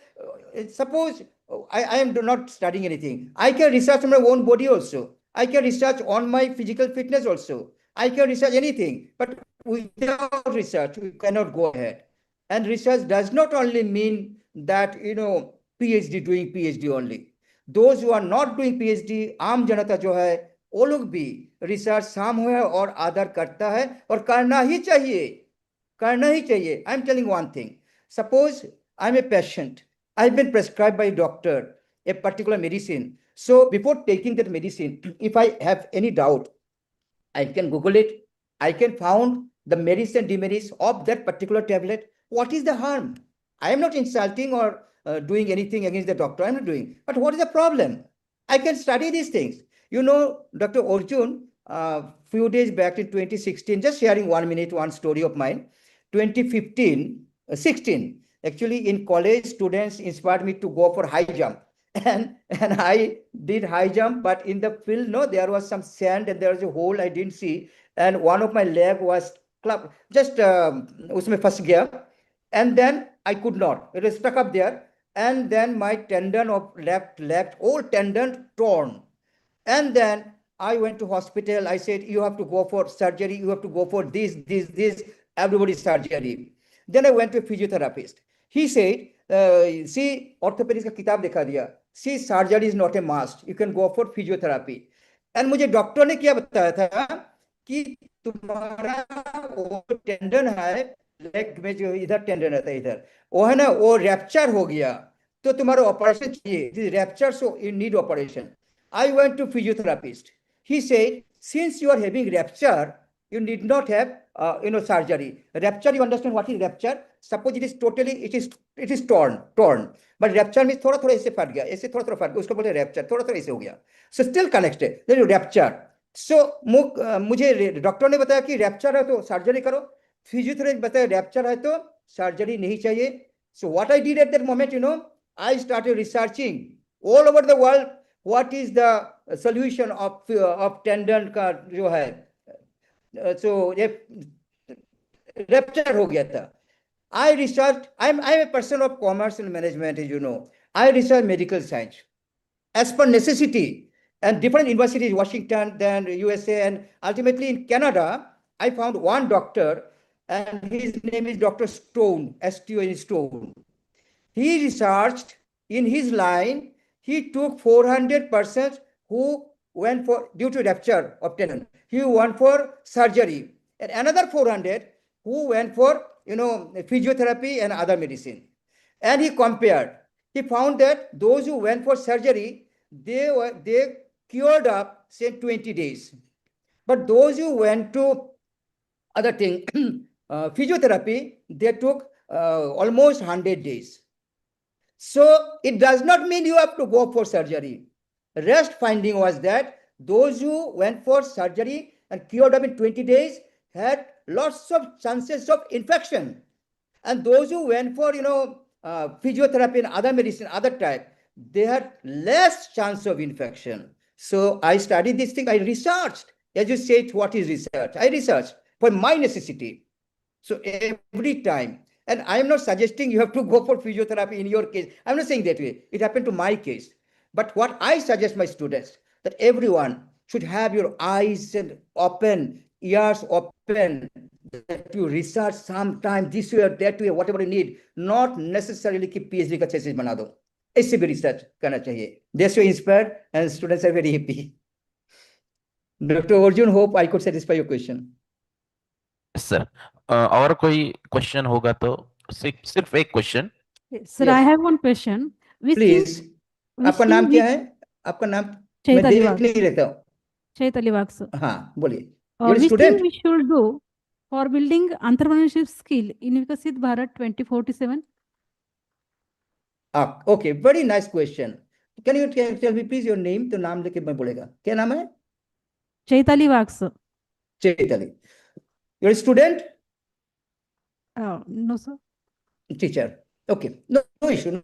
suppose I am not studying anything. I can research on my own body also. I can research on my physical fitness also. I can research anything, but without research, we cannot go ahead. And research does not only mean that, PhD, doing PhD only. Those who are not doing PhD, आम जनता जो है, वो लोग भी research somewhere or other करता है और करना ही चाहिए. करना ही चाहिए. I'm telling one thing. Suppose I'm a patient. I've been prescribed by a doctor a particular medicine. So before taking that medicine, if I have any doubt, I can Google it. I can found the merits and demerits of that particular tablet. What is the harm? I am not insulting or doing anything against the doctor. I'm not doing. But what is the problem? I can study these things. Dr. Arjun, few days back in 2016, just sharing 1 minute, one story of mine. 2015, 16, actually in college, students inspired me to go for high jump. And I did high jump, but in the field, no, there was some sand and there was a hole I didn't see. And one of my leg was just usme फंस गया. And then I could not. It was stuck up there. And then my tendon of left leg, whole tendon torn. And then I went to hospital. I said, you have to go for surgery. You have to go for this, everybody's surgery. Then I went to a physiotherapist. He said, see, orthopedics का किताब दिखा दिया. See, surgery is not a must. You can go for physiotherapy. And मुझे doctor ने क्या बताया था कि तुम्हारा वो टेंडन है लेग में, जो इधर टेंडन रहता है इधर, वो है ना, वो रैप्चर हो गया, तो तुम्हारा ऑपरेशन चाहिए. Rapture, so you need operation. I went to physiotherapist. He said, since you are having rupture, you need not have surgery. Rupture, you understand what is rupture? Suppose it is totally, it is torn. But rupture means थोड़ा थोड़ा ऐसे फट गया, ऐसे थोड़ा थोड़ा फट गया, उसको बोलते हैं rupture, थोड़ा थोड़ा ऐसे हो गया. So still connected. Then you rupture. So मुझे डॉक्टर ने बताया कि rupture है तो सर्जरी करो. फिजियोथेरेपिस्ट बताया rupture है तो सर्जरी नहीं चाहिए. So what I did at that moment, I started researching all over the world. What is the solution of tendon का जो है, so rupture हो गया था. I researched. I'm a person of commerce and management, as you know. I research medical science as per necessity, and different universities, Washington, then USA, and ultimately in Canada, I found one doctor, and his name is Dr. Stone, S-T-O-N, Stone. He researched in his line. He took 400 persons who went for, due to rupture of tendon, he went for surgery, and another 400 who went for physiotherapy and other medicine. And he compared. He found that those who went for surgery, they cured up, say, 20 days. But those who went to other thing, physiotherapy, they took almost 100 days. So it does not mean you have to go for surgery. Rest finding was that those who went for surgery and cured up in 20 days had lots of chances of infection. And those who went for, physiotherapy and other medicine, other type, they had less chance of infection. So I studied this thing. I researched. As you said, what is research? I researched for my necessity. So every time. And I am not suggesting you have to go for physiotherapy in your case. I'm not saying that way. It happened to my case. But what I suggest my students, that everyone should have your eyes and open, ears open, that you research sometime this way or that way, whatever you need, not necessarily keep PhD का thesis बना दो. ऐसे भी research करना चाहिए. That's why inspired and students are very happy. Dr. Arjun, hope I could satisfy your question. Sir और कोई question होगा तो सिर्फ एक question. Sir, I have one question. Please. आपका नाम क्या है? आपका नाम मैं देख नहीं रहता हूँ. चैताली वाग sir. हाँ, बोलिए. Which thing we should do for building entrepreneurship skill in Vikasit Bharat 2047? Okay, very nice question. Can you tell me please your name? तो नाम लेके मैं बोलेगा. क्या नाम है? चैताली वाग sir. Chaitali. You're a student? No sir. Teacher. Okay. No issue.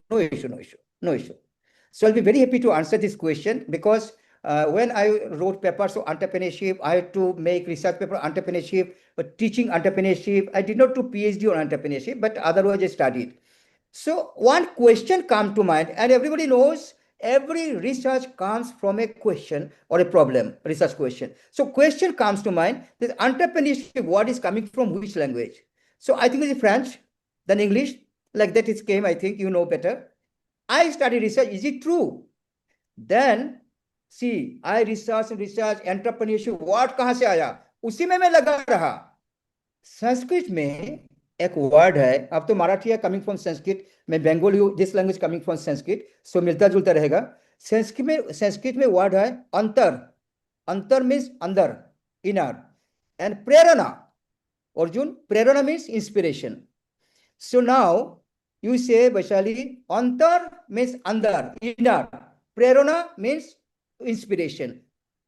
So I'll be very happy to answer this question, because when I wrote papers on entrepreneurship, I had to make research paper on entrepreneurship, but teaching entrepreneurship. I did not do PhD on entrepreneurship, but otherwise I studied. So one question comes to mind, and everybody knows every research comes from a question or a problem, research question. So question comes to mind, this entrepreneurship word is coming from which language? So I think it's French, then English, like that it came, I think you know better. I study research, is it true? Then see, I research entrepreneurship word कहाँ से आया? उसी में मैं लगा रहा। संस्कृत में एक वर्ड है, अब तो मराठी है कमिंग फ्रॉम संस्कृत, मैं बंगाली हूँ, this language coming from Sanskrit, so मिलता जुलता रहेगा। संस्कृत में वर्ड है अंतर। अंतर मीन्स अंदर, inner, and Prerna. Arjun, Prerna means inspiration. So now you say Vaishali, antar means andar, inner. Prerana means inspiration.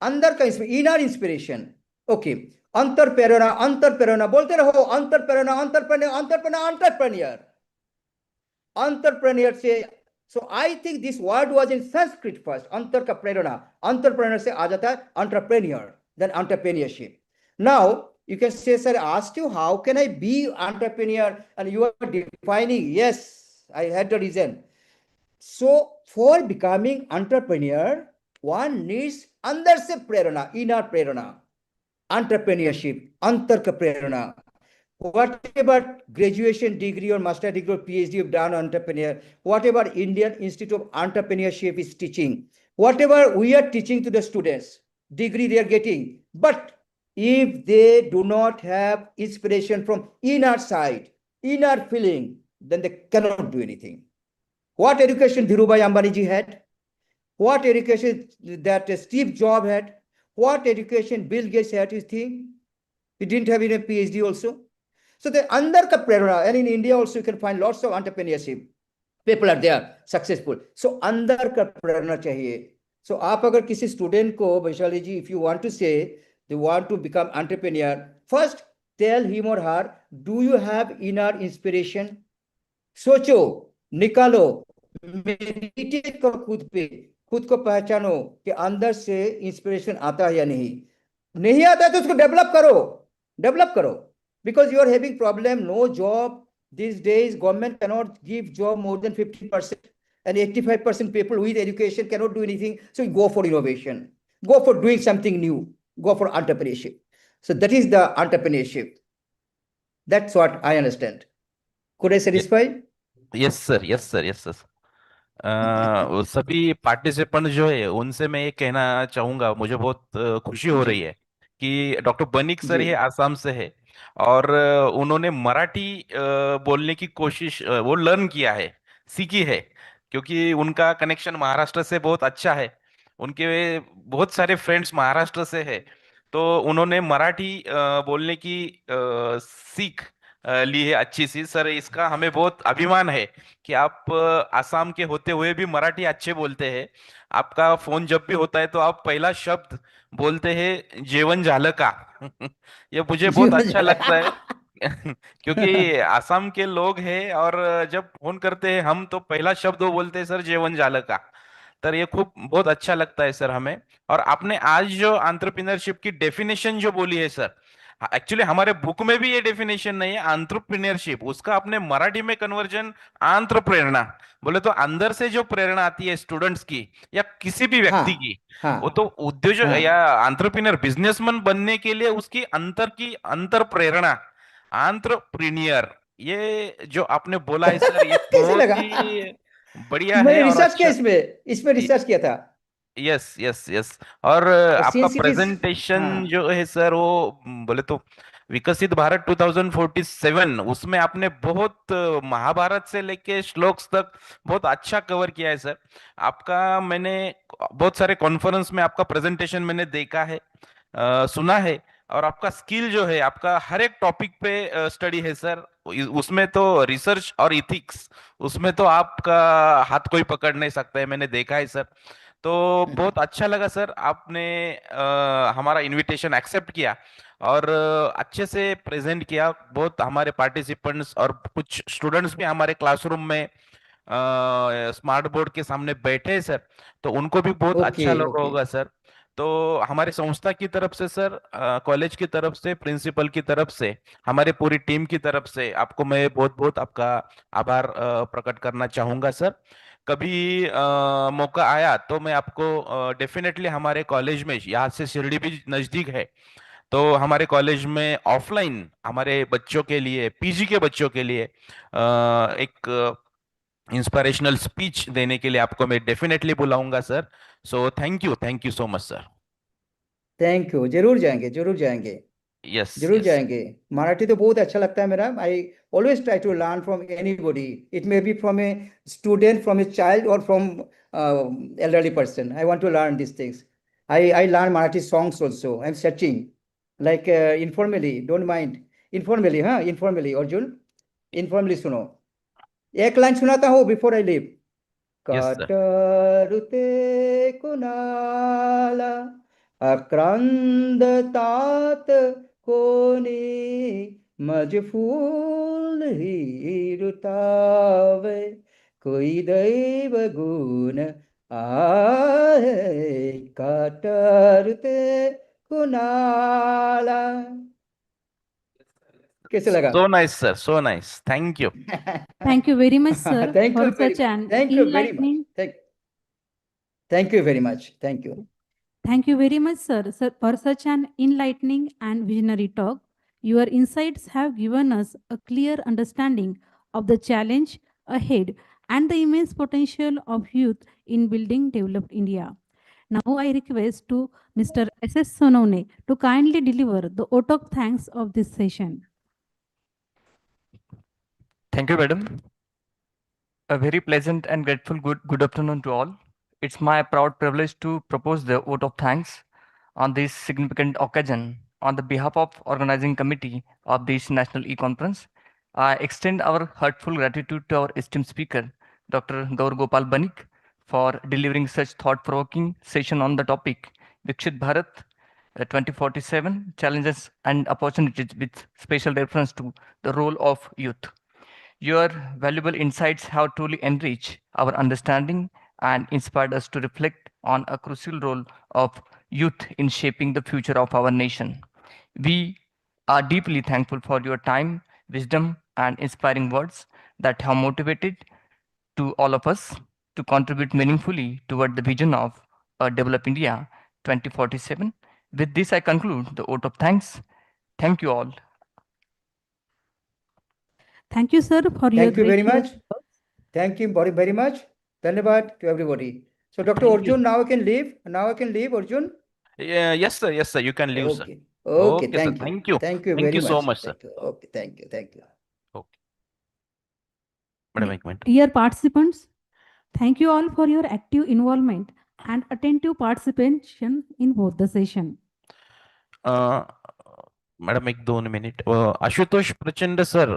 अंदर का inner inspiration. Okay. अंतर प्रेरणा बोलते रहो, अंतर प्रेरणा, entrepreneur. Entrepreneur से, so I think this word was in Sanskrit first. अंतर का प्रेरणा, entrepreneur से आ जाता है entrepreneur, then entrepreneurship. Now you can say, sir, I asked you, how can I be entrepreneur? And you are defining, yes, I had the reason. So for becoming entrepreneur, one needs अंदर से प्रेरणा, inner प्रेरणा, entrepreneurship, अंतर का प्रेरणा. Whatever graduation degree or master degree or PhD you've done entrepreneur, whatever Indian Institute of Entrepreneurship is teaching, whatever we are teaching to the students, degree they are getting, but if they do not have inspiration from inner side, inner feeling, then they cannot do anything. What education Dhirubhai Ambani ji had? What education that Steve Jobs had? What education Bill Gates had? His thing? He didn't have even a PhD also. So the अंदर का प्रेरणा, and in India also you can find lots of entrepreneurship. People are there, successful. So अंदर का प्रेरणा चाहिए. So आप अगर किसी student को, वैशाली जी, if you want to say they want to become entrepreneur, first tell him or her, do you have inner inspiration? सोचो, निकालो, meditate करो खुद पे, खुद को पहचानो कि अंदर से इंस्पिरेशन आता है या नहीं आता है तो उसको डेवलप करो, because you are having problem, no job these days, government cannot give job more than 50%, and 85% people with education cannot do anything. So you go for innovation, go for doing something new, go for entrepreneurship. So that is the entrepreneurship. That's what I understand. Could I satisfy? Yes sir, yes sir, yes sir. वो सभी participant जो है उनसे मैं ये कहना चाहूंगा, मुझे बहुत खुशी हो रही है कि डॉक्टर बनिक सर ये आसाम से है और उन्होंने मराठी बोलने की कोशिश वो लर्न किया है, सीखी है, क्योंकि उनका कनेक्शन महाराष्ट्र से बहुत अच्छा है, उनके बहुत सारे फ्रेंड्स महाराष्ट्र से है, तो उन्होंने मराठी बोलने की सीख ली है अच्छी सी। सर इसका हमें बहुत अभिमान है कि आप आसाम के होते हुए भी मराठी अच्छे बोलते हैं। आपका फोन जब भी होता है तो आप पहला शब्द बोलते हैं जेवण झालं का। ये मुझे बहुत अच्छा लगता है क्योंकि आसाम के लोग हैं और जब फोन करते हैं हम तो पहला शब्द वो बोलते हैं सर जेवण झालं का। तर ये खूब बहुत अच्छा लगता है सर हमें। और आपने आज जो एंटरप्रेन्योरशिप की डेफिनेशन जो बोली है सर, एक्चुअली हमारे बुक में भी ये डेफिनेशन नहीं है एंटरप्रेन्योरशिप, उसका अपने मराठी में कन्वर्जन प्रेरणा बोले तो अंदर से जो प्रेरणा आती है स्टूडेंट्स की या किसी भी व्यक्ति की, वो तो उद्योजक या एंटरप्रेन्योर बिजनेसमैन बनने के लिए उसकी अंतर प्रेरणा एंटरप्रेन्योर, ये जो आपने बोला है सर ये कैसे बहुत लगा? ही बढ़िया मैंने है और रिसर्च किया अच्छा। इसमें रिसर्च किया था। Yes yes yes. और और आपका since it is, प्रेजेंटेशन जो है सर वो बोले तो विकसित भारत 2047 उसमें आपने बहुत महाभारत से लेके श्लोक्स तक बहुत अच्छा कवर किया है सर। आपका मैंने बहुत सारे कॉन्फ्रेंस में आपका प्रेजेंटेशन मैंने देखा है, सुना है, और आपका स्किल जो है आपका हर एक टॉपिक पे स्टडी है सर। उसमें तो रिसर्च और इथिक्स उसमें तो आपका हाथ कोई पकड़ नहीं सकता है, मैंने देखा है सर। तो बहुत अच्छा लगा सर आपने हमारा इनविटेशन एक्सेप्ट किया और अच्छे से प्रेजेंट किया। बहुत हमारे पार्टिसिपेंट्स और कुछ स्टूडेंट्स भी हमारे क्लासरूम में स्मार्ट बोर्ड के सामने बैठे हैं सर, तो उनको भी बहुत अच्छा ओके लगा ओके। होगा सर। तो हमारे संस्था की तरफ से सर, कॉलेज की तरफ से, प्रिंसिपल की तरफ से, हमारे पूरी टीम की तरफ से आपको मैं बहुत बहुत आपका आभार प्रकट करना चाहूंगा सर। कभी मौका आया तो मैं आपको डेफिनेटली हमारे कॉलेज में, यहाँ से शिरडी भी नजदीक है, तो हमारे कॉलेज में ऑफलाइन हमारे बच्चों के लिए, पीजी के बच्चों के लिए एक इंस्पिरेशनल स्पीच देने के लिए आपको मैं डेफिनेटली बुलाऊंगा sir. So thank you so much sir. Thank you, जरूर जाएंगे, जरूर जाएंगे, यस जरूर यस। जाएंगे। मराठी तो बहुत अच्छा लगता है मेरा। I always try to learn from anybody, it may be from a student, from a child, और from elderly person. I want to learn these things. I learn Marathi songs also. I'm searching like informally, don't mind, informally, हाँ, informally Arjun, informally सुनो। एक line सुनाता हूँ before I leave. Yes sir. काटरुते कुणाला आक्रांदतात कोणी, मज फूल ही रुतावे, कोई दैव गुण आहे, काटरुते कुणाला। कैसे लगा? So nice sir, so nice, thank you. Thank you very much, sir, Thank for you very, such an thank you very much. enlightening. Thank you very much. Thank you. Thank you very much, sir, for such an enlightening and visionary talk. Your insights have given us a clear understanding of the challenge ahead and the immense potential of youth in building developed India. Now I request to Mr. S.S. Sonone to kindly deliver the vote of thanks of this session. Thank you, madam. A very pleasant and grateful good afternoon to all. It's my proud privilege to propose the vote of thanks on this significant occasion. On the behalf of organizing committee of this national e-conference, I extend our heartful gratitude to our esteemed speaker, Dr. Gaur Gopal Banik, for delivering such thought-provoking session on the topic Vikshit Bharat 2047 challenges and opportunities, with special reference to the role of youth. Your valuable insights have truly enriched our understanding and inspired us to reflect on a crucial role of youth in shaping the future of our nation. We are deeply thankful for your time, wisdom, and inspiring words that have motivated to all of us to contribute meaningfully toward the vision of a developed India 2047. With this, I conclude the vote of thanks. Thank you all. Thank you, sir, for your Thank you very gracious much. Thank you very, very much. Dhanyavad to everybody. So Dr. Thank you. Arjun, now I can leave. Now I can leave, Arjun. Yeah, yes sir, you can leave sir. Okay. Okay, Okay sir, thank you. thank you. Thank you Thank very you so much. much sir. Thank you. Okay, thank you. Thank you. Okay. Madam, एक minute. Dear participants, thank you all for your active involvement and attentive participation in both the session. Madam एक 2 minute. Ashutosh प्रचंड sir,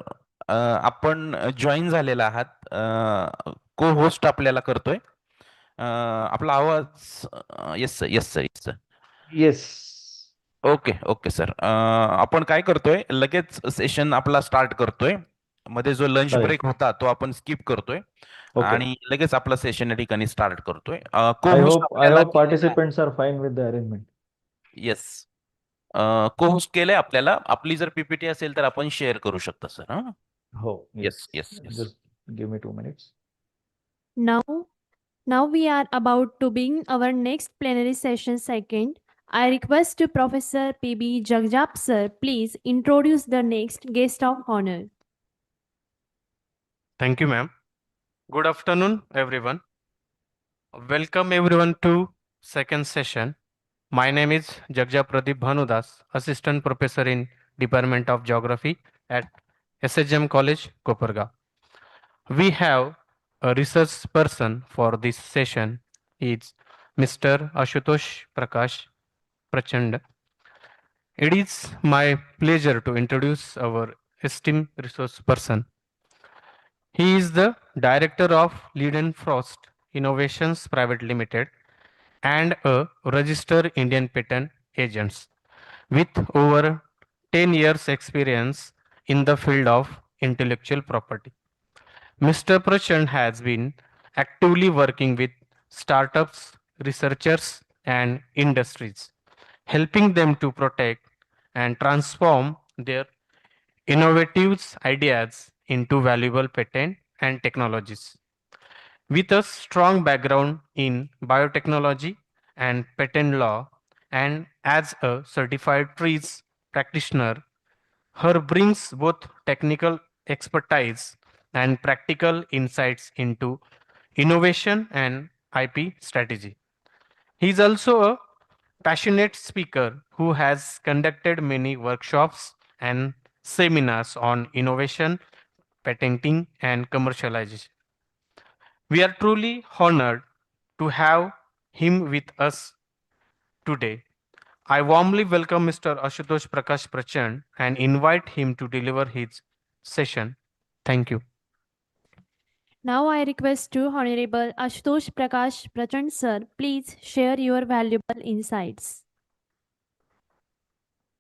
आपण join झालेला आहात, को host आपल्याला करतोय। आपला आवाज, yes sir, yes sir, yes sir, yes. Okay okay sir, आपण काय करतोय, लगेच सेशन आपला स्टार्ट करतोय। मध्ये जो लंच चालेल. ब्रेक होता तो आपण स्किप करतोय ओके. आणि लगेच आपला सेशन या ठिकाणी स्टार्ट करतोय। I को-होस्ट hope आपल्याला participants are fine with the arrangement. Yes, co-host केलंय आपल्याला। आपली जर पीपीटी असेल तर आपण शेअर करू शकता सर। हा, हो, yes yes yes. Just give me 2 minutes. Now we are about to begin our next plenary session second. I request to Professor P.B. Jagjap sir, please introduce the next guest of honor. Thank you, ma'am. Good afternoon, everyone. Welcome everyone to second session. My name is Jagja Pradeep Bhanudas, Assistant Professor in Department of Geography at SSGM College, Koparga. We have a research person for this session is Mr. Ashutosh Prakash Prachand. It is my pleasure to introduce our esteemed resource person. He is the Director of Leiden Frost Innovations Private Limited and a registered Indian patent agents with over 10 years experience in the field of intellectual property. Mr. Prachand has been actively working with startups, researchers, and industries, helping them to protect and transform their innovative ideas into valuable patent and technologies. With a strong background in biotechnology and patent law, and as a certified trees practitioner, her brings both technical expertise and practical insights into innovation and IP strategy. He is also a passionate speaker who has conducted many workshops and seminars on innovation, patenting, and commercialization. We are truly honored to have him with us today. I warmly welcome Mr. Ashutosh Prakash Prachand and invite him to deliver his session. Thank you. Now I request to Honorable Ashutosh Prakash Prachand sir, please share your valuable insights.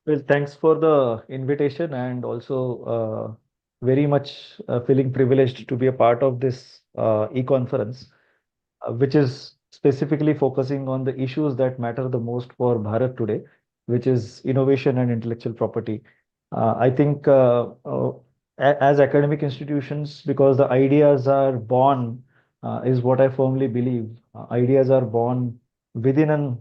Well, thanks for the invitation and also very much feeling privileged to be a part of this e-conference, which is specifically focusing on the issues that matter the most for Bharat today, which is innovation and intellectual property. I think as academic institutions, because the ideas are born, is what I firmly believe. Ideas are born within an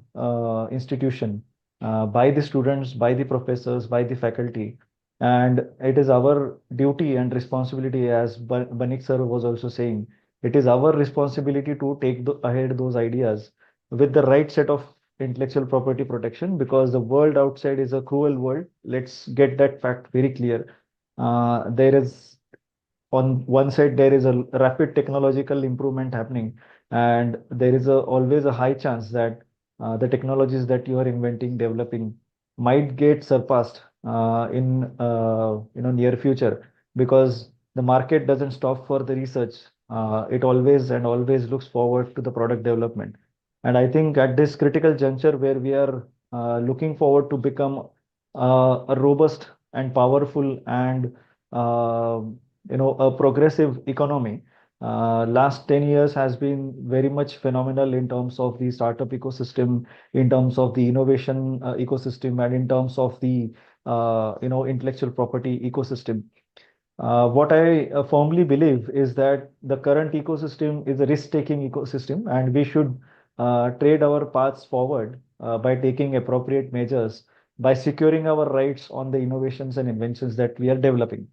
institution by the students, by the professors, by the faculty. And it is our duty and responsibility, as Banik sir was also saying, it is our responsibility to take ahead those ideas with the right set of intellectual property protection, because the world outside is a cruel world. Let's get that fact very clear. There is on one side there is a rapid technological improvement happening, and there is always a high chance that the technologies that you are inventing, developing might get surpassed in near future, because the market doesn't stop for the research. It always and always looks forward to the product development. And I think at this critical juncture where we are looking forward to become a robust and powerful and uh, a progressive economy. Last 10 years has been very much phenomenal in terms of the startup ecosystem, in terms of the innovation ecosystem, and in terms of the intellectual property ecosystem. What I firmly believe is that the current ecosystem is a risk-taking ecosystem, and we should trade our paths forward by taking appropriate measures, by securing our rights on the innovations and inventions that we are developing.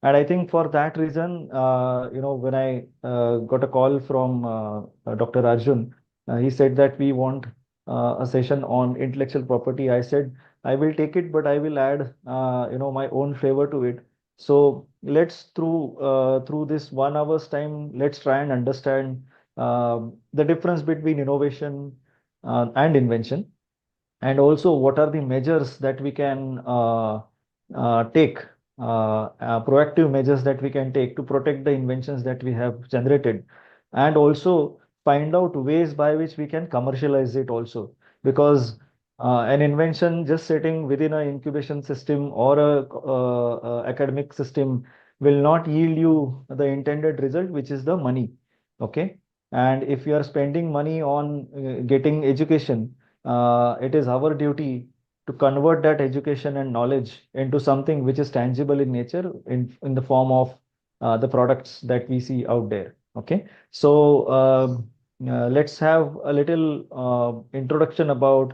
And I think for that reason, when I got a call from Dr. Arjun, he said that we want a session on intellectual property. I said, I will take it, but I will add, my own flavor to it. So let's through this 1 hour's time, let's try and understand the difference between innovation and invention, and also what are the measures that we can take, proactive measures that we can take to protect the inventions that we have generated, and also find out ways by which we can commercialize it also. Because an invention just sitting within an incubation system or a academic system will not yield you the intended result, which is the money. Okay. And if you are spending money on getting education, it is our duty to convert that education and knowledge into something which is tangible in nature, in the form of the products that we see out there. Okay, so let's have a little introduction about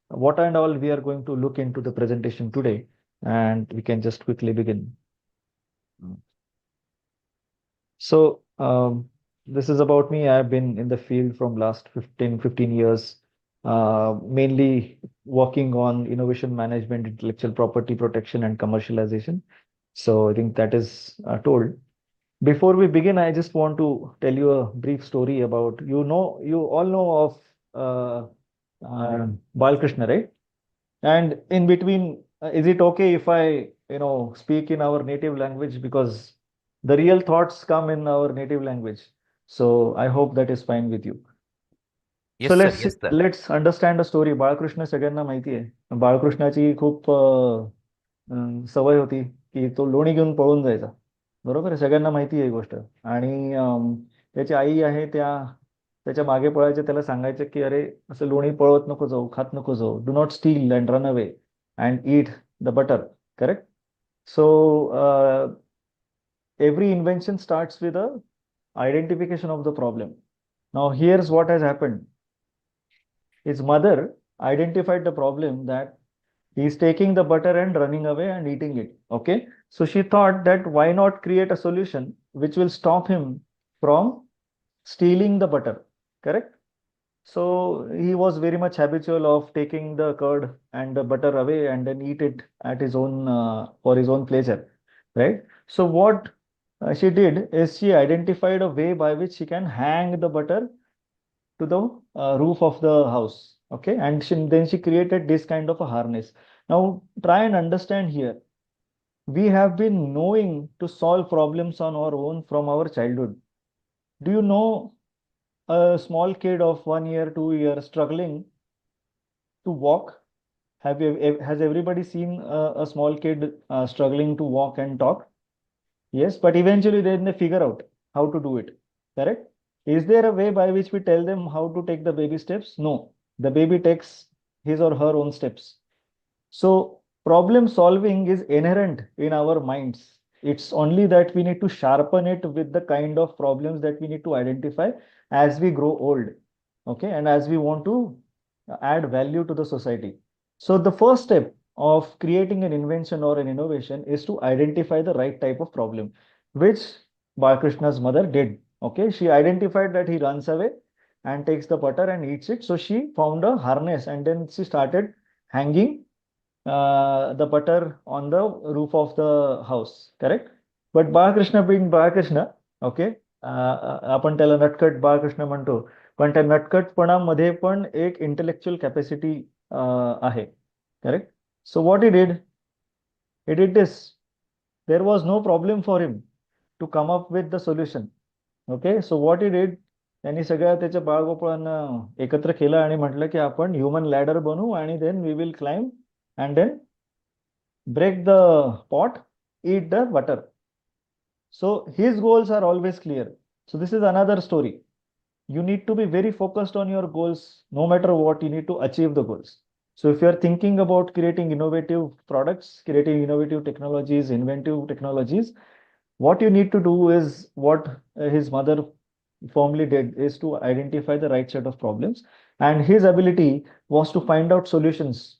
what and all we are going to look into the presentation today, and we can just quickly begin. So this is about me. I've been in the field from last 15 years, mainly working on innovation management, intellectual property protection, and commercialization. So I think that is told. Before we begin, I just want to tell you a brief story about, you all know of Balkrishna, right? And in between, is it okay if I, speak in our native language, because the real thoughts come in our native language. So I hope that is fine with you. Yes, So sir. let's Yes, sir. let's understand a story. Balkrishna सगळ्यांना माहिती आहे. बाळकृष्णाची खूप सवय होती की तो लोणी घेऊन पळून जायचा. बरोबर आहे, सगळ्यांना माहिती आहे ही गोष्ट. आणि त्याची आई आहे, त्याच्या मागे पळायचे, त्याला सांगायचे की अरे असं लोणी पळवत नको जाऊ, खात नको जाऊ, do not steel and run away and eat the butter. Correct? So every invention starts with a identification of the problem. Now here's what has happened. His mother identified the problem that he's taking the butter and running away and eating it. Okay, so she thought that why not create a solution which will stop him from stealing the butter. Correct? So he was very much habitual of taking the curd and the butter away and then eat it at his own for his own pleasure, right? So what she did is she identified a way by which she can hang the butter to the roof of the house. Okay, and then she created this kind of a harness. Now try and understand here. We have been knowing to solve problems on our own from our childhood. Do you know a small kid of 1 year, 2 years struggling to walk? Has everybody seen a small kid struggling to walk and talk? Yes, but eventually then they figure out how to do it. Correct? Is there a way by which we tell them how to take the baby steps? No, the baby takes his or her own steps. So problem solving is inherent in our minds. It's only that we need to sharpen it with the kind of problems that we need to identify as we grow old. Okay, and as we want to add value to the society. So the first step of creating an invention or an innovation is to identify the right type of problem, which Balakrishna's mother did. Okay, she identified that he runs away and takes the butter and eats it. So she found a harness and then she started hanging the butter on the roof of the house. Correct? But Balakrishna being Balakrishna, okay, आपण त्याला नटखट बाळकृष्ण म्हणतो, पण त्या नटखटपणामध्ये पण एक intellectual capacity आहे. Correct? So what he did this. There was no problem for him to come up with the solution. Okay, so what he did, त्यांनी सगळ्या त्याच्या बाळगोपाळांना एकत्र केलं आणि म्हटलं की आपण ह्युमन लॅडर बनवू आणि then we will climb and then break the pot, eat the butter. So his goals are always clear. So this is another story. You need to be very focused on your goals. No matter what, you need to achieve the goals. So if you are thinking about creating innovative products, creating innovative technologies, inventive technologies, what you need to do is what his mother firmly did, is to identify the right set of problems, and his ability was to find out solutions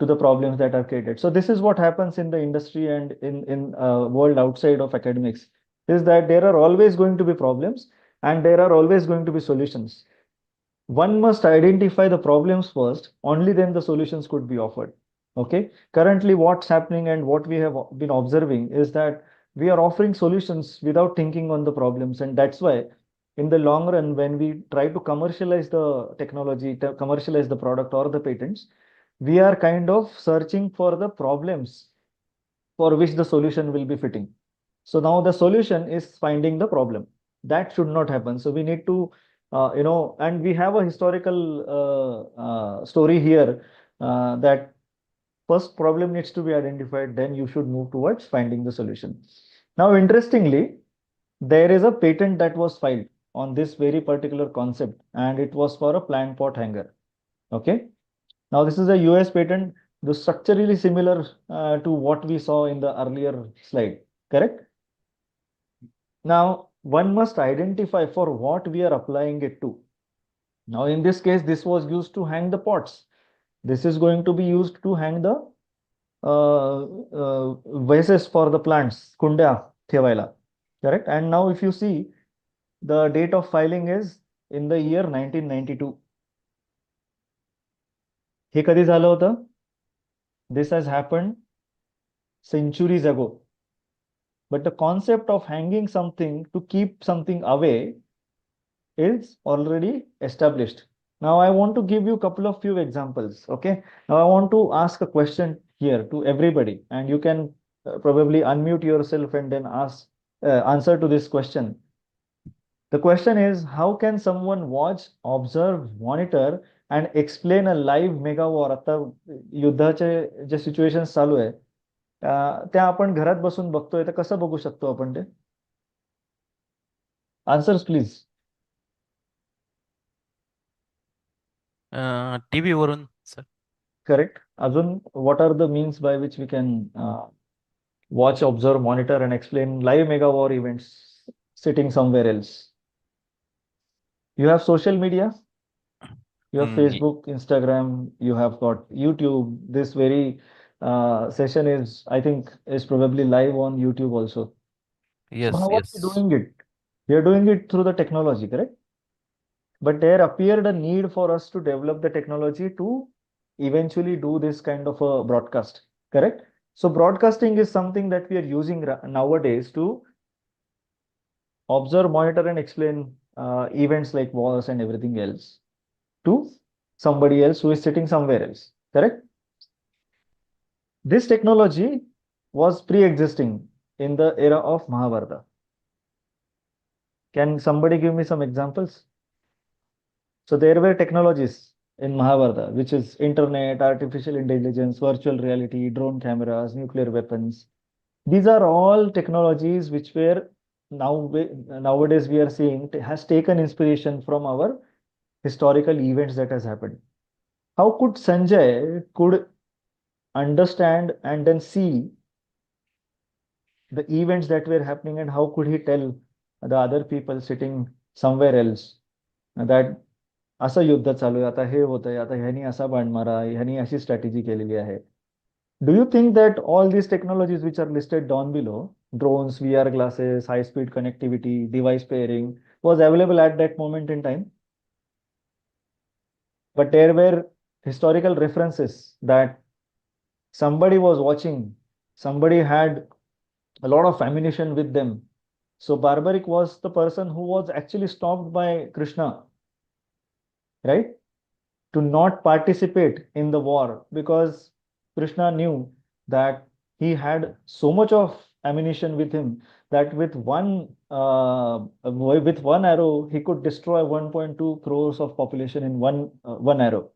to the problems that are created. So this is what happens in the industry and in world outside of academics, is that there are always going to be problems and there are always going to be solutions. One must identify the problems first, only then the solutions could be offered. Okay, currently what's happening and what we have been observing is that we are offering solutions without thinking on the problems, and that's why in the long run, when we try to commercialize the technology, to commercialize the product or the patents, we are kind of searching for the problems for which the solution will be fitting. So now the solution is finding the problem. That should not happen. So we need to, and we have a historical story here that first problem needs to be identified, then you should move towards finding the solution. Now, interestingly, there is a patent that was filed on this very particular concept, and it was for a plant pot hanger. Okay. Now, this is a US patent, the structurally similar to what we saw in the earlier slide, correct? Now, one must identify for what we are applying it to. Now, in this case, this was used to hang the pots. This is going to be used to hang the vases for the plants, kundya thevaila, correct? And now, if you see, the date of filing is in the year 1992. हे कधी झालं होतं? This has happened centuries ago. But the concept of hanging something to keep something away is already established. Now I want to give you a couple of few examples. Okay. Now I want to ask a question here to everybody, and you can probably unmute yourself and then ask answer to this question. The question is, how can someone watch, observe, monitor, and explain a live mega war? आता युद्धाचे जे situations चालू आहे त्या आपण घरात बसून बघतोय, तर कसं बघू शकतो आपण ते? Answers please. TV वरून sir. Correct. Azun, what are the means by which we can watch, observe, monitor, and explain live mega war events sitting somewhere else? You have social media, you have Facebook, Instagram, you have got YouTube. This very session is, I think, is probably live on YouTube also. So Yes, how are we yes. doing it? We are doing it through the technology, correct? But there appeared a need for us to develop the technology to eventually do this kind of a broadcast, correct? So broadcasting is something that we are using nowadays to observe, monitor, and explain events like wars and everything else to somebody else who is sitting somewhere else, correct? This technology was pre-existing in the era of Mahabharata. Can somebody give me some examples? So there were technologies in Mahabharata, which is internet, artificial intelligence, virtual reality, drone cameras, nuclear weapons. These are all technologies which were nowadays we are seeing has taken inspiration from our historical events that has happened. How could Sanjay could understand and then see the events that were happening, and how could he tell the other people sitting somewhere else that असं युद्ध चालू आहे, आता हे होतंय, आता ह्यानी असा बाण मारा, ह्यानी अशी स्ट्रॅटेजी केलेली आहे. Do you think that all these technologies which are listed down below, drones, VR glasses, high speed connectivity, device pairing, was available at that moment in time? But there were historical references that somebody was watching, somebody had a lot of ammunition with them. So Barbaric was the person who was actually stopped by Krishna, right, to not participate in the war, because Krishna knew that he had so much of ammunition with him that with one arrow he could destroy 1.2 crores of population in one arrow.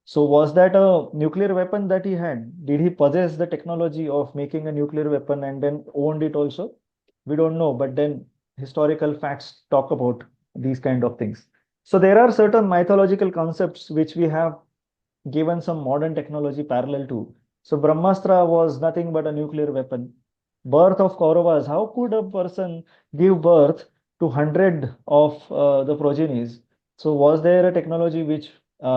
So was that a nuclear weapon that he had? Did he possess the technology of making a nuclear weapon and then owned it also? We don't know, but then historical facts talk about these kind of things. So there are certain mythological concepts which we have given some modern technology parallel to. So Brahmastra was nothing but a nuclear weapon. Birth of Kauravas, how could a person give birth to 100 of the progenies? So was there a technology which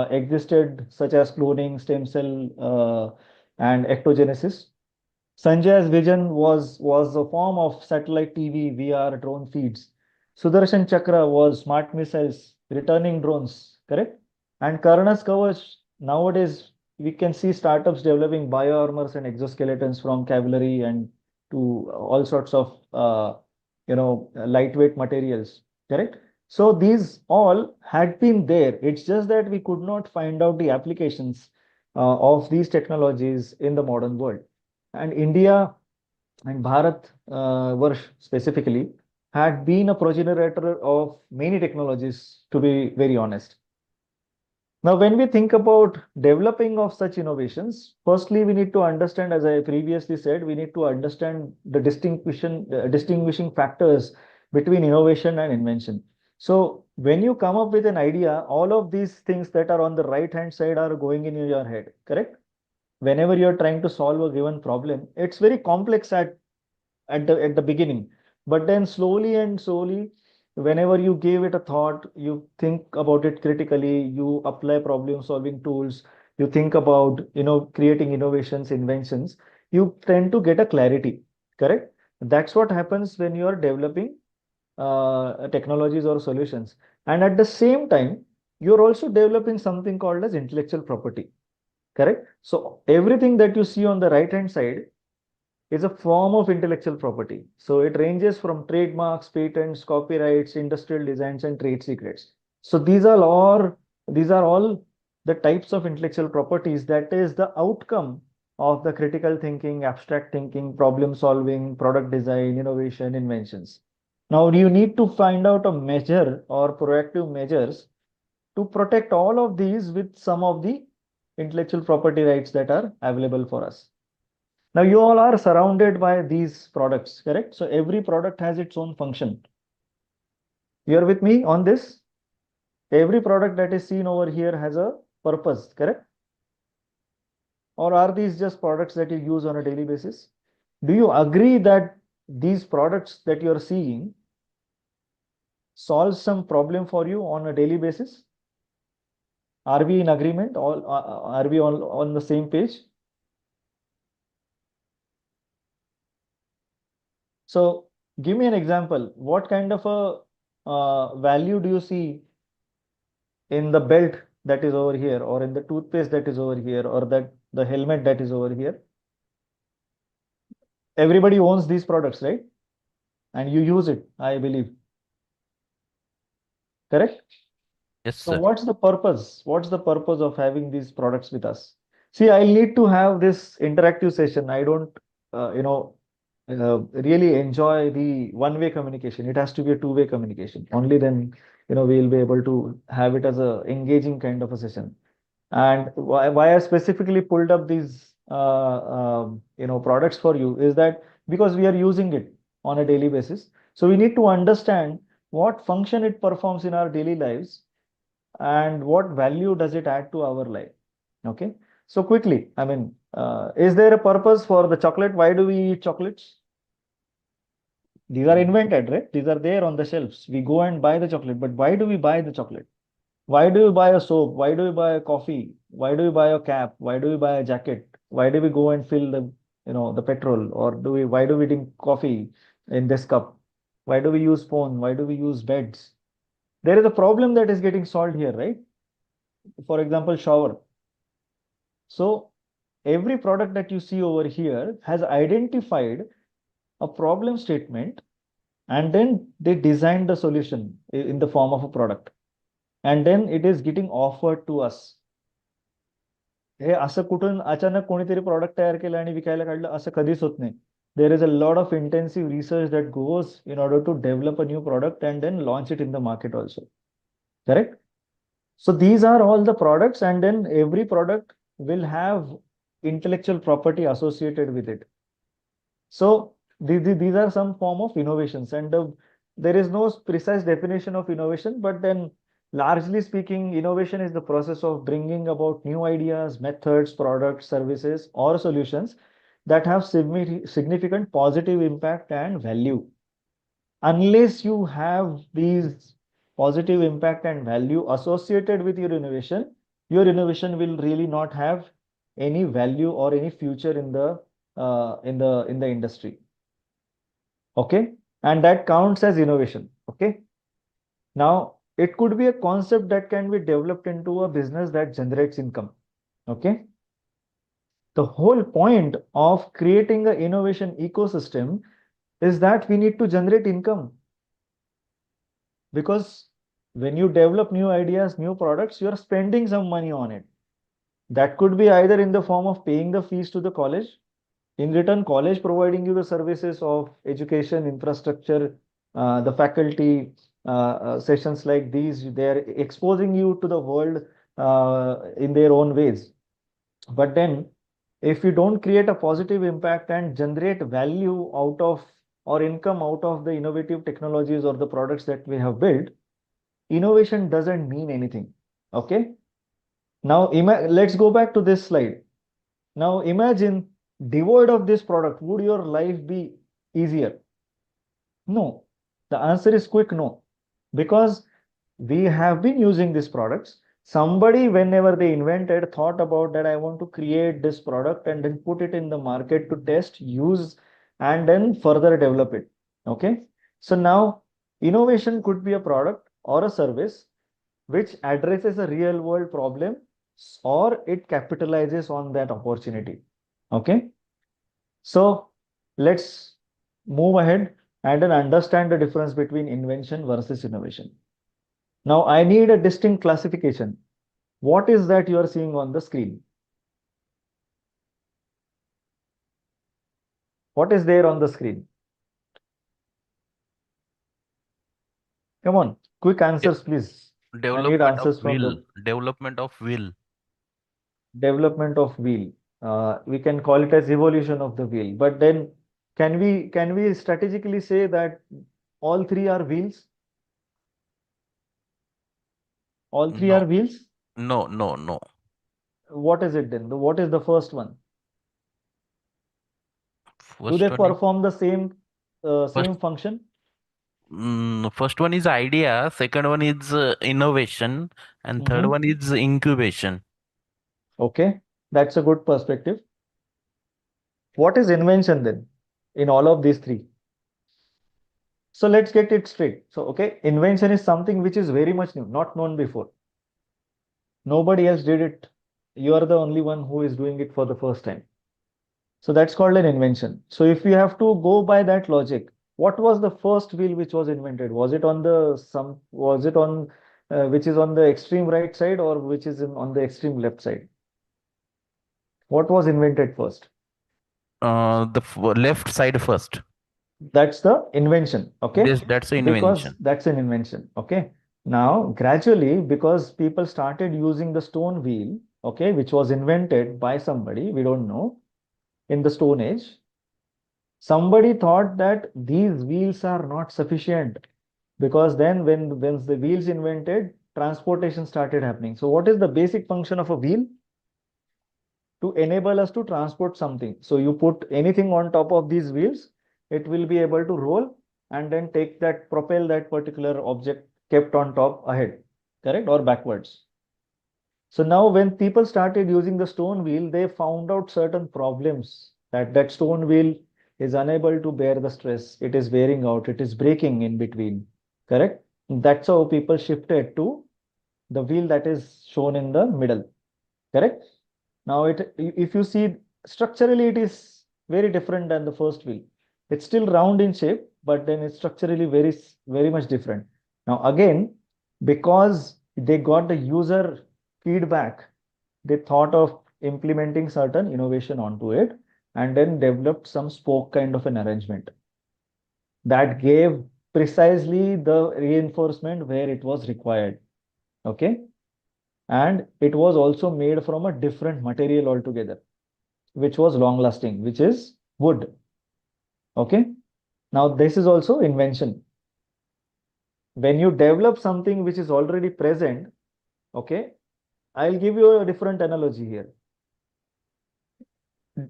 existed, such as cloning, stem cell, and ectogenesis? Sanjay's vision was a form of satellite TV, VR, drone feeds. Sudarshan Chakra was smart missiles, returning drones, correct? And Karna's Kavach, nowadays we can see startups developing bioarmors and exoskeletons from cavalry and to all sorts of lightweight materials, correct? So these all had been there. It's just that we could not find out the applications of these technologies in the modern world. And India and Bharat Varsh specifically had been a progenitor of many technologies, to be very honest. Now, when we think about developing of such innovations, firstly, we need to understand, as I previously said, we need to understand the distinguishing factors between innovation and invention. So when you come up with an idea, all of these things that are on the right hand side are going in your head, correct? Whenever you're trying to solve a given problem, it's very complex at the beginning, but then slowly and slowly, whenever you give it a thought, you think about it critically, you apply problem solving tools, you think about creating innovations, inventions, you tend to get a clarity, correct? That's what happens when you are developing technologies or solutions. And at the same time, you're also developing something called as intellectual property, correct? So everything that you see on the right hand side is a form of intellectual property. So it ranges from trademarks, patents, copyrights, industrial designs, and trade secrets. So these are all the types of intellectual properties that is the outcome of the critical thinking, abstract thinking, problem solving, product design, innovation, inventions. Now you need to find out a measure or proactive measures to protect all of these with some of the intellectual property rights that are available for us. Now you all are surrounded by these products, correct? So every product has its own function. You're with me on this? Every product that is seen over here has a purpose, correct? Or are these just products that you use on a daily basis? Do you agree that these products that you are seeing solve some problem for you on a daily basis? Are we in agreement? Are we on the same page? So give me an example. What kind of a value do you see in the belt that is over here, or in the toothpaste that is over here, or that the helmet that is over here? Everybody owns these products, right? And you use it, I believe. Correct? Yes, So sir. what's the purpose? What's the purpose of having these products with us? See, I need to have this interactive session. I don't, really enjoy the one-way communication. It has to be a two-way communication. Only then, we'll be able to have it as a engaging kind of a session. And why I specifically pulled up these, products for you is that because we are using it on a daily basis. So we need to understand what function it performs in our daily lives and what value does it add to our life. Okay. So quickly, I mean, is there a purpose for the chocolate? Why do we eat chocolates? These are invented, right? These are there on the shelves. We go and buy the chocolate, but why do we buy the chocolate? Why do you buy a soap? Why do you buy a coffee? Why do you buy a cap? Why do you buy a jacket? Why do we go and fill the petrol? Or why do we drink coffee in this cup? Why do we use phone? Why do we use beds? There is a problem that is getting solved here, right? For example, shower. So every product that you see over here has identified a problem statement, and then they designed the solution in the form of a product. And then it is getting offered to us. हे असं कुठून अचानक कोणीतरी product तयार केलं आणि विकायला काढलं असं कधीच होत नाही. There is a lot of intensive research that goes in order to develop a new product and then launch it in the market also. Correct? So these are all the products, and then every product will have intellectual property associated with it. So these are some form of innovations, and there is no precise definition of innovation, but then largely speaking, innovation is the process of bringing about new ideas, methods, products, services, or solutions that have significant positive impact and value. Unless you have these positive impact and value associated with your innovation will really not have any value or any future in the industry. Okay, and that counts as innovation. Okay, now it could be a concept that can be developed into a business that generates income. Okay, the whole point of creating an innovation ecosystem is that we need to generate income, because when you develop new ideas, new products, you are spending some money on it. That could be either in the form of paying the fees to the college. In return, college providing you the services of education, infrastructure, the faculty, sessions like these. They are exposing you to the world in their own ways. But then, if you don't create a positive impact and generate value out of or income out of the innovative technologies or the products that we have built, innovation doesn't mean anything. Okay. Now, let's go back to this slide. Now, imagine devoid of this product, would your life be easier? No. The answer is quick no. Because we have been using these products. Somebody, whenever they invented, thought about that I want to create this product and then put it in the market to test, use, and then further develop it. Okay. So now innovation could be a product or a service which addresses a real world problem, or it capitalizes on that opportunity. Okay. So let's move ahead and then understand the difference between invention versus innovation. Now I need a distinct classification. What is that you are seeing on the screen? What is there on the screen? Come on, quick answers, please. I need answers from the Development of will. Development of wheel. We can call it as evolution of the wheel. But then can we strategically say that all three are wheels? All three No. are wheels? No, no, no. What is it then? What is the first one? Do First they one is perform the same function? first one is idea, second one is innovation, and third Mhm. one is incubation. Okay, that's a good perspective. What is invention then in all of these three? So let's get it straight. So, okay, invention is something which is very much new, not known before. Nobody else did it. You are the only one who is doing it for the first time. So that's called an invention. So if we have to go by that logic, what was the first wheel which was invented? Was it on which is on the extreme right side or which is on the extreme left side? What was invented first? Left side first. That's the invention. Okay. Yes, that's the Because invention. that's an invention. Okay. Now, gradually, because people started using the stone wheel, okay, which was invented by somebody, we don't know, in the Stone Age, somebody thought that these wheels are not sufficient because then when the wheels invented, transportation started happening. So what is the basic function of a wheel? To enable us to transport something. So you put anything on top of these wheels, it will be able to roll and then propel that particular object kept on top ahead, correct, or backwards. So now when people started using the stone wheel, they found out certain problems that stone wheel is unable to bear the stress. It is wearing out, it is breaking in between, correct? That's how people shifted to the wheel that is shown in the middle, correct? Now, if you see structurally, it is very different than the first wheel. It's still round in shape, but then it's structurally very much different. Now, again, because they got the user feedback, they thought of implementing certain innovation onto it and then developed some spoke kind of an arrangement that gave precisely the reinforcement where it was required. Okay. And it was also made from a different material altogether, which was long lasting, which is wood. Okay. Now, this is also invention. When you develop something which is already present, okay, I'll give you a different analogy here.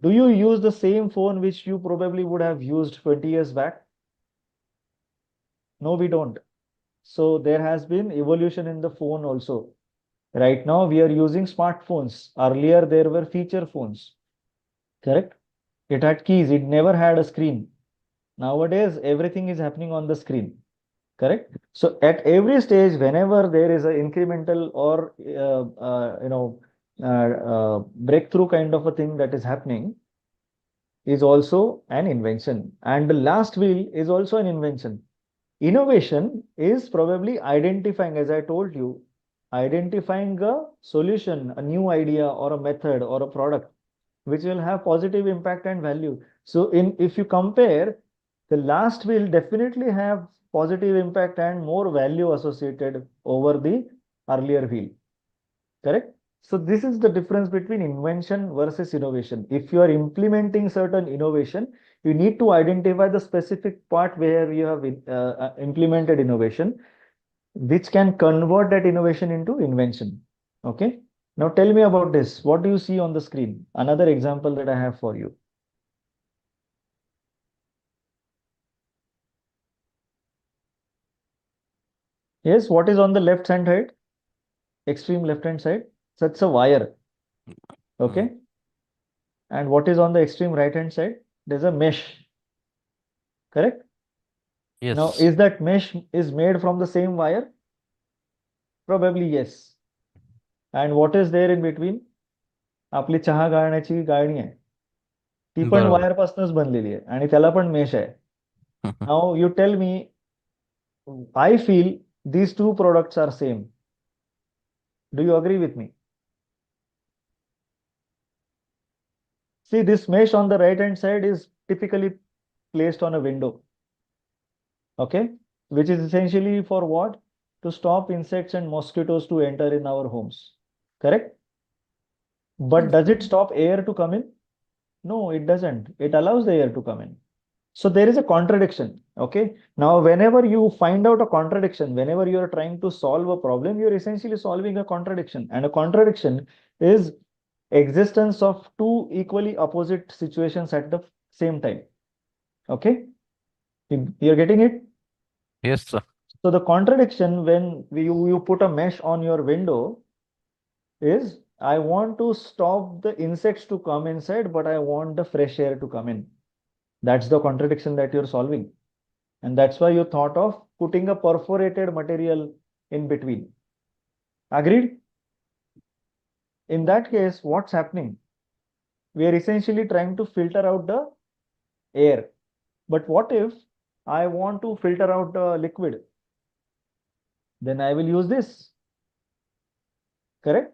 Do you use the same phone which you probably would have used 20 years back? No, we don't. So there has been evolution in the phone also. Right now, we are using smartphones. Earlier, there were feature phones. Correct? It had keys. It never had a screen. Nowadays, everything is happening on the screen. Correct? So at every stage, whenever there is an incremental or breakthrough kind of a thing that is happening, is also an invention. And the last wheel is also an invention. Innovation is probably identifying, as I told you, identifying a solution, a new idea or a method or a product which will have positive impact and value. So if you compare, the last will definitely have positive impact and more value associated over the earlier wheel. Correct? So this is the difference between invention versus innovation. If you are implementing certain innovation, you need to identify the specific part where you have implemented innovation, which can convert that innovation into invention. Okay. Now tell me about this. What do you see on the screen? Another example that I have for you. Yes, what is on the left hand side? Extreme left hand side. So it's a wire. Okay. And what is on the extreme right hand side? There's a mesh. Correct? Yes. Now, is that mesh is made from the same wire? Probably yes. And what is there in between? आपली चहा गाळण्याची गाळणी आहे ती पण बरोबर. Wire पासूनच बनलेली आहे आणि त्याला पण मेश आहे. Now you tell me I feel these two products are same. Do you agree with me? See, this mesh on the right hand side is typically placed on a window. Okay, which is essentially for what? To stop insects and mosquitoes to enter in our homes. Correct? But does it stop air to come in? No, it doesn't. It allows the air to come in. So there is a contradiction. Okay. Now, whenever you find out a contradiction, whenever you are trying to solve a problem, you're essentially solving a contradiction. And a contradiction is existence of two equally opposite situations at the same time. Okay. You're getting it? Yes, sir. So the contradiction when you put a mesh on your window is I want to stop the insects to come inside, but I want the fresh air to come in. That's the contradiction that you're solving. And that's why you thought of putting a perforated material in between. Agreed? In that case, what's happening? We are essentially trying to filter out the air. But what if I want to filter out the liquid? Then I will use this. Correct?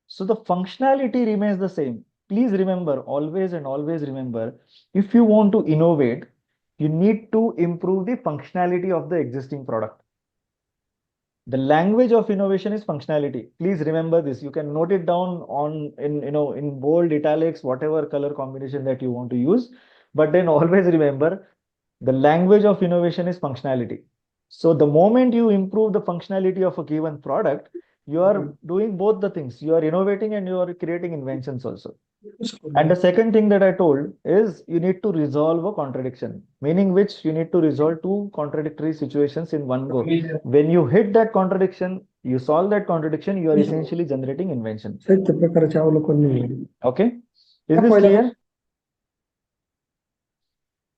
So the functionality remains the same. Please remember, always and always remember, if you want to innovate, you need to improve the functionality of the existing product. The language of innovation is functionality. Please remember this. You can note it down in bold, italics, whatever color combination that you want to use. But then always remember, the language of innovation is functionality. So the moment you improve the functionality of a given product, you are doing both the things. You are innovating and you are creating inventions also. And the second thing that I told is you need to resolve a contradiction, meaning which you need to resolve two contradictory situations in one go. When you hit that contradiction, you solve that contradiction, you are essentially generating invention. Okay? Is this clear?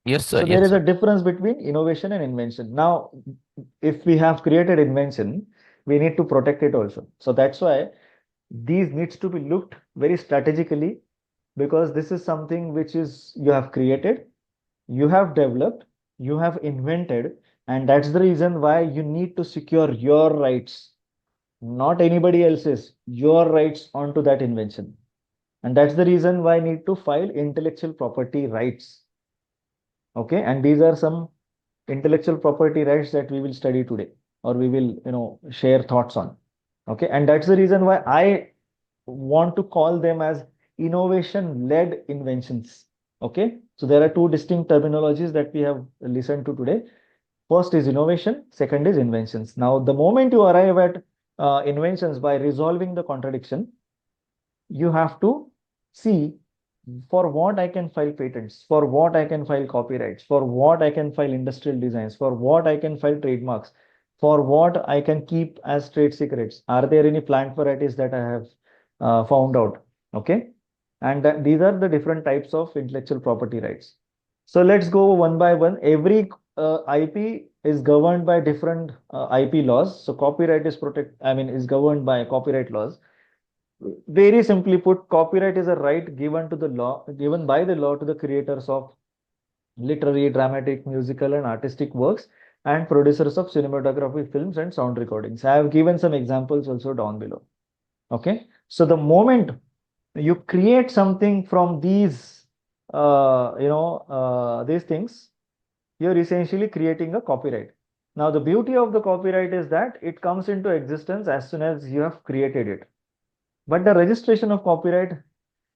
Yes, sir. So there is a difference between innovation and invention. Now, if we have created invention, we need to protect it also. So that's why these needs to be looked very strategically, because this is something which is you have created, you have developed, you have invented, and that's the reason why you need to secure your rights, not anybody else's, your rights onto that invention. And that's the reason why I need to file intellectual property rights. Okay, and these are some intellectual property rights that we will study today, or we will share thoughts on. Okay, and that's the reason why I want to call them as innovation led inventions. Okay, so there are two distinct terminologies that we have listened to today. First is innovation, second is inventions. Now the moment you arrive at inventions by resolving the contradiction, you have to see for what I can file patents, for what I can file copyrights, for what I can file industrial designs, for what I can file trademarks, for what I can keep as trade secrets. Are there any plant varieties that I have found out? Okay. And these are the different types of intellectual property rights. So let's go one by one. Every IP is governed by different IP laws. So copyright is is governed by copyright laws. Very simply put, copyright is a right given by the law to the creators of literary, dramatic, musical, and artistic works and producers of cinematography, films, and sound recordings. I have given some examples also down below. Okay. So the moment you create something from these, these things, you're essentially creating a copyright. Now, the beauty of the copyright is that it comes into existence as soon as you have created it. But the registration of copyright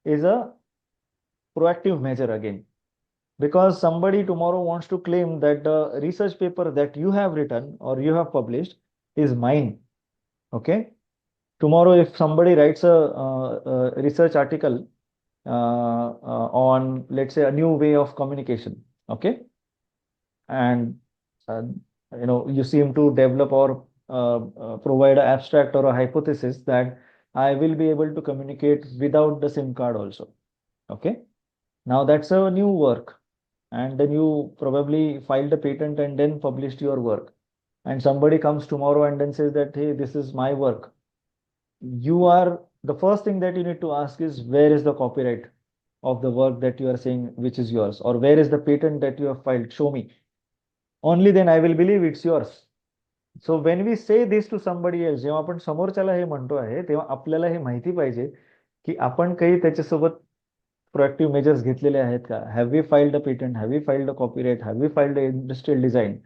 is a proactive measure again, because somebody tomorrow wants to claim that the research paper that you have written or you have published is mine. Okay. Tomorrow, if somebody writes a research article on, let's say, a new way of communication, okay, and you seem to develop or provide an abstract or a hypothesis that I will be able to communicate without the SIM card also. Okay. Now that's a new work. And then you probably filed a patent and then published your work. And somebody comes tomorrow and then says that, hey, this is my work. The first thing that you need to ask is, where is the copyright of the work that you are saying which is yours? Or where is the patent that you have filed? Show me. Only then I will believe it's yours. So when we say this to somebody else, जेव्हा आपण समोरच्याला हे म्हणतो आहे, तेव्हा आपल्याला हे माहिती पाहिजे की आपण काही त्याच्यासोबत proactive measures घेतलेले आहेत का? Have we filed a patent? Have we filed a copyright? Have we filed an industrial design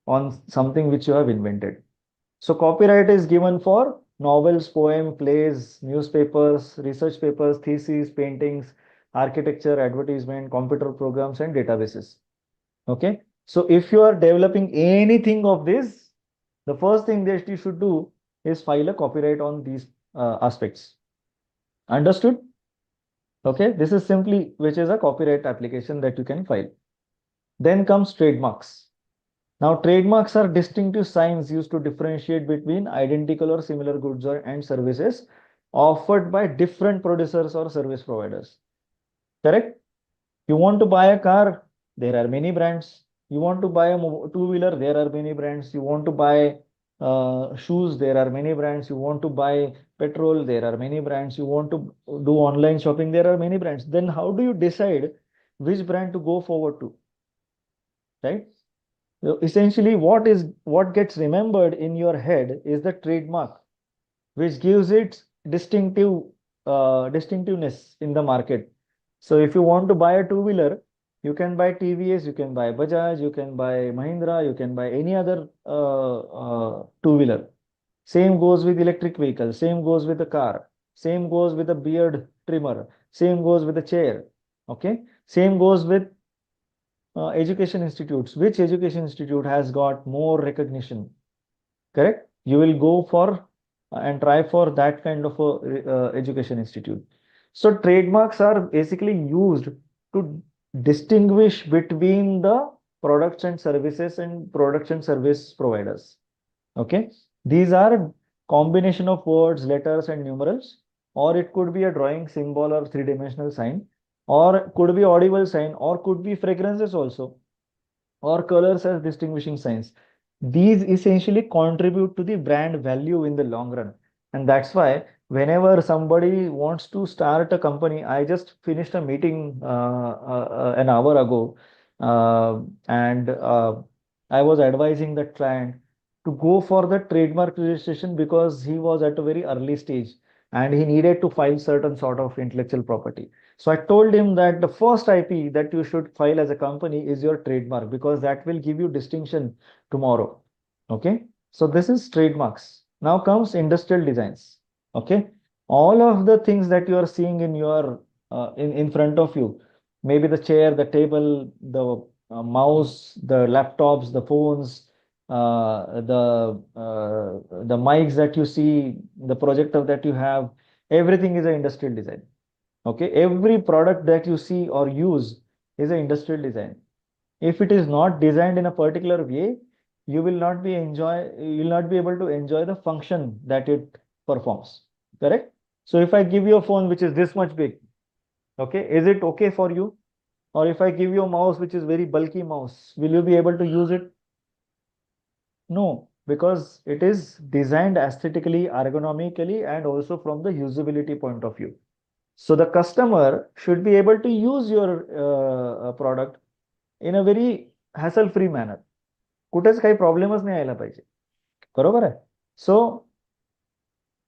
on something which you have invented? So copyright is given for novels, poems, plays, newspapers, research papers, theses, paintings, architecture, advertisement, computer programs, and databases. Okay. So if you are developing anything of this, the first thing that you should do is file a copyright on these aspects. Understood? Okay. This is simply which is a copyright application that you can file. Then comes trademarks. Now, trademarks are distinctive signs used to differentiate between identical or similar goods and services offered by different producers or service providers. Correct? You want to buy a car, there are many brands. You want to buy a two-wheeler, there are many brands. You want to buy shoes, there are many brands. You want to buy petrol, there are many brands. You want to do online shopping, there are many brands. Then how do you decide which brand to go forward to? Right? So essentially, what gets remembered in your head is the trademark, which gives it distinctiveness in the market. So if you want to buy a two-wheeler, you can buy TVS, you can buy Bajaj, you can buy Mahindra, you can buy any other two-wheeler. Same goes with electric vehicle, same goes with the car, same goes with the beard trimmer, same goes with the chair. Okay, same goes with education institutes. Which education institute has got more recognition? Correct? You will go for and try for that kind of a education institute. So trademarks are basically used to distinguish between the products and services and products and service providers. Okay, these are combination of words, letters, and numerals, or it could be a drawing, symbol, or three-dimensional sign, or could be audible sign, or could be fragrances also, or colors as distinguishing signs. These essentially contribute to the brand value in the long run. And that's why whenever somebody wants to start a company, I just finished a meeting an hour ago, and I was advising the client to go for the trademark registration because he was at a very early stage and he needed to file certain sort of intellectual property. So I told him that the first IP that you should file as a company is your trademark because that will give you distinction tomorrow. Okay. So this is trademarks. Now comes industrial designs. Okay. All of the things that you are seeing in your in front of you, maybe the chair, the table, the mouse, the laptops, the phones, the mics that you see, the projector that you have, everything is an industrial design. Okay, every product that you see or use is an industrial design. If it is not designed in a particular way, you will not be able to enjoy the function that it performs. Correct? So if I give you a phone which is this much big, okay, is it okay for you? Or if I give you a mouse which is very bulky mouse, will you be able to use it? No, because it is designed aesthetically, ergonomically, and also from the usability point of view. So the customer should be able to use your product in a very hassle-free manner. कुठेच काही प्रॉब्लेमच नाही यायला पाहिजे. बरोबर आहे. सो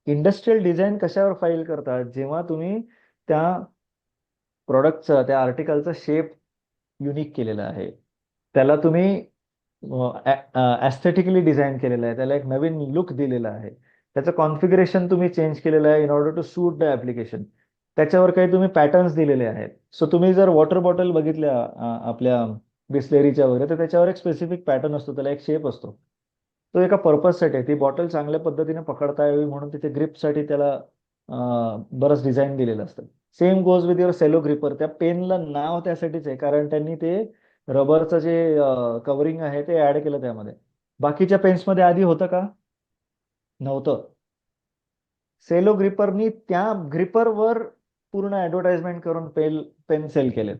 industrial design कशावर file करतात? जेव्हा तुम्ही त्या प्रोडक्टचा, त्या आर्टिकलचा शेप युनिक केलेला आहे, त्याला तुम्ही ॲस्थेटिकली डिझाईन केलेलं आहे, त्याला एक नवीन लुक दिलेला आहे, त्याचं कॉन्फिगरेशन तुम्ही चेंज केलेलं आहे in order to suit the application. त्याच्यावर काही तुम्ही पॅटर्न्स दिलेले आहेत. सो तुम्ही जर वॉटर बॉटल बघितल्या आपल्या बिस्लेरीच्या वगैरे, तर त्याच्यावर एक स्पेसिफिक पॅटर्न असतो, त्याला एक शेप असतो. तो एका पर्पजसाठी आहे. ती बॉटल चांगल्या पद्धतीने पकडता यावी म्हणून तिथे ग्रिपसाठी त्याला बरंच डिझाईन दिलेलं असतं. Same goes with your cello gripper. त्या पेनला नाव त्यासाठीच आहे कारण त्यांनी ते रबरचं जे कव्हरिंग आहे ते ऍड केलं त्यामध्ये. बाकीच्या पेन्समध्ये आधी होतं का? नव्हतं. सेलो ग्रिपरनी त्या ग्रिपरवर पूर्ण ऍडव्हर्टाइजमेंट करून पेन सेल केले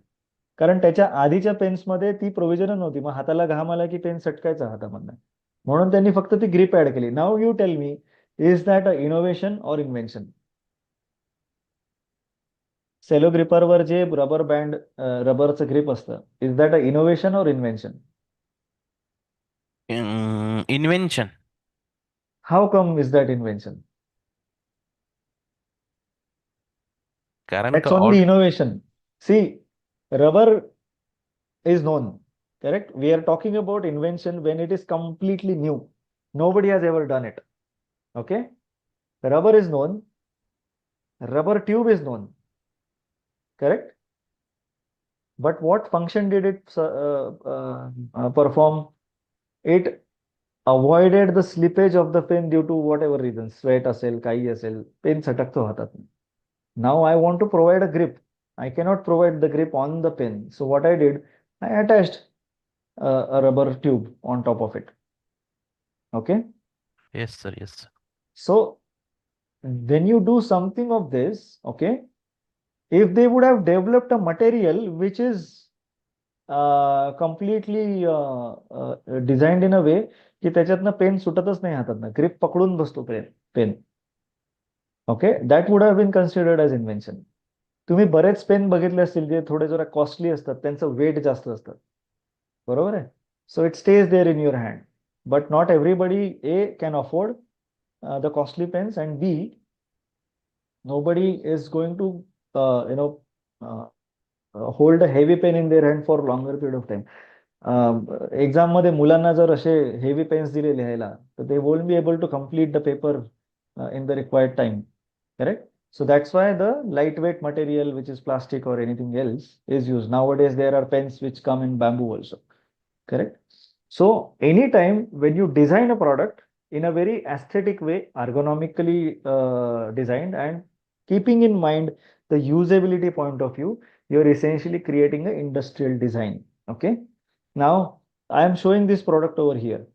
कारण त्याच्या आधीच्या पेन्समध्ये ती प्रोव्हिजन नव्हती. मग हाताला घाम आला की पेन सटकायचा हातामधनं, म्हणून त्यांनी फक्त ती ग्रिप ऍड केली. Now you tell me, is that a innovation or invention? Cello ग्रिपरवर जे रबर बँड रबरचं ग्रिप असतं, is that a innovation or invention? Invention. How come is that invention? कारण That's का only innovation. See, rubber is known, correct? We are talking about invention when it is completely new. Nobody has ever done it. Okay? Rubber is known. Rubber tube is known. Correct? But what function did it perform? It avoided the slippage of the pen due to whatever reason, sweat असेल, काही असेल, pen सटकतो हातात. Now I want to provide a grip. I cannot provide the grip on the pen. So what I did, I attached a rubber tube on top of it. Okay. Yes, sir. Yes, sir. So when you do something of this, okay, if they would have developed a material which is completely designed in a way की त्याच्यातनं pen सुटतच नाही हातातनं, grip पकडून बसतो पेन. Okay, that would have been considered as invention. तुम्ही बरेच pen बघितले असतील जे थोडे जरा कॉस्टली असतात, त्यांचं वेट जास्त असतं, बरोबर आहे. So it stays there in your hand, but not everybody a can afford the costly pens, and be nobody is going to hold a heavy pen in their hand for longer period of time. Exam मध्ये मुलांना जर असे heavy pens दिले लिहायला, तर they won't be able to complete the paper in the required time. Correct? So that's why the lightweight material, which is plastic or anything else, is used. Nowadays, there are pens which come in bamboo also. Correct? So anytime when you design a product in a very aesthetic way, ergonomically designed, and keeping in mind the usability point of view, you're essentially creating an industrial design. Okay. Now I am showing this product over here.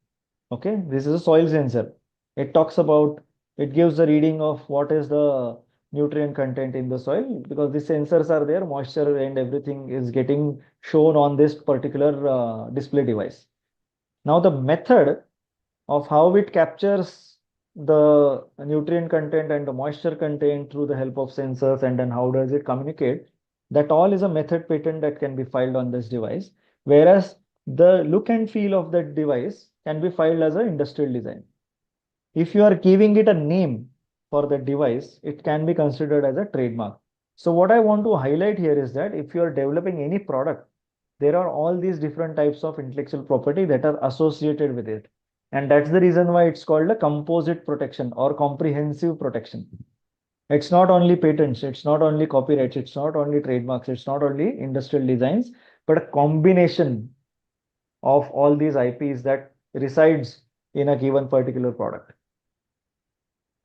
Okay. This is a soil sensor. It talks about, it gives the reading of what is the nutrient content in the soil, because the sensors are there, moisture and everything is getting shown on this particular display device. Now the method of how it captures the nutrient content and the moisture content through the help of sensors, and then how does it communicate, that all is a method patent that can be filed on this device, whereas the look and feel of that device can be filed as an industrial design. If you are giving it a name for the device, it can be considered as a trademark. So what I want to highlight here is that if you are developing any product, there are all these different types of intellectual property that are associated with it. And that's the reason why it's called a composite protection or comprehensive protection. It's not only patents, it's not only copyrights, it's not only trademarks, it's not only industrial designs, but a combination of all these IPs that resides in a given particular product.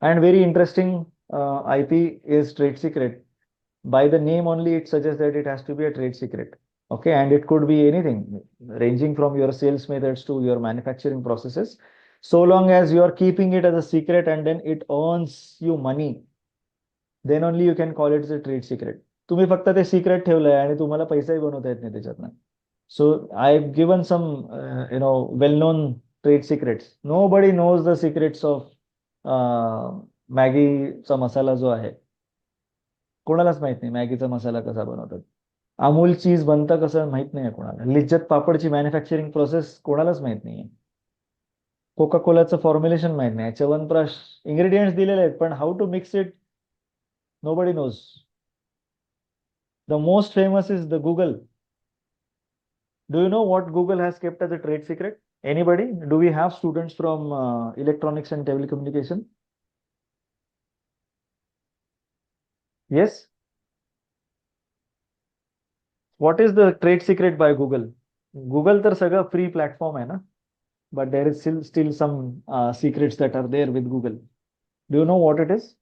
And very interesting IP is trade secret. By the name only, it suggests that it has to be a trade secret. Okay, and it could be anything ranging from your sales methods to your manufacturing processes. So long as you are keeping it as a secret and then it earns you money, then only you can call it as a trade secret. तुम्ही फक्त ते secrete ठेवलंय आणि तुम्हाला पैसाही बनवता येत नाही त्याच्यातनं. So I've given some well-known trade secrets. Nobody knows the secrets of मॅगीचा मसाला जो आहे, कोणालाच माहित नाही मॅगीचा मसाला कसा बनवतात. अमूल चीज बनतं कसं माहित नाही कोणाला. लिज्जत पापडची मॅन्युफॅक्चरिंग प्रोसेस कोणालाच माहित नाहीये. कोका कोलाचं फॉर्म्युलेशन माहित नाही. च्यवनप्राश इंग्रेडियंट्स दिलेले आहेत, पण how to mix it nobody knows. The most famous is the Google. Do you know what Google has kept as a trade secret? Anybody? Do we have students from electronics and telecommunication? Yes. What is the trade secret by Google? Google तर सगळं free platform आहे ना, but there is still some secrets that are there with Google. Do you know what it is?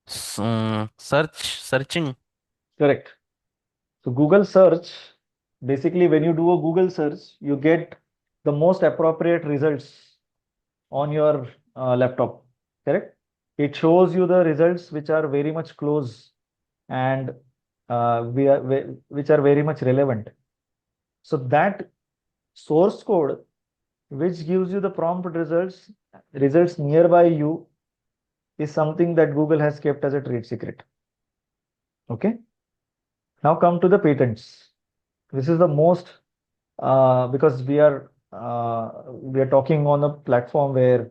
Searching. Correct. So Google search, basically when you do a Google search, you get the most appropriate results on your laptop. Correct. It shows you the results which are very much close and which are very much relevant. So that source code which gives you the prompt results nearby you, is something that Google has kept as a trade secret. Okay. Now come to the patents. This is the most because we are talking on a platform where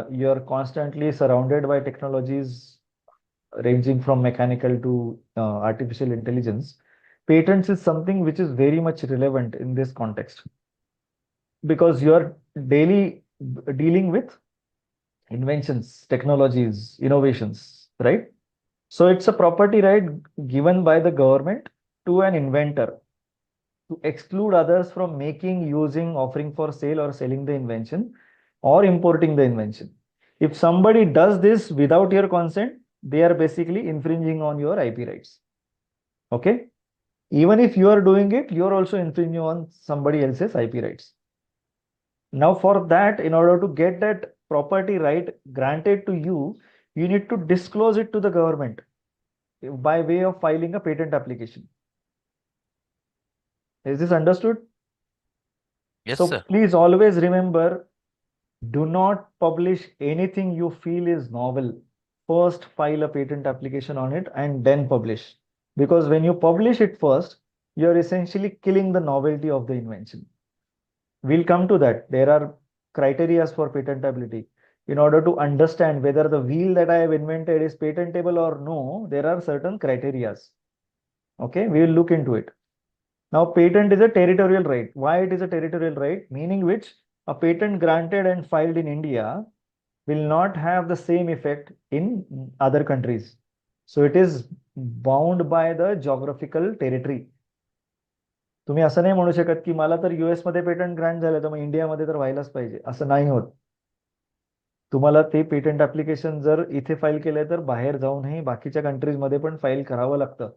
you are constantly surrounded by technologies ranging from mechanical to artificial intelligence. Patents is something which is very much relevant in this context, because you're daily dealing with inventions, technologies, innovations, right? So it's a property right given by the government to an inventor to exclude others from making, using, offering for sale, or selling the invention, or importing the invention. If somebody does this without your consent, they are basically infringing on your IP rights. Okay? Even if you are doing it, you are also infringing on somebody else's IP rights. Now, for that, in order to get that property right granted to you, you need to disclose it to the government by way of filing a patent application. Is this understood? Yes, So sir. please always remember, do not publish anything you feel is novel. First, file a patent application on it and then publish. Because when you publish it first, you're essentially killing the novelty of the invention. We'll come to that. There are criteria for patentability. In order to understand whether the wheel that I have invented is patentable or no, there are certain criteria. Okay, we will look into it. Now, patent is a territorial right. Why it is a territorial right? Meaning which a patent granted and filed in India will not have the same effect in other countries. So it is bound by the geographical territory. तुम्ही असं नाही म्हणू शकत की मला तर US मध्ये patent Grant झालं तर मग इंडियामध्ये तर व्हायलाच पाहिजे असं नाही होत. तुम्हाला ते पेटंट ऍप्लिकेशन जर इथे फाईल केलंय तर बाहेर जाऊनही बाकीच्या कंट्रीजमध्ये पण फाईल करावं लागतं.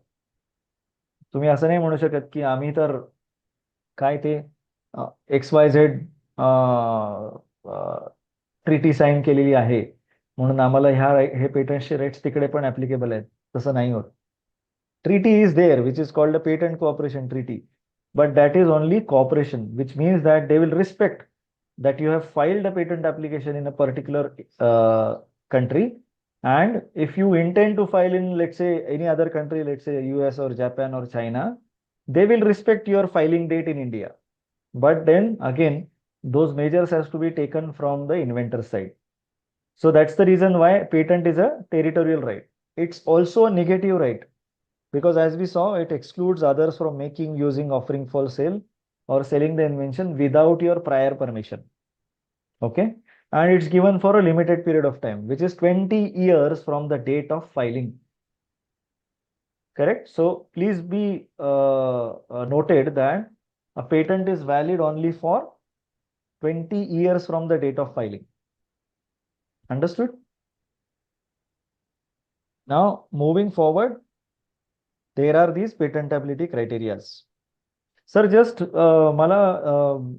तुम्ही असं नाही म्हणू शकत की आम्ही तर काय ते XYZ ट्रिटी साईन केलेली आहे म्हणून आम्हाला हे पेटंटचे रेट्स तिकडे पण ऍप्लिकेबल आहेत. तसं नाही होत. Treaty is there, which is called a patent cooperation treaty, but that is only cooperation, which means that they will respect that you have filed a patent application in a particular country, and if you intend to file in, let's say, any other country, let's say US or Japan or China, they will respect your filing date in India. But then again, those measures has to be taken from the inventor side. So that's the reason why patent is a territorial right. It's also a negative right, because as we saw, it excludes others from making, using, offering for sale, or selling the invention without your prior permission. Okay, and it's given for a limited period of time, which is 20 years from the date of filing. Correct? So please be noted that a patent is valid only for 20 years from the date of filing. Understood? Now, moving forward, there are these patentability criteria. Sir just मला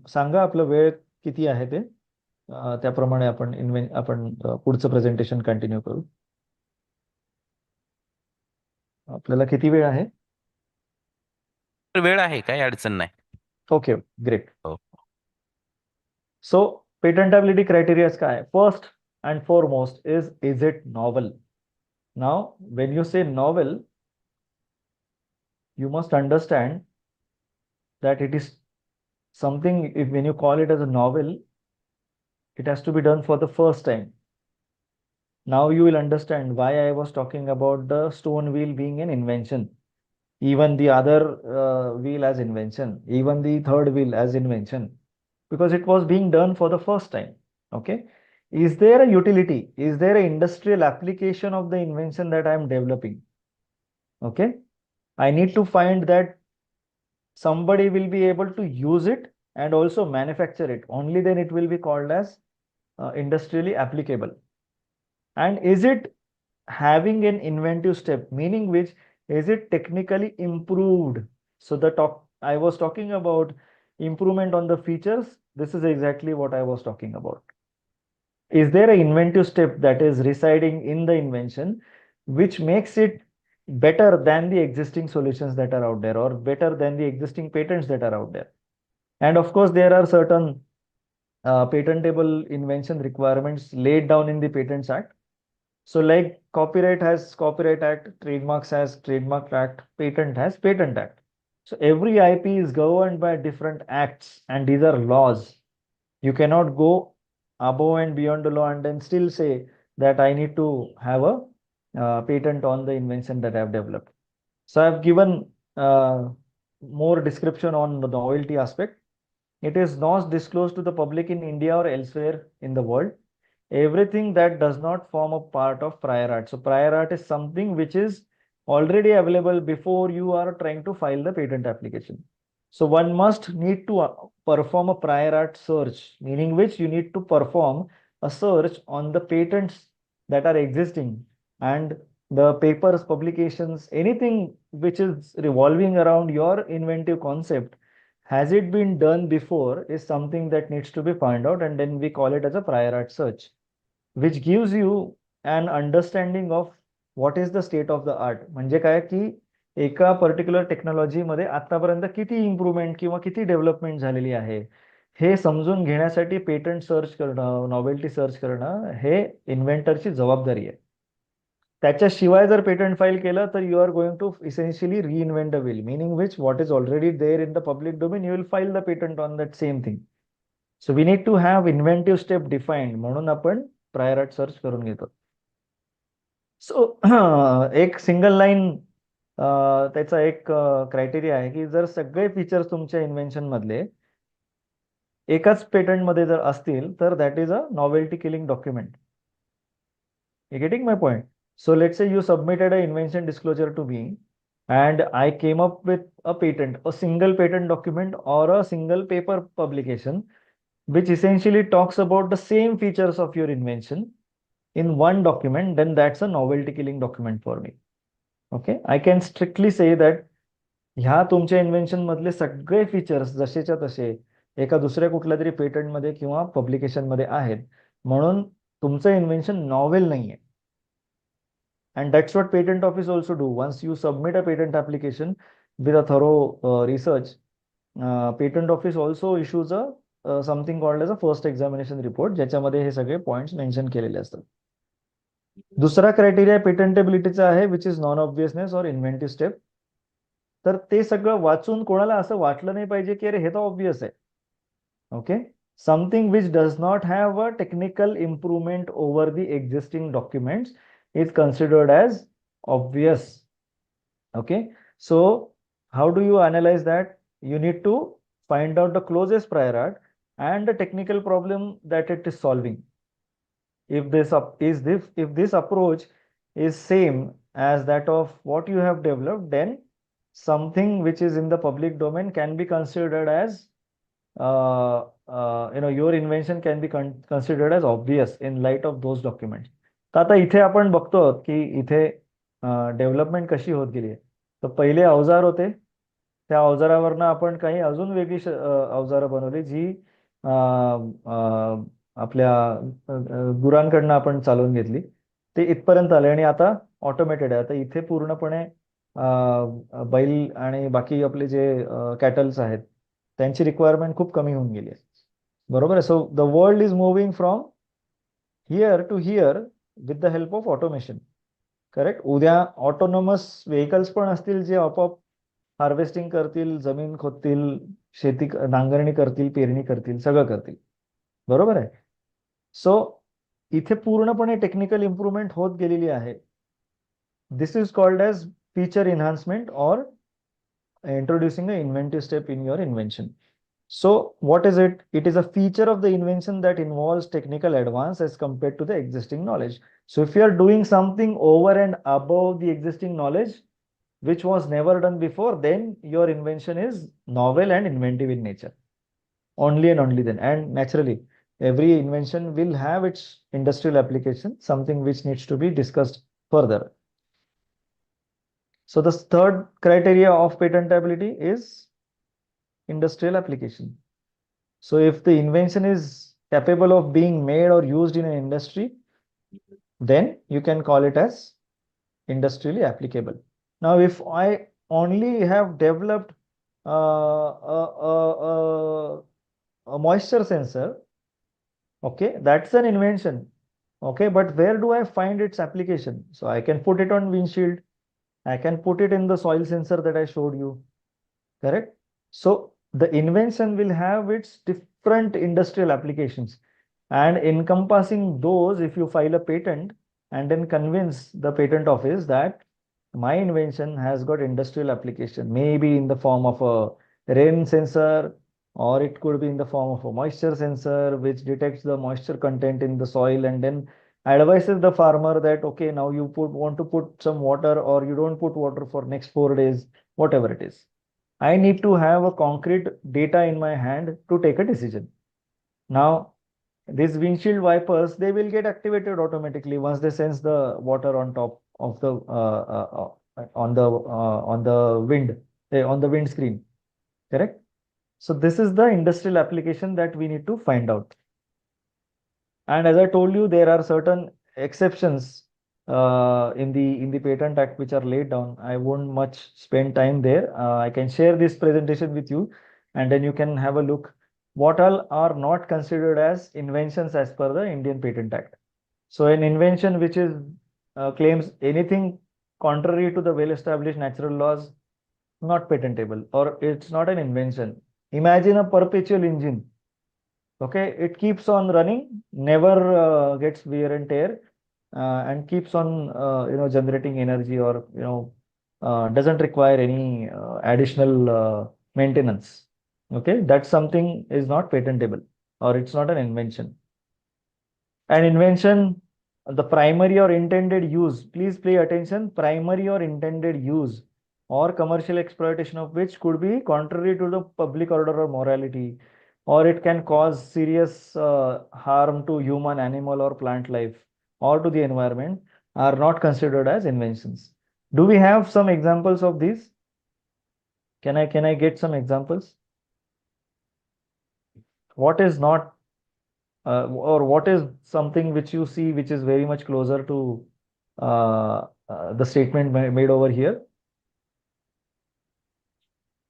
सांगा आपलं वेळ किती आहे ते त्याप्रमाणे आपण पुढचं presentation continue करू. आपल्याला किती वेळ आहे? वेळ आहे, काही अडचण नाही. Okay, great. So patentability criteria काय? First and foremost is it novel? Now when you say novel, you must understand that it is something, when you call it as a novel, it has to be done for the first time. Now you will understand why I was talking about the stone wheel being an invention, even the other wheel as invention, even the third wheel as invention, because it was being done for the first time. Okay, is there a utility? Is there an industrial application of the invention that I am developing? Okay, I need to find that somebody will be able to use it and also manufacture it. Only then it will be called as industrially applicable. And is it having an inventive step, meaning which is it technically improved? So I was talking about improvement on the features. This is exactly what I was talking about. Is there an inventive step that is residing in the invention which makes it better than the existing solutions that are out there, or better than the existing patents that are out there? And of course, there are certain patentable invention requirements laid down in the Patents Act. So like copyright has Copyright Act, trademarks has Trademark Act, patent has Patent Act. So every IP is governed by different acts, and these are laws. You cannot go above and beyond the law and then still say that I need to have a patent on the invention that I have developed. So I've given more description on the novelty aspect. It is not disclosed to the public in India or elsewhere in the world. Everything that does not form a part of prior art. So prior art is something which is already available before you are trying to file the patent application. So one must need to perform a prior art search, meaning which you need to perform a search on the patents that are existing and the papers, publications, anything which is revolving around your inventive concept. Has it been done before is something that needs to be found out, and then we call it as a prior art search, which gives you an understanding of what is the state of the art. म्हणजे काय की एका particular टेक्नॉलॉजीमध्ये आतापर्यंत किती improvement किंवा किती development झालेली आहे हे समजून घेण्यासाठी पेटंट सर्च करणं, नॉवेल्टी सर्च करणं हे इन्व्हेंटरची जबाबदारी आहे. त्याच्याशिवाय जर पेटंट फाईल केलं तर you are going to essentially reinvent the wheel, meaning which what is already there in the public domain you will file the patent on that same thing. So we need to have inventive step defined, म्हणून आपण prior art search करून घेतो. सो एक single line त्याचा एक criteria आहे की जर सगळे फीचर्स तुमच्या इन्व्हेन्शन मधले एकाच पेटंट मध्ये जर असतील तर that is a novelty killing document. You getting my point? So let's say you submitted an invention disclosure to me and I came up with a patent, a single patent document or a single paper publication, which essentially talks about the same features of your invention in one document, then that's a novelty killing document for me. Okay, I can strictly say that ह्या तुमच्या invention मधले सगळे features जसेच्या तसे एका दुसऱ्या कुठल्या तरी patent मध्ये किंवा पब्लिकेशन मध्ये आहेत, म्हणून तुमचं इन्व्हेन्शन नॉवेल नाहीये. And that's what patent office also do. Once you submit a patent application with a thorough research, patent office also issues a something called as a first examination report, ज्याच्यामध्ये हे सगळे points mention केलेले असतात. दुसरा criteria पेटंटेबिलिटीचा आहे which is non obviousness और inventive step. तर ते सगळं वाचून कोणाला असं वाटलं नाही पाहिजे की अरे हे तर ऑब्वियस आहे. Okay, something which does not have a technical improvement over the existing documents is considered as obvious. Okay, so how do you analyze that? You need to find out the closest prior art and the technical problem that it is solving. If this approach is same as that of what you have developed, then something which is in the public domain can be considered as your invention can be considered as obvious in light of those documents. तर आता इथे आपण बघतो की इथे development कशी होत गेली आहे. तर पहिले अवजार होते, त्या अवजारावरनं आपण काही अजून वेगळी अवजारं बनवली जी आपल्या गुरांकडनं आपण चालवून घेतली, ते इथपर्यंत आले आणि आता ऑटोमेटेड आहे. आता इथे पूर्णपणे बैल आणि बाकी आपले जे कॅटल्स आहेत त्यांची रिक्वायरमेंट खूप कमी होऊन गेली आहे. बरोबर आहे. So the world is moving from here to here with the help of automation. Correct. उद्या ऑटोनॉमस व्हेकल्स पण असतील जे आपोआप हार्वेस्टिंग करतील, जमीन खोदतील, शेती नांगरणी करतील, पेरणी करतील, सगळं करतील. बरोबर आहे. सो इथे पूर्णपणे टेक्निकल इम्प्रूव्हमेंट होत गेलेली आहे. This is called as feature enhancement or introducing a inventive step in your invention. So what is it? It is a feature of the invention that involves technical advance as compared to the existing knowledge. So if you are doing something over and above the existing knowledge, which was never done before, then your invention is novel and inventive in nature. Only and only then. And naturally, every invention will have its industrial application, something which needs to be discussed further. So the third criteria of patentability is industrial application. So if the invention is capable of being made or used in an industry, then you can call it as industrially applicable. Now, if I only have developed a moisture sensor, okay, that's an invention. Okay, but where do I find its application? So I can put it on windshield. I can put it in the soil sensor that I showed you. Correct. So the invention will have its different industrial applications, and encompassing those, if you file a patent and then convince the patent office that my invention has got industrial application, maybe in the form of a rain sensor, or it could be in the form of a moisture sensor which detects the moisture content in the soil and then advises the farmer that, okay, now you want to put some water, or you don't put water for next 4 days, whatever it is. I need to have a concrete data in my hand to take a decision. Now, these windshield wipers, they will get activated automatically once they sense the water on top of the on the windscreen, correct? So this is the industrial application that we need to find out. And as I told you, there are certain exceptions in the Patent Act which are laid down. I won't much spend time there. I can share this presentation with you, and then you can have a look. What all are not considered as inventions as per the Indian Patent Act. So an invention which is claims anything contrary to the well-established natural laws, not patentable, or it's not an invention. Imagine a perpetual engine. Okay, it keeps on running, never gets wear and tear, and keeps on generating energy, or doesn't require any additional maintenance. Okay, that's something is not patentable, or it's not an invention. An invention, the primary or intended use, please pay attention, primary or intended use or commercial exploitation of which could be contrary to the public order or morality, or it can cause serious harm to human, animal, or plant life, or to the environment, are not considered as inventions. Do we have some examples of these? Can I get some examples? What is not, or what is something which you see which is very much closer to the statement made over here?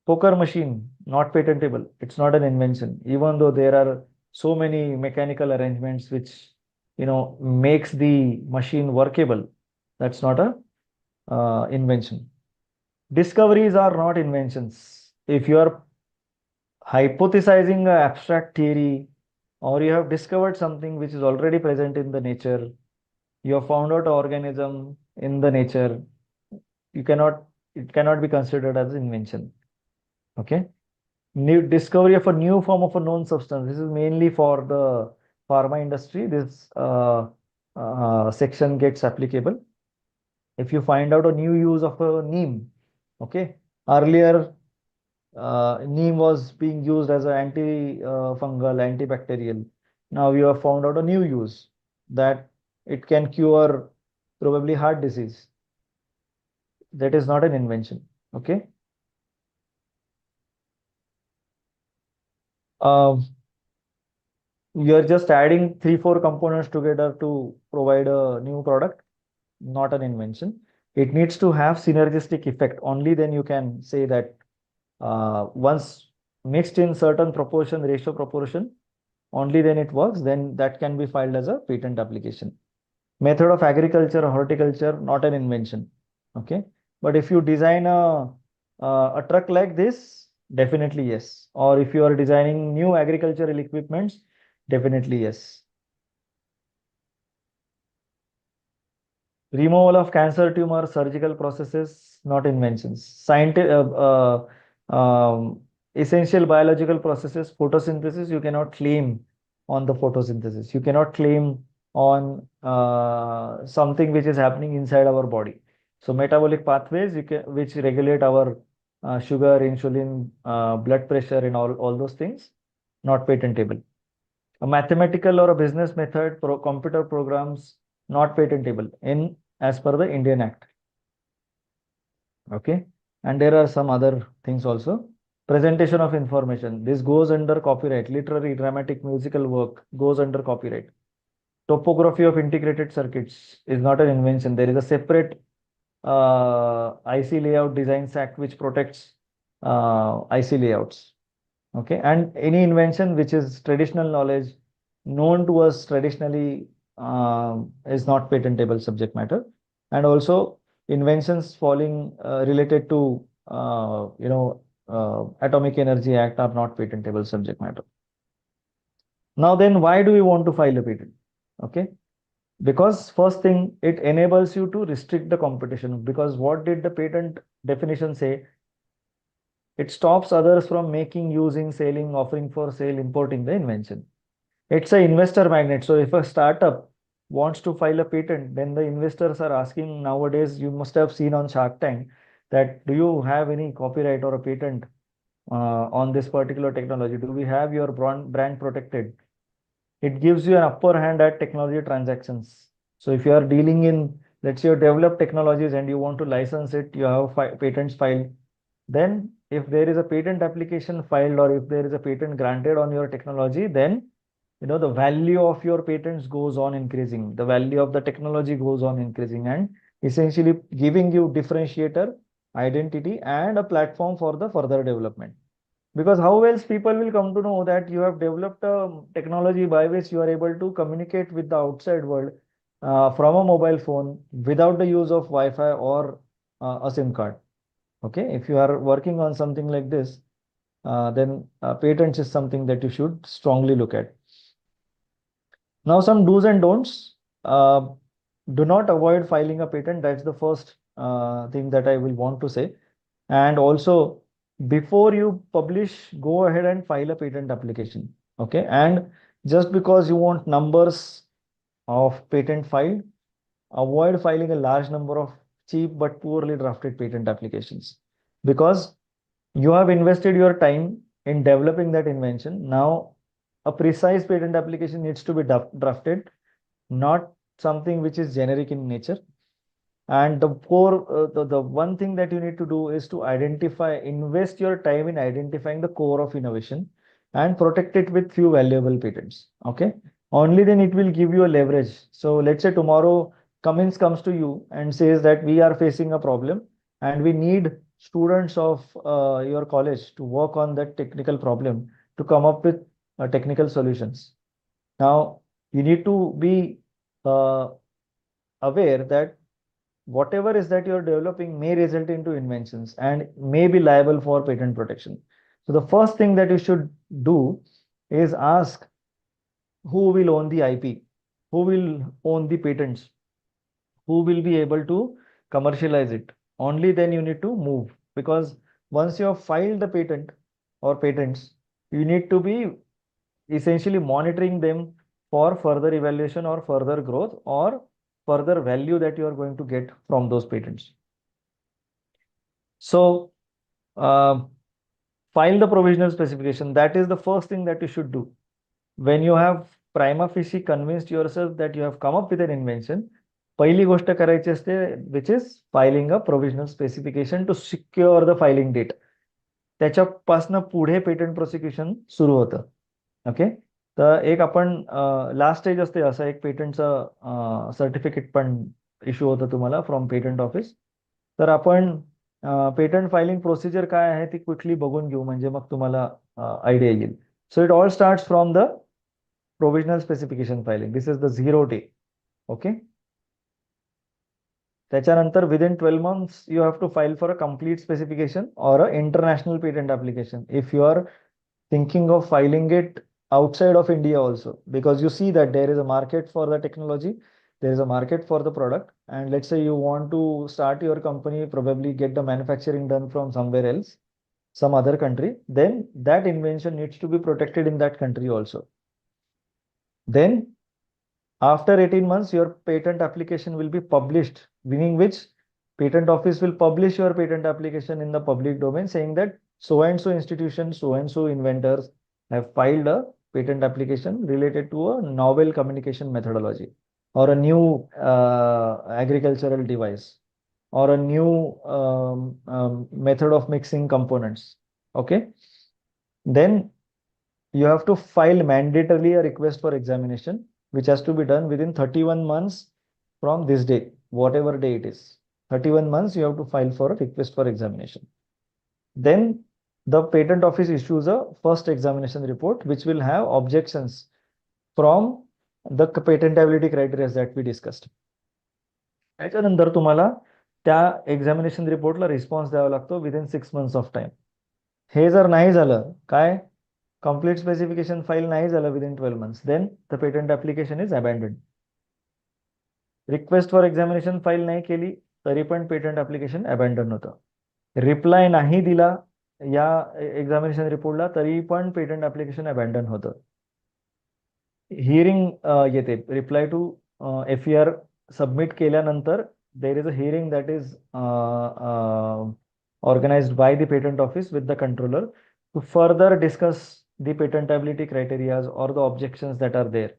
Poker machine, not patentable. It's not an invention, even though there are so many mechanical arrangements which makes the machine workable. That's not a invention. Discoveries are not inventions. If you are hypothesizing an abstract theory, or you have discovered something which is already present in the nature, you have found out an organism in the nature, it cannot be considered as invention. Okay. New discovery of a new form of a known substance. This is mainly for the pharma industry. This section gets applicable. If you find out a new use of a neem, okay. Earlier, neem was being used as an anti-fungal, antibacterial. Now you have found out a new use that it can cure probably heart disease. That is not an invention. Okay. You're just adding 3-4 components together to provide a new product, not an invention. It needs to have synergistic effect. Only then you can say that once mixed in certain proportion, ratio proportion, only then it works. Then that can be filed as a patent application. Method of agriculture or horticulture, not an invention. Okay. But if you design a truck like this, definitely yes. Or if you are designing new agricultural equipments, definitely yes. Removal of cancer tumor, surgical processes, not inventions. Essential biological processes, photosynthesis, you cannot claim on the photosynthesis. You cannot claim on something which is happening inside our body. So metabolic pathways which regulate our sugar, insulin, blood pressure, and all those things, not patentable. A mathematical or a business method, computer programs, not patentable as per the Indian Act. Okay. And there are some other things also. Presentation of information. This goes under copyright. Literary, dramatic, musical work goes under copyright. Topography of integrated circuits is not an invention. There is a separate IC Layout Designs Act which protects IC layouts. Okay. And any invention which is traditional knowledge known to us traditionally is not patentable subject matter. And also inventions falling related to Atomic Energy Act are not patentable subject matter. Now then, why do we want to file a patent? Okay. Because first thing, it enables you to restrict the competition. Because what did the patent definition say? It stops others from making, using, selling, offering for sale, importing the invention. It's an investor magnet. So if a startup wants to file a patent, then the investors are asking nowadays, you must have seen on Shark Tank, that do you have any copyright or a patent on this particular technology? Do we have your brand protected? It gives you an upper hand at technology transactions. So if you are dealing in, let's say, you develop technologies and you want to license it, you have patents filed. Then if there is a patent application filed or if there is a patent granted on your technology, then the value of your patents goes on increasing. The value of the technology goes on increasing and essentially giving you differentiator, identity, and a platform for the further development. Because how else people will come to know that you have developed a technology by which you are able to communicate with the outside world from a mobile phone without the use of Wi-Fi or a SIM card. Okay, if you are working on something like this, then patents is something that you should strongly look at. Now, some do's and don'ts. Do not avoid filing a patent. That's the first thing that I will want to say. And also, before you publish, go ahead and file a patent application. Okay, and just because you want numbers of patent filed, avoid filing a large number of cheap but poorly drafted patent applications, because you have invested your time in developing that invention. Now, a precise patent application needs to be drafted, not something which is generic in nature. And the core, the one thing that you need to do is to invest your time in identifying the core of innovation and protect it with few valuable patents. Okay. Only then it will give you a leverage. So let's say tomorrow Cummins comes to you and says that we are facing a problem and we need students of your college to work on that technical problem to come up with technical solutions. Now, you need to be aware that whatever is that you're developing may result into inventions and may be liable for patent protection. So the first thing that you should do is ask who will own the IP, who will own the patents, who will be able to commercialize it. Only then you need to move, because once you have filed the patent or patents, you need to be essentially monitoring them for further evaluation or further growth or further value that you are going to get from those patents. So file the provisional specification. That is the first thing that you should do. When you have prima facie convinced yourself that you have come up with an invention, पहिली गोष्ट करायची असते, which is filing a provisional specification to secure the filing date. त्याच्यापासनं पुढे patent prosecution सुरू होतं. Okay, तर एक आपण लास्ट स्टेज असते असं एक पेटंटचं सर्टिफिकेट पण इश्यू होतं तुम्हाला फ्रॉम पेटंट ऑफिस. तर आपण पेटंट फायलिंग प्रोसिजर काय आहे ती क्विकली बघून घेऊ, म्हणजे मग तुम्हाला आयडिया येईल. So it all starts from the provisional specification filing. This is the 0 day. Okay, त्याच्यानंतर within 12 months you have to file for a complete specification or a international patent application if you are thinking of filing it outside of India also, because you see that there is a market for the technology, there is a market for the product, and let's say you want to start your company, probably get the manufacturing done from somewhere else, some other country, then that invention needs to be protected in that country also. Then after 18 months, your patent application will be published, meaning which patent office will publish your patent application in the public domain saying that so and so institution, so and so inventors have filed a patent application related to a novel communication methodology or a new agricultural device or a new method of mixing components. Okay, then you have to file mandatorily a request for examination, which has to be done within 31 months from this day, whatever day it is. 31 months you have to file for a request for examination. Then the patent office issues a first examination report, which will have objections from the patentability criteria that we discussed. त्याच्यानंतर तुम्हाला त्या examination रिपोर्टला response द्यावा लागतो within 6 months of time. हे जर नाही झालं, काय complete specification file नाही झालं within 12 months, then the patent application is abandoned. Request for examination file नाही केली तरी पण पेटंट ऍप्लिकेशन अबॅन्डन होतं. रिप्लाय नाही दिला या एक्झामिनेशन रिपोर्टला तरी पण पेटंट ऍप्लिकेशन अबॅन्डन होतं. हिअरिंग येते, रिप्लाय टू FER सबमिट केल्यानंतर there is a hearing that is organized by the patent office with the controller to further discuss the patentability criteria or the objections that are there.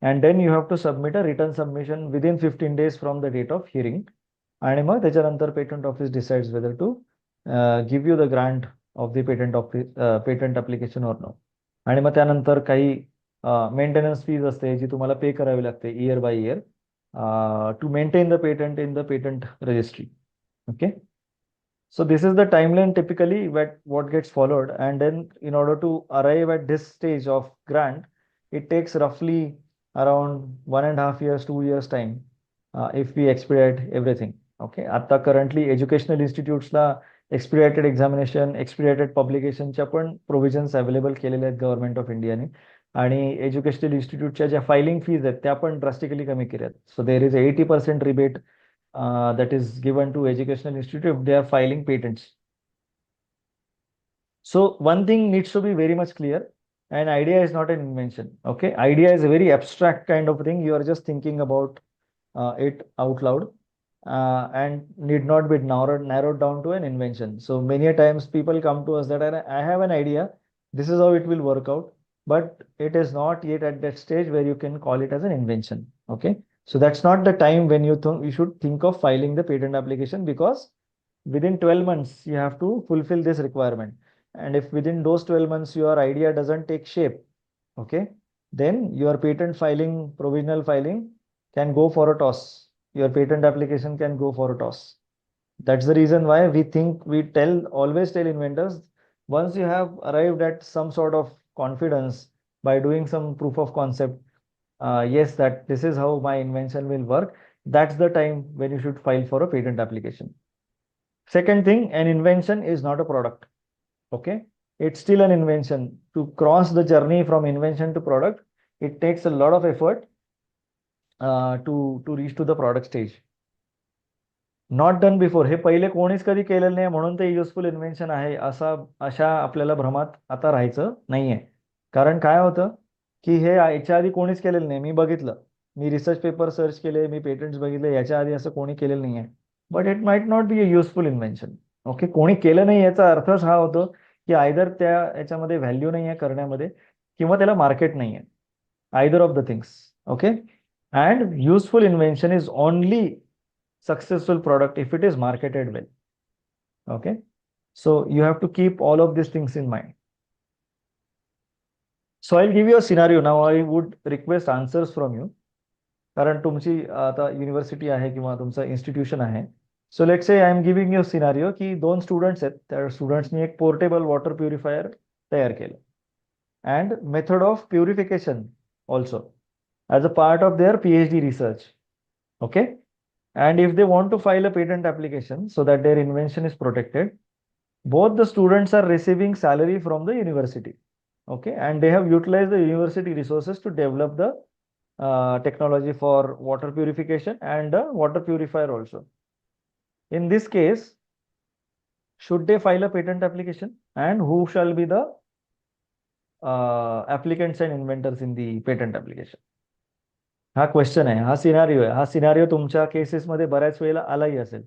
And then you have to submit a written submission within 15 days from the date of hearing. आणि मग त्याच्यानंतर patent office decides whether to give you the grant of the patent application or no. आणि मग त्यानंतर काही maintenance fees असते जी तुम्हाला pay करावी लागते year by year to maintain the patent in the patent registry. Okay. So this is the timeline typically what gets followed, and then in order to arrive at this stage of grant, it takes roughly around 1.5 years, 2 years time if we expedite everything. Okay. आता currently educational institutes ला expedited examination, expedited publication च्या पण provisions available केलेले आहेत government of इंडियाने. आणि educational इन्स्टिट्यूटच्या ज्या filing fees आहेत त्या पण ड्रास्टिकली कमी केल्या आहेत. So there is 80% rebate that is given to educational institute if they are filing patents. So one thing needs to be very much clear. An idea is not an invention. Okay, idea is a very abstract kind of thing. You are just thinking about it out loud and need not be narrowed down to an invention. So many a times people come to us that I have an idea. This is how it will work out, but it is not yet at that stage where you can call it as an invention. Okay. So that's not the time when you should think of filing the patent application, because within 12 months you have to fulfill this requirement. And if within those 12 months your idea doesn't take shape, okay, then your patent filing, provisional filing can go for a toss. Your patent application can go for a toss. That's the reason why we always tell inventors, once you have arrived at some sort of confidence by doing some proof of concept, yes, that this is how my invention will work, that's the time when you should file for a patent application. Second thing, an invention is not a product. Okay, it's still an invention. To cross the journey from invention to product, it takes a lot of effort to reach to the product stage. Not done before, हे पहिले कोणीच कधी केलेलं नाही म्हणून ते useful invention आहे अशा आपल्याला भ्रमात आता राहायचं नाहीये. कारण काय होतं की हे याच्या आधी कोणीच केलेलं नाही. मी बघितलं, मी रिसर्च पेपर सर्च केले, मी पेटंट्स बघितले, याच्या आधी असं कोणी केलेलं नाहीये. But it might not be a useful invention. Okay, कोणी केलं नाही याचा अर्थच हा होतो की आयदर त्या याच्यामध्ये व्हॅल्यू नाही आहे करण्यामध्ये किंवा त्याला मार्केट नाही आहे. Either of the things. Okay, and useful invention is only successful product if it is marketed well. Okay, so you have to keep all of these things in mind. So I'll give you a scenario now. I would request answers from you. कारण तुमची आता university आहे किंवा तुमचं institution आहे. So let's say I am giving you scenario की 2 students आहेत. त्या स्टुडंट्सनी एक पोर्टेबल वॉटर प्युरिफायर तयार केलं and method of purification also as a part of their PhD research. Okay, and if they want to file a patent application so that their invention is protected, both the students are receiving salary from the university. Okay, and they have utilized the university resources to develop the technology for water purification and a water purifier also. In this case, should they file a patent application, and who shall be the applicants and inventors in the patent application? हा question आहे, हा scenario आहे. हा scenario तुमच्या केसेसमध्ये बऱ्याच वेळेला आलाही असेल.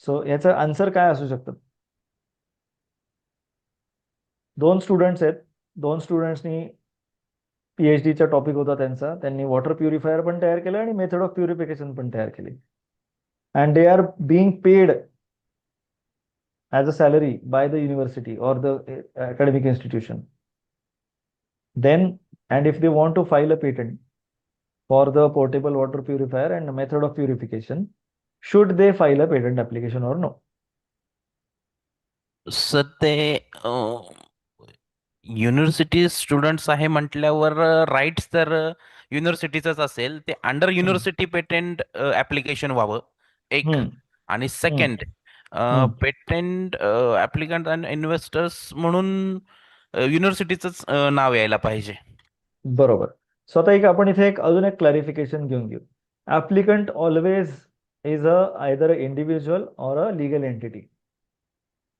सो याचं आन्सर काय असू शकतं? 2 स्टुडंट्स आहेत. 2 स्टुडंट्सनी PhDचा टॉपिक होता त्यांचा, त्यांनी वॉटर प्युरिफायर पण तयार केलं आणि मेथड ऑफ प्युरिफिकेशन पण तयार केली. And they are being paid as a salary by the university or the academic institution. Then and if they want to file a patent for the portable water purifier and method of purification, should they file a patent application or no? Sir ते university students आहे म्हटल्यावर rights तर युनिव्हर्सिटीच असेल. ते under university patent application व्हावं एक, आणि second patent applicant and investors म्हणून युनिव्हर्सिटीच नाव यायला पाहिजे. बरोबर. सो आता आपण इथे अजून एक क्लॅरिफिकेशन घेऊन घेऊ. Applicant always is either a individual or a legal entity.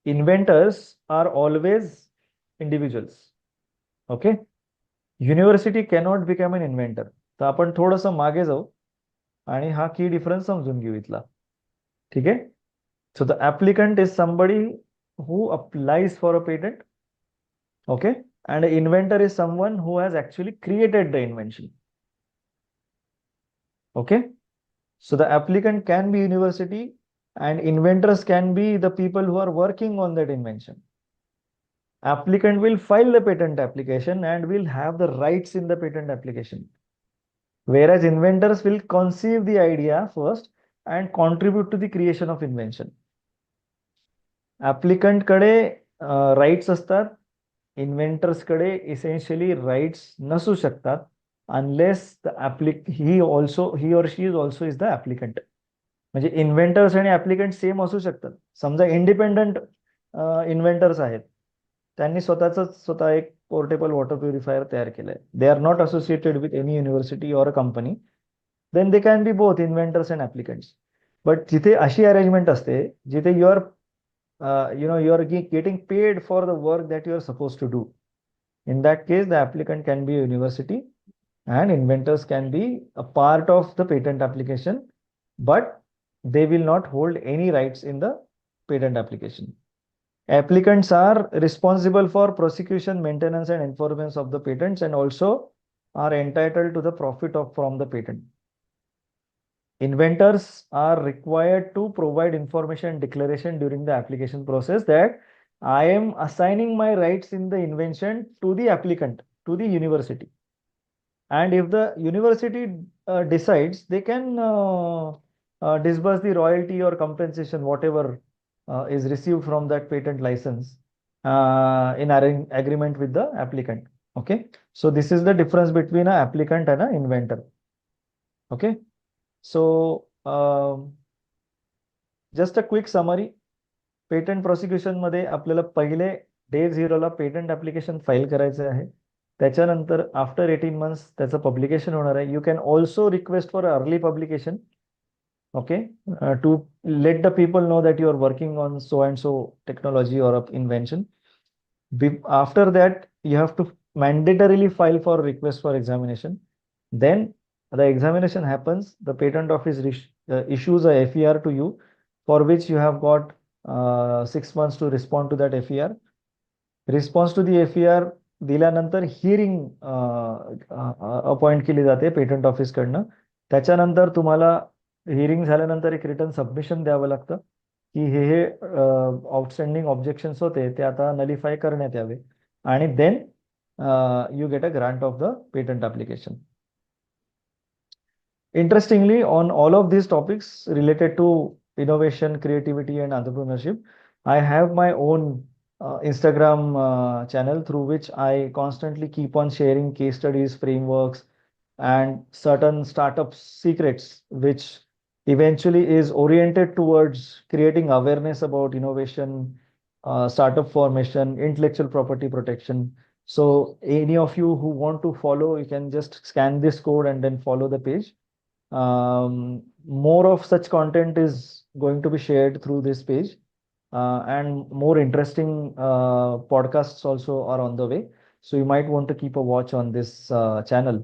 Inventors are always individuals. Okay, university cannot become an inventor. तर आपण थोडंसं मागे जाऊ आणि हा की डिफरन्स समजून घेऊ इथला. ठीक आहे. So the applicant is somebody who applies for a patent, okay, and an inventor is someone who has actually created the invention. Okay, so the applicant can be university and inventors can be the people who are working on that invention. Applicant will file the patent application and will have the rights in the patent application, whereas inventors will conceive the idea first and contribute to the creation of invention. Applicant कडे rights असतात, inventors कडे essentially rights नसू शकतात unless the he or she is also is the applicant. म्हणजे inventors आणि applicant same असू शकतात. समजा इंडिपेंडंट इन्व्हेंटर्स आहेत, त्यांनी स्वतः एक पोर्टेबल वॉटर प्युरिफायर तयार केलंय, they are not associated with any university or a company, then they can be both inventors and applicants. But जिथे अशी अरेंजमेंट असते जिथे your you are getting paid for the work that you are supposed to do. In that case, the applicant can be a university and inventors can be a part of the patent application, but they will not hold any rights in the patent application. Applicants are responsible for prosecution, maintenance, and enforcement of the patents, and also are entitled to the profit from the patent. Inventors are required to provide information declaration during the application process that I am assigning my rights in the invention to the applicant, to the university. And if the university decides, they can disburse the royalty or compensation, whatever is received from that patent license in agreement with the applicant. Okay. So this is the difference between an applicant and an inventor. Okay. So just a quick summary. Patent prosecution मध्ये आपल्याला पहिले day 0 ला patent application file करायचं आहे. त्याच्यानंतर after 18 months त्याचं publication होणार आहे. You can also request for early publication, okay, to let the people know that you are working on so and so technology और invention. After that, you have to mandatorily file for request for examination. Then the examination happens, the patent office issues a FER to you, for which you have got 6 months to respond to that FER. Response to the FER दिल्यानंतर hearing appoint केली जाते patent office कडनं. त्याच्यानंतर तुम्हाला hearing झाल्यानंतर एक return submission द्यावं लागतं की हे आउटस्टँडिंग ऑब्जेक्शन्स होते ते आता नलिफाय करण्यात यावे, आणि then you get a grant of the patent application. Interestingly, on all of these topics related to innovation, creativity, and entrepreneurship, I have my own Instagram channel through which I constantly keep on sharing case studies, frameworks, and certain startup secrets, which eventually is oriented towards creating awareness about innovation, startup formation, intellectual property protection. So any of you who want to follow, you can just scan this code and then follow the page. More of such content is going to be shared through this page, and more interesting podcasts also are on the way. So you might want to keep a watch on this channel,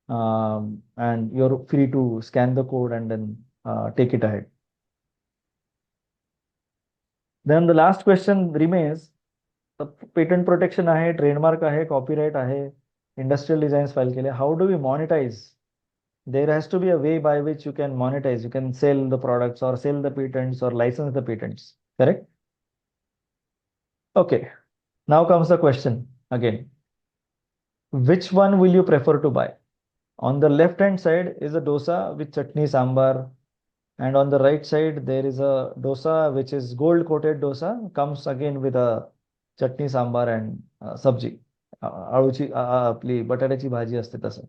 and you're free to scan the code and then take it ahead. Then the last question remains, patent protection आहे, trademark आहे, copyright आहे, industrial designs file केले. How do we monetize? There has to be a way by which you can monetize. You can sell the products or sell the patents or license the patents, correct? Okay, now comes the question again. Which one will you prefer to buy? On the left hand side is a dosa with chutney sambar, and on the right side there is a dosa which is gold coated dosa, comes again with a chutney sambar and sabji, आळूची आपली बटाट्याची भाजी असते तसं.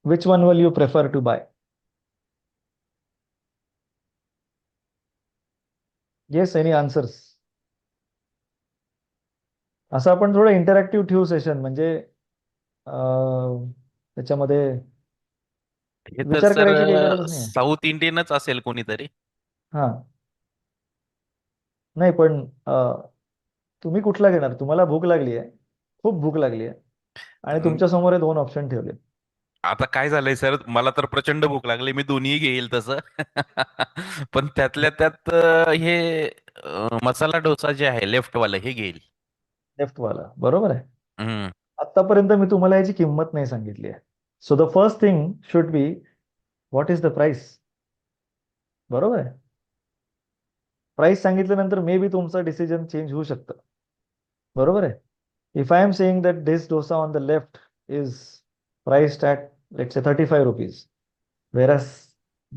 Which one will you prefer to buy? Yes, any answers? असं आपण थोडं interactive ठेवू session, म्हणजे त्याच्यामध्ये हे तर विचार सर करायची काही गरज नाही. साऊथ इंडियनच असेल कोणीतरी. हा, नाही पण तुम्ही कुठला घेणार? तुम्हाला भूक लागली आहे, खूप भूक लागली आहे, आणि तुमच्या समोर हे 2 ऑप्शन ठेवले. आता काय झालंय सर, मला तर प्रचंड भूक लागली, मी दोन्ही घेईल तसं. पण त्यातल्या त्यात हे मसाला डोसा जे आहे लेफ्ट वाला हे घेईल. लेफ्ट वाला बरोबर आहे. हम्म. आतापर्यंत मी तुम्हाला याची किंमत नाही सांगितली आहे. So the first thing should be what is the price. बरोबर आहे. प्राइस सांगितल्यानंतर मे बी तुमचा डिसिजन चेंज होऊ शकतं. बरोबर आहे. If I am saying that this dosa on the left is priced at let's say 35 rupees, whereas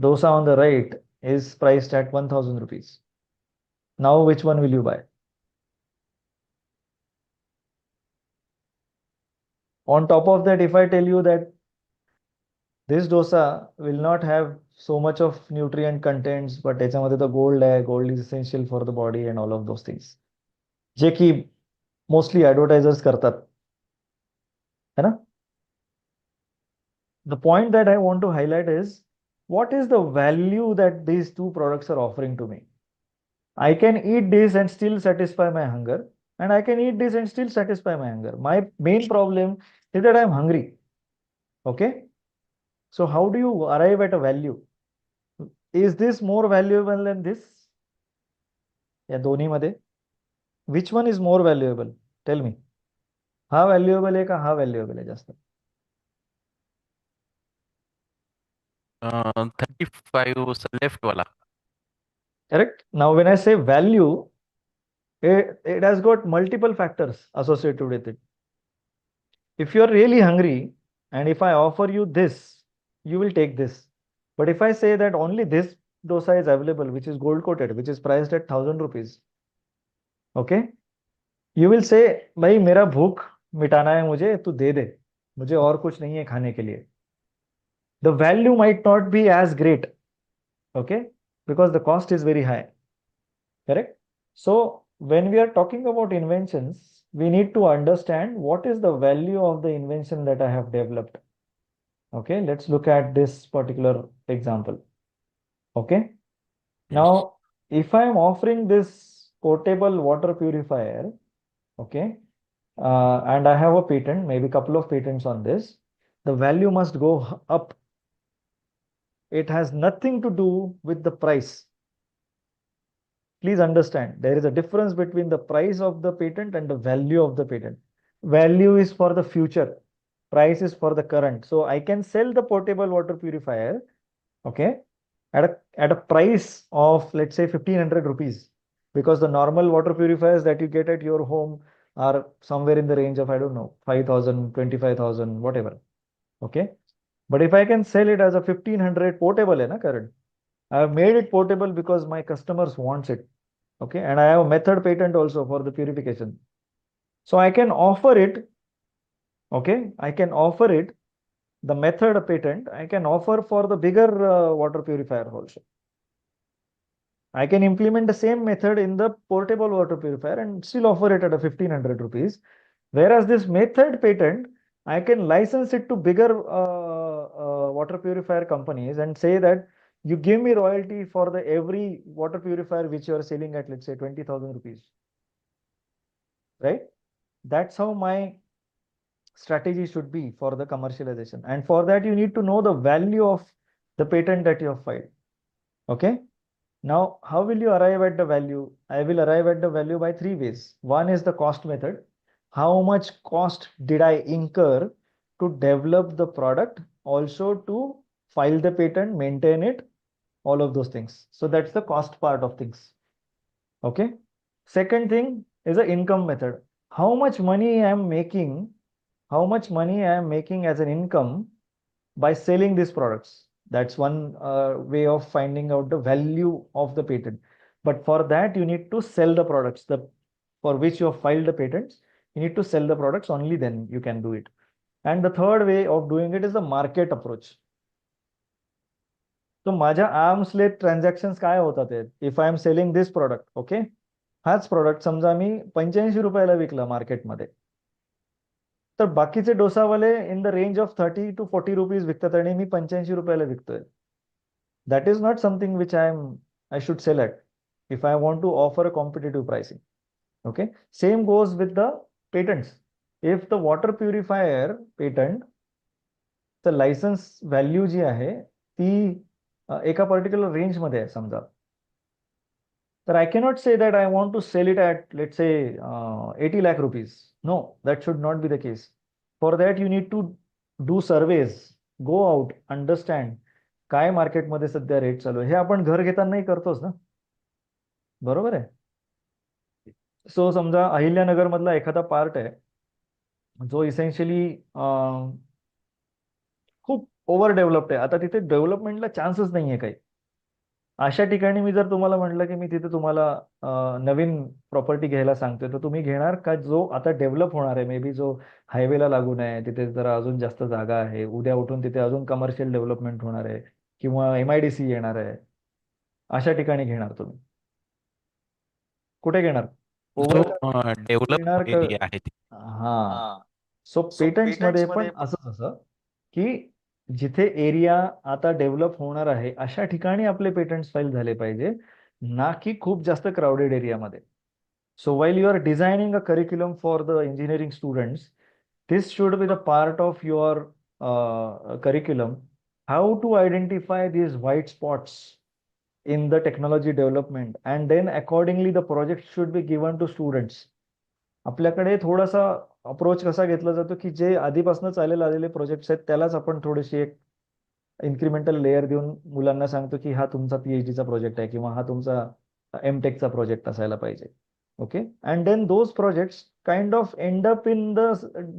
dosa on the right is priced at 1000 rupees. Now which one will you buy? On top of that, if I tell you that this dosa will not have so much of nutrient contents, but त्याच्यामध्ये the gold आहे, gold is essential for the body and all of those things, जे की mostly advertisers करतात, है ना. The point that I want to highlight is what is the value that these two products are offering to me. I can eat this and still satisfy my hunger, and I can eat this and still satisfy my hunger. My main problem is that I am hungry. Okay. So how do you arrive at a value? Is this more valuable than this? या दोन्हीमध्ये which one is more valuable? Tell me. हा valuable आहे का हा valuable आहे जास्त? 35 left वाला. Correct. Now when I say value, it has got multiple factors associated with it. If you are really hungry and if I offer you this, you will take this. But if I say that only this dosa is available, which is gold coated, which is priced at 1000 rupees, okay, you will say भाई मेरा भूख मिटाना है मुझे, तू दे दे, मुझे और कुछ नहीं है खाने के लिए. The value might not be as great, okay, because the cost is very high. Correct. So when we are talking about inventions, we need to understand what is the value of the invention that I have developed. Okay, let's look at this particular example. Okay. Now, if I am offering this portable water purifier, okay, and I have a patent, maybe a couple of patents on this, the value must go up. It has nothing to do with the price. Please understand, there is a difference between the price of the patent and the value of the patent. Value is for the future, price is for the current. So I can sell the portable water purifier, okay, at a price of, let's say, 1500 rupees, because the normal water purifiers that you get at your home are somewhere in the range of, I don't know, 5,000, 25,000, whatever. Okay. But if I can sell it as a 1500 portable, na current, I have made it portable because my customers wants it. Okay. And I have a method patent also for the purification. So I can offer it. Okay. I can offer it, the method patent, I can offer for the bigger water purifier also. I can implement the same method in the portable water purifier and still offer it at a 1500 rupees. Whereas this method patent, I can license it to bigger water purifier companies and say that you give me royalty for the every water purifier which you are selling at, let's say, 20,000 rupees. Right? That's how my strategy should be for the commercialization. And for that, you need to know the value of the patent that you have filed. Okay. Now, how will you arrive at the value? I will arrive at the value by three ways. One is the cost method. How much cost did I incur to develop the product, also to file the patent, maintain it, all of those things. So that's the cost part of things. Okay. Second thing is the income method. How much money I am making, as an income by selling these products. That's one way of finding out the value of the patent. But for that, you need to sell the products for which you have filed the patents. You need to sell the products, only then you can do it. And the third way of doing it is the market approach. So माझ्या arm's length transactions काय होतात आहेत? If I am selling this product, okay? हाच product समजा मी 85 रुपयाला विकला मार्केटमध्ये. तर बाकीचे डोसावाले in the range of 30 to 40 rupees विकतात आणि मी 85 रुपयाला विकतोय. That is not something which I should sell at if I want to offer a competitive pricing. Okay. Same goes with the patents. If the water purifier patent तर licence value जी आहे ती एका particular रेंजमध्ये आहे समजा. तर I cannot say that I want to sell it at, let's say, 80 lakh rupees. No, that should not be the case. For that, you need to do surveys, go out, understand काय मार्केटमध्ये सध्या rate चालू आहे. हे आपण घर घेतानाही करतोच ना, बरोबर आहे. सो समजा अहिल्यानगर मधला एखादा पार्ट आहे जो इसेन्शियली खूप ओव्हर डेव्हलप्ड आहे. आता तिथे डेव्हलपमेंटला चान्सच नाही आहे काही. अशा ठिकाणी मी जर तुम्हाला म्हटलं की मी तिथे तुम्हाला नवीन प्रॉपर्टी घ्यायला सांगतोय, तर तुम्ही घेणार का जो आता डेव्हलप होणार आहे, मे बी जो हायवेला लागून आहे, तिथे जरा अजून जास्त जागा आहे, उद्या उठून तिथे अजून कमर्शियल डेव्हलपमेंट होणार आहे किंवा MIDC येणार आहे, अशा ठिकाणी घेणार तुम्ही? कुठे घेणार? जो ओव्हर घेणार डेव्हलप का? एरिया आहे हा. सो पेटंट्स मध्ये पण असंच असं की जिथे एरिया आता डेव्हलप होणार आहे अशा ठिकाणी आपले पेटंट्स फाईल झाले पाहिजे, ना की खूप जास्त क्राउडेड एरियामध्ये. So while you are designing a curriculum for the engineering students, this should be the part of your curriculum, how to identify these white spots in the technology development, and then accordingly the project should be given to students. आपल्याकडे थोडासा approach कसा घेतला जातो की जे आधीपासून चालेल आलेले projects आहेत त्यालाच आपण थोडीशी एक इन्क्रिमेंटल लेअर देऊन मुलांना सांगतो की हा तुमचा PhD चा प्रोजेक्ट आहे किंवा हा तुमचा MTech चा प्रोजेक्ट असायला पाहिजे. Okay, and then those projects kind of end up in the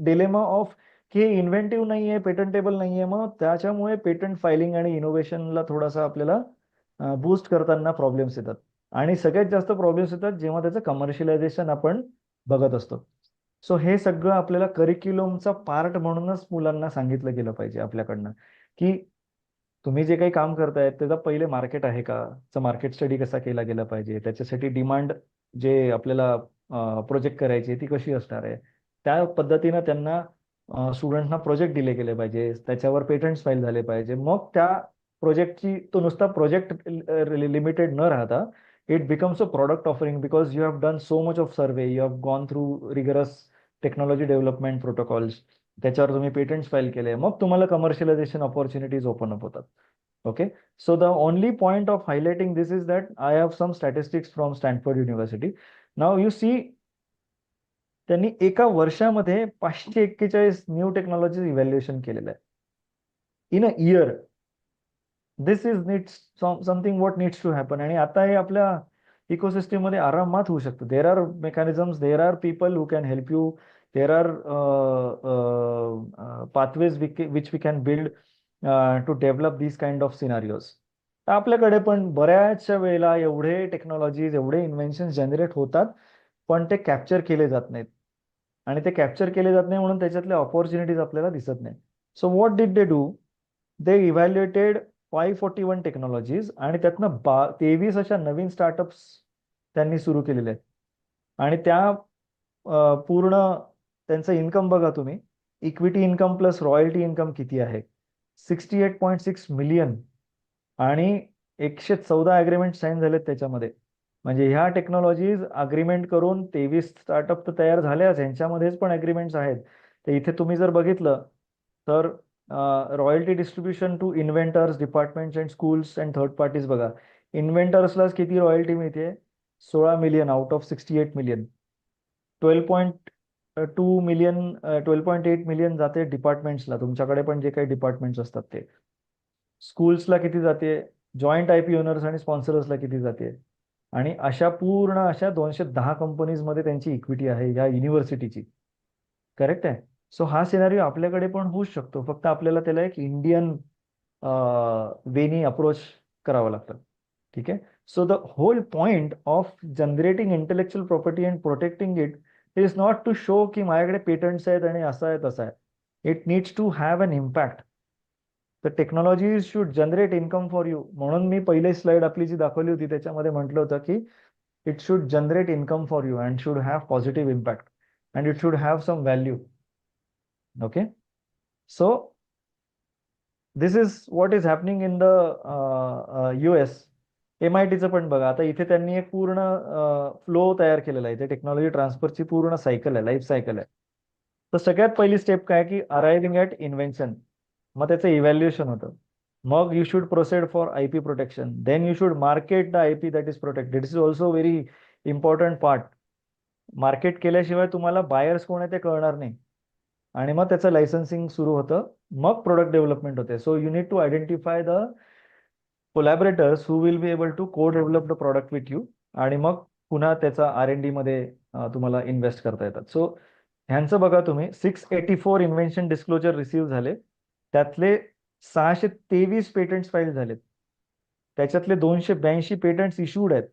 dilemma of की इन्व्हेंटिव्ह नाहीये, पेटंटेबल नाहीये, मग त्याच्यामुळे पेटंट फायलिंग आणि इनोव्हेशनला थोडासा आपल्याला बूस्ट करताना प्रॉब्लेम्स येतात. आणि सगळ्यात जास्त प्रॉब्लेम्स येतात जेव्हा त्याचं कमर्शियलायझेशन आपण बघत असतो. सो हे सगळं आपल्याला करिक्युलमचा पार्ट म्हणूनच मुलांना सांगितलं गेलं पाहिजे आपल्याकडनं, की तुम्ही जे काही काम करताय त्याचा पहिले मार्केट आहे का, मार्केट स्टडी कसा केला गेला पाहिजे, त्याच्यासाठी डिमांड जे आपल्याला प्रोजेक्ट करायची ती कशी असणार आहे, त्या पद्धतीनं त्यांना स्टुडंटना प्रोजेक्ट दिले गेले पाहिजे, त्याच्यावर पेटंट्स फाईल झाले पाहिजे. मग त्या प्रोजेक्टची तो नुसता प्रोजेक्ट लिमिटेड न राहता it becomes a product offering because you have done so much of survey, you have gone through rigorous technology development protocols, त्याच्यावर तुम्ही पेटंट्स फाईल केले, मग तुम्हाला कमर्शियलायझेशन ऑपॉर्च्युनिटीज ओपन अप होतात. Okay, so the only point of highlighting this is that I have some statistics from Stanford University. Now you see, त्यांनी एका वर्षामध्ये 541 new technology evaluation केलेलं आहे in a year. This is needs something what needs to happen. आणि आता हे आपल्या ecosystem मध्ये आरामात होऊ शकतं. There are mechanisms, there are people who can help you, there are pathways which we can build to develop these kind of scenarios. आपल्याकडे पण बऱ्याचशा वेळेला एवढे टेक्नॉलॉजीज, एवढे इन्व्हेन्शन जनरेट होतात, पण ते कॅप्चर केले जात नाहीत. आणि ते कॅप्चर केले जात नाही म्हणून त्याच्यातल्या ऑपॉर्च्युनिटीज आपल्याला दिसत नाही. So what did they do, they evaluated 541 technologies आणि त्यातनं 23 अशा नवीन स्टार्टअप्स त्यांनी सुरू केलेले आहेत. आणि त्या पूर्ण त्यांचं इन्कम बघा तुम्ही, equity income plus royalty income किती आहे, 68.6 मिलियन. आणि 114 अग्रीमेंट साईन झालेत त्याच्यामध्ये. म्हणजे ह्या टेक्नॉलॉजीज अग्रीमेंट करून 23 स्टार्टअप तर तयार झाल्याच, ह्यांच्यामध्येच पण अग्रीमेंट्स आहेत. तर इथे तुम्ही जर बघितलं तर royalty distribution to inventors, departments and schools and third parties बघा. इन्व्हेंटर्सलाच किती रॉयल्टी मिळते, 16 million out of 68 million. 12.2 million, 12.8 million जाते डिपार्टमेंट्सला, तुमच्याकडे पण जे काही डिपार्टमेंट्स असतात ते. स्कूल्सला किती जाते, जॉईंट IP ओनर्स आणि स्पॉन्सर्सला किती जाते. आणि अशा पूर्ण अशा 210 कंपनीजमध्ये त्यांची इक्विटी आहे या युनिव्हर्सिटीची. करेक्ट आहे. सो हा सिनारिओ आपल्याकडे पण होऊ शकतो, फक्त आपल्याला त्याला एक इंडियन वेनी अप्रोच करावा लागतं. ठीक आहे. So the whole point of generating intellectual property and protecting it is not to show की माझ्याकडे पेटंट्स आहेत आणि असं आहे तसं आहे. It needs to have an impact. The technology should generate income for you. म्हणून मी पहिली स्लाइड आपली जी दाखवली होती त्याच्यामध्ये म्हटलं होतं की it should generate income for you and should have positive impact and it should have some value. Okay, so this is what is happening in the US. MITचं पण बघा, आता इथे त्यांनी एक पूर्ण फ्लो तयार केलेला आहे. इथे टेक्नॉलॉजी ट्रान्सफरची पूर्ण सायकल आहे, लाईफ सायकल आहे. तर सगळ्यात पहिली स्टेप काय की अरायव्हिंग ॲट इन्व्हेन्शन. मग त्याचं इव्हॅल्युएशन होतं. मग you should proceed for IP protection. Then you should market the IP that is protected. This is also very important part. Market केल्याशिवाय तुम्हाला बायर्स कोण आहे ते कळणार नाही. आणि मग त्याचं लायसन्सिंग सुरू होतं. मग प्रोडक्ट डेव्हलपमेंट होते. So you need to identify the collaborators who will be able to co-develop the product with you आणि मग पुन्हा त्याचा R&D मध्ये तुम्हाला इन्व्हेस्ट करता येतात. सो ह्यांचं बघा तुम्ही 684 इन्व्हेन्शन डिस्क्लोजर रिसीव्ह झाले. त्यातले 623 पेटंट्स फाईल झालेत. त्याच्यातले 282 पेटंट्स इश्यूड आहेत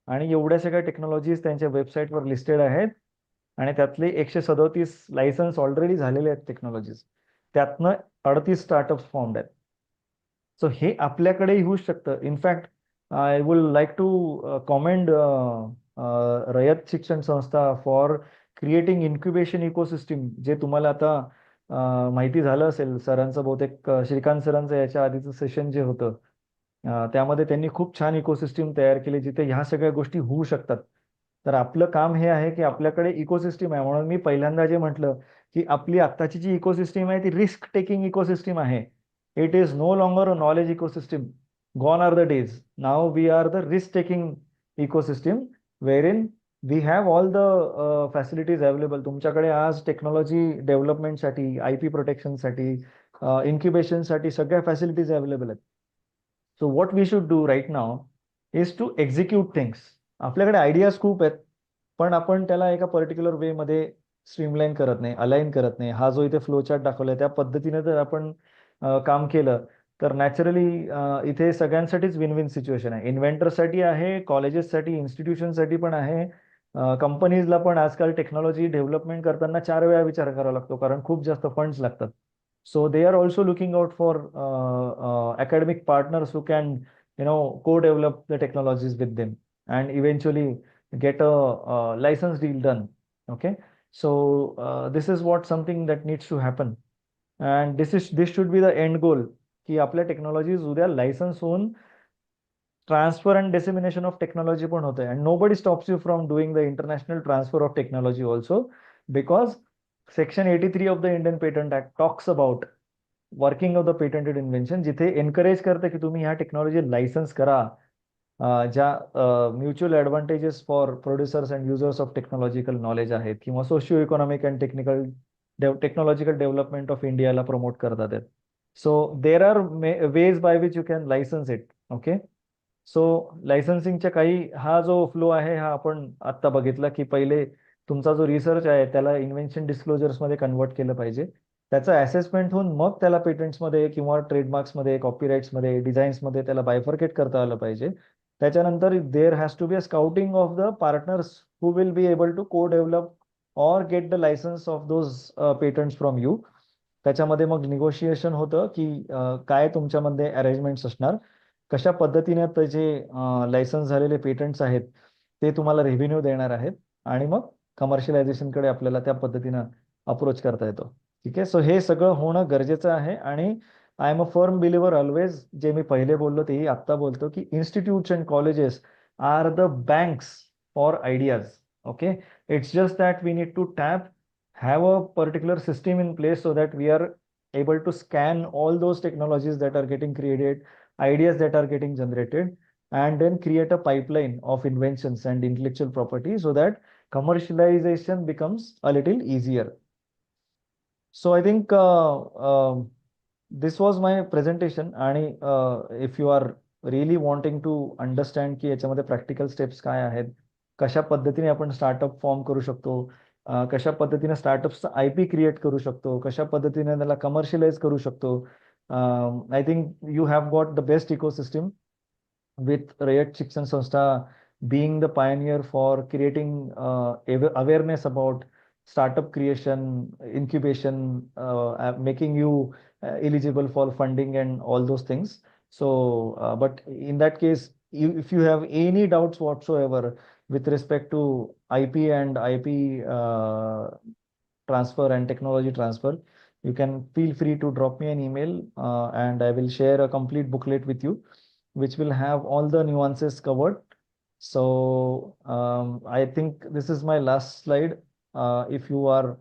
आणि एवढ्या सगळ्या टेक्नॉलॉजीज त्यांच्या वेबसाईटवर लिस्टेड आहेत आणि त्यातले 137 लायसन्स ऑलरेडी झालेले आहेत टेक्नॉलॉजीज. त्यातनं 38 स्टार्टअप्स फॉर्म्ड आहेत. सो हे आपल्याकडेही होऊ शकतं. In fact I would like to commend Rayat Shikshan Sanstha for creating incubation ecosystem, जे तुम्हाला आता माहिती झालं असेल. सरांचं बहुतेक श्रीकांत सरांचं याच्या आधीचं सेशन जे होतं त्यामध्ये त्यांनी खूप छान इकोसिस्टीम तयार केली जिथे ह्या सगळ्या गोष्टी होऊ शकतात. तर आपलं काम हे आहे की आपल्याकडे इकोसिस्टीम आहे. म्हणून मी पहिल्यांदा जे म्हटलं की आपली आत्ताची जी इकोसिस्टीम आहे ती रिस्क टेकिंग इकोसिस्टीम आहे. It is no longer a knowledge ecosystem. Gone are the days. Now we are the risk-taking ecosystem wherein we have all the facilities available. तुमच्याकडे आज टेक्नॉलॉजी डेव्हलपमेंटसाठी, IP प्रोटेक्शनसाठी, इन्क्युबेशनसाठी सगळ्या फॅसिलिटीज अवेलेबल आहेत. So what we should do right now is to execute things. आपल्याकडे ideas खूप आहेत, पण आपण त्याला एका पर्टिक्युलर वे मध्ये स्ट्रीमलाईन करत नाही, अलाईन करत नाही. हा जो इथे फ्लो चार्ट दाखवलाय त्या पद्धतीने जर आपण काम केलं तर नॅचरली इथे सगळ्यांसाठीच विन विन सिच्युएशन आहे. इन्व्हेंटरसाठी आहे, कॉलेजेससाठी, इन्स्टिट्यूशनसाठी पण आहे, कंपनीजला पण. आजकाल टेक्नॉलॉजी डेव्हलपमेंट करताना 4 वेळा विचार करावा लागतो कारण खूप जास्त फंड्स लागतात. So they are also looking out for academic partners who can, co-develop the technologies with them and eventually get a license deal done. Okay, so this is what something that needs to happen, and this should be the end goal की आपल्या technologies उद्या licence होऊन transfer and dissemination of technology पण होते. And nobody stops you from doing the international transfer of technology also, because section 83 of the Indian patent act talks about working of the patented invention, जिथे encourage करते की तुम्ही ह्या technology licence करा, ज्या mutual advantages for producers and users of technological knowledge आहेत किंवा socio economic and technological development of इंडियाला प्रमोट करतात. सो there are ways by which you can license it. Okay, so लायसन्सिंगच्या काही हा जो फ्लो आहे हा आपण आत्ता बघितला की पहिले तुमचा जो रिसर्च आहे त्याला इन्व्हेन्शन डिस्क्लोजर्समध्ये कन्वर्ट केलं पाहिजे. त्याचं असेसमेंट होऊन मग त्याला पेटंट्समध्ये किंवा ट्रेडमार्क्समध्ये, कॉपीराईट्समध्ये, डिझाईन्समध्ये त्याला बायफर्केट करता आलं पाहिजे. त्याच्यानंतर there has to be a scouting of the partners who will be able to co develop or get the licence of those patents from you. त्याच्यामध्ये मग निगोशिएशन होतं की काय तुमच्यामध्ये अरेंजमेंट्स असणार, कशा पद्धतीने त्याचे लायसन्स झालेले पेटंट्स आहेत ते तुम्हाला रेव्हेन्यू देणार आहेत आणि मग कमर्शियलायझेशनकडे आपल्याला त्या पद्धतीनं अप्रोच करता येतो. ठीक आहे, सो हे सगळं होणं गरजेचं आहे. आणि I am a firm believer always, जे मी पहिले बोललो तेही आत्ता बोलतो, की institutes and colleges are the banks for ideas. Okay, it's just that we need to tap, have a particular system in place so that we are able to scan all those technologies that are getting created, ideas that are getting generated, and then create a pipeline of inventions and intellectual property so that commercialization becomes a little easier. So I think this was my presentation. आणि if you are really wanting to understand की याच्यामध्ये practical steps काय आहेत, कशा पद्धतीने आपण startup form करू शकतो, कशा पद्धतीने स्टार्टअप्सचा IP क्रिएट करू शकतो, कशा पद्धतीने त्याला कमर्शियलाइज करू शकतो, I think you have got the best ecosystem with Rayat Shikshan Sanstha being the pioneer for creating awareness about startup creation, incubation, making you eligible for funding and all those things. So, but in that case, if you have any doubts whatsoever with respect to IP and IP transfer and technology transfer, you can feel free to drop me an email and I will share a complete booklet with you which will have all the nuances covered. So I think this is my last slide. If you are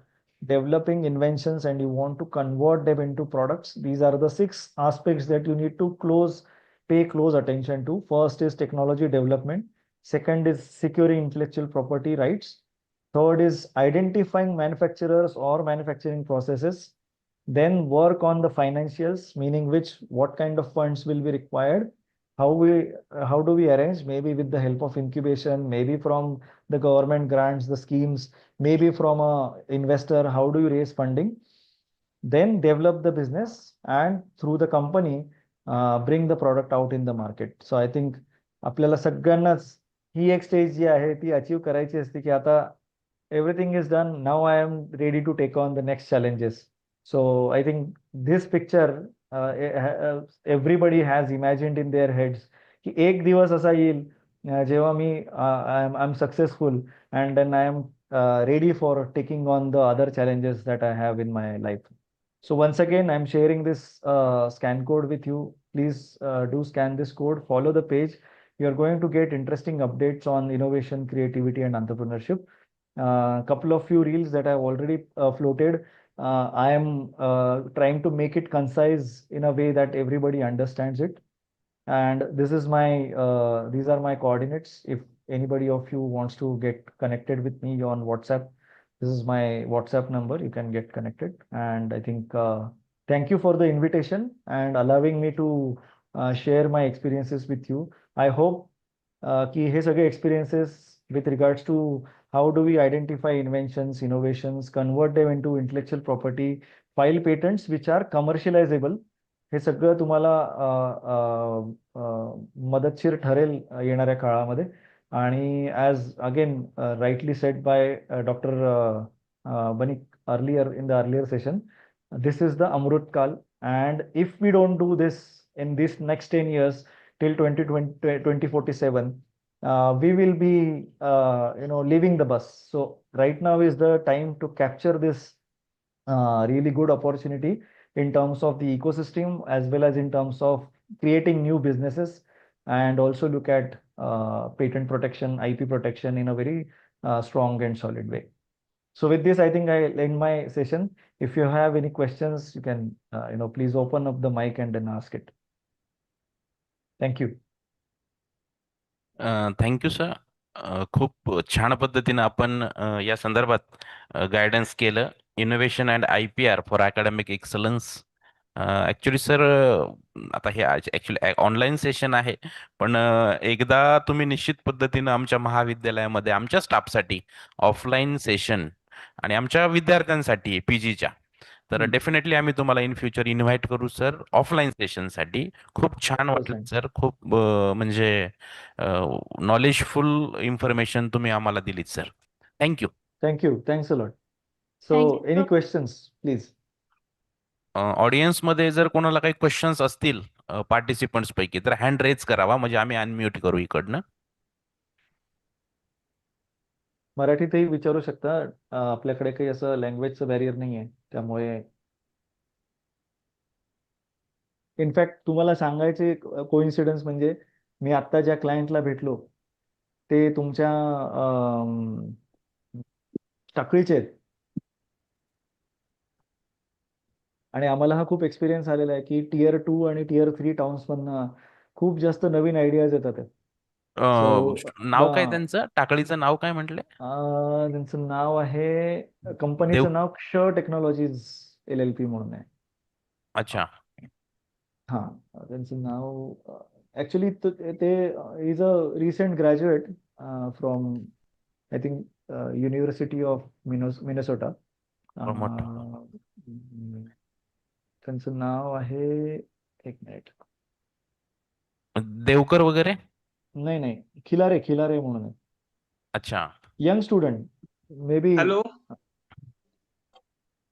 developing inventions and you want to convert them into products, these are the 6 aspects that you need to pay close attention to. First is technology development. Second is securing intellectual property rights. Third is identifying manufacturers or manufacturing processes. Then work on the financials, meaning what kind of funds will be required. How do we arrange? Maybe with the help of incubation, maybe from the government grants, the schemes, maybe from a investor. How do you raise funding? Then develop the business and through the company bring the product out in the market. So I think आपल्याला सगळ्यांनाच ही एक stage जी आहे ती achieve करायची असते की आता everything is done. Now I am ready to take on the next challenges. So I think this picture everybody has imagined in their heads की एक दिवस असा येईल जेव्हा मी I'm successful and then I am ready for taking on the other challenges that I have in my life. So once again, I'm sharing this scan code with you. Please do scan this code, follow the page. You're going to get interesting updates on innovation, creativity, and entrepreneurship. Couple of few reels that I've already floated. I am trying to make it concise in a way that everybody understands it. And this is these are my coordinates. If anybody of you wants to get connected with me on WhatsApp, this is my WhatsApp number. You can get connected. And I think thank you for the invitation and allowing me to share my experiences with you. I hope की हे सगळे experiences with regards to how do we identify inventions, innovations, convert them into intellectual property, file patents which are commercializable. हे सगळं तुम्हाला मदतशीर ठरेल येणाऱ्या काळामध्ये. आणि as again rightly said by doctor Banik earlier in the earlier session, this is the Amrut Kal, and if we don't do this in this next 10 years till 2047, we will be leaving the bus. So right now is the time to capture this really good opportunity in terms of the ecosystem as well as in terms of creating new businesses, and also look at patent protection, IP protection in a very strong and solid way. So with this, I think I end my session. If you have any questions, you can please open up the mic and then ask it. Thank you. Thank you sir. खूप छान पद्धतीने आपण या संदर्भात guidance केलं. Innovation and IPR for academic excellence. Actually sir आता हे actually online session आहे, पण एकदा तुम्ही निश्चित पद्धतीनं आमच्या महाविद्यालयामध्ये आमच्या स्टाफसाठी ऑफलाईन सेशन आणि आमच्या विद्यार्थ्यांसाठी PGच्या, तर डेफिनेटली आम्ही तुम्हाला इन फ्युचर इन्व्हाइट करू सर ऑफलाईन सेशनसाठी. खूप छान वाटलं सर. खूप म्हणजे नॉलेजफुल इन्फॉर्मेशन तुम्ही आम्हाला दिलीत sir. Thank you. Thank you. Thanks a lot. So Thank you, any sir. questions, please? ऑडियन्समध्ये जर कोणाला काही क्वेश्चन्स असतील पार्टिसिपंट्स पैकी, तर हँड रेज करावा, म्हणजे आम्ही अनम्यूट करू इकडनं. मराठीतही विचारू शकता. आपल्याकडे काही असं लँग्वेजचं बॅरियर नाही आहे, त्यामुळे इनफॅक्ट तुम्हाला सांगायचे कोइन्सिडन्स म्हणजे मी आत्ता ज्या क्लायंटला भेटलो ते तुमच्या टाकळीचे आहेत. आणि आम्हाला हा खूप एक्सपिरियन्स आलेला आहे की Tier 2 आणि Tier 3 टाउन्समधनं खूप जास्त नवीन आयडियाज येतात. नाव काय त्यांचं? टाकळीचं नाव काय म्हटले? त्यांचं नाव आहे, कंपनीचं नाव क्ष टेक्नॉलॉजीज LLP म्हणून आहे. अच्छा. हा, त्यांचं नाव ऍक्च्युली ते is a recent graduate from I think university of Minnesota. त्यांचं नाव आहे, एक मिनिट, देवकर वगैरे? नाही, खिलारे म्हणून आहे. अच्छा. Young student may be. Hello.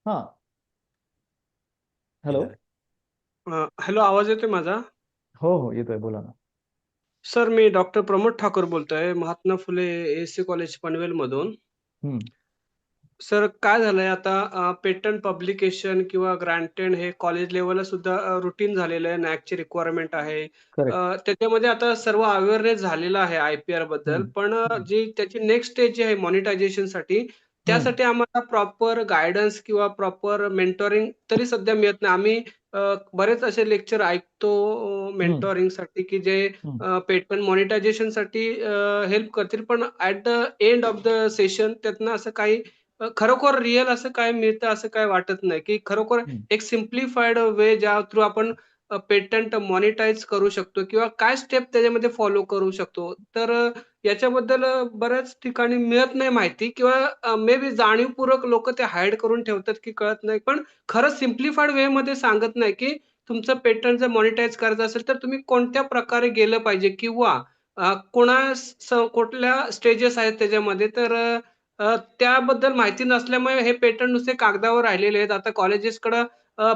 हा, हॅलो. हॅलो, आवाज येतोय माझा? हो येतोय, बोला ना. सर, मी डॉक्टर प्रमोद ठाकूर बोलतोय, महात्मा फुले ASC कॉलेज पनवेल मधून. सर, काय झालंय आता, पेटंट पब्लिकेशन किंवा ग्रँटेड हे कॉलेज लेवलला सुद्धा रुटीन झालेलं आहे, नॅकची रिक्वायरमेंट आहे. त्याच्यामध्ये आता सर्व अवेअरनेस झालेला आहे IPR बद्दल, पण जी त्याची नेक्स्ट स्टेज जी आहे मॉनिटायझेशनसाठी, त्यासाठी आम्हाला प्रॉपर गाईडन्स किंवा प्रॉपर मेंटॉरिंग तरी सध्या मिळत नाही. आम्ही बरेच असे लेक्चर ऐकतो मेंटॉरिंगसाठी की जे पेटंट मॉनिटायझेशनसाठी हेल्प करतील, पण at the end of the session त्यातनं असं काही खरोखर रिअल असं काय मिळतं असं काही वाटत नाही, की खरोखर एक सिम्प्लिफाईड वे ज्या थ्रू आपण पेटंट मॉनिटाईज करू शकतो किंवा काय स्टेप त्याच्यामध्ये फॉलो करू शकतो. तर याच्याबद्दल बऱ्याच ठिकाणी मिळत नाही माहिती किंवा मे बी जाणीवपूर्वक लोकं ते हाईड करून ठेवतात की कळत नाही. पण खरंच सिम्प्लिफाईड वेमध्ये सांगत नाही, की तुमचं पेटंट जर मॉनिटाईज करायचं असेल, तर तुम्ही कोणत्या प्रकारे गेलं पाहिजे किंवा कुठल्या स्टेजेस आहेत त्याच्यामध्ये. तर त्याबद्दल माहिती नसल्यामुळे हे पेटंट नुसते कागदावर राहिलेले आहेत. आता कॉलेजेसकडं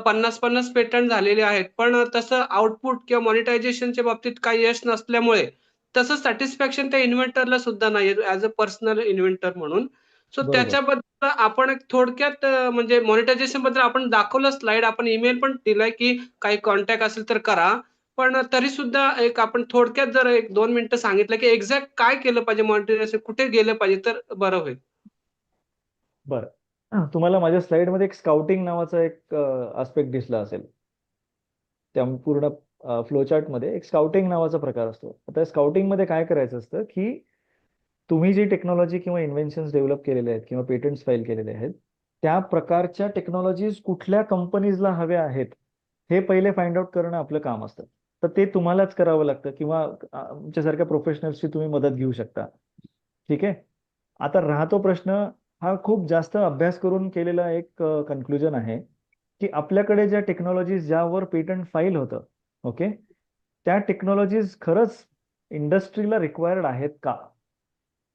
50-50 पेटंट झालेले आहेत. पण तसं आउटपुट किंवा मॉनिटायझेशनच्या बाबतीत काही यश नसल्यामुळे तसं सॅटिस्फॅक्शन त्या इन्व्हेंटरला सुद्धा नाहीये ॲज अ पर्सनल इन्व्हेंटर म्हणून. सो बरोबर. त्याच्याबद्दल आपण एक थोडक्यात म्हणजे मॉनिटायझेशनबद्दल आपण दाखवलं स्लाईड, आपण ईमेल पण दिलाय, की काही कॉन्टॅक्ट असेल तर करा. पण तरी सुद्धा एक आपण थोडक्यात जर 1-2 मिनिटं सांगितलं, की एक्झॅक्ट काय केलं पाहिजे मॉनिटायझेशन, कुठे गेलं पाहिजे तर बरं होईल. बरं. तुम्हाला माझ्या स्लाइडमध्ये एक स्काउटिंग नावाचा एक आस्पेक्ट दिसला असेल. त्या पूर्ण फ्लोचार्टमध्ये एक स्काउटिंग नावाचा प्रकार असतो. आता स्काउटिंगमध्ये काय करायचं असतं, की तुम्ही जी टेक्नॉलॉजी किंवा इन्व्हेन्शन्स डेव्हलप केलेले आहेत किंवा पेटंट्स फाईल केलेले आहेत, त्या प्रकारच्या टेक्नॉलॉजीज कुठल्या कंपनीजला हव्या आहेत, हे पहिले फाइंड आउट करणं आपलं काम असतं. तर ते तुम्हालाच करावं लागतं किंवा आमच्यासारख्या प्रोफेशनल्सची तुम्ही मदत घेऊ शकता. ठीक आहे. आता राहतो प्रश्न, हा खूप जास्त अभ्यास करून केलेला एक कन्क्लुजन आहे, की आपल्याकडे ज्या टेक्नॉलॉजीज ज्यावर पेटंट फाईल होतं, ओके, त्या टेक्नॉलॉजीज खरंच इंडस्ट्रीला रिक्वायर्ड आहेत का?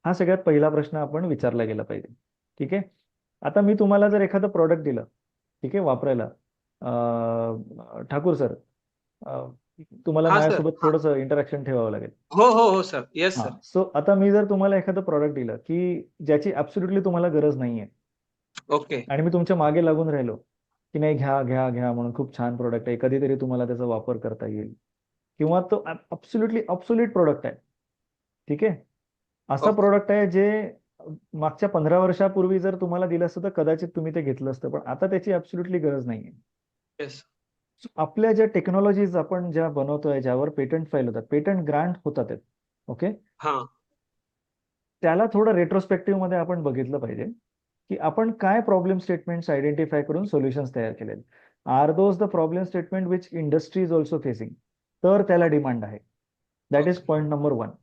हा सगळ्यात पहिला प्रश्न आपण विचारला गेला पाहिजे. ठीक आहे. आता मी तुम्हाला जर एखादं प्रॉडक्ट दिलं, ठीक आहे, वापरायला, ठाकूर सर, तुम्हाला हां, सर. माझ्यासोबत थोडंसं इंटरॅक्शन ठेवावं लागेल. हो, सर. येस, हां. सर. सो आता मी जर तुम्हाला एखादं प्रॉडक्ट दिलं, की ज्याची ॲब्सोल्युटली तुम्हाला गरज नाहीये ओके. आणि मी तुमच्या मागे लागून राहिलो, की नाही घ्या, घ्या, घ्या म्हणून खूप छान प्रॉडक्ट आहे. कधीतरी तुम्हाला त्याचा वापर करता येईल किंवा तो ॲब्सोल्युटली ऑब्सोल्यूट प्रॉडक्ट आहे. ठीक आहे. असा ओके. प्रॉडक्ट आहे जे मागच्या 15 वर्षापूर्वी जर तुम्हाला दिलं असतं, तर कदाचित तुम्ही ते घेतलं असतं. पण आता त्याची ॲब्सोल्युटली गरज नाहीये. येस. आपल्या ज्या टेक्नॉलॉजीज आपण ज्या बनवतोय, ज्यावर पेटंट फाईल होतात, पेटंट ग्रांट होतात आहेत. ओके. हां. त्याला थोडं रेट्रोस्पेक्टिव्ह मध्ये आपण बघितलं पाहिजे, की आपण काय प्रॉब्लेम स्टेटमेंट्स आयडेंटिफाय करून सोल्युशन्स तयार केलेत. Are those the problem statement which industry is also facing? तर त्याला डिमांड आहे. That is point number 1.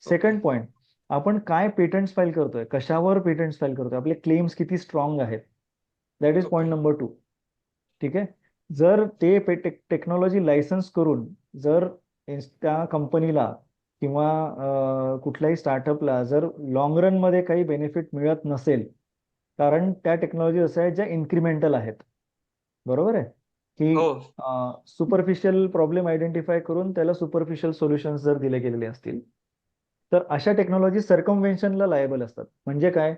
Second point, आपण काय पेटंट्स फाईल करतोय, कशावर पेटंट्स फाईल करतोय, आपले क्लेम्स किती स्ट्रॉंग आहेत. That is point number 2. ठीक आहे. जर ते टेक्नॉलॉजी लायसन्स करून जर त्या कंपनीला किंवा कुठल्याही स्टार्टअपला जर लॉंग रन मध्ये काही बेनिफिट मिळत नसेल, कारण त्या टेक्नॉलॉजी असं आहे ज्या इन्क्रिमेंटल आहेत, बरोबर आहे, की हो. सुपरफिशियल प्रॉब्लेम आयडेंटिफाय करून त्याला सुपरफिशियल सोल्युशन्स जर दिले गेलेले असतील, तर अशा टेक्नॉलॉजी सर्कमव्हेन्शनला लायबल असतात. म्हणजे काय,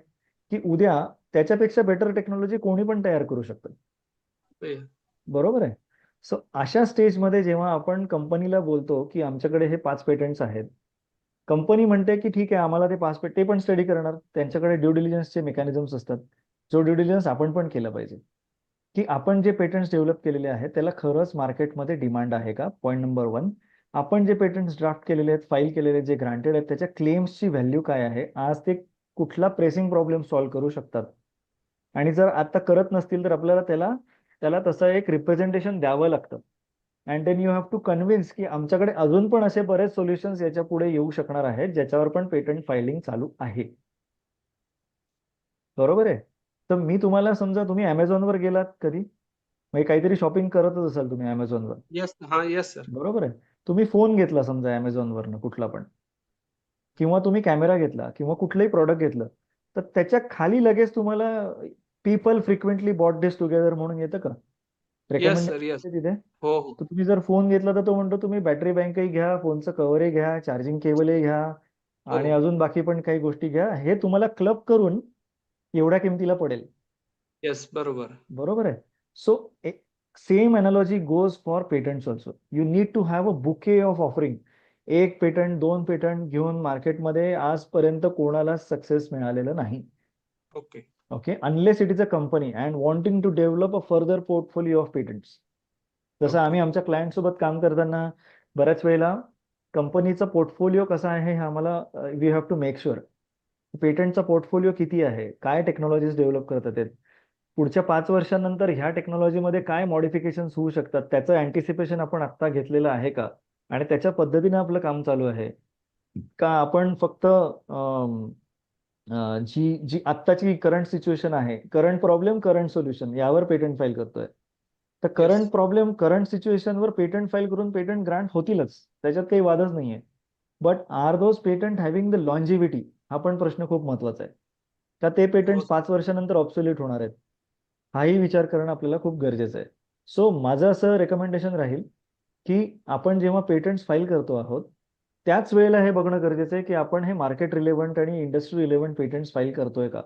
की उद्या त्याच्यापेक्षा बेटर टेक्नॉलॉजी कोणी पण तयार करू शकतं. बरोबर आहे. सो अशा स्टेजमध्ये जेव्हा आपण कंपनीला बोलतो, की आमच्याकडे हे 5 पेटंट्स आहेत, कंपनी म्हणते की ठीक आहे, आम्हाला ते 5 ते पण स्टडी करणार. त्यांच्याकडे ड्यू डिलिजन्सचे मेकॅनिझम्स असतात. जो ड्यू डिलिजन्स आपण पण केलं पाहिजे, की आपण जे पेटंट्स डेव्हलप केलेले आहेत त्याला खरंच मार्केटमध्ये डिमांड आहे का? Point number 1. आपण जे पेटंट्स ड्राफ्ट केलेले आहेत, फाईल केलेले आहेत, जे ग्रांटेड आहेत, त्याच्या क्लेम्सची व्हॅल्यू काय आहे? आज ते कुठला प्रेसिंग प्रॉब्लेम सॉल्व्ह करू शकतात? आणि जर आता करत नसतील तर आपल्याला त्याला तसं एक रिप्रेझेंटेशन द्यावं लागतं. And then you have to convince की आमच्याकडे अजून पण असे बरेच सोल्युशन्स याच्या पुढे येऊ शकणार आहेत, ज्याच्यावर पण पेटंट फायलिंग चालू आहे. बरोबर आहे. तर मी तुम्हाला, समजा तुम्ही Amazonवर गेलात कधी, म्हणजे काहीतरी शॉपिंग करतच असाल तुम्ही Amazonवर, येस. हां, येस सर. बरोबर आहे. तुम्ही फोन घेतला समजा Amazonवरनं कुठला पण, किंवा तुम्ही कॅमेरा घेतला किंवा कुठलंही प्रॉडक्ट घेतलं, तर त्याच्या खाली लगेच तुम्हाला people frequently bought this together म्हणून येतं का? Yes sir. येस. रेकमेंडेशन तिथे. हो, हो. तर तुम्ही जर फोन घेतला तर तो म्हणतो तुम्ही बॅटरी बँकही घ्या, फोनचं कव्हरही घ्या, चार्जिंग केबलही घ्या आणि हो. अजून बाकी पण काही गोष्टी घ्या. हे तुम्हाला क्लब करून एवढ्या किमतीला पडेल. येस. बरोबर. बरोबर आहे. So same analogy goes for patents also. You need to have a bouquet of offering. एक पेटंट, 2 पेटंट घेऊन मार्केटमध्ये आजपर्यंत कोणाला सक्सेस मिळालेलं नाही. Okay. Okay, unless it is a company and wanting to develop a further portfolio of patents. जसं आम्ही आमच्या क्लायंट सोबत काम करताना बऱ्याच वेळेला कंपनीचा पोर्टफोलिओ कसा आहे हे आम्हाला we have to make sure. पेटंटचा पोर्टफोलिओ किती आहे, काय टेक्नॉलॉजीज डेव्हलप करतात आहेत, पुढच्या 5 वर्षांनंतर ह्या टेक्नॉलॉजीमध्ये काय मॉडिफिकेशन्स होऊ शकतात, त्याचं अँटिसिपेशन आपण आत्ता घेतलेलं आहे का, आणि त्याच्या पद्धतीने आपलं काम चालू आहे का आपण फक्त जी जी आत्ताची करंट सिच्युएशन आहे, करंट प्रॉब्लेम करंट सोल्युशन यावर पेटंट फाईल करतोय. तर करंट प्रॉब्लेम करंट सिच्युएशनवर पेटंट फाईल करून पेटंट ग्रांट होतीलच, त्याच्यात काही वादच नाहीये. But are those patent having the longevity, हा पण प्रश्न खूप महत्वाचा आहे. का ते पेटंट 5 वर्षानंतर ऑब्सोल्यूट होणार आहेत, हाही विचार करणं आपल्याला खूप गरजेचं आहे. सो माझं असं रेकमेंडेशन राहील की आपण जेव्हा पेटंट्स फाईल करतो आहोत त्याच वेळेला हे बघणं गरजेचं आहे की आपण हे मार्केट रिलेव्हंट आणि इंडस्ट्री रिलेव्हंट पेटंट्स फाईल करतोय का.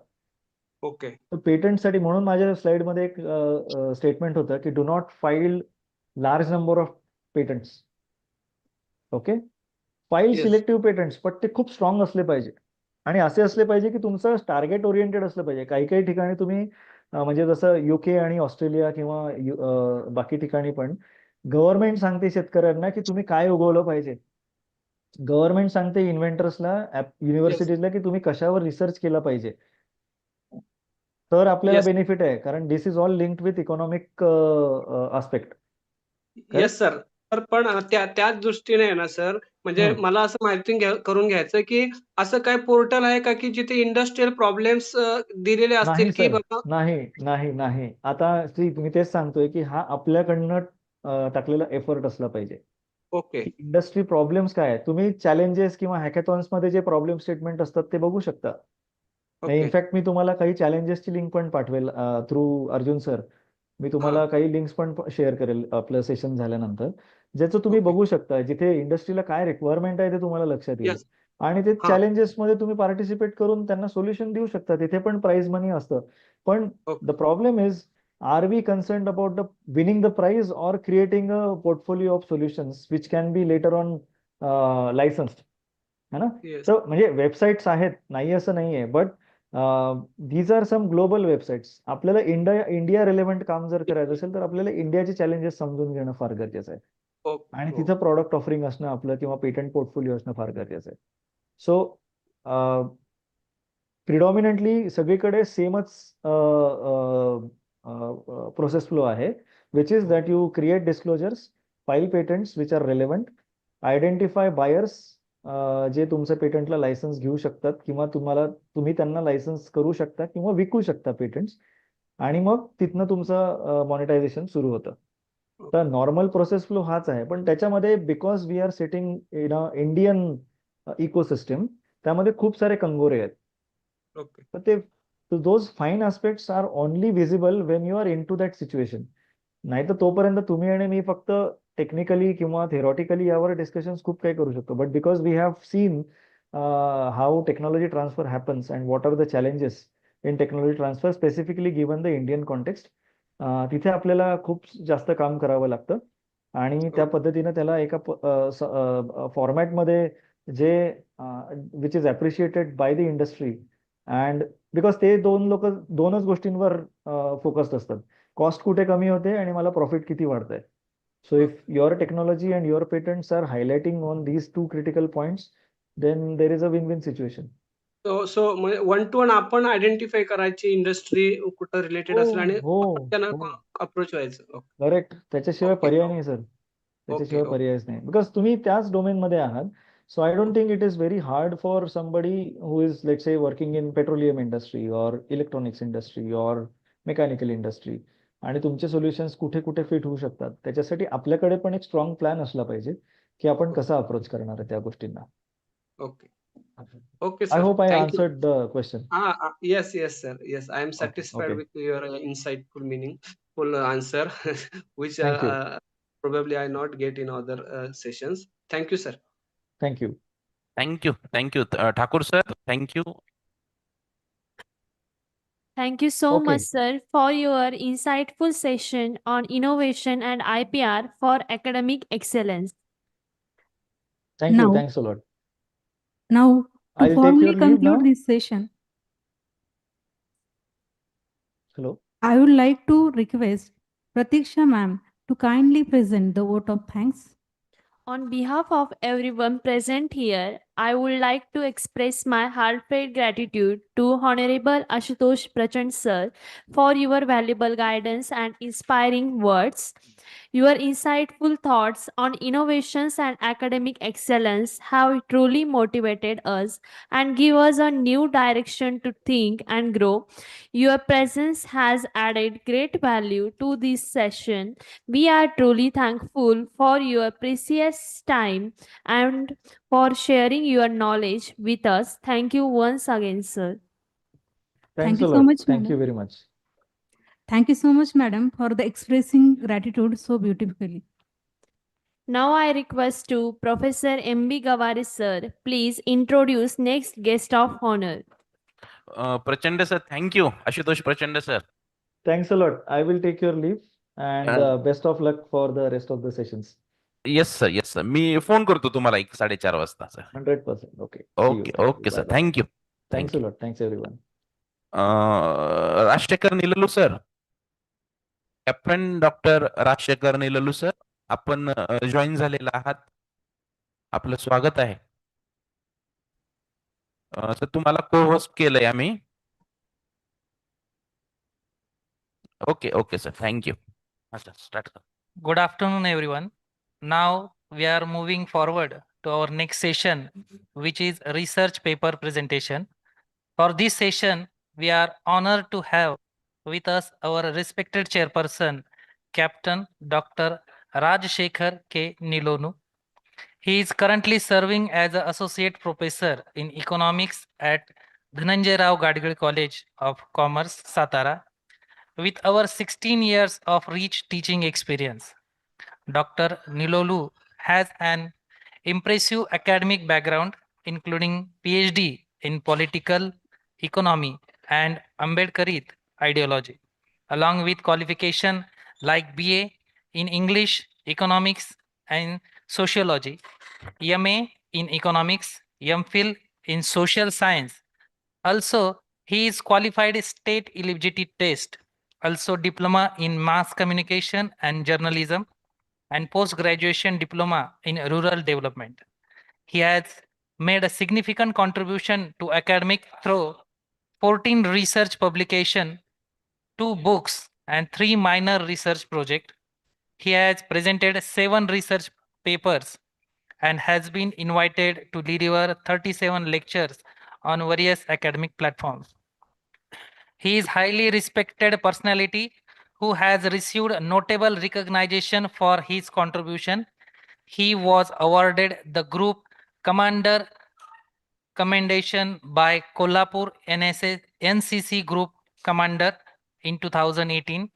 ओके. तर पेटंटसाठी म्हणून माझ्या स्लाइडमध्ये एक स्टेटमेंट होतं की do not file large number of patents. Okay, file selective patents, पण ते खूप स्ट्रॉंग असले पाहिजे आणि असे असले पाहिजे की तुमचं टार्गेट ओरिएंटेड असलं पाहिजे. काही काही ठिकाणी तुम्ही म्हणजे जसं UK आणि ऑस्ट्रेलिया किंवा बाकी ठिकाणी पण गव्हर्नमेंट सांगते शेतकऱ्यांना की तुम्ही काय उगवलं पाहिजे. गव्हर्नमेंट सांगते इन्व्हेंटर्सला, युनिव्हर्सिटीजला की तुम्ही कशावर रिसर्च केला पाहिजे. तर आपल्याला बेनिफिट आहे, कारण this is all linked with economic aspect. Yes sir. तर पण त्याच दृष्टीने आहे ना सर, म्हणजे मला असं माहिती करून घ्यायचं की असं काय पोर्टल आहे का की जिथे इंडस्ट्रियल प्रॉब्लेम्स दिलेले असतील नाही की सर, बाबा. नाही. आता मी तेच सांगतोय की हा आपल्याकडनं टाकलेला एफर्ट असला पाहिजे. ओके. इंडस्ट्री प्रॉब्लेम्स काय आहेत, तुम्ही चॅलेंजेस किंवा हॅकेथॉन्स मध्ये जे प्रॉब्लेम स्टेटमेंट असतात ते बघू शकता. इनफॅक्ट मी तुम्हाला काही चॅलेंजेसची लिंक पण पाठवेल थ्रू अर्जुन सर. मी तुम्हाला काही लिंक्स पण शेअर करेल आपलं सेशन झाल्यानंतर, ज्याचं तुम्ही बघू शकता, जिथे इंडस्ट्रीला काय रिक्वायरमेंट आहे ते तुम्हाला लक्षात येईल. आणि ते चॅलेंजेस मध्ये तुम्ही पार्टिसिपेट करून त्यांना सोल्युशन देऊ शकता. तिथे पण प्राइज मनी असतं. पण the problem is, are we concerned about the winning the prize or creating a portfolio of solutions which can be later on licensed, है ना. तर म्हणजे वेबसाईट्स आहेत, नाही असं नाहीये, but these are some global websites. आपल्याला इंडिया रिलेव्हंट काम जर करायचं असेल तर आपल्याला इंडियाचे चॅलेंजेस समजून घेणं फार गरजेचं आहे. आणि तिथं प्रॉडक्ट ऑफरिंग असणं आपलं किंवा पेटंट पोर्टफोलिओ असणं फार गरजेचं आहे. सो प्रिडॉमिनंटली सगळीकडे सेमच प्रोसेस फ्लो आहे, which is that you create disclosures, file patents which are relevant, identify buyers जे तुमचं पेटंटला लायसन्स घेऊ शकतात किंवा तुम्ही त्यांना लायसन्स करू शकता किंवा विकू शकता पेटंट्स, आणि मग तिथनं तुमचं मॉनिटायझेशन सुरू होतं. तर नॉर्मल प्रोसेस फ्लो हाच आहे, पण त्याच्यामध्ये because we are sitting in a Indian ecosystem, त्यामध्ये खूप सारे कंगोरे आहेत. तर ते those fine aspects are only visible when you are into that situation. नाही तर तोपर्यंत तुम्ही आणि मी फक्त टेक्निकली किंवा थेरॉटिकली यावर डिस्कशन्स खूप काही करू शकतो. But because we have seen how technology transfer happens and what are the challenges in technology transfer, specifically given the Indian context, तिथे आपल्याला खूप जास्त काम करावं लागतं. आणि त्या पद्धतीनं त्याला एका फॉर्मॅटमध्ये जे which is appreciated by the industry, and because ते दोनच गोष्टींवर फोकस्ड असतात, कॉस्ट कुठे कमी होते आणि मला प्रॉफिट किती वाढतंय. So if your technology and your patents are highlighting on these 2 critical points, then there is a win win situation. So one to one आपण आयडेंटिफाय करायची इंडस्ट्री कुठं रिलेटेड असेल आणि त्यांना अप्रोच व्हायचं. करेक्ट. त्याच्याशिवाय पर्याय नाही सर, त्याच्याशिवाय पर्यायच नाही, बिकॉज तुम्ही त्याच डोमेन मध्ये आहात. So I don't think it is very hard for somebody who is let's say working in petroleum industry or electronics industry or mechanical industry, आणि तुमचे सोल्युशन्स कुठे कुठे फिट होऊ शकतात. त्याच्यासाठी आपल्याकडे पण एक स्ट्रॉंग प्लॅन असला पाहिजे की आपण कसा अप्रोच करणार आहे त्या गोष्टींना. Okay. Okay, I sir. hope I Thank you. answered the question. Yes, sir. Yes, I am satisfied okay. with your insightful, meaningful answer, which Thank you. probably I not get in other sessions. Thank you, sir. Thank you. Thank you, Thakur sir. Thank you. Thank you so much, sir, for your insightful session on innovation and IPR for academic excellence. Thank you. Now- Thanks a lot. Now, to I'll take formally your leave now. conclude this session, Hello. I would like to request Pratiksha ma'am to kindly present the vote of thanks. On behalf of everyone present here, I would like to express my heartfelt gratitude to Honorable Ashutosh Prachand sir for your valuable guidance and inspiring words. Your insightful thoughts on innovations and academic excellence have truly motivated us and give us a new direction to think and grow. Your presence has added great value to this session. We are truly thankful for your precious time and for sharing your knowledge with us. Thank you once again, sir. Thanks Thank a you so lot. much, Thank you madam. very much. Thank you so much, madam, for the expressing gratitude so beautifully. Now I request to Professor M.B. Gaware sir, please introduce next guest of honor. Prachanda sir, thank you. Ashutosh Prachanda sir. Thanks a lot. I will take your leave and Uh, best of luck for the rest of the sessions. Yes sir yes sir मी phone करतो तुम्हाला 4:30 वाजता sir 100%. Okay. See you. Okay Thank you. Okay Bye sir bye. Thank you Thanks a thank you lot. Thanks everyone. Rajshekhar Nillalu sir captain doctor Rajshekhar Nillalu sir आपण join झालेला आहात आपलं स्वागत आहे सर तुम्हाला को होस्ट केलंय आम्ही ओके ओके सर थँक्यू अच्छा स्टार्ट कर Good afternoon, everyone. Now we are moving forward to our next session, which is research paper presentation. For this session, we are honored to have with us our respected chairperson, Captain Dr. Rajshekhar K. Nilonu. He is currently serving as an associate professor in economics at Dhananjay Rao Gadgil College of Commerce, Satara, with over 16 years of rich teaching experience. Dr. Nilolu has an impressive academic background, including PhD in political economy and Ambedkarit ideology, along with qualification like BA in English, economics, and sociology, MA in economics, MPhil in social science. Also, he is qualified state eligibility test, also diploma in mass communication and journalism, and post-graduation diploma in rural development. He has made a significant contribution to academic through 14 research publication, 2 books, and 3 minor research projects. He has presented 7 research papers and has been invited to deliver 37 lectures on various academic platforms. He is highly respected personality who has received notable recognition for his contribution. He was awarded the Group Commander Commendation by Kolhapur NCC Group Commander in 2018.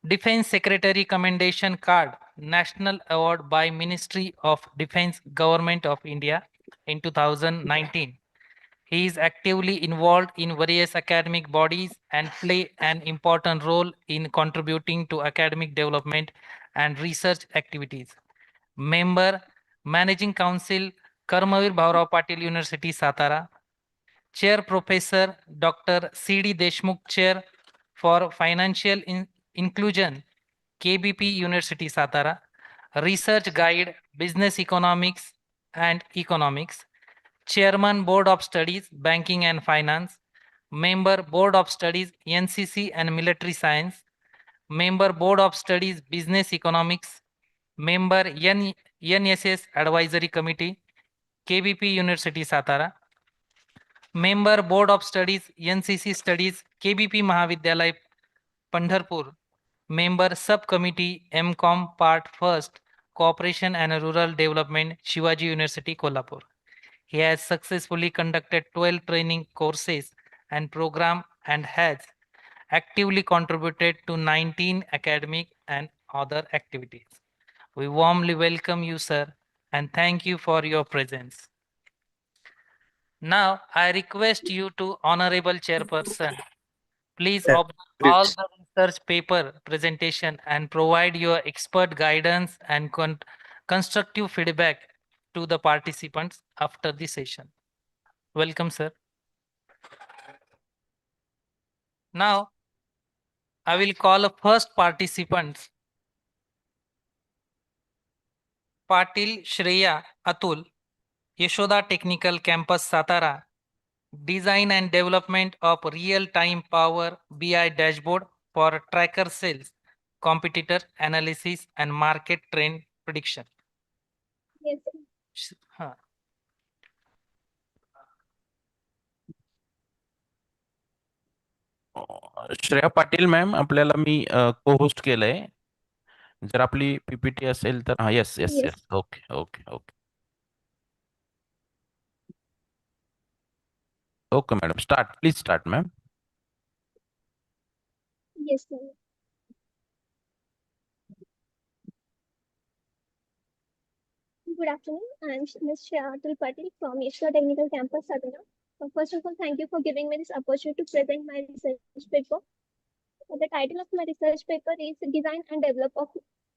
Defense Secretary Commendation Card National Award by Ministry of Defense Government of India in 2019. He is actively involved in various academic bodies and play an important role in contributing to academic development and research activities. Member, Managing Council, Karmavir Bhaurao Patil University, Satara. Chair Professor Dr. C.D. Deshmukh Chair for Financial Inclusion, KBP University, Satara. Research Guide, Business Economics and Economics. Chairman Board of Studies, Banking and Finance. Member Board of Studies, NCC and Military Science. Member Board of Studies, Business Economics. Member NSS Advisory Committee, KBP University, Satara. Member Board of Studies, NCC Studies, KBP Mahavidyalay, Pandharpur. Member Subcommittee, MCOM Part 1st, Cooperation and Rural Development, Shivaji University, Kolhapur. He has successfully conducted 12 training courses and program and has actively contributed to 19 academic and other activities. We warmly welcome you, sir, and thank you for your presence. Now, I request you to Honorable Chairperson, please observe all the research paper presentation and provide your expert guidance and constructive feedback to the participants after the session. Welcome, sir. Now, I will call first participants. Patil Shreya Atul, Yashoda Technical Campus Satara. Design and development of real-time Power BI dashboard for tracker sales, competitor analysis and market trend prediction. Yes. हाँ. Shreya Patil ma'am आपल्याला मी को host केलंय. जर आपली PPT असेल तर हा yes yes Yes. Yes okay okay okay okay madam start please start ma'am. Yes, sir. Good afternoon. I'm Ms. Shreya Patil from Yeshua Technical Campus, Satara. First of all, thank you for giving me this opportunity to present my research paper. The title of my research paper is Design and Develop of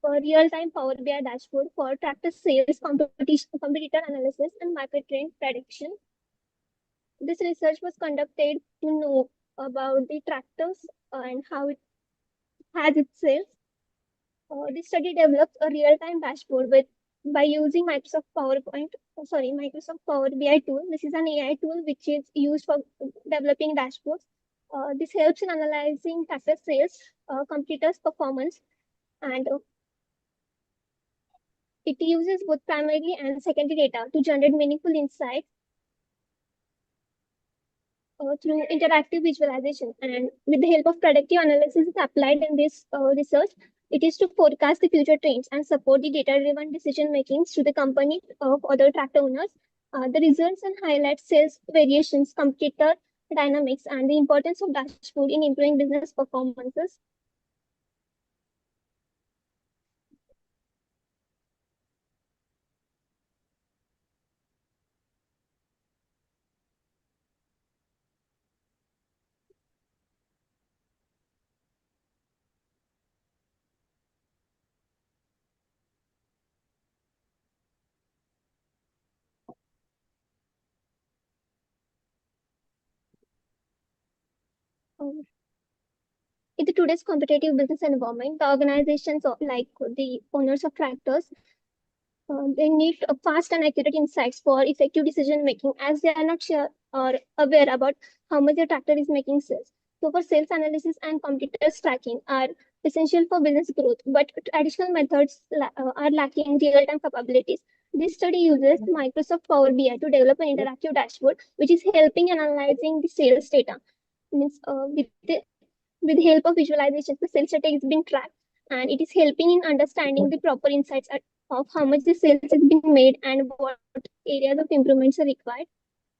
a Real-Time Power BI Dashboard for Tractor Sales, Competitor Analysis, and Market Trend Prediction. This research was conducted to know about the tractors and how it has its sales. This study develops a real-time dashboard by using Microsoft Power BI tool. This is an AI tool which is used for developing dashboards. This helps in analyzing tractor sales, competitors' performance, and it uses both primary and secondary data to generate meaningful insights through interactive visualization. And with the help of predictive analysis applied in this research, it is to forecast the future trends and support the data-driven decision making to the company of other tractor owners. The results and highlight sales variations, competitor dynamics, and the importance of dashboard in improving business performances. In the today's competitive business environment, the organizations like the owners of tractors, they need fast and accurate insights for effective decision making, as they are not sure or aware about how much the tractor is making sales. So, for sales analysis and competitors tracking are essential for business growth, but traditional methods are lacking real-time capabilities. This study uses Microsoft Power BI to develop an interactive dashboard, which is helping in analyzing the sales data. Means with the help of visualizations, the sales data is being tracked, and it is helping in understanding the proper insights of how much the sales has been made and what areas of improvements are required.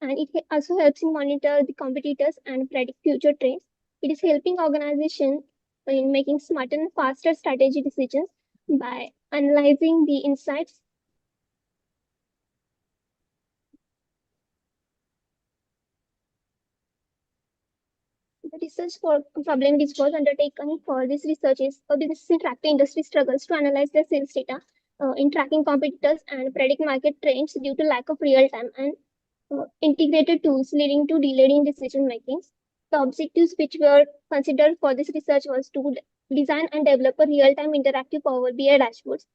And it also helps in monitor the competitors and predict future trends. It is helping organizations in making smarter and faster strategy decisions by analyzing the insights. The research for problem which was undertaken for this research is a business in tractor industry struggles to analyze their sales data in tracking competitors and predict market trends due to lack of real-time and integrated tools, leading to delayed in decision making. The objectives which were considered for this research was to design and develop a real-time interactive Power BI dashboards.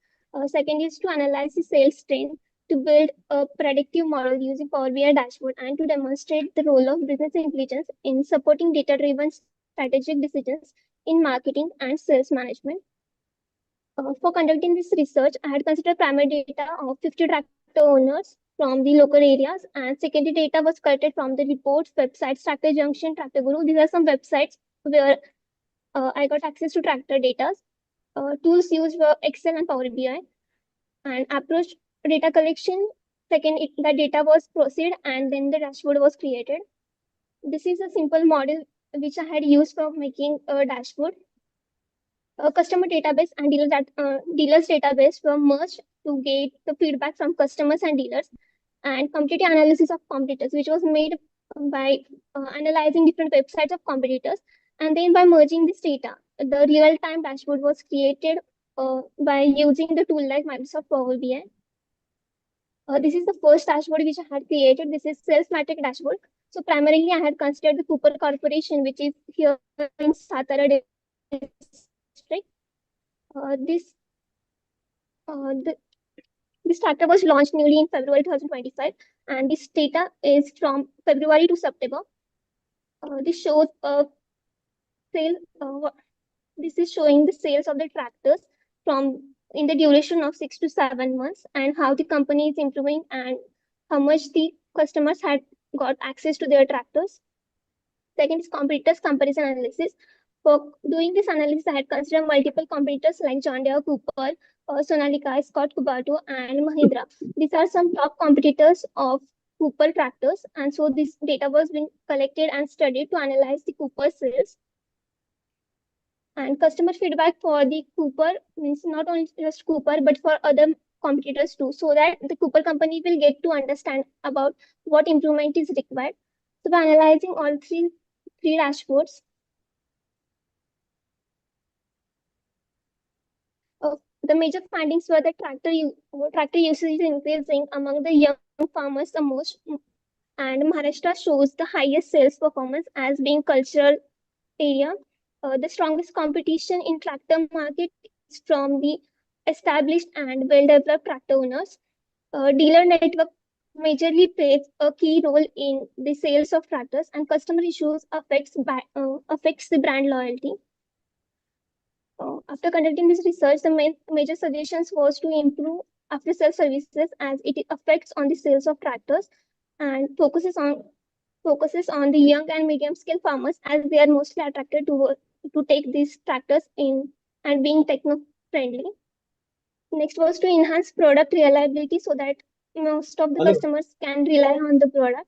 Second is to analyze the sales trend, to build a predictive model using Power BI dashboard, and to demonstrate the role of business intelligence in supporting data-driven strategic decisions in marketing and sales management. For conducting this research, I had considered primary data of 50 tractor owners from the local areas, and secondary data was collected from the reports, websites, Tractor Junction, Tractor Guru. These are some websites where I got access to tractor data. Tools used were Excel and Power BI, and approach data collection. Second, the data was processed, and then the dashboard was created. This is a simple model which I had used for making a dashboard. A customer database and dealers database were merged to get the feedback from customers and dealers, and competitive analysis of competitors, which was made by analyzing different websites of competitors, and then by merging this data, the real-time dashboard was created by using the tool like Microsoft Power BI. This is the first dashboard which I had created. This is sales metric dashboard. So primarily I had considered the Cooper Corporation, which is here in Satara district. This tractor was launched newly in February 2025, and this data is from February to September. This shows sale. This is showing the sales of the tractors from in the duration of 6 to 7 months, and how the company is improving and how much the customers had got access to their tractors. Second is competitors comparison analysis. For doing this analysis, I had considered multiple competitors like John Deere, Cooper, Sonalika, Scott Kubato, and Mahindra. These are some top competitors of Cooper tractors, and so this data was being collected and studied to analyze the Cooper sales. And customer feedback for the Cooper means not only just Cooper, but for other competitors too, so that the Cooper company will get to understand about what improvement is required. So by analyzing all three dashboards, the major findings were that tractor usage is increasing among the young farmers the most, and Maharashtra shows the highest sales performance as being cultural area. The strongest competition in tractor market is from the established and well-developed tractor owners. Dealer network majorly plays a key role in the sales of tractors, and customer issues affects the brand loyalty. After conducting this research, the major suggestions was to improve after-sales services as it affects on the sales of tractors, and focuses on the young and medium-scale farmers as they are mostly attracted to take these tractors in and being techno-friendly. Next was to enhance product reliability so that most of the customers can rely on the product.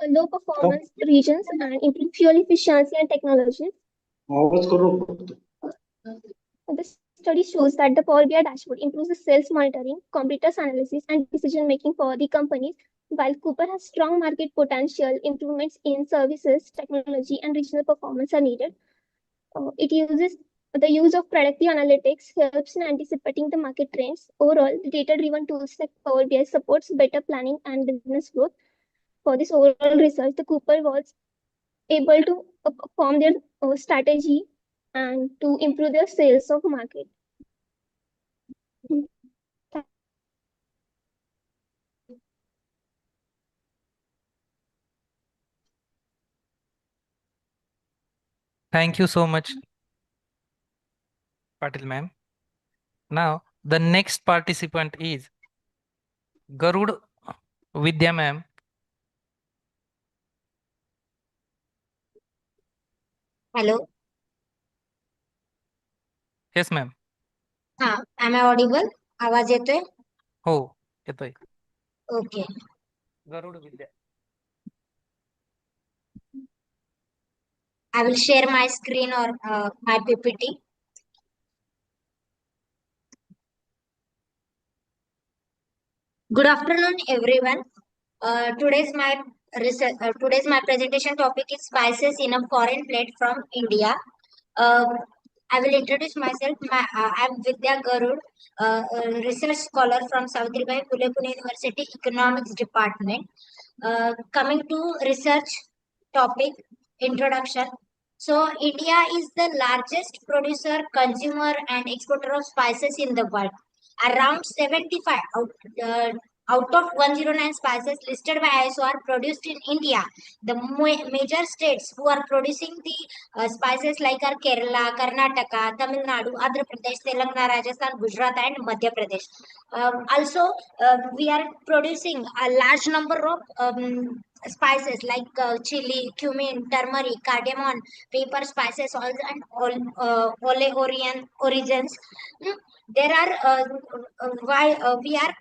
Low performance regions and improve fuel efficiency and technology. The study shows that the Power BI dashboard improves the sales monitoring, competitors analysis, and decision making for the companies. While Cooper has strong market potential, improvements in services, technology, and regional performance are needed. The use of predictive analytics helps in anticipating the market trends. Overall, the data-driven tools like Power BI supports better planning and business growth. For this overall research, the Cooper was able to form their strategy and to improve their sales of market. Thank you so much, Patil ma'am. Now, the next participant is Garud Vidya ma'am. Hello. Yes, ma'am. Am I audible? आवाज येतोय? हो, येतोय. Okay. Garud Vidya. I will share my screen or my PPT. Good afternoon, everyone. Today's my presentation topic is spices in a foreign plate from India. I will introduce myself. I am Vidya Garud, research scholar from Savitribai Phule Pune University Economics Department. Coming to research topic introduction. So India is the largest producer, consumer, and exporter of spices in the world. Around 75 out of 109 spices listed by ISO are produced in India. The major states who are producing the spices like are Kerala, Karnataka, Tamil Nadu, Andhra Pradesh, Telangana, Rajasthan, Gujarat, and Madhya Pradesh. Also, we are producing a large number of spices like chili, cumin, turmeric, cardamom, pepper spices, oils, and all origins. There are why we are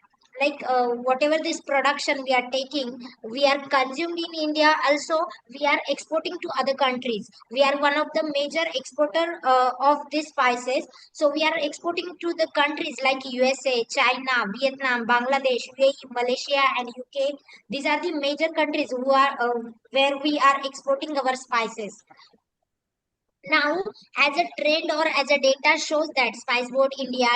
whatever this production we are taking, we are consumed in India. Also, we are exporting to other countries. We are one of the major exporter of these spices. So we are exporting to the countries like USA, China, Vietnam, Bangladesh, UAE, Malaysia, and UK. These are the major countries who are where we are exporting our spices. Now, as a trend or as a data shows that Spice Board India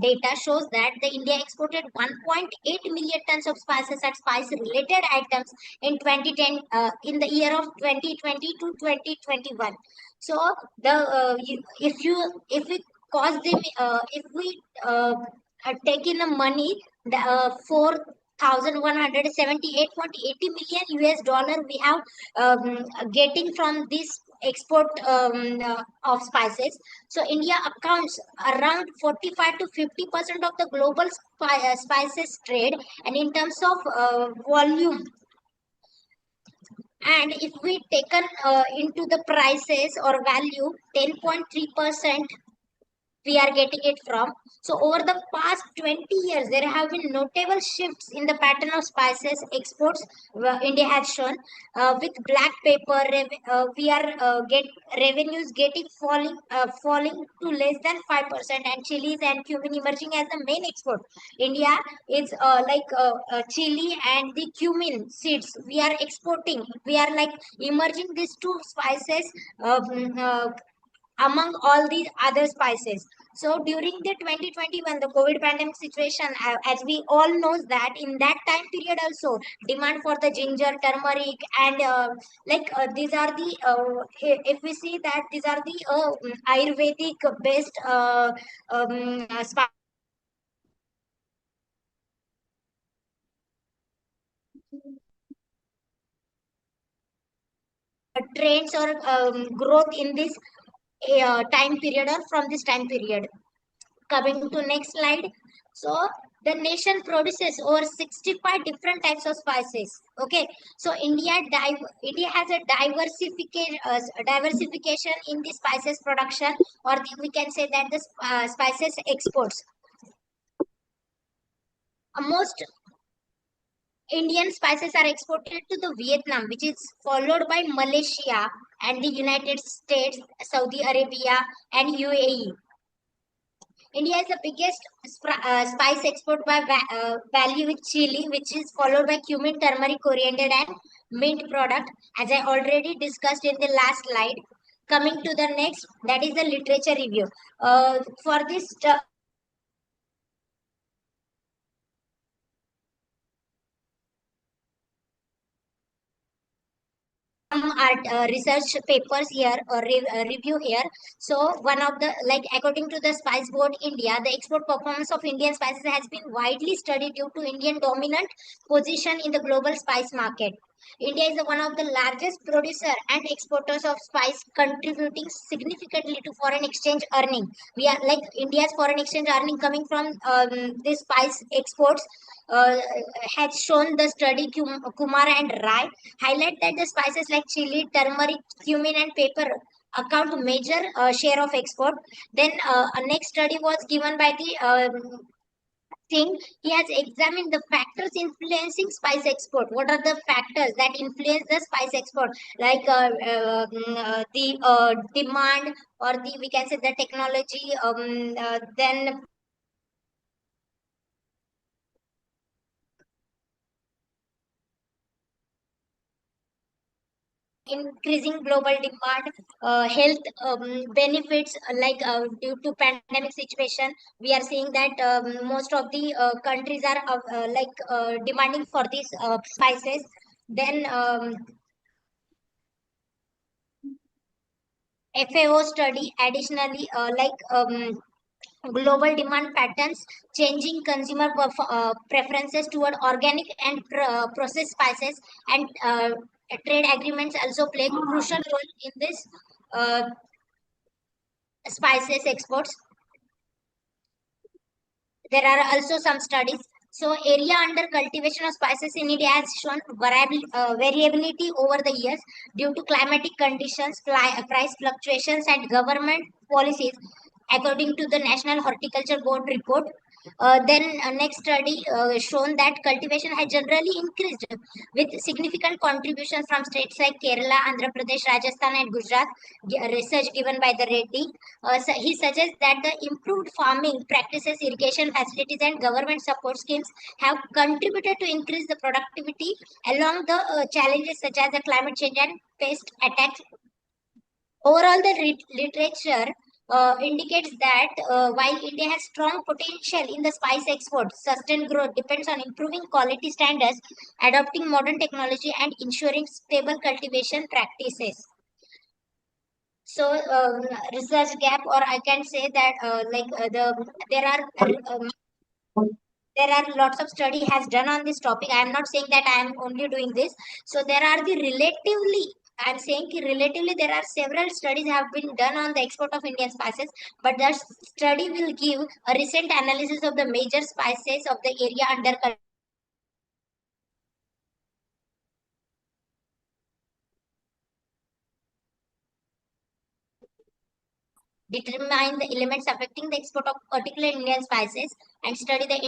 data shows that the India exported 1.8 million tons of spices and spice related items in 2010 in the year of 2020 to 2021. So the if we cost them if we take in the money the 4,178.80 million US dollar we have getting from this export of spices. So India accounts around 45 to 50% of the global spices trade, and in terms of volume, and if we taken into the prices or value, 10.3% we are getting it from. So over the past 20 years, there have been notable shifts in the pattern of spices exports India has shown. With black pepper, we are get revenues getting falling to less than 5%, and chilies and cumin emerging as the main export. India is chili and the cumin seeds we are exporting. We are like emerging these two spices among all these other spices. So during the 2020, when the COVID pandemic situation, as we all knows that in that time period also, demand for the ginger, turmeric, and these are the if we see that these are the Ayurvedic based spices trends or growth in this time period or from this time period. Coming to next slide. So the nation produces over 65 different types of spices. Okay, so India has a diversification in the spices production, or we can say that the spices exports. Most Indian spices are exported to the Vietnam, which is followed by Malaysia and the United States, Saudi Arabia, and UAE. India is the biggest spice export by value with chili, which is followed by cumin, turmeric, coriander, and mint product, as I already discussed in the last slide. Coming to the next, that is the literature review. For this art research papers here or review here. So one of the according to the Spice Board India, the export performance of Indian spices has been widely studied due to Indian dominant position in the global spice market. India is one of the largest producer and exporters of spice, contributing significantly to foreign exchange earning. We are like India's foreign exchange earning coming from this spice exports has shown the study Kumar and Rai highlight that the spices like chili, turmeric, cumin, and pepper account major share of export. Then a next study was given by the thing. He has examined the factors influencing spice export. What are the factors that influence the spice export? Like the demand, or the we can say the technology. Then increasing global demand, health benefits, due to pandemic situation, we are seeing that most of the countries are demanding for these spices. Then FAO study additionally global demand patterns, changing consumer preferences toward organic and processed spices, and trade agreements also play crucial role in this uh, spices exports. There are also some studies. So area under cultivation of spices in India has shown variability over the years due to climatic conditions, price fluctuations, and government policies, according to the National Horticulture Board report. Then next study shown that cultivation has generally increased with significant contributions from states like Kerala, Andhra Pradesh, Rajasthan, and Gujarat. Research given by the Reddy. So he suggests that the improved farming practices, irrigation facilities, and government support schemes have contributed to increase the productivity along the challenges such as the climate change and pest attacks Overall, the literature indicates that while India has strong potential in the spice export, sustained growth depends on improving quality standards, adopting modern technology, and ensuring stable cultivation practices. So, research gap, or I can say that there are lots of study has done on this topic. I am not saying that I am only doing this. So there are the relatively, I am saying relatively there are several studies have been done on the export of Indian spices, but that study will give a recent analysis of the major spices of the area under determine the elements affecting the export of particular Indian spices and study the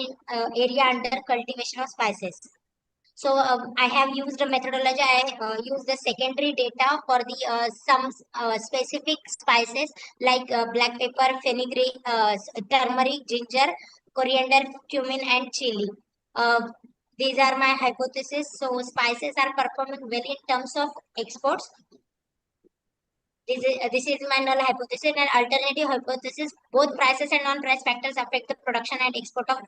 area under cultivation of spices. So I have used a methodology. I use the secondary data for the some specific spices like black pepper, fenugreek, turmeric, ginger, coriander, cumin, and chili. These are my hypotheses. So spices are performing well in terms of exports. This is my null hypothesis. And alternative hypothesis: both prices and non-price factors affect the production and export of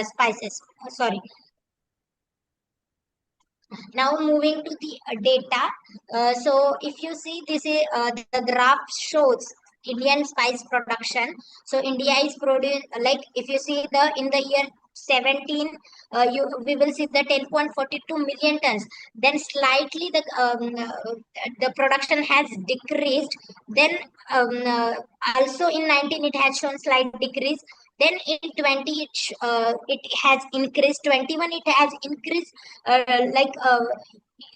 spices. Sorry. Now moving to the data. So if you see this is the graph shows Indian spice production. So India is produced, like if you see the in the year 17, we will see the 10.42 million tons. Then slightly the production has decreased. Then also in 19 it has shown slight decrease. Then in 20 it has increased. 21 it has increased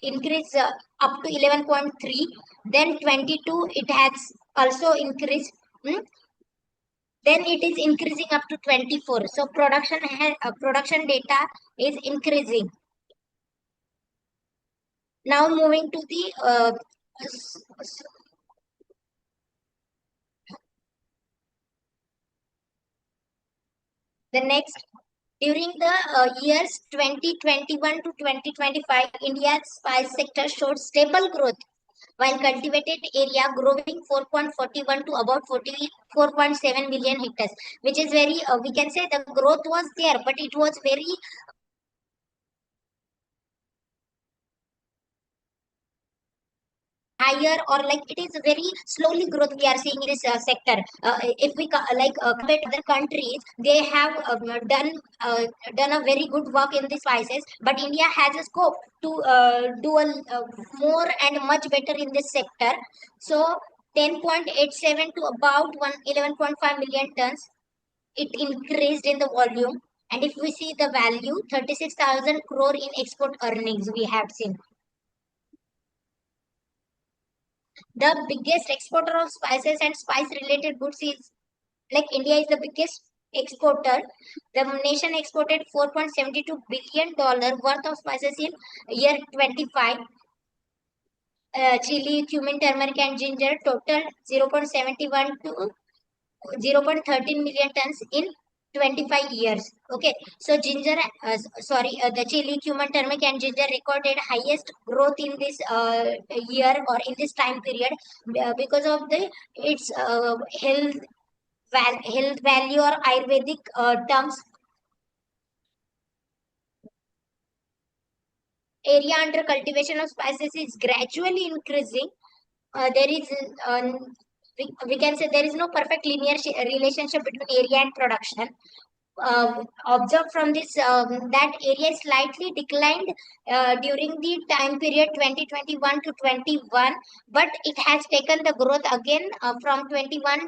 increase up to 11.3. Then 22 it has also increased. Then it is increasing up to 24. So production data is increasing. Now moving to the next. During the years 2021 to 2025, India's spice sector showed stable growth, while cultivated area growing 4.41 to about 44.7 million hectares, which is very, we can say the growth was there, but it was very higher, or like it is very slowly growth we are seeing in this sector. If we compare to other countries, they have done a very good work in the spices, but India has a scope to do more and much better in this sector. So 10.87 to about 11.5 million tons, it increased in the volume. And if we see the value, 36,000 crore in export earnings we have seen. The biggest exporter of spices and spice related goods is like India is the biggest exporter. The nation exported $4.72 billion worth of spices in year 25. Chili, cumin, turmeric, and ginger total 0.71 to 0.13 million tons in 25 years. Okay, so the chili, cumin, turmeric, and ginger recorded highest growth in this year or in this time period because of its health value or Ayurvedic terms. Area under cultivation of spices is gradually increasing. There is we can say there is no perfect linear relationship between area and production. Observed from this that area slightly declined during the time period 2021 to 21, but it has taken the growth again from 2021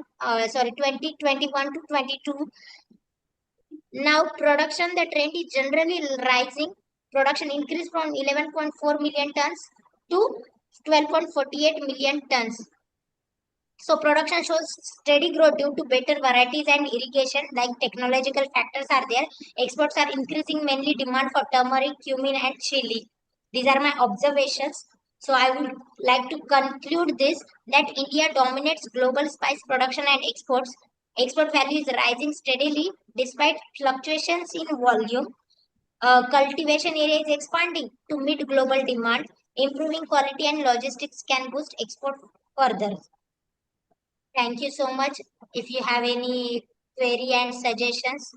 to 22. Now production, the trend is generally rising. Production increased from 11.4 million tons to 12.48 million tons. So production shows steady growth due to better varieties and irrigation, like technological factors are there. Exports are increasing, mainly demand for turmeric, cumin, and chili. These are my observations. So I would like to conclude this, that India dominates global spice production and exports. Export value is rising steadily despite fluctuations in volume. Cultivation area is expanding to meet global demand. Improving quality and logistics can boost export further. Thank you so much. If you have any query and suggestions.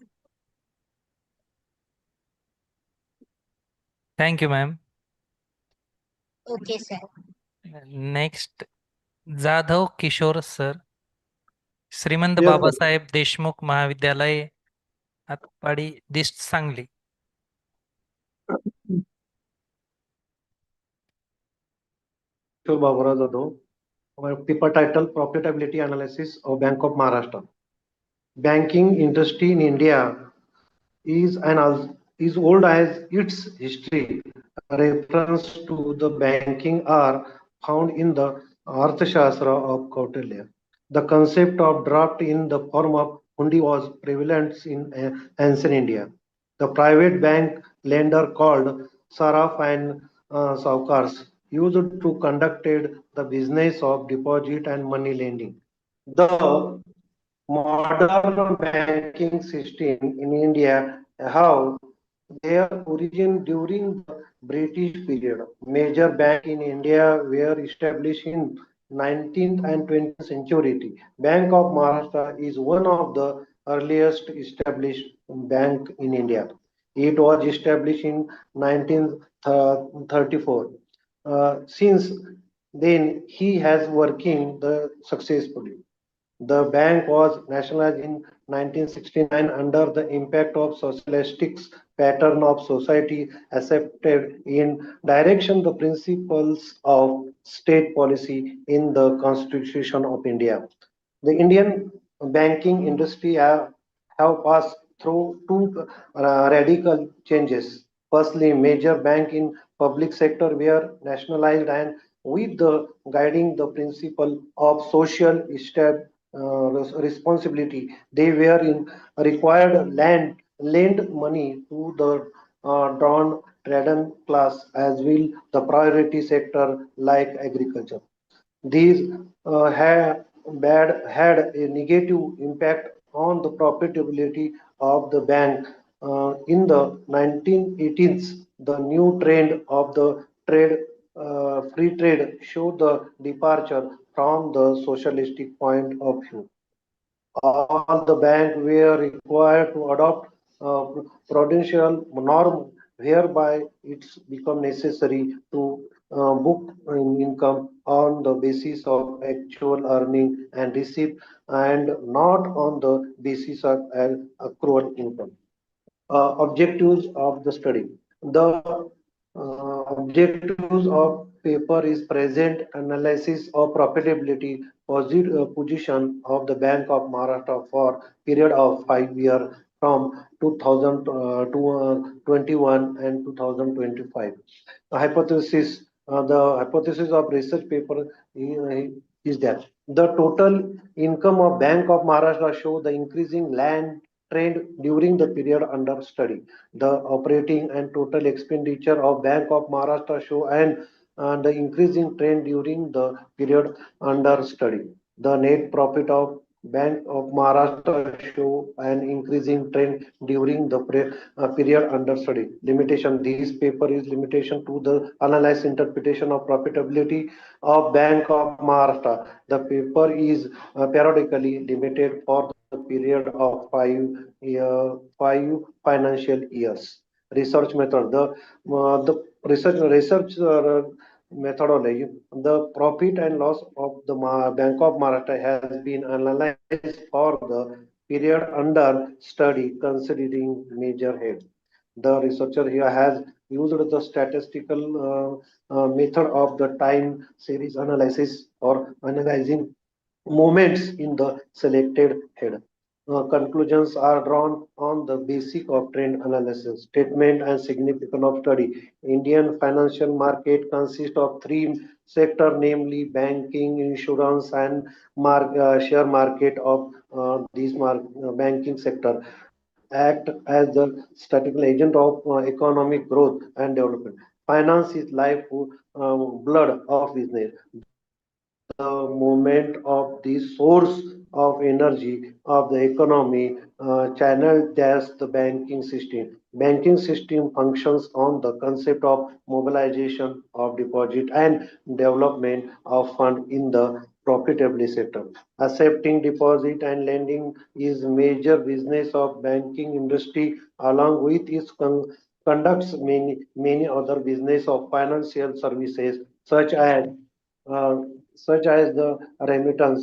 Thank you, ma'am. Okay, sir. Next, Jadhav Kishor sir, Shrimant Yes, sir. Babasaheb Deshmukh Mahavidyalaya, Atpadi, दिस्ट, Sangli. Baburao Jadhav. Our paper title Profitability Analysis of Bank of Maharashtra. Banking industry in India is old as its history. Reference to the banking are found in the Arthashastra of Kautilya. The concept of draft in the form of hundi was prevalent in ancient India. The private bank lender called Saraf and Saukars used to conducted the business of deposit and money lending. The modern banking system in India have their origin during the British period. Major banks in India were established in 19th and 20th century. Bank of Maharashtra is one of the earliest established bank in India. It was established in 1934. Since then, he has working successfully. The bank was nationalized in 1969 under the impact of socialistic pattern of society accepted in direction the principles of state policy in the Constitution of India. The Indian banking industry have passed through two radical changes. Firstly, major bank in public sector were nationalized and with the guiding the principle of social responsibility, they were in required lend money to the drawn traden class as will the priority sector like agriculture. These had a negative impact on the profitability of the bank. In the 1918s, the new trend of the free trade showed the departure from the socialistic point of view. All the banks were required to adopt prudential norm whereby it's become necessary to book income on the basis of actual earning and receipt and not on the basis of accrual income. Objectives of the study. The objectives of paper is present analysis of profitability position of the Bank of Maharashtra for period of 5 years from 2021 and 2025. The hypothesis of research paper is that the total income of Bank of Maharashtra show the increasing land trend during the period under study. The operating and total expenditure of Bank of Maharashtra show and the increasing trend during the period under study. The net profit of Bank of Maharashtra show an increasing trend during the period under study. Limitation. This paper is limitation to the analysis interpretation of profitability of Bank of Maharashtra. The paper is periodically limited for the period of 5 financial years. Research method. The research methodology. The profit and loss of the Bank of Maharashtra has been analyzed for the period under study considering major head. The researcher here has used the statistical method of the time series analysis for analyzing moments in the selected head. Conclusions are drawn on the basis of trend analysis, statement and significance of study. Indian financial market consists of three sectors, namely banking, insurance, and share market of these banking sector act as the statistical agent of economic growth and development. Finance is life blood of business. The movement of the source of energy of the economy channeled as the banking system. Banking system functions on the concept of mobilization of deposit and development of fund in the profitably settled. Accepting deposit and lending is major business of banking industry along with its conducts many other business of financial services uh, such as the remittance,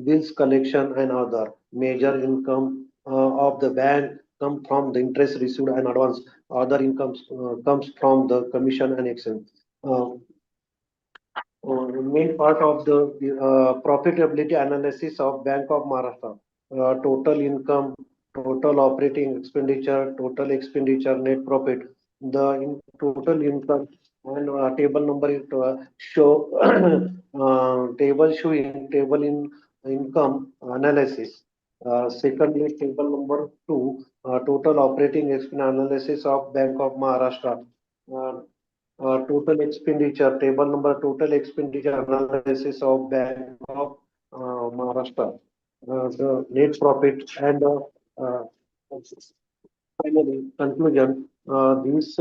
bills collection and other major income of the bank come from the interest received and advance. Other incomes comes from the commission and exchange. Uh, Main part of the profitability analysis of Bank of Maharashtra. Total income, total operating expenditure, net profit. The total income and table number show table showing table in income analysis. Secondly, table number 2, total operating expense analysis of Bank of Maharashtra. Total expenditure, table number total expenditure analysis of Bank of Maharashtra. The net profit and finally conclusion. This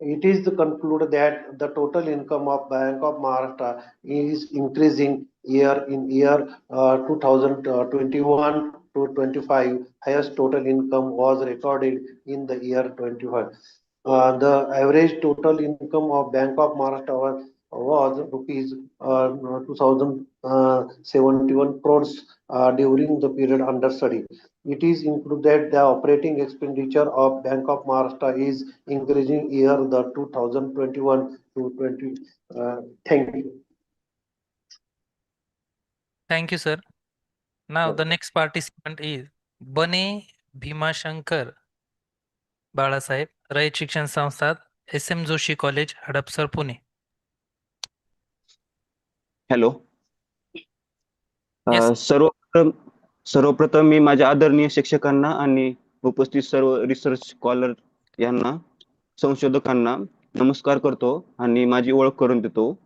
it is the conclude that the total income of Bank of Maharashtra is increasing year in year. 2021 to 25, highest total income was recorded in the year 25. The average total income of Bank of Maharashtra was rupees 2071 crores during the period under study. It is included the operating expenditure of Bank of Maharashtra is increasing year the 2021 to 20. Thank you. Thank you, sir. Now the next participant is Bane Bhimashankar Balasaheb, Rayat Shikshan संस्था, SM Joshi college, Hadapsar, Pune. Hello. Yes. सर्वप्रथम मी माझ्या आदरणीय शिक्षकांना आणि उपस्थित सर्व research scholar यांना, संशोधकांना नमस्कार करतो आणि माझी ओळख करून देतो.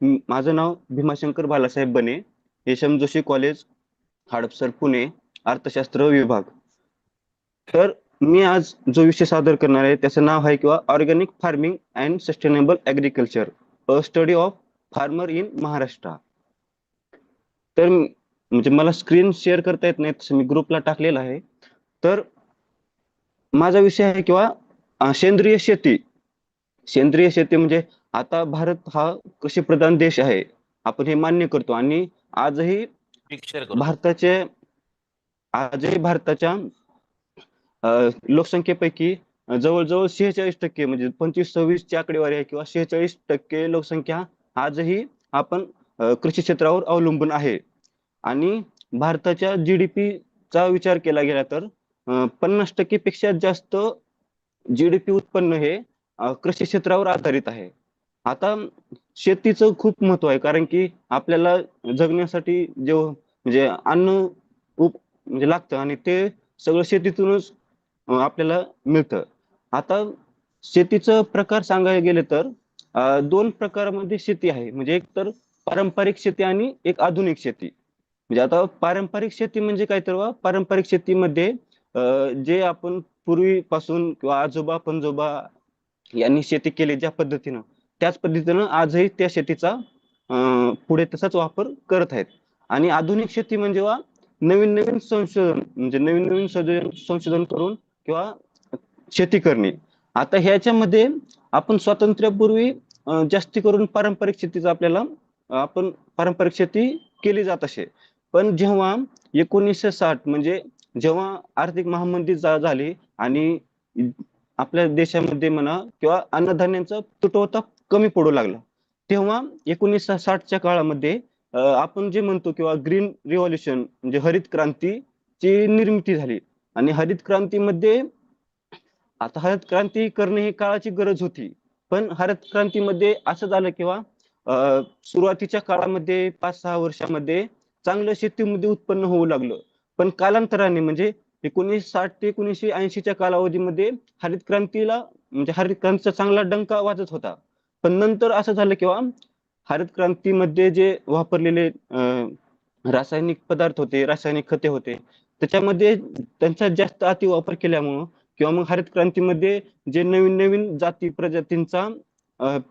माझं नाव भीमाशंकर बाळासाहेब बने, SM जोशी कॉलेज, हडपसर, पुणे, अर्थशास्त्र विभाग. तर मी आज जो विषय सादर करणार आहे त्याचं नाव आहे किंवा organic farming and sustainable agriculture, a study of farmer in Maharashtra. तर म्हणजे मला स्क्रीन शेअर करता येत नाही, तसं मी ग्रुपला टाकलेला आहे. तर माझा विषय आहे किंवा सेंद्रिय शेती. सेंद्रिय शेती म्हणजे आता भारत हा कृषीप्रधान देश आहे, आपण हे मान्य करतो. आणि आजही भारताच्या लोकसंख्येपैकी जवळजवळ 46% म्हणजे 25-26 ची आकडेवारी आहे किंवा 46% लोकसंख्या आजही आपण कृषी क्षेत्रावर अवलंबून आहे. आणि भारताच्या GDP चा विचार केला गेला तर 50% पेक्षा जास्त GDP उत्पन्न हे कृषी क्षेत्रावर आधारित आहे. आता शेतीचं खूप महत्व आहे, कारण की आपल्याला जगण्यासाठी जे म्हणजे अन्न म्हणजे लागतं आणि ते सगळं शेतीतूनच आपल्याला मिळतं. आता शेतीचं प्रकार सांगायला गेले तर 2 प्रकारामध्ये शेती आहे, म्हणजे एक तर पारंपरिक शेती आणि एक आधुनिक शेती. म्हणजे आता पारंपरिक शेती म्हणजे काय तर पारंपरिक शेतीमध्ये जे आपण पूर्वीपासून किंवा आजोबा पणजोबा यांनी शेती केली ज्या पद्धतीनं, त्याच पद्धतीनं आजही त्या शेतीचा पुढे तसाच वापर करत आहेत. आणि आधुनिक शेती म्हणजे नवीन संशोधन, म्हणजे नवीन संशोधन करून किंवा शेती करणे. आता ह्याच्यामध्ये आपण स्वातंत्र्यापूर्वी जास्ती करून पारंपरिक शेतीचा आपण पारंपरिक शेती केली जात असे. पण जेव्हा 1960 म्हणजे जेव्हा आर्थिक महामंदी झाली आणि आपल्या देशामध्ये म्हणा किंवा अन्नधान्यांचा तुटवडा कमी पडू लागला, तेव्हा 1960च्या काळामध्ये आपण जे म्हणतो किंवा ग्रीन रिव्हॉल्युशन म्हणजे हरित क्रांतीची निर्मिती झाली. आणि हरित क्रांतीमध्ये आता हरित क्रांती करणे ही काळाची गरज होती. पण हरित क्रांतीमध्ये असं झालं किंवा सुरुवातीच्या काळामध्ये 5-6 वर्षामध्ये चांगलं शेतीमध्ये उत्पन्न होऊ लागलं. पण कालांतराने म्हणजे 1960 ते 1980च्या कालावधीमध्ये हरित क्रांतीचा चांगला डंका वाजत होता. पण नंतर असं झालं किंवा हरित क्रांतीमध्ये जे वापरलेले रासायनिक पदार्थ होते, रासायनिक खते होते, त्याच्यामध्ये त्यांचा जास्त अतिवापर केल्यामुळं किंवा मग हरित क्रांतीमध्ये जे नवीन जाती प्रजातींचा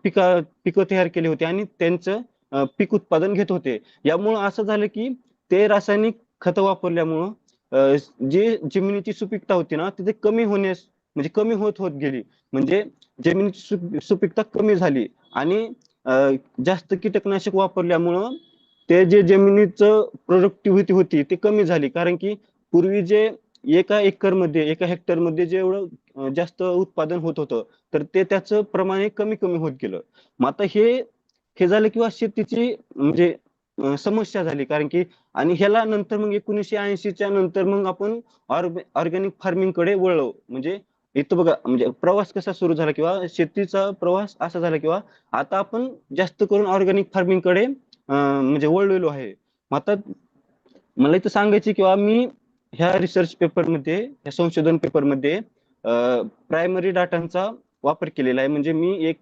पिकं तयार केली होती आणि त्यांचं पीक उत्पादन घेत होते. यामुळं असं झालं की ते रासायनिक खतं वापरल्यामुळं जी जमिनीची सुपीकता होती ना तिथे कमी होण्यास म्हणजे कमी होत होत गेली. म्हणजे जमिनीची सुपीकता कमी झाली आणि जास्त कीटकनाशक वापरल्यामुळं ते जे जमिनीचं प्रोडक्टिव्हिटी होती ती कमी झाली. कारण की पूर्वी जे एका हेक्टरमध्ये जेवढं जास्त उत्पादन होत होतं तर ते त्याचं प्रमाण हे कमी कमी होत गेलं. मग आता हे झालं किंवा शेतीची म्हणजे समस्या झाली. कारण की आणि ह्याला नंतर मग 1980च्या नंतर मग आपण ऑर्गॅनिक फार्मिंग कडे वळलो. म्हणजे इथं बघा म्हणजे प्रवास कसा सुरू झाला किंवा शेतीचा प्रवास असा झाला किंवा आता आपण जास्त करून ऑर्गॅनिक फार्मिंग कडे म्हणजे वळलेलो आहे. मग आता मला इथं सांगायचे किंवा मी ह्या रिसर्च पेपरमध्ये ह्या संशोधन पेपरमध्ये प्रायमरी डाटांचा वापर केलेला आहे. म्हणजे मी एक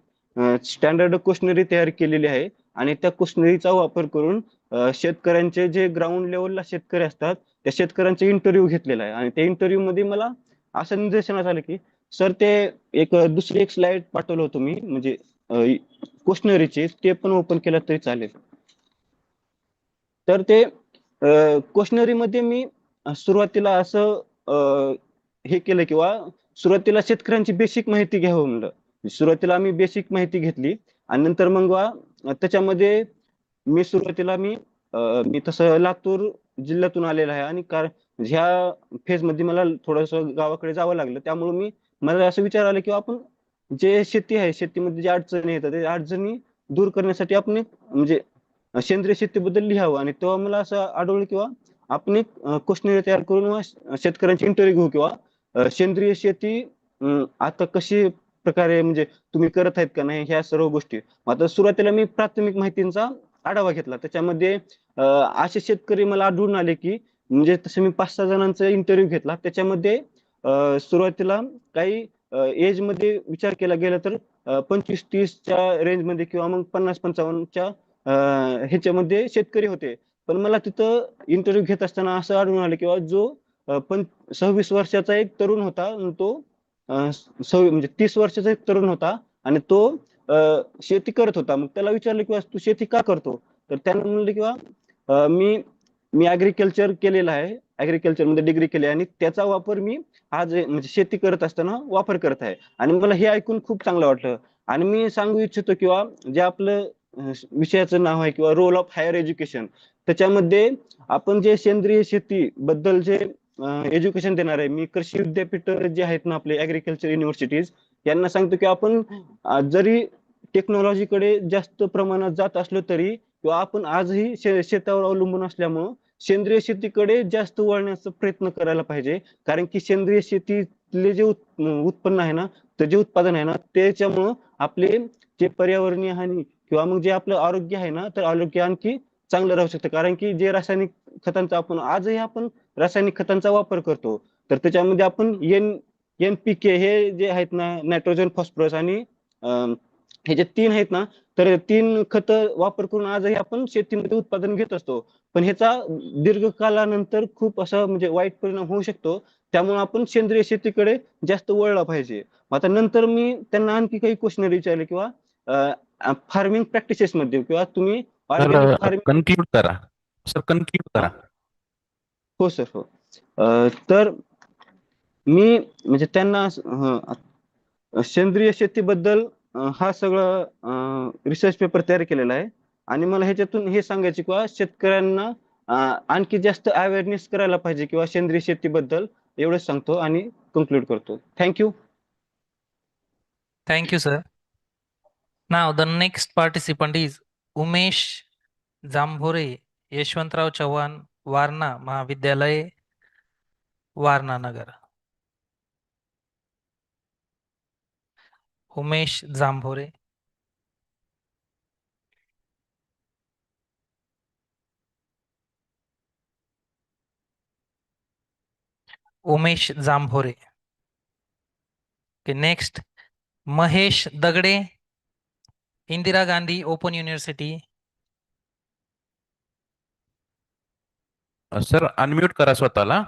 स्टँडर्ड क्वेशनरी तयार केलेली आहे आणि त्या क्वेशनरीचा वापर करून शेतकऱ्यांचे जे ग्राउंड लेवलला शेतकरी असतात त्या शेतकऱ्यांचा इंटरव्ह्यू घेतलेला आहे. आणि त्या इंटरव्ह्यू मध्ये मला असं निदर्शनास आलं की सर ते दुसरी एक स्लाइड पाठवलं होतं मी म्हणजे क्वेशनरीचे ते पण ओपन केलं तरी चालेल. तर ते क्वेशनरी मध्ये मी सुरुवातीला असं हे केलं किंवा सुरुवातीला शेतकऱ्यांची बेसिक माहिती घ्यावं म्हणलं. सुरुवातीला आम्ही बेसिक माहिती घेतली आणि नंतर मग त्याच्यामध्ये सुरुवातीला मी तसं लातूर जिल्ह्यातून आलेला आहे आणि ह्या फेज मध्ये मला थोडंसं गावाकडे जावं लागलं. त्यामुळे मला असं विचार आला की आपण जे शेती आहे शेतीमध्ये जे अडचणी येतात त्या अडचणी दूर करण्यासाठी आपण एक म्हणजे सेंद्रिय शेतीबद्दल लिहावं. आणि तेव्हा मला असं आढळलं किंवा आपण एक क्वेशनरी तयार करून शेतकऱ्यांची इंटरव्ह्यू घेऊ किंवा सेंद्रिय शेती आता कशी प्रकारे म्हणजे तुम्ही करत आहेत का नाही ह्या सर्व गोष्टी. आता सुरुवातीला मी प्राथमिक माहितींचा आढावा घेतला. त्याच्यामध्ये असे शेतकरी मला आढळून आले की म्हणजे तसं मी 5-6 जणांचा इंटरव्ह्यू घेतला. त्याच्यामध्ये सुरुवातीला काही एज मध्ये विचार केला गेला तर 25-30च्या रेंजमध्ये किंवा मग 50-55च्या ह्याच्यामध्ये शेतकरी होते. पण मला तिथं इंटरव्ह्यू घेत असताना असं आढळून आलं किंवा जो 26 वर्षाचा एक तरुण होता आणि तो म्हणजे 30 वर्षाचा एक तरुण होता आणि तो शेती करत होता. मग त्याला विचारलं किंवा तू शेती का करतो. तर त्यानं म्हणलं किंवा मी ऍग्रिकल्चर केलेलं आहे. ऍग्रिकल्चर मध्ये डिग्री केली आणि त्याचा वापर मी आज म्हणजे शेती करत असताना वापर करत आहे. आणि मला हे ऐकून खूप चांगलं वाटलं. आणि मी सांगू इच्छितो किंवा जे आपलं विषयाचं नाव आहे किंवा रोल ऑफ हायर एज्युकेशन त्याच्यामध्ये आपण जे सेंद्रिय शेती बद्दल जे एज्युकेशन देणार आहे. मी कृषी विद्यापीठ जे आहेत ना आपले ऍग्रिकल्चर युनिव्हर्सिटीज यांना सांगतो की आपण जरी टेक्नॉलॉजीकडे जास्त प्रमाणात जात असलो तरी किंवा आपण आजही शेतावर अवलंबून असल्यामुळं सेंद्रिय शेतीकडे जास्त वळण्याचा प्रयत्न करायला पाहिजे. कारण की सेंद्रिय शेतीतले जे उत्पन्न आहे ना ते जे उत्पादन आहे ना त्याच्यामुळं आपले जे पर्यावरणीय हानी किंवा मग जे आपलं आरोग्य आहे ना तर आरोग्य आणखी चांगलं राहू शकतं. कारण की जे रासायनिक खतांचा आजही आपण रासायनिक खतांचा वापर करतो. तर त्याच्यामध्ये आपण NPK हे जे आहेत ना नायट्रोजन फॉस्फरस आणि हे जे 3 आहेत ना तर 3 खत वापर करून आजही आपण शेतीमध्ये उत्पादन घेत असतो. पण ह्याचा दीर्घकालानंतर खूप असा म्हणजे वाईट परिणाम होऊ शकतो. त्यामुळे आपण सेंद्रिय शेतीकडे जास्त वळला पाहिजे. आता नंतर मी त्यांना आणखी काही क्वेश्चन विचारले किंवा फार्मिंग प्रॅक्टिसेस मध्ये किंवा तुम्ही ऑर्गॅनिक फार्मिंग कन्क्लूड करा सर, कन्क्लूड करा. हो सर हो. तर मी म्हणजे त्यांना सेंद्रिय शेतीबद्दल हा सगळं रिसर्च पेपर तयार केलेला आहे. आणि मला ह्याच्यातून हे सांगायचे किंवा शेतकऱ्यांना आणखी जास्त अवेअरनेस करायला पाहिजे किंवा सेंद्रिय शेतीबद्दल एवढंच सांगतो आणि कन्क्लूड करतो. Thank you. Thank you, sir. Now, the next participant is Umesh Zambhore, Yeshwantrao Chauhan, Varna Mahavidyalay, Varna Nagar. Umesh Zambhore. Umesh Zambhore. Okay, next, Mahesh Dagde, Indira Gandhi Open University. Sir unmute करा स्वतःला.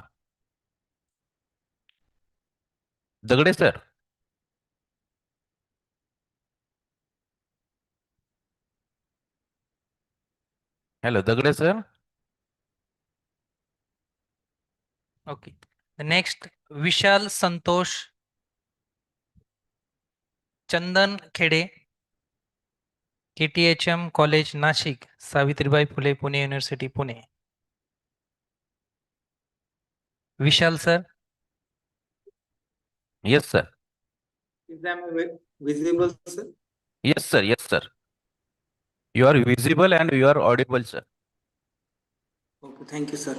Dagade sir. Hello, Dagade sir. Okay. The next, Vishal Santosh Chandan Khede, KTHM College, Nashik, Savitribai Phule, Pune University, Pune. Vishal sir. Yes, sir. Is I visible, sir? Yes, sir. Yes, sir. You are visible and you are audible, sir. Okay, thank you, sir.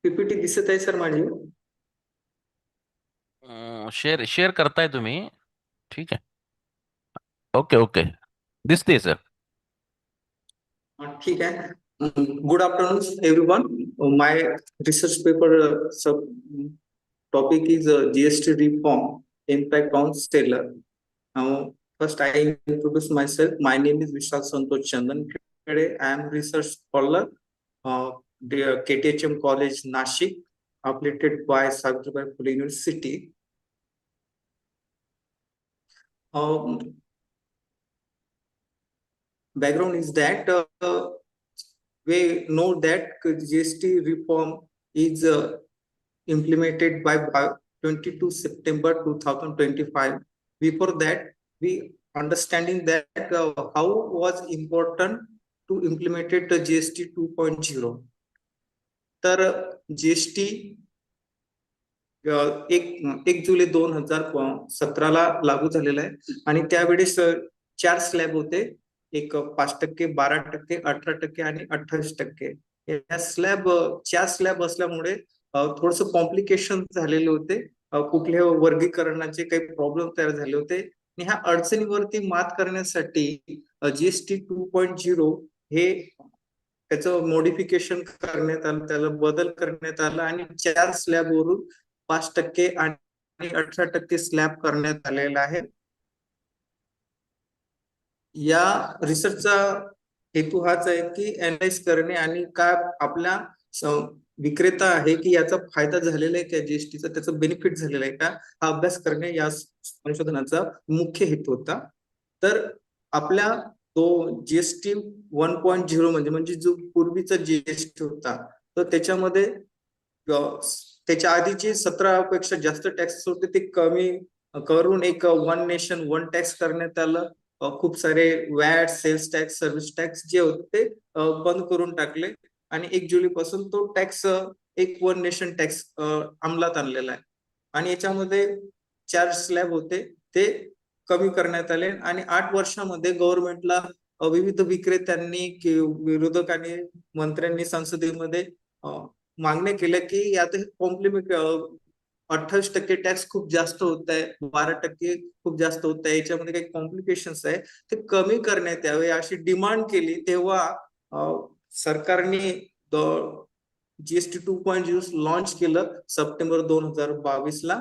PPT दिसत आहे sir माझी? Share करताय तुम्ही, ठीक आहे. Okay दिसते sir. ठीक आहे. Good afternoon, everyone. My research paper topic is GST reform impact on seller. Now, first I introduce myself. My name is Vishal Santosh Chandan Khede. I am research scholar, the KTHM College, Nashik, affiliated by Savitribai Phule University. Background is that we know that GST reform is implemented by 22 September 2025. Before that, we understanding that how was important to implement the GST 2.0. तर GST 1 जुलै 2017 ला लागू झालेला आहे आणि त्यावेळेस 4 slab होते. एक 5%, 12%, 18% आणि 28%. या स्लॅब 4 स्लॅब असल्यामुळे थोडस कॉम्प्लिकेशन झालेले होते. कुठल्या वर्गीकरणाचे काही प्रॉब्लेम तयार झाले होते आणि ह्या अडचणीवरती मात करण्यासाठी GST 2.0 हे त्याचं मॉडिफिकेशन करण्यात आलं, त्याला बदल करण्यात आला आणि 4 स्लॅब वरून 5% आणि 18% स्लॅब करण्यात आलेला आहे. या रिसर्चचा हेतू हाच आहे की अनालाइज करणे आणि काय आपल्या विक्रेता आहे की याचा फायदा झालेला आहे का, जीएसटीचा त्याचा बेनिफिट झालेला आहे का, हा अभ्यास करणे या संशोधनाचा मुख्य हेतू होता. तर आपल्या तो जीएसटी 1.0 म्हणजे जो पूर्वीचा जीएसटी होता तर त्याच्यामध्ये त्याच्या आधीचे 17 पेक्षा जास्त टॅक्सेस होते ते कमी करून एक वन नेशन वन टॅक्स करण्यात आलं. खूप सारे VAT, sales tax, service tax जे होते ते बंद करून टाकले आणि 1 जुलै पासून तो टॅक्स एक वन नेशन टॅक्स अंमलात आणलेला आहे. आणि याच्यामध्ये 4 स्लॅब होते ते कमी करण्यात आले आणि 8 वर्षामध्ये गव्हर्नमेंटला विविध विक्रेत्यांनी, विरोधकांनी, मंत्र्यांनी संसदेमध्ये मागण्या केल्या की यात कॉम्प्लिमेंट 28% टॅक्स खूप जास्त होत आहे, 12% खूप जास्त होत आहे, याच्यामध्ये काही कॉम्प्लिकेशन्स आहे ते कमी करण्यात यावे अशी डिमांड केली. तेव्हा सरकारने जीएसटी 2.0 लॉन्च केलं सप्टेंबर 2022 ला.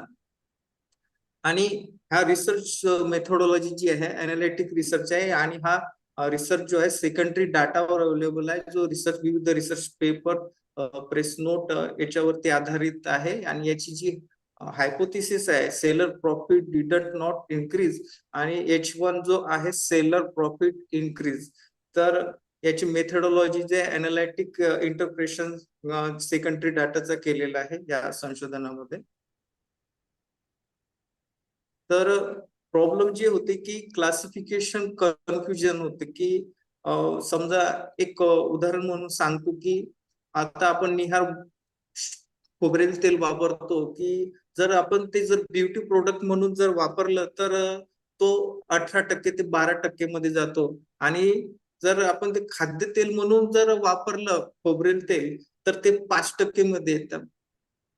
आणि हा रिसर्च मेथोडॉलॉजी जी आहे अनालिटिक रिसर्च आहे आणि हा रिसर्च जो आहे सेकंडरी डाटावर अवेलेबल आहे, जो रिसर्च विविध रिसर्च पेपर, प्रेस नोट याच्यावरती आधारित आहे. आणि याची जी हायपोथिसिस आहे seller profit didn't not increase आणि H1 जो आहे सेलर प्रॉफिट इन्क्रीज. तर याची मेथोडॉलॉजी जे अनालिटिक इंटरप्रिटेशन सेकंडरी डाटाचा केलेला आहे या संशोधनामध्ये. तर प्रॉब्लेम जे होते की क्लासिफिकेशन कन्फ्युजन होते की समजा एक उदाहरण म्हणून सांगतो की आता आपण निहार खोबरेल तेल वापरतो की जर आपण ते जर ब्युटी प्रोडक्ट म्हणून जर वापरलं तर तो 18% ते 12% मध्ये जातो आणि जर आपण ते खाद्यतेल म्हणून जर वापरलं खोबरेल तेल तर ते 5% मध्ये येतं.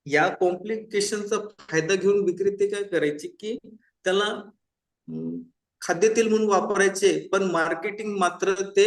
या कॉम्प्लिकेशनचा फायदा घेऊन विक्रेते काय करायचे की त्याला खाद्यतेल म्हणून वापरायचे पण मार्केटिंग मात्र ते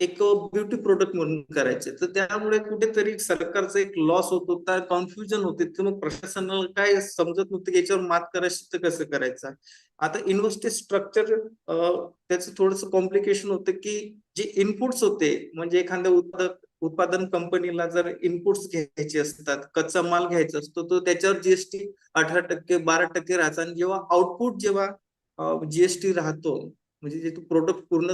एक ब्युटी प्रोडक्ट म्हणून करायचे. तर त्यामुळे कुठेतरी सरकारचा एक लॉस होत होता, कन्फ्युजन होते. तर मग प्रशासनाला काय समजत नव्हतं की याच्यावर मात करायची तर कसं करायचं. आता इन्व्हेस्टेड स्ट्रक्चर त्याचं थोडंसं कॉम्प्लिकेशन होतं की जे इनपुट्स होते म्हणजे एखाद्या उत्पादक उत्पादन कंपनीला जर इनपुट्स घ्यायचे असतात, कच्चा माल घ्यायचा असतो, तो त्याच्यावर जीएसटी 18%, 12% राहतो. आणि जेव्हा आउटपुट जीएसटी राहतो, म्हणजे जे तो प्रोडक्ट पूर्ण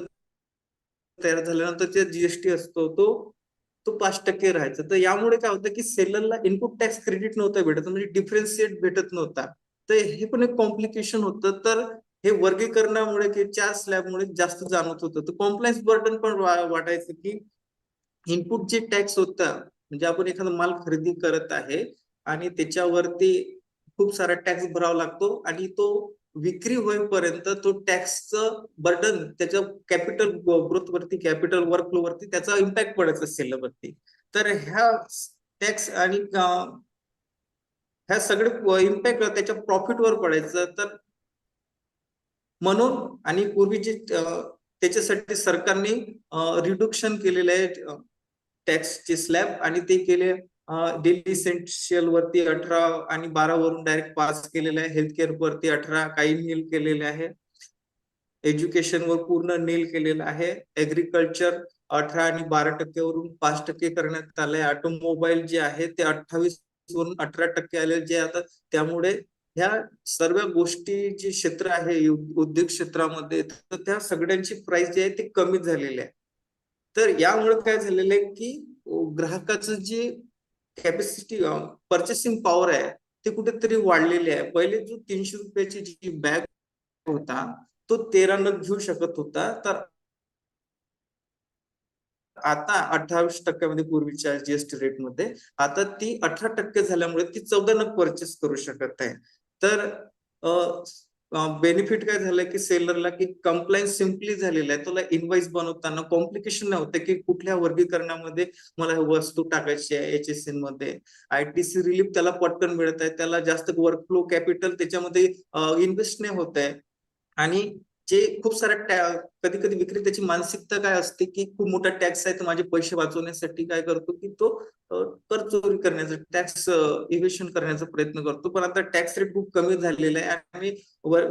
तयार झाल्यानंतर जे जीएसटी असतो तो 5% राहायचा. तर यामुळे काय होतं की सेलरला इनपुट टॅक्स क्रेडिट नव्हतं भेटत, म्हणजे डिफरन्शिएट भेटत नव्हता. तर हे पण एक कॉम्प्लिकेशन होतं. तर हे वर्गीकरणामुळे की 4 स्लॅबमुळे जास्त जाणवत होतं. तर कॉम्प्लायन्स बर्डन पण वाटायचं की इनपुट जे टॅक्स होता, म्हणजे आपण एखादा माल खरेदी करत आहे आणि त्याच्यावरती खूप सारा टॅक्स भरावा लागतो आणि तो विक्री होईपर्यंत तो टॅक्सचं बर्डन त्याच्या कॅपिटल ग्रोथ वरती, कॅपिटल वर्कफ्लो वरती त्याचा इम्पॅक्ट पडायचा सेलरवरती. तर ह्या टॅक्स आणि ह्या सगळे इम्पॅक्ट त्याच्या प्रॉफिटवर पडायचं. तर म्हणून आणि पूर्वी जे त्याच्यासाठी सरकारने रिडक्शन केलेलं आहे टॅक्सचे स्लॅब, आणि ते केले डेली इसेन्शियल वरती 18 आणि 12 वरून डायरेक्ट पास केलेलं आहे. हेल्थ केअर वरती 18 काही नील केलेले आहे. एज्युकेशन वर पूर्ण नील केलेलं आहे. ऍग्रीकल्चर 18 आणि 12% वरून 5% करण्यात आलंय. ऑटोमोबाईल जे आहे ते 28 वरून 18% आले जे आता. त्यामुळे ह्या सर्व गोष्टी जे क्षेत्र आहे उद्योग क्षेत्रामध्ये, तर त्या सगळ्यांची प्राइस जी आहे ते कमी झालेली आहे. तर यामुळे काय झालेलं आहे की ग्राहकाचं जे कॅपॅसिटी पर्चेसिंग पॉवर आहे ते कुठेतरी वाढलेली आहे. पहिले जो 300 रुपयाची जी बॅग होता तो 13 नग घेऊ शकत होता, तर आता 28% पूर्वीच्या जीएसटी रेटमध्ये आता ती 18% झाल्यामुळे ती 14 नग परचेस करू शकत आहे. तर बेनिफिट काय झालंय की सेलरला की कंप्लायन्स सिम्पली झालेला आहे. तुला इनवाइस बनवताना कॉम्प्लिकेशन नव्हतं की कुठल्या वर्गीकरणामध्ये मला वस्तू टाकायची आहे. HSN मध्ये ITC रिलीफ त्याला पटकन मिळत आहे, त्याला जास्त वर्कफ्लो कॅपिटल त्याच्यामध्ये इन्व्हेस्ट नाही होत आहे. आणि जे खूप साऱ्या कधी कधी विक्रेत्याची मानसिकता काय असते की खूप मोठा टॅक्स आहे तर माझे पैसे वाचवण्यासाठी काय करतो की तो कर चोरी करण्याचा, टॅक्स इव्हेशन करण्याचा प्रयत्न करतो. पण आता टॅक्स रेट खूप कमी झालेला आहे आणि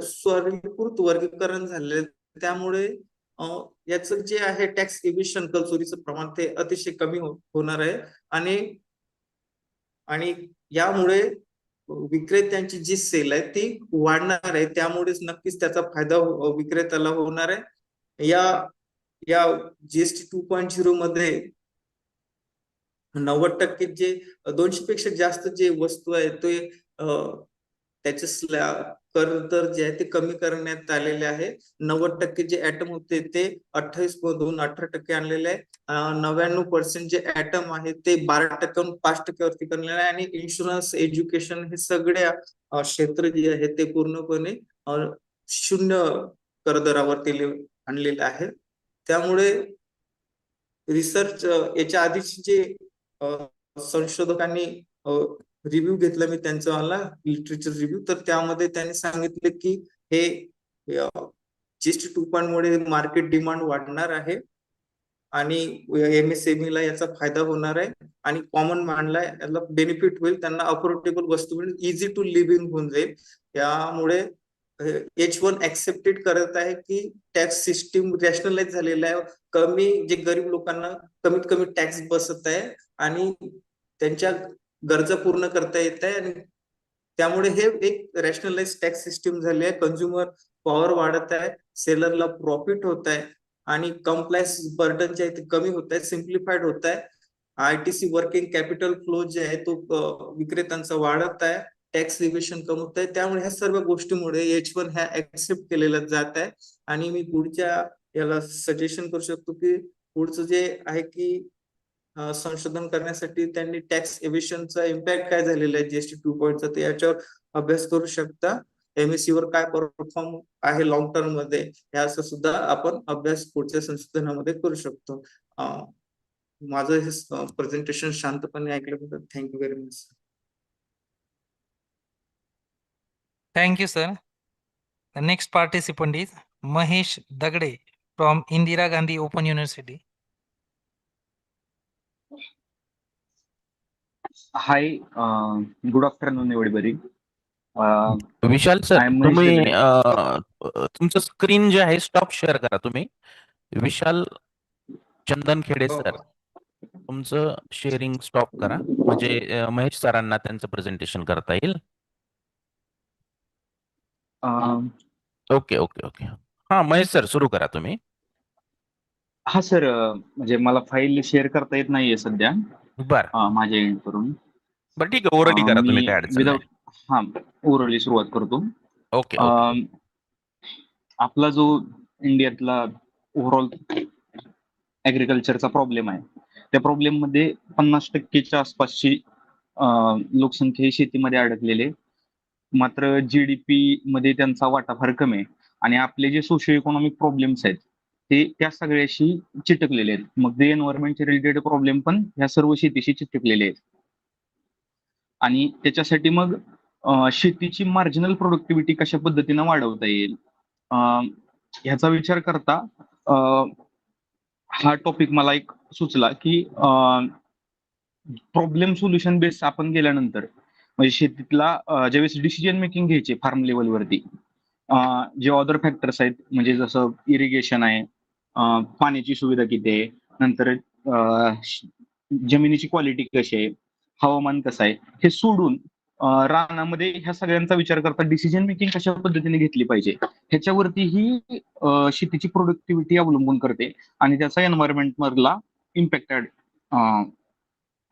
स्वयंस्फूर्त वर्गीकरण झालेलं आहे. त्यामुळे याचं जे आहे टॅक्स इव्हेशन, कर चोरीचं प्रमाण ते अतिशय कमी होणार आहे. आणि यामुळे विक्रेत्यांची जी सेल आहे ती वाढणार आहे. त्यामुळेच नक्कीच त्याचा फायदा विक्रेत्याला होणार आहे. या जीएसटी 2.0 मध्ये 90% जे 200 पेक्षा जास्त जे वस्तू आहे ते त्याचे कर दर जे आहे ते कमी करण्यात आलेले आहे. 90% जे ऍटम होते ते 28 मधून 18% आणलेले आहे. 99% जे ऍटम आहे ते 12% 5% वरती करलेले आहे. आणि इन्शुरन्स, एज्युकेशन हे सगळ्या क्षेत्र जे आहे ते पूर्णपणे शून्य करदरावरती आणलेले आहे. त्यामुळे रिसर्च याच्या आधीचे जे संशोधकांनी रिव्ह्यू घेतला मी त्यांचा वाला लिटरेचर रिव्ह्यू, तर त्यामध्ये त्यांनी सांगितले की हे जीएसटी 2.0 मुळे मार्केट डिमांड वाढणार आहे आणि MSME ला याचा फायदा होणार आहे आणि कॉमन मॅनला याला बेनिफिट होईल. त्यांना अफोर्डेबल वस्तू मिळेल, इझी टू लिव्हिंग होऊन जाईल. यामुळे H1 ऍक्सेप्टेड करत आहे की टॅक्स सिस्टीम रॅशनलाइज झालेलं आहे. कमी जे गरीब लोकांना कमीत कमी टॅक्स बसत आहे आणि त्यांच्या गरजा पूर्ण करता येत आहे. आणि त्यामुळे हे एक रॅशनलाइज टॅक्स सिस्टीम झाली आहे. कंझ्युमर पॉवर वाढत आहे, सेलरला प्रॉफिट होत आहे आणि कंप्लायन्स बर्डन जे आहे ते कमी होत आहे, सिम्प्लिफाईड होत आहे. ITC वर्किंग कॅपिटल फ्लो जे आहे तो विक्रेत्यांचा वाढत आहे, टॅक्स रिव्हिशन कमी होत आहे. त्यामुळे ह्या सर्व गोष्टीमुळे H1 ह्या ऍक्सेप्ट केलेला जात आहे. आणि मी पुढच्या याला सजेशन करू शकतो की पुढचं जे आहे की संशोधन करण्यासाठी त्यांनी टॅक्स एव्हिशनचा इम्पॅक्ट काय झालेला आहे जीएसटी 2.0 ते याच्यावर अभ्यास करू शकता. MSC वर काय परफॉर्म आहे लॉंग टर्म मध्ये, याचा सुद्धा आपण अभ्यास पुढच्या संशोधनामध्ये करू शकतो. माझं हे प्रेझेंटेशन शांतपणे ऐकल्याबद्दल thank you very much. Thank you, sir. The next participant is Mahesh Dagde from Indira Gandhi Open University. Hi, good afternoon, everybody. Vishal sir, I am Mahesh तुम्ही Dagde. तुमचं स्क्रीन जे आहे स्टॉप शेअर करा तुम्ही. विशाल चंदन खेडे sir. तुमचं sharing stop करा म्हणजे महेश सरांना त्यांचं प्रेझेंटेशन करता येईल. Okay okay okay. हा महेश सर सुरू करा तुम्ही. हा सर, म्हणजे मला फाईल शेअर करता येत नाहीये सध्या बर माझ्या एंड करून. बरं ठीक आहे ओरली करा तुम्ही, मी काय अडचण विदाउट नाही. ओरली सुरुवात करतो. Okay okay. आपला जो इंडियातला ओव्हरऑल ऍग्रिकल्चरचा प्रॉब्लेम आहे, त्या प्रॉब्लेम मध्ये 50% आसपासची लोकसंख्या ही शेतीमध्ये अडकलेली. मात्र जीडीपी मध्ये त्यांचा वाटा फार कमी आहे आणि आपले जे सोशिओ इकॉनॉमिक प्रॉब्लेम्स आहेत ते त्या सगळ्याशी चिटकलेले आहेत. मग ते एन्व्हायरमेंटचे रिलेटेड प्रॉब्लेम पण ह्या सर्व शेतीशी चिटकलेले आहेत. आणि त्याच्यासाठी मग शेतीची मार्जिनल प्रोडक्टिव्हिटी कशा पद्धतीनं वाढवता येईल ह्याचा विचार करता हा टॉपिक मला एक सुचला की प्रॉब्लेम सोल्युशन बेस आपण गेल्यानंतर म्हणजे शेतीतला ज्यावेळेस डिसिजन मेकिंग घ्यायचे फार्म लेवलवरती जे अदर फॅक्टर्स आहेत म्हणजे जसं इरिगेशन आहे, पाण्याची सुविधा किती आहे, नंतर जमिनीची क्वालिटी कशी आहे, हवामान कसं आहे, हे सोडून रानामध्ये ह्या सगळ्यांचा विचार करता डिसिजन मेकिंग कशा पद्धतीने घेतली पाहिजे ह्याच्यावरती ही शेतीची प्रोडक्टिव्हिटी अवलंबून करते आणि त्याचा एन्व्हायरमेंट मधला इम्पॅक्ट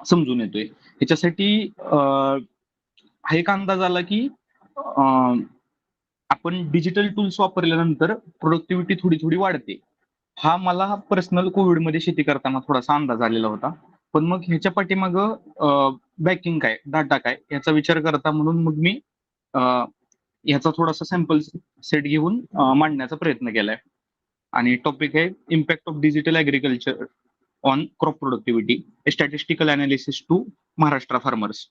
समजून येतोय. ह्याच्यासाठी हा एक अंदाज आला की आपण डिजिटल टूल्स वापरल्यानंतर प्रोडक्टिव्हिटी थोडी थोडी वाढते. हा मला पर्सनल कोविडमध्ये शेती करताना थोडासा अंदाज आलेला होता. पण मग ह्याच्या पाठीमाग बॅकिंग काय, डाटा काय याचा विचार करता म्हणून मग मी ह्याचा थोडासा सॅम्पल सेट घेऊन मांडण्याचा प्रयत्न केलाय. आणि टॉपिक आहे impact of digital agriculture on crop productivity, a statistical analysis to Maharashtra farmers.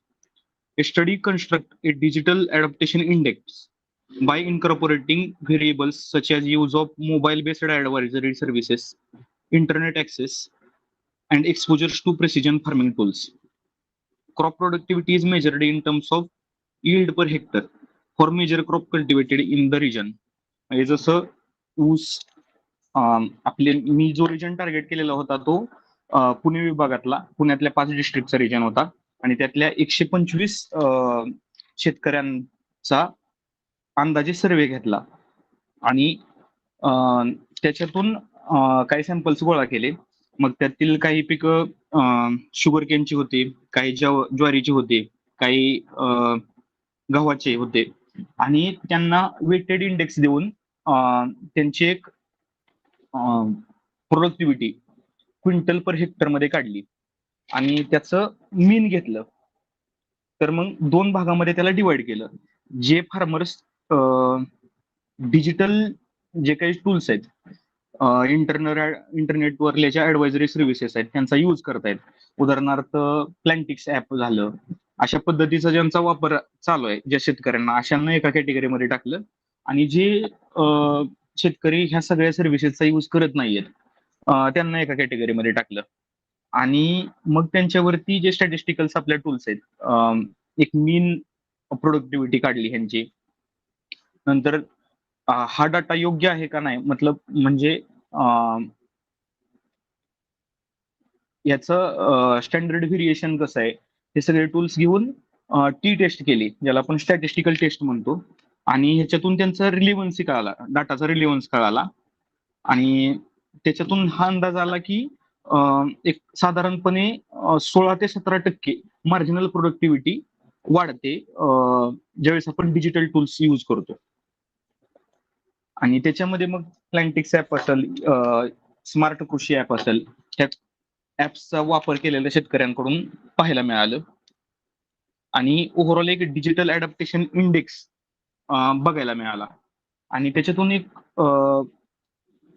A study construct a digital adaptation index by incorporating variables such as use of mobile-based advisory services, internet access, and exposures to precision farming tools. Crop productivity is measured in terms of yield per hectare for major crop cultivated in the region. म्हणजे जसं ऊस आपले मी जो region target केलेला होता तो पुणे विभागातला, पुण्यातल्या 5 डिस्ट्रिक्टचा region होता आणि त्यातल्या 125 शेतकऱ्यांचा अंदाजे सर्वे घेतला आणि त्याच्यातून काही सॅम्पल्स गोळा केले. मग त्यातील काही पिकं शुगर केनची होती, काही ज्वारीची होती, काही गव्हाचे होते आणि त्यांना वेटेड इंडेक्स देऊन त्यांची एक प्रोडक्टिव्हिटी क्विंटल पर हेक्टर मध्ये काढली आणि त्याचं मीन घेतलं. तर मग 2 भागामध्ये त्याला डिवाइड केलं. जे फार्मर्स डिजिटल जे काही टूल्स आहेत, इंटरनेटवरल्या ज्या ऍडवायझरी सर्व्हिसेस आहेत त्यांचा यूज करतायत, उदाहरणार्थ प्लॅन्टिक्स ऍप झालं, अशा पद्धतीचा ज्यांचा वापर चालू आहे ज्या शेतकऱ्यांना, अशांना एका कॅटेगरीमध्ये टाकलं. आणि जे शेतकरी ह्या सगळ्या सर्व्हिसेसचा यूज करत नाहीयेत त्यांना एका कॅटेगरीमध्ये टाकलं. आणि मग त्यांच्यावरती जे स्टॅटिस्टिकल्स आपल्या टूल्स आहेत एक मीन प्रोडक्टिव्हिटी काढली ह्यांची. नंतर हा डाटा योग्य आहे का नाही, मतलब म्हणजे याचं स्टँडर्ड व्हेरिएशन कसं आहे हे सगळे टूल्स घेऊन टी टेस्ट केली, ज्याला आपण स्टॅटिस्टिकल टेस्ट म्हणतो. आणि ह्याच्यातून त्यांचा रिलेव्हन्सी कळाला, डाटाचा रिलेव्हन्स कळाला आणि त्याच्यातून हा अंदाज आला की एक साधारणपणे 16 ते 17% मार्जिनल प्रोडक्टिव्हिटी वाढते ज्यावेळेस आपण डिजिटल टूल्स यूज करतो. आणि त्याच्यामध्ये मग प्लॅन्टिक्स ऍप असेल, स्मार्ट कृषी ऍप असेल, त्या ऍप्सचा वापर केलेल्या शेतकऱ्यांकडून पाहायला मिळालं. आणि ओव्हरऑल एक डिजिटल अडॅप्टेशन इंडेक्स बघायला मिळाला. आणि त्याच्यातून एक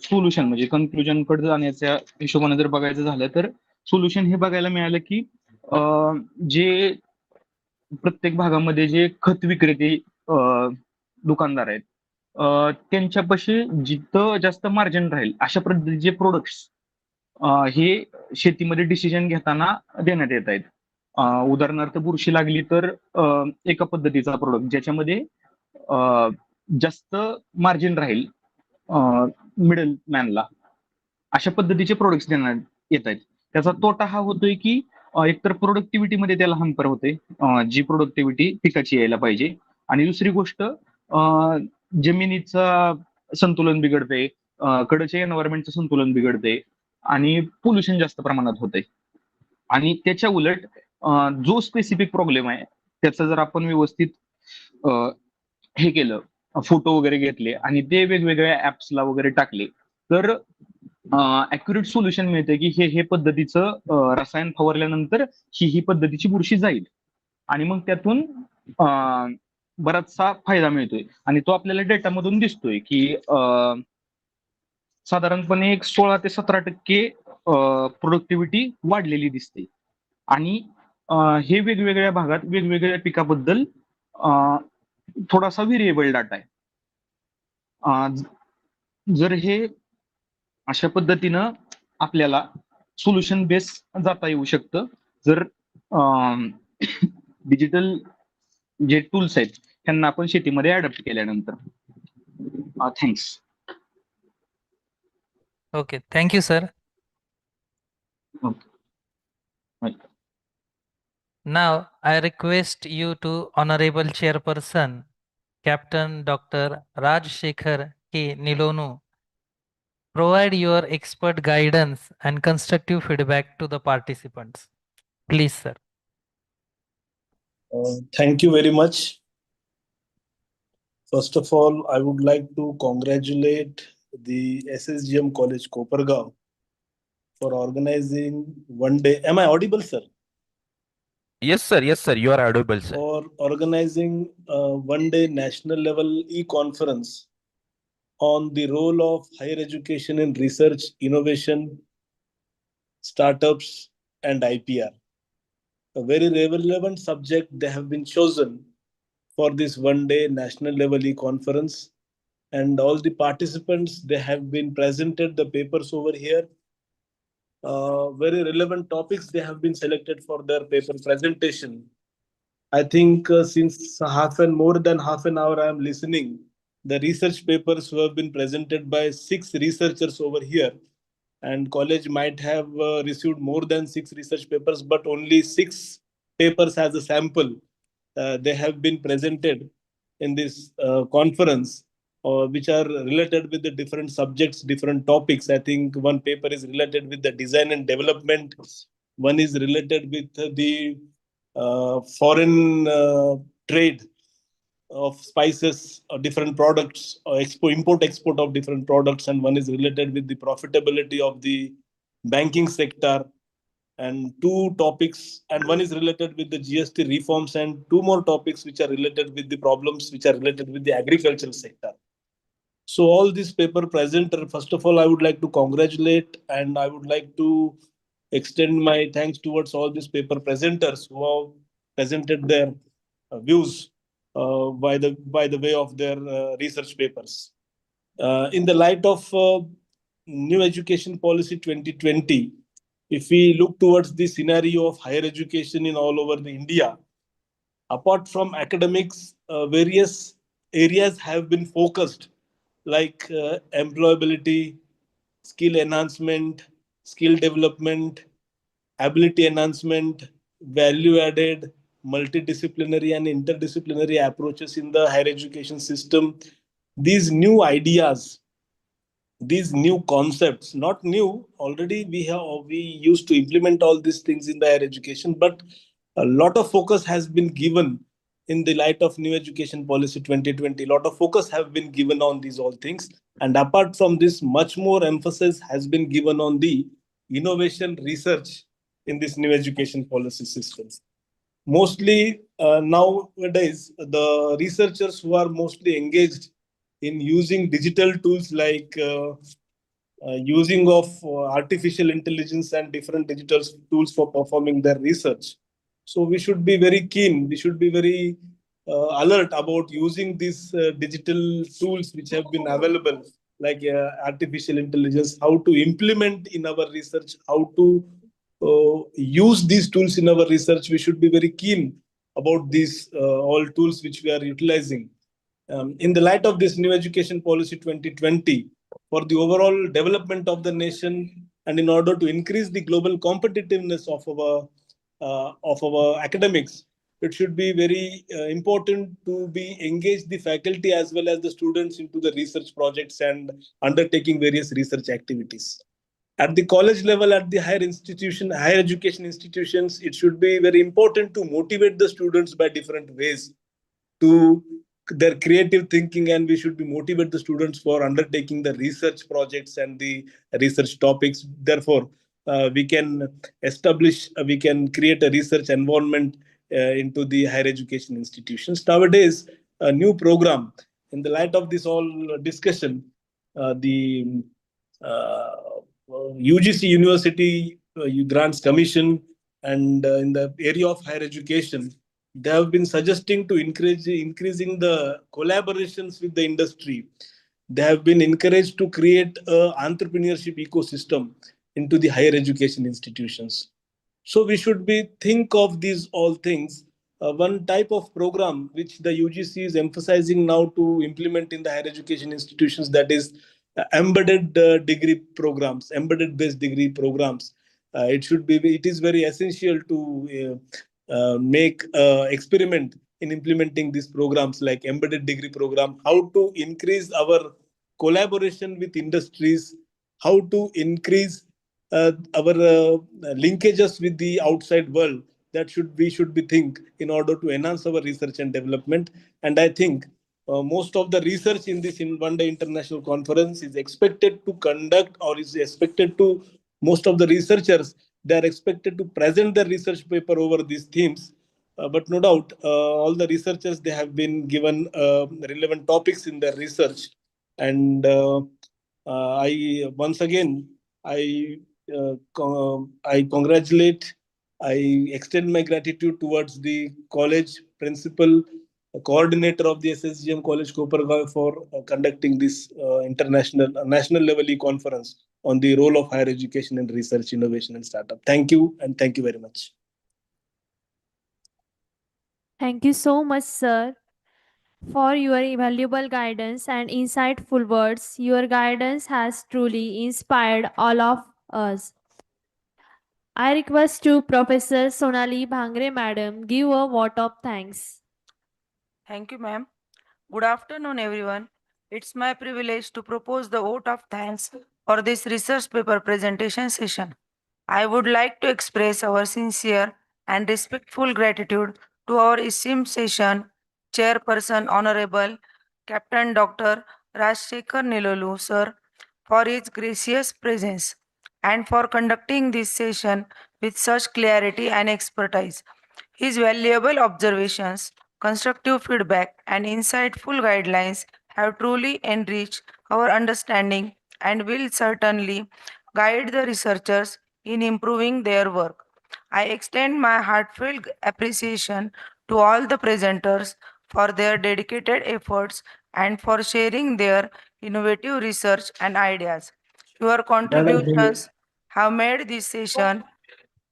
सोल्युशन म्हणजे कन्क्लुजन कडे जाण्याच्या हिशोबाने जर बघायचं झालं तर सोल्युशन हे बघायला मिळालं की जे प्रत्येक भागामध्ये जे खत विक्रेते दुकानदार आहेत त्यांच्यापाशी जिथं जास्त मार्जिन राहील अशा पद्धतीचे प्रोडक्ट्स हे शेतीमध्ये डिसिजन घेताना देण्यात येत आहेत. उदाहरणार्थ बुरशी लागली तर एका पद्धतीचा प्रोडक्ट ज्याच्यामध्ये जास्त मार्जिन राहील मिडल मॅनला, अशा पद्धतीचे प्रोडक्ट्स देण्यात येत आहेत. त्याचा तोटा हा होतोय की एकतर प्रोडक्टिव्हिटीमध्ये त्याला हंपर होते, जी प्रोडक्टिव्हिटी पिकाची यायला पाहिजे. आणि दुसरी गोष्ट जमिनीचं संतुलन बिघडते, कडचे एन्व्हायरमेंटचं संतुलन बिघडते आणि पोल्युशन जास्त प्रमाणात होते. आणि त्याच्या उलट जो स्पेसिफिक प्रॉब्लेम आहे त्याचं जर आपण व्यवस्थित हे केलं, फोटो वगैरे घेतले आणि ते वेगवेगळ्या ऍप्सला वगैरे टाकले, तर अॅक्युरेट सोल्युशन मिळते की हे पद्धतीचं रसायन फवारल्यानंतर ही पद्धतीची बुरशी जाईल. आणि मग त्यातून बराचसा फायदा मिळतोय आणि तो आपल्याला डेटामधून दिसतोय की साधारणपणे एक 16 ते 17% प्रोडक्टिव्हिटी वाढलेली दिसते. आणि हे वेगवेगळ्या भागात वेगवेगळ्या पिकाबद्दल थोडासा व्हेरिएबल डाटा आहे. जर हे अशा पद्धतीनं आपल्याला सोल्युशन बेस जाता येऊ शकतं जर डिजिटल जे टूल्स आहेत त्यांना आपण शेतीमध्ये अडॉप्ट केल्यानंतर. Thanks. Okay, thank you, sir. Now, I request you to Honorable Chairperson, Captain Dr. Rajshekhar K. Nilonu, provide your expert guidance and constructive feedback to the participants. Please, sir. Thank you very much. First of all, I would like to congratulate the SSGM College Kopargaon for organizing one day. Am I audible, sir? Yes, sir. Yes, sir. You are audible, sir. For organizing a one-day national level e-conference on the role of higher education in research, innovation, startups, and IPR. A very relevant subject they have been chosen for this one-day national level e-conference. And all the participants, they have been presented the papers over here. Very relevant topics they have been selected for their paper presentation. I think since more than half an hour I am listening, the research papers who have been presented by 6 researchers over here, and college might have received more than 6 research papers, but only 6 papers as a sample they have been presented in this conference, which are related with the different subjects, different topics. I think one paper is related with the design and development. One is related with the foreign trade of spices or different products, or import export of different products, and one is related with the profitability of the banking sector, and 2 topics, and one is related with the GST reforms, and 2 more topics which are related with the problems which are related with the agricultural sector. So all these paper presenter, first of all, I would like to congratulate, and I would like to extend my thanks towards all these paper presenters who have presented their views by the way of their research papers. In the light of new education policy 2020, if we look towards the scenario of higher education in all over the India, apart from academics, various areas have been focused, like employability, skill enhancement, skill development, ability enhancement, value added, multidisciplinary and interdisciplinary approaches in the higher education system. These new ideas, these new concepts, not new, already we used to implement all these things in the higher education, but a lot of focus has been given in the light of new education policy 2020. A lot of focus have been given on these all things, and apart from this, much more emphasis has been given on the innovation research in this new education policy systems. Mostly nowadays, the researchers who are mostly engaged in using digital tools, like using of artificial intelligence and different digital tools for performing their research. So we should be very keen, we should be very alert about using these digital tools which have been available, like artificial intelligence, how to implement in our research, how to use these tools in our research. We should be very keen about these all tools which we are utilizing. In the light of this new education policy 2020, for the overall development of the nation, and in order to increase the global competitiveness of our academics, it should be very important to be engage the faculty as well as the students into the research projects and undertaking various research activities. At the college level, at the higher education institutions, it should be very important to motivate the students by different ways to their creative thinking, and we should be motivate the students for undertaking the research projects and the research topics. Therefore, we can create a research environment into the higher education institutions. Nowadays, a new program in the light of this all discussion, the UGC University Grants Commission and in the area of higher education, they have been suggesting to increasing the collaborations with the industry. They have been encouraged to create a entrepreneurship ecosystem into the higher education institutions. So we should be think of these all things. One type of program which the UGC is emphasizing now to implement in the higher education institutions, that is embedded degree programs, embedded based degree programs. It is very essential to make experiment in implementing these programs like embedded degree program, how to increase our collaboration with industries, how to increase our linkages with the outside world. That should be think in order to enhance our research and development. And I think most of the research in this in one day international conference is expected to conduct, or is expected to, most of the researchers, they are expected to present their research paper over these themes. But no doubt, all the researchers, they have been given relevant topics in their research. And I once again, I I congratulate, I extend my gratitude towards the college principal, coordinator of the SSGM College Kopergaon for conducting this national level e-conference on the role of higher education in research, innovation, and startup. Thank you, and thank you very much. Thank you so much, sir, for your valuable guidance and insightful words. Your guidance has truly inspired all of us. I request to Professor Sonali Bhangre Madam give a vote of thanks. Thank you, ma'am. Good afternoon, everyone. It's my privilege to propose the vote of thanks for this research paper presentation session. I would like to express our sincere and respectful gratitude to our esteemed session chairperson, Honorable Captain Dr. Rajshekhar Nilolu, sir, for his gracious presence and for conducting this session with such clarity and expertise. His valuable observations, constructive feedback, and insightful guidelines have truly enriched our understanding and will certainly guide the researchers in improving their work. I extend my heartfelt appreciation to all the presenters for their dedicated efforts and for sharing their innovative research and ideas. Your contributions have made this session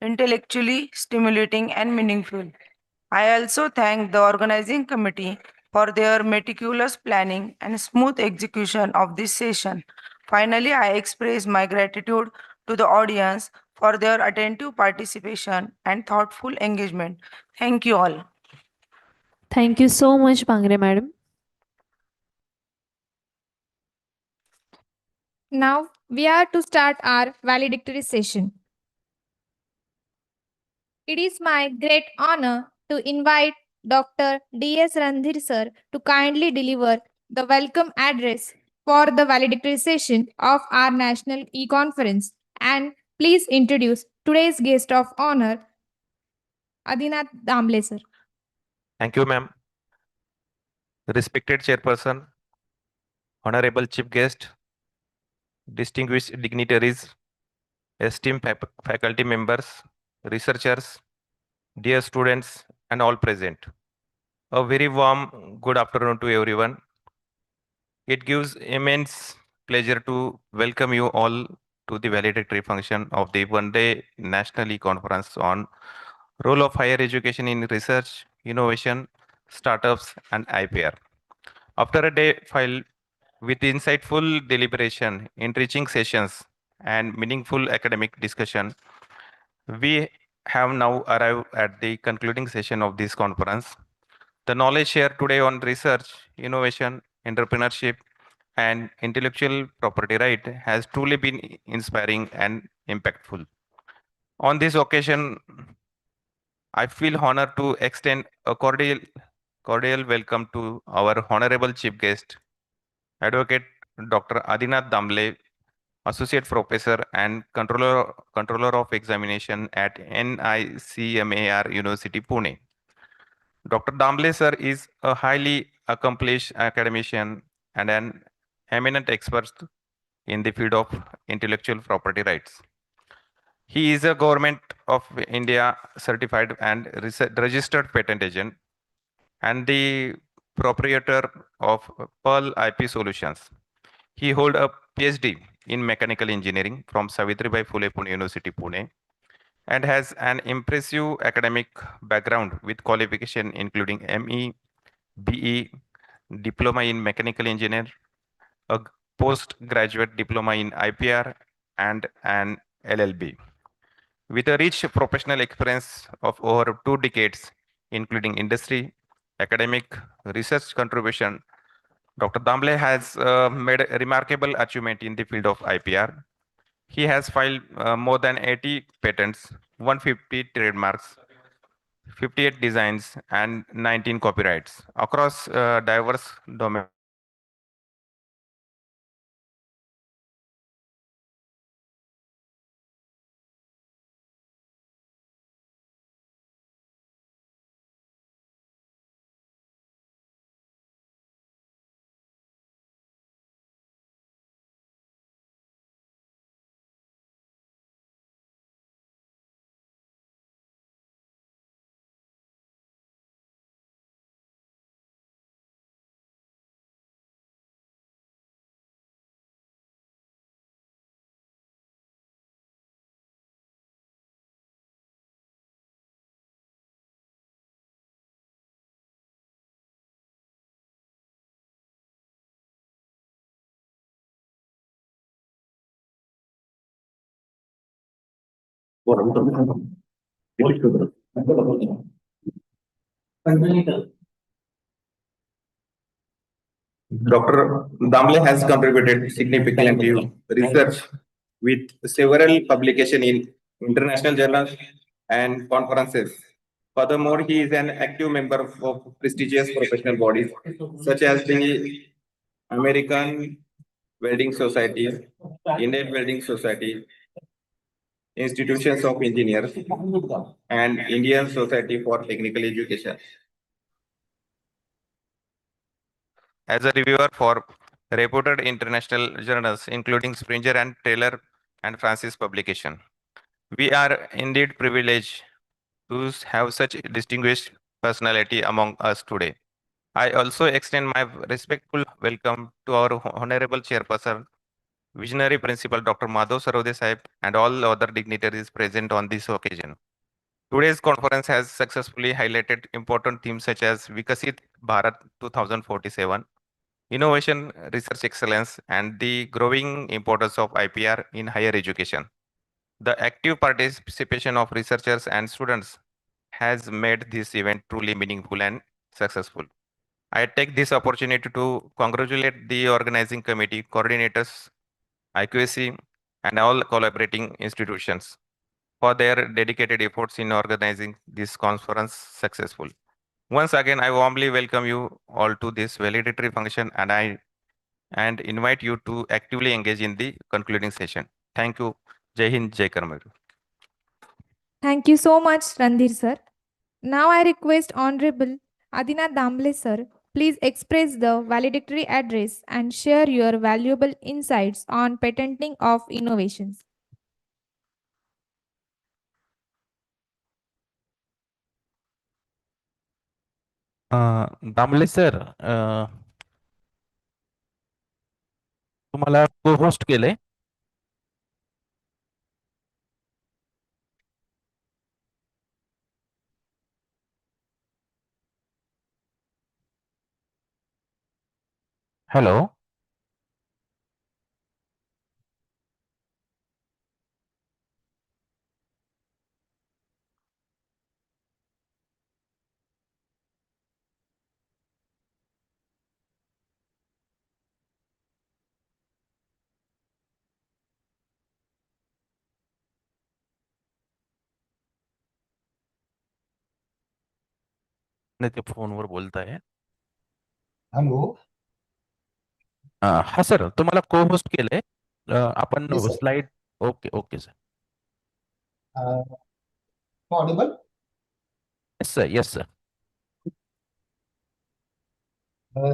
intellectually stimulating and meaningful. I also thank the organizing committee for their meticulous planning and smooth execution of this session. Finally, I express my gratitude to the audience for their attentive participation and thoughtful engagement. Thank you all. Thank you so much, Bhangre Madam. Now we are to start our valedictory session. It is my great honor to invite Dr. D.S. Randhir sir to kindly deliver the welcome address for the valedictory session of our National E-Conference, and please introduce today's guest of honor, Adinath Damble sir. Thank you, ma'am. Respected chairperson, honorable chief guest, distinguished dignitaries, esteemed faculty members, researchers, dear students, and all present. A very warm good afternoon to everyone. It gives immense pleasure to welcome you all to the valedictory function of the one-day National E-Conference on role of higher education in research, innovation, startups, and IPR. After a day filled with insightful deliberation, enriching sessions, and meaningful academic discussion. We have now arrived at the concluding session of this conference. The knowledge shared today on research, innovation, entrepreneurship, and intellectual property right has truly been inspiring and impactful. On this occasion, I feel honored to extend a cordial welcome to our honorable chief guest, Advocate Dr. Adinath Damble, Associate Professor and Controller of Examination at NICMAR University, Pune. Dr. Damble sir is a highly accomplished academician and an eminent expert in the field of intellectual property rights. He is a Government of India certified and registered patent agent and the proprietor of Pearl IP Solutions. He holds a PhD in mechanical engineering from Savitribai Phule Pune University, Pune, and has an impressive academic background with qualification including ME, BE, diploma in mechanical engineer, a postgraduate diploma in IPR, and an LLB. With a rich professional experience of over 2 decades, including industry, academic, research contribution, Dr. Damble has made a remarkable achievement in the field of IPR. He has filed more than 80 patents, 150 trademarks, 58 designs, and 19 copyrights across diverse domains. Dr. Damle has contributed significantly to research with several publications in international journals and conferences. Furthermore, he is an active member of prestigious professional bodies such as the American Welding Society, Indian Welding Society, Institutions of Engineers, and Indian Society for Technical Education. As a reviewer for reputed international journals, including Springer and Taylor and Francis publication. We are indeed privileged to have such distinguished personality among us today. I also extend my respectful welcome to our Honorable Chairperson, Visionary Principal Dr. Madhav Sarode Sahib, and all other dignitaries present on this occasion. Today's conference has successfully highlighted important themes such as Vikasit Bharat 2047, innovation, research excellence, and the growing importance of IPR in higher education. The active participation of researchers and students has made this event truly meaningful and successful. I take this opportunity to congratulate the organizing committee, coordinators, IQAC, and all collaborating institutions for their dedicated efforts in organizing this conference successful. Once again, I warmly welcome you all to this validatory function and invite you to actively engage in the concluding session. Thank you. Jai Hind, Jai Karmar. Thank you so much, Randhir sir. Now I request Honorable Adina Damble sir, please express the valedictory address and share your valuable insights on patenting of innovations. Damle sir तुम्हाला को host केलंय. Hello. नाही ते फोनवर बोलताय. Hello. हा sir, तुम्हाला को होस्ट केलंय. आपण Yes, sir. Slide. Okay okay sir. Audible? Yes sir, yes sir.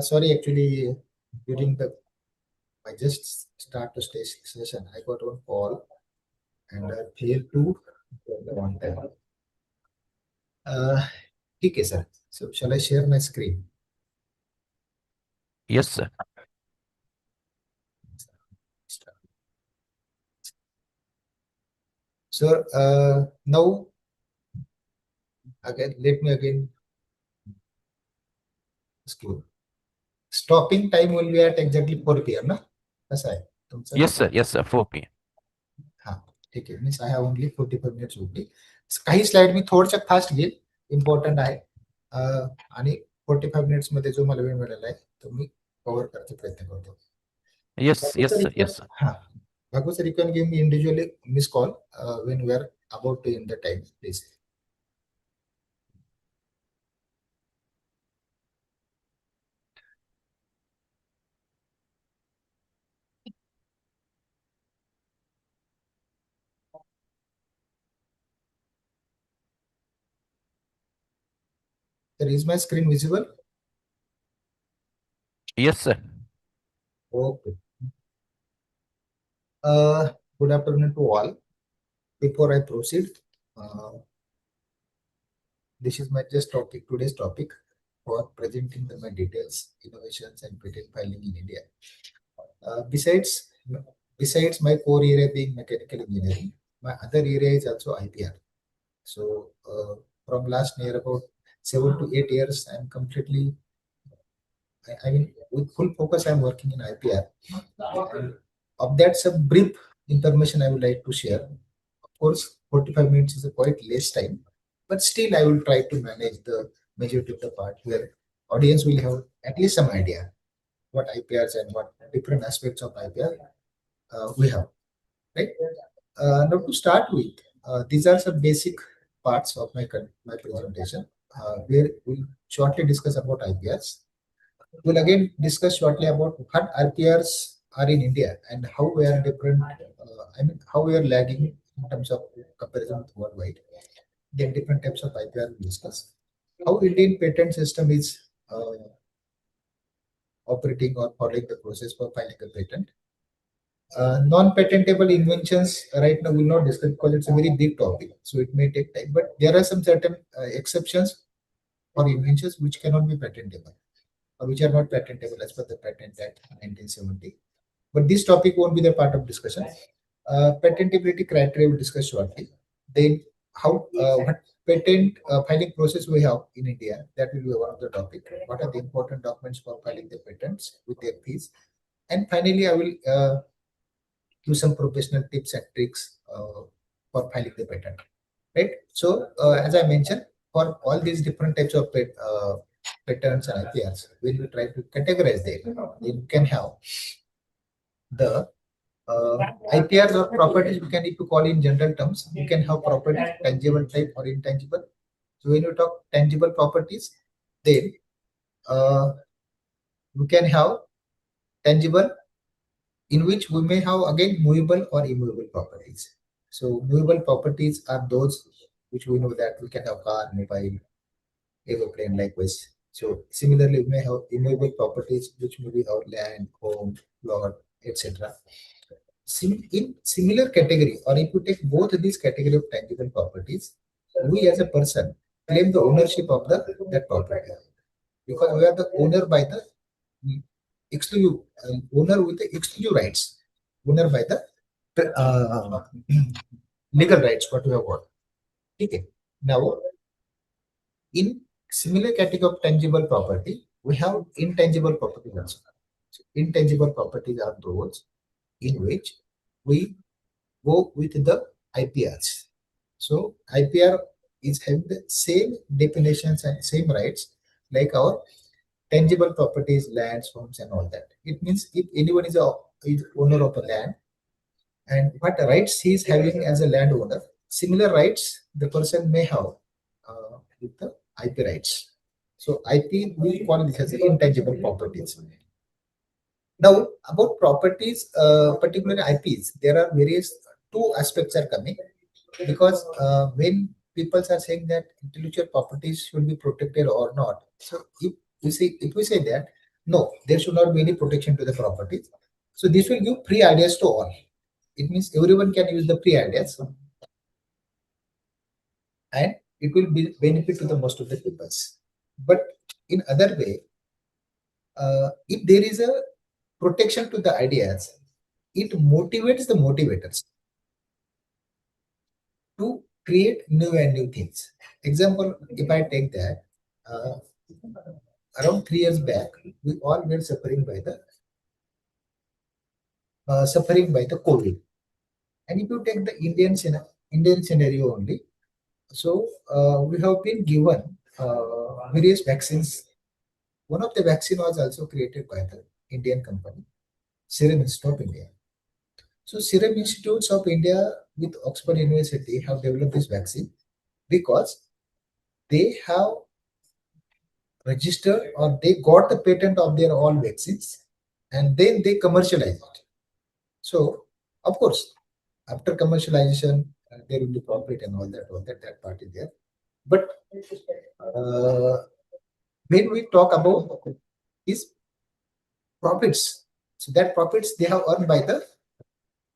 Sorry, actually, during I just start the session, I got one call and I failed to on time. Okay, sir. So shall I share my screen? Yes, sir. So now again, let me again scroll. Stopping time will be at exactly 4 p.m. ना? कसं आहे तुमचं? Yes, sir. Yes, sir. 4 p.m. हा ठीक आहे. Means I have only 45 minutes only. काही slide मी थोडशा fast घेईल, important आहे. आणि 45 मिनिट्स मध्ये जो मला वेळ मिळाला आहे तो मी कव्हर करण्याचा प्रयत्न करतो. Yes, yes, sir. Yes, sir. हा Bhagu sir, you can give me individually miss call when we are about to end the time, please. Sir, is my screen visible? Yes, sir. Okay. Good afternoon to all. Before I proceed, this is my just topic, today's topic for presenting my details, innovations and patent filing in India. Besides my core area being mechanical engineering, my other area is also IPR. So from last near about 7 to 8 years, I'm completely, I mean, with full focus, I'm working in IPR. And of that, some brief information I would like to share. Of course, 45 minutes is a quite less time, but still I will try to manage the majority of the part where audience will have at least some idea what IPRs and what different aspects of IPR we have, right? Now to start with, these are some basic parts of my presentation, where we'll shortly discuss about IPRs. We'll again discuss shortly about what IPRs are in India and how we are different, how we are lagging in terms of comparison with worldwide. Then different types of IPR we'll discuss. How Indian patent system is operating or following the process for filing a patent. Non-patentable inventions right now will not discuss because it's a very big topic, so it may take time. But there are some certain exceptions for inventions which cannot be patentable or which are not patentable as per the Patent Act 1970. But this topic won't be the part of discussion. Patentability criteria we'll discuss shortly. Then how what patent filing process we have in India, that will be one of the topic. What are the important documents for filing the patents with their fees? And finally, I will give some professional tips and tricks for filing the patent. Right. So as I mentioned, for all these different types of patents and IPRs, when we try to categorize them, you can have the IPRs or properties. We can, if you call in general terms, you can have properties tangible type or intangible. So when you talk tangible properties, then we can have tangible, in which we may have again movable or immovable properties. So movable properties are those which we know that we can have car, mobile, aeroplane, likewise. So similarly, we may have immovable properties which may be our land, home, plot, etc. In similar category, or if you take both of these category of tangible properties, we as a person claim the ownership of that property, because we are the owner by the exclusive owner with the exclusive rights, owner by the legal rights what we have got. Okay. Now, in similar category of tangible property, we have intangible property also. So intangible properties are those in which we go with the IPRs. So IPR is having the same definitions and same rights like our tangible properties, lands, homes, and all that. It means if anyone is owner of a land, and what rights he is having as a landowner, similar rights the person may have with the IP rights. So IP, we call this as intangible properties. Now, about properties, particularly IPs, there are various two aspects are coming, because when people are saying that intellectual properties should be protected or not, so if we say that no, there should not be any protection to the properties, so this will give free ideas to all. It means everyone can use the free ideas, and it will be benefit to the most of the peoples. But in other way, if there is a protection to the ideas, it motivates the motivators to create new and new things. Example, if I take that, around 3 years back, we all were suffering by the COVID. And if you take the Indian scenario only, so we have been given various vaccines. One of the vaccine was also created by the Indian company, Serum Institute of India. So Serum Institutes of India with Oxford University have developed this vaccine because they have registered or they got the patent of their all vaccines, and then they commercialize it. So of course, after commercialization, there will be profit and all that part is there. But when we talk about these profits, so that profits they have earned by the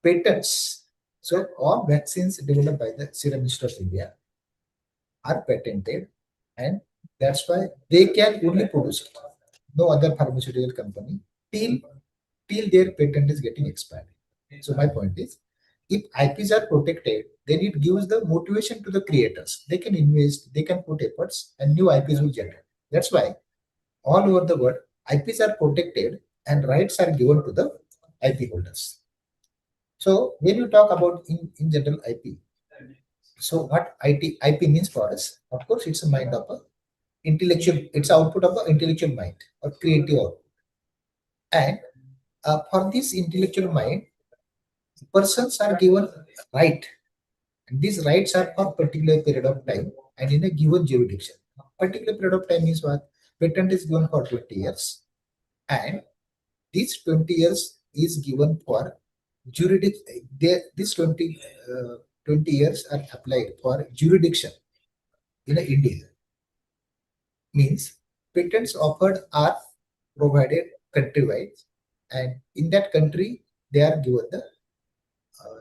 patents. So all vaccines developed by the Serum Institute of India are patented, and that's why they can only produce it. No other pharmaceutical company till their patent is getting expired. So my point is, if IPs are protected, then it gives the motivation to the creators. They can invest, they can put efforts, and new IPs will generate. That's why all over the world, IPs are protected and rights are given to the IP holders. So when you talk about in general IP, so what IP means for us? Of course, it's a mind of a intellectual. It's output of an intellectual mind or creative output. And for this intellectual mind, persons are given right. And these rights are for particular period of time and in a given jurisdiction. Particular period of time means what? Patent is given for 20 years, and these 20 years is given for jurisdiction. These 20 years are applied for jurisdiction in India. Means patents offered are provided countrywide, and in that country they are given the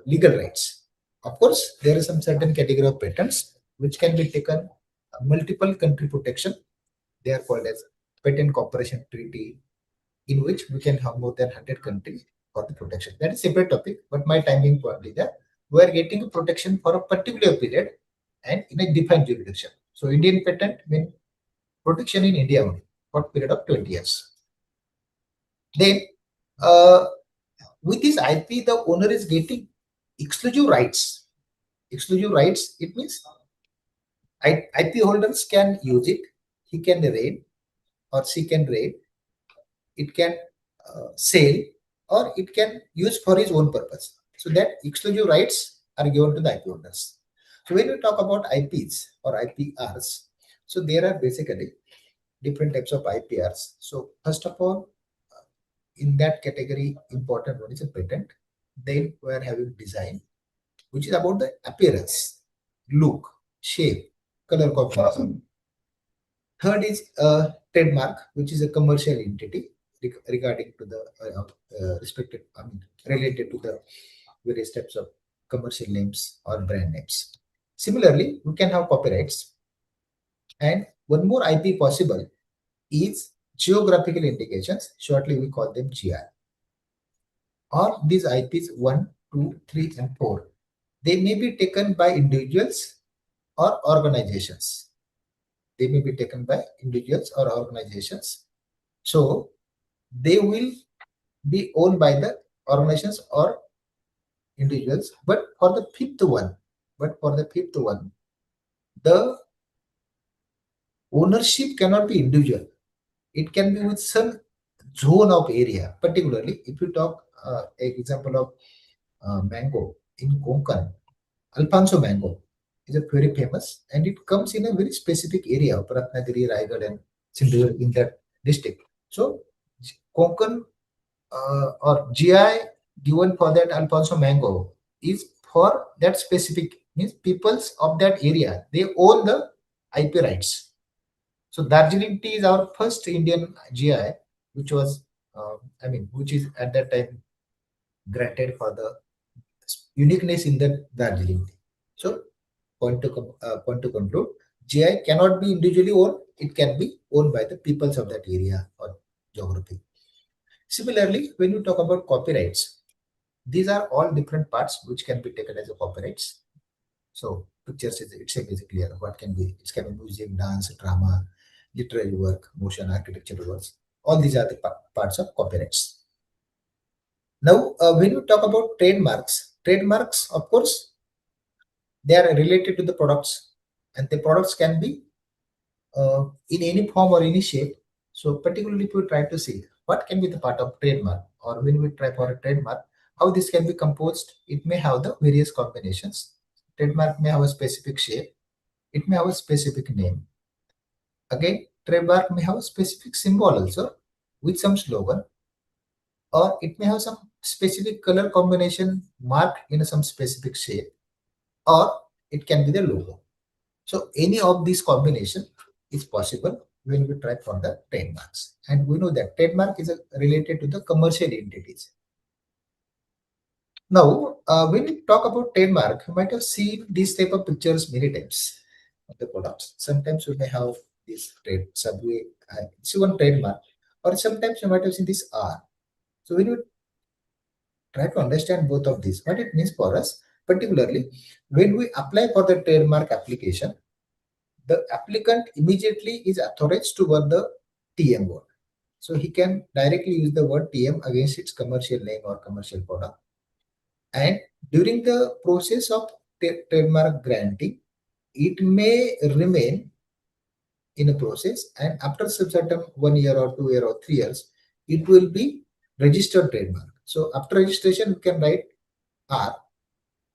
legal rights. Of course, there is some certain category of patents which can be taken multiple country protection. They are called as patent cooperation treaty, in which we can have more than 100 countries for the protection. That is a separate topic, but my timing point is that we are getting protection for a particular period and in a defined jurisdiction. So Indian patent means protection in India only for a period of 20 years. Then with this IP, the owner is getting exclusive rights. Exclusive rights, it means IP holders can use it, he can read or she can read, it can sell, or it can use for his own purpose. So that exclusive rights are given to the IP holders. So when we talk about IPs or IPRs, so there are basically different types of IPRs. So first of all, in that category, important one is a patent. Then we are having design, which is about the appearance, look, shape, color combination. Third is a trademark, which is a commercial entity regarding to the respected, related to the various types of commercial names or brand names. Similarly, we can have copyrights. And one more IP possible is geographical indications. Shortly, we call them GI. All these IPs 1, 2, 3, and 4, they may be taken by individuals or organizations. They may be taken by individuals or organizations. So they will be owned by the organizations or individuals. But for the fifth one, the ownership cannot be individual. It can be with some zone of area. Particularly, if you talk example of mango in Konkan, Alfonso mango is a very famous, and it comes in a very specific area of Ratnagiri, Raigad, and in that district. So Konkan or GI given for that Alfonso mango is for that specific, means peoples of that area, they own the IP rights. So Darjeeling tea is our first Indian GI, which was which is at that time granted for the uniqueness in the Darjeeling tea. So point to conclude, GI cannot be individually owned; it can be owned by the peoples of that area or geography. Similarly, when you talk about copyrights, these are all different parts which can be taken as a copyrights. So pictures is itself is clear. What can be? It can be music, dance, drama, literary work, motion, architectural works. All these are the parts of copyrights. Now, when you talk about trademarks, of course, they are related to the products, and the products can be in any form or any shape. So particularly if we try to see what can be the part of trademark, or when we try for a trademark, how this can be composed, it may have the various combinations. Trademark may have a specific shape, it may have a specific name. Again, trademark may have a specific symbol also with some slogan, or it may have some specific color combination marked in some specific shape, or it can be the logo. So any of these combination is possible when we try for the trademarks. And we know that trademark is related to the commercial entities. Now, when we talk about trademark, you might have seen these type of pictures many times of the products. Sometimes we may have this trade subway, it's one trademark, or sometimes you might have seen this R. So when you try to understand both of these, what it means for us, particularly when we apply for the trademark application, the applicant immediately is authorized to word the TM word. So he can directly use the word TM against its commercial name or commercial product. And during the process of trademark granting, it may remain in a process, and after some certain 1 year or 2 year or 3 years, it will be registered trademark. So after registration, you can write R,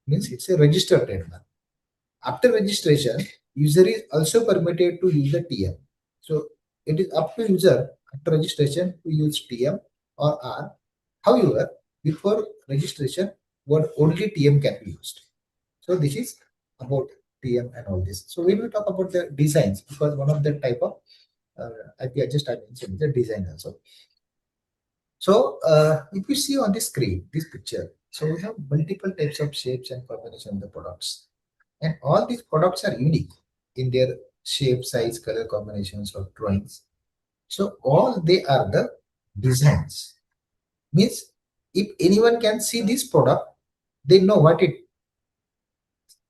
means it's a registered trademark. After registration, user is also permitted to use the TM. So it is up to user after registration to use TM or R. However, before registration, only TM can be used. So this is about TM and all this. So when we talk about the designs, because one of the type of IP I mentioned the design also. So if you see on the screen, this picture, so we have multiple types of shapes and combination of the products. And all these products are unique in their shape, size, color combinations or drawings. So all they are the designs. Means if anyone can see this product, they know what it.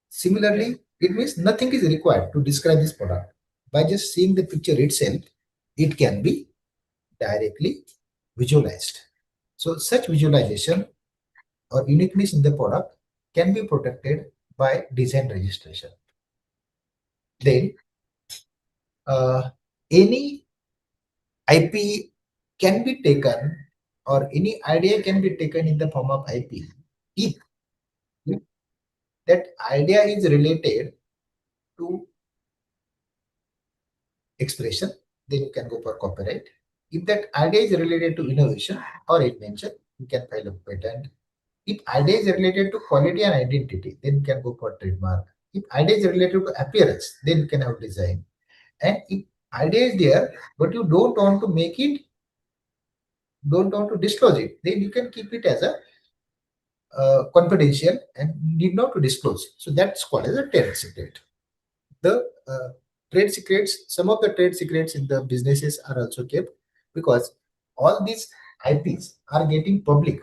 Similarly, it means nothing is required to describe this product. By just seeing the picture itself, it can be directly visualized. So such visualization or uniqueness in the product can be protected by design registration. Then any IP can be taken, or any idea can be taken in the form of IP if that idea is related to expression, then you can go for copyright. If that idea is related to innovation or invention, you can file a patent. If idea is related to quality and identity, then you can go for trademark. If idea is related to appearance, then you can have design. And if idea is there, but you don't want to make it, don't want to disclose it, then you can keep it as a confidential and need not to disclose. So that's called as a trade secret. The trade secrets, some of the trade secrets in the businesses are also kept because all these IPs are getting public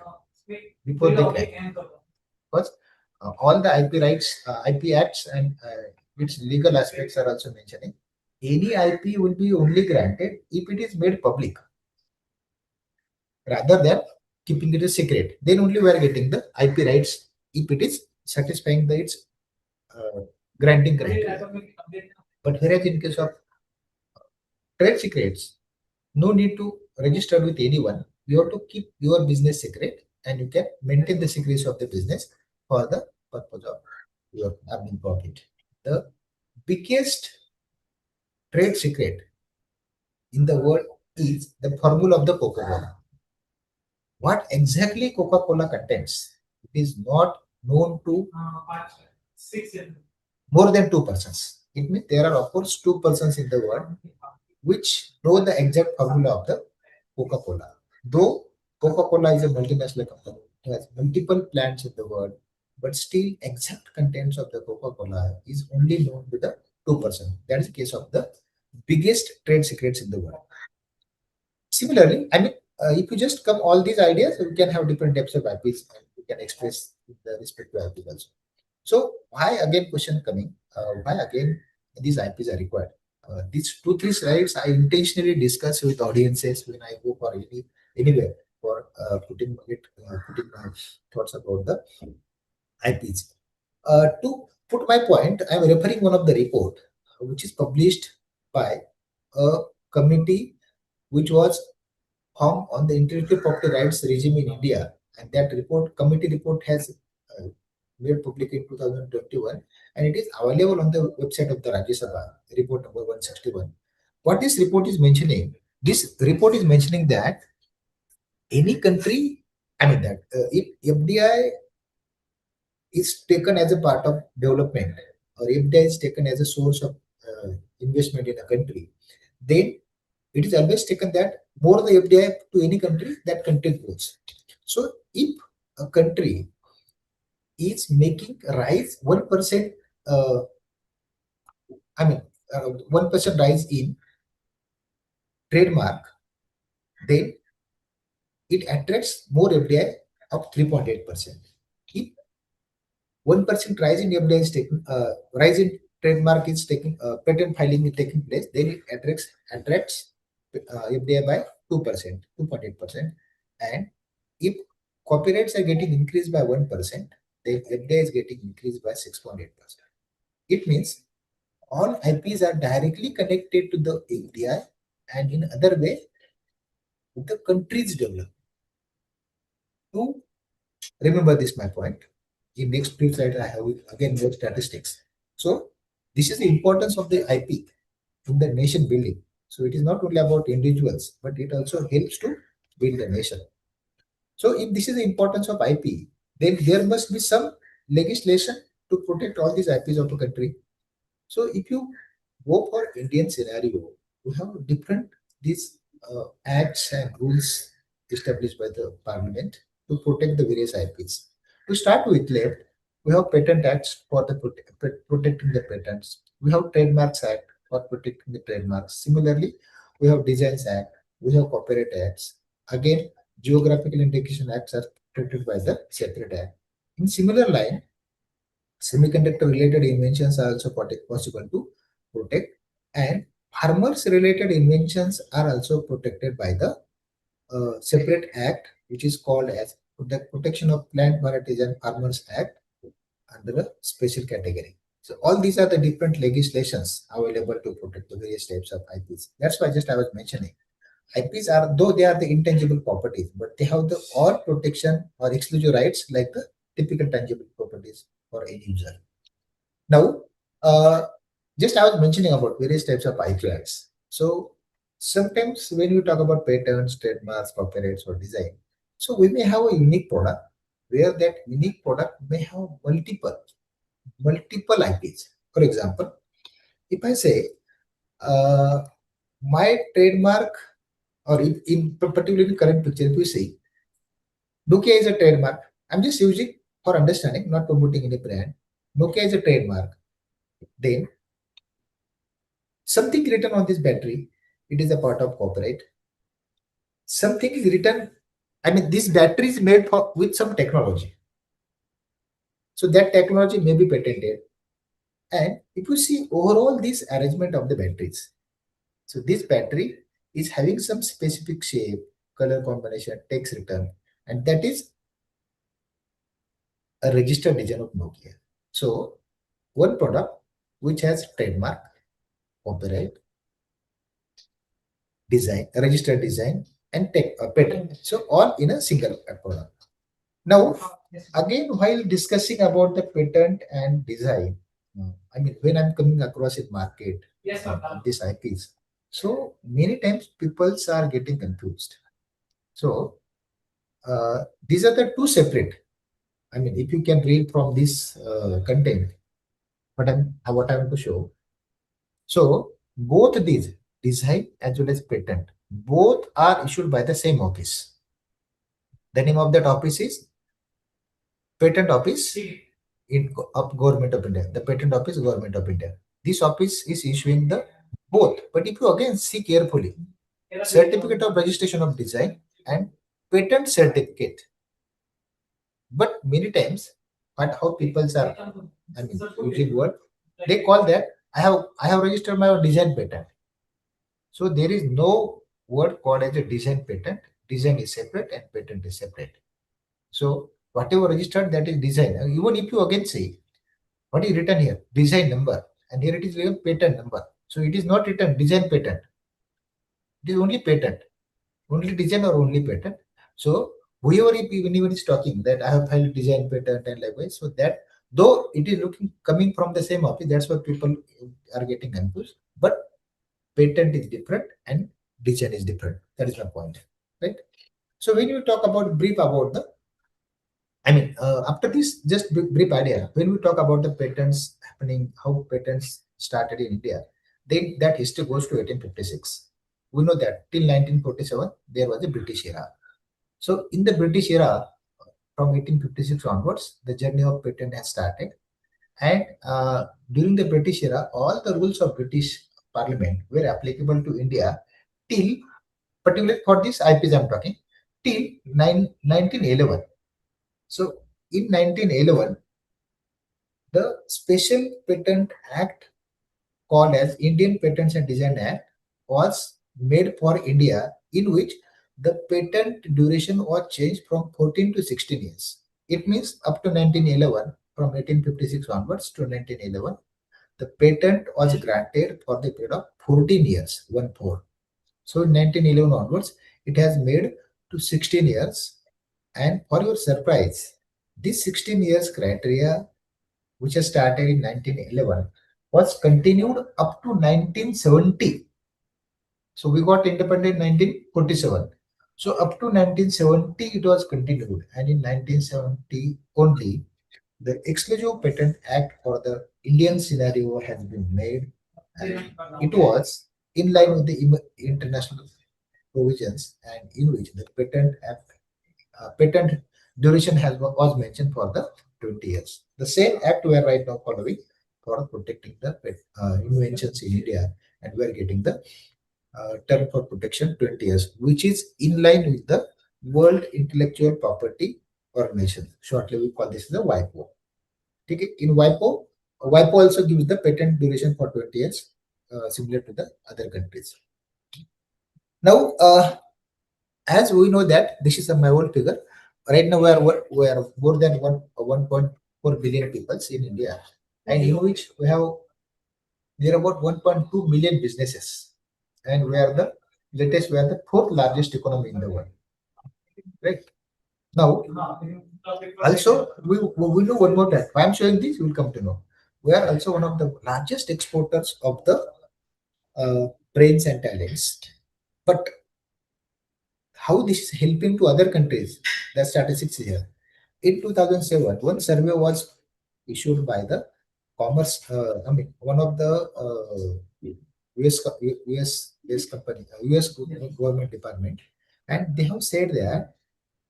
before they grant. Because all the IP rights, IP acts and its legal aspects are also mentioning. Any IP will be only granted if it is made public, rather than keeping it a secret. Then only we are getting the IP rights if it is satisfying its granting criteria. But whereas in case of trade secrets, no need to register with anyone. You have to keep your business secret, and you can maintain the secrecy of the business for the purpose of your earning profit. The biggest trade secret in the world is the formula of the Coca-Cola. What exactly Coca-Cola contains, it is not known to more than 2%. It means there are of course 2% in the world which know the exact formula of the Coca-Cola. Though Coca-Cola is a multinational company, it has multiple plants in the world, but still exact contents of the Coca-Cola is only known to the 2%. That is the case of the biggest trade secrets in the world. Similarly, I mean, if you just come all these ideas, we can have different types of IPs and we can express the respective IPs also. So why again question coming? Why again these IPs are required? These 2-3 slides I intentionally discuss with audiences when I go for anywhere for putting thoughts about the IPs. To put my point, I am referring one of the report which is published by a committee which was formed on the intellectual property rights regime in India, and that committee report has made public in 2021, and it is available on the website of the Rajya Sabha, report number 161. What this report is mentioning? This report is mentioning that any country, I mean that if FDI is taken as a part of development, or FDI is taken as a source of investment in a country, then it is always taken that more the FDI to any country, that country grows. So if a country is making rise 1%, I mean 1% rise in trademark, then it attracts more FDI of 3.8%. If 1% rise in FDI is taken, rise in trademark is taking, patent filing is taking place, then it attracts FDI by 2%, 2.8%. And if copyrights are getting increased by 1%, then FDI is getting increased by 6.8%. It means all IPs are directly connected to the FDI, and in other way, the countries develop. To remember this, my point. In next few slides, I have again more statistics. So this is the importance of the IP in the nation building. So it is not only about individuals, but it also helps to build a nation. So if this is the importance of IP, then there must be some legislation to protect all these IPs of a country. So if you go for Indian scenario, we have different these acts and rules established by the parliament to protect the various IPs. To start with, we have patent acts for the protecting the patents. We have trademarks act for protecting the trademarks. Similarly, we have designs act. We have copyright acts. Again, geographical indication acts are protected by the separate act. In similar line, semiconductor related inventions are also possible to protect, and farmers related inventions are also protected by the separate act which is called as the Protection of Plant Varieties and Farmers Act under a special category. So all these are the different legislations available to protect the various types of IPs. That's why just I was mentioning IPs are, though they are the intangible properties, but they have the all protection or exclusive rights like the typical tangible properties for any user. Now, just I was mentioning about various types of IP rights. So sometimes when you talk about patents, trademarks, copyrights, or design, so we may have a unique product where that unique product may have multiple IPs. For example, if I say my trademark, or in particularly current picture, if we say Nokia is a trademark, I'm just using for understanding, not promoting any brand. Nokia is a trademark. Then something written on this battery, it is a part of copyright. Something is written, I mean, this battery is made for with some technology. So that technology may be patented. And if you see overall this arrangement of the batteries, so this battery is having some specific shape, color combination, text written, and that is a registered design of Nokia. So one product which has trademark, copyright, design, registered design, and patent. So all in a single product. Now, again, while discussing about the patent and design, I mean, when I'm coming across in market, these IPs, So many times people are getting confused. So these are the two separate. I mean, if you can read from this content, what I want to show. So both these design as well as patent, both are issued by the same office. The name of that office is Patent Office of Government of India. The Patent Office, Government of India. This office is issuing the both. But if you again see carefully, Certificate of Registration of Design and Patent Certificate. But many times, what how people are, I mean, using word, they call that I have registered my design patent. So there is no word called as a design patent. Design is separate and patent is separate. So whatever registered, that is design. Even if you again say what is written here, design number, and here it is written patent number. So it is not written design patent. It is only patent, only design or only patent. So whoever anyone is talking that I have filed design patent and likewise, so that though it is looking coming from the same office, that's why people are getting confused. But patent is different and design is different. That is my point, right? So when you talk about brief about the, I mean, after this, just brief idea. When we talk about the patents happening, how patents started in India, then that history goes to 1856. We know that till 1947 there was a British era. So in the British era, from 1856 onwards, the journey of patent has started. And during the British era, all the rules of British Parliament were applicable to India till, particularly for this IPs I'm talking, till 1911. So in 1911, the Special Patent Act called as Indian Patents and Design Act was made for India, in which the patent duration was changed from 14 to 16 years. It means up to 1911, from 1856 onwards to 1911, the patent was granted for the period of 14 years, 1-4. So in 1911 onwards, it has made to 16 years. And for your surprise, this 16 years criteria, which has started in 1911, was continued up to 1970. So we got independent in 1947. So up to 1970, it was continued. And in 1970 only, the Exclusive Patent Act for the Indian scenario has been made. And it was in line with the international provisions, and in which the patent duration was mentioned for the 20 years. The same act we are right now following for protecting the inventions in India, and we are getting the term for protection 20 years, which is in line with the World Intellectual Property Organization. Shortly we call this the WIPO. Okay. In WIPO, WIPO also gives the patent duration for 20 years, similar to the other countries. Now, as we know that this is my old figure. Right now, we are more than 1.4 billion people in India, and in which we have there are about 1.2 million businesses, and we are the fourth largest economy in the world. Right now, also we know one more time. Why I'm showing this, you will come to know. We are also one of the largest exporters of the brains and talents, but how this is helping to other countries, the statistics here. In 2007, one survey was issued by the commerce, one of the US company, US government department, and they have said that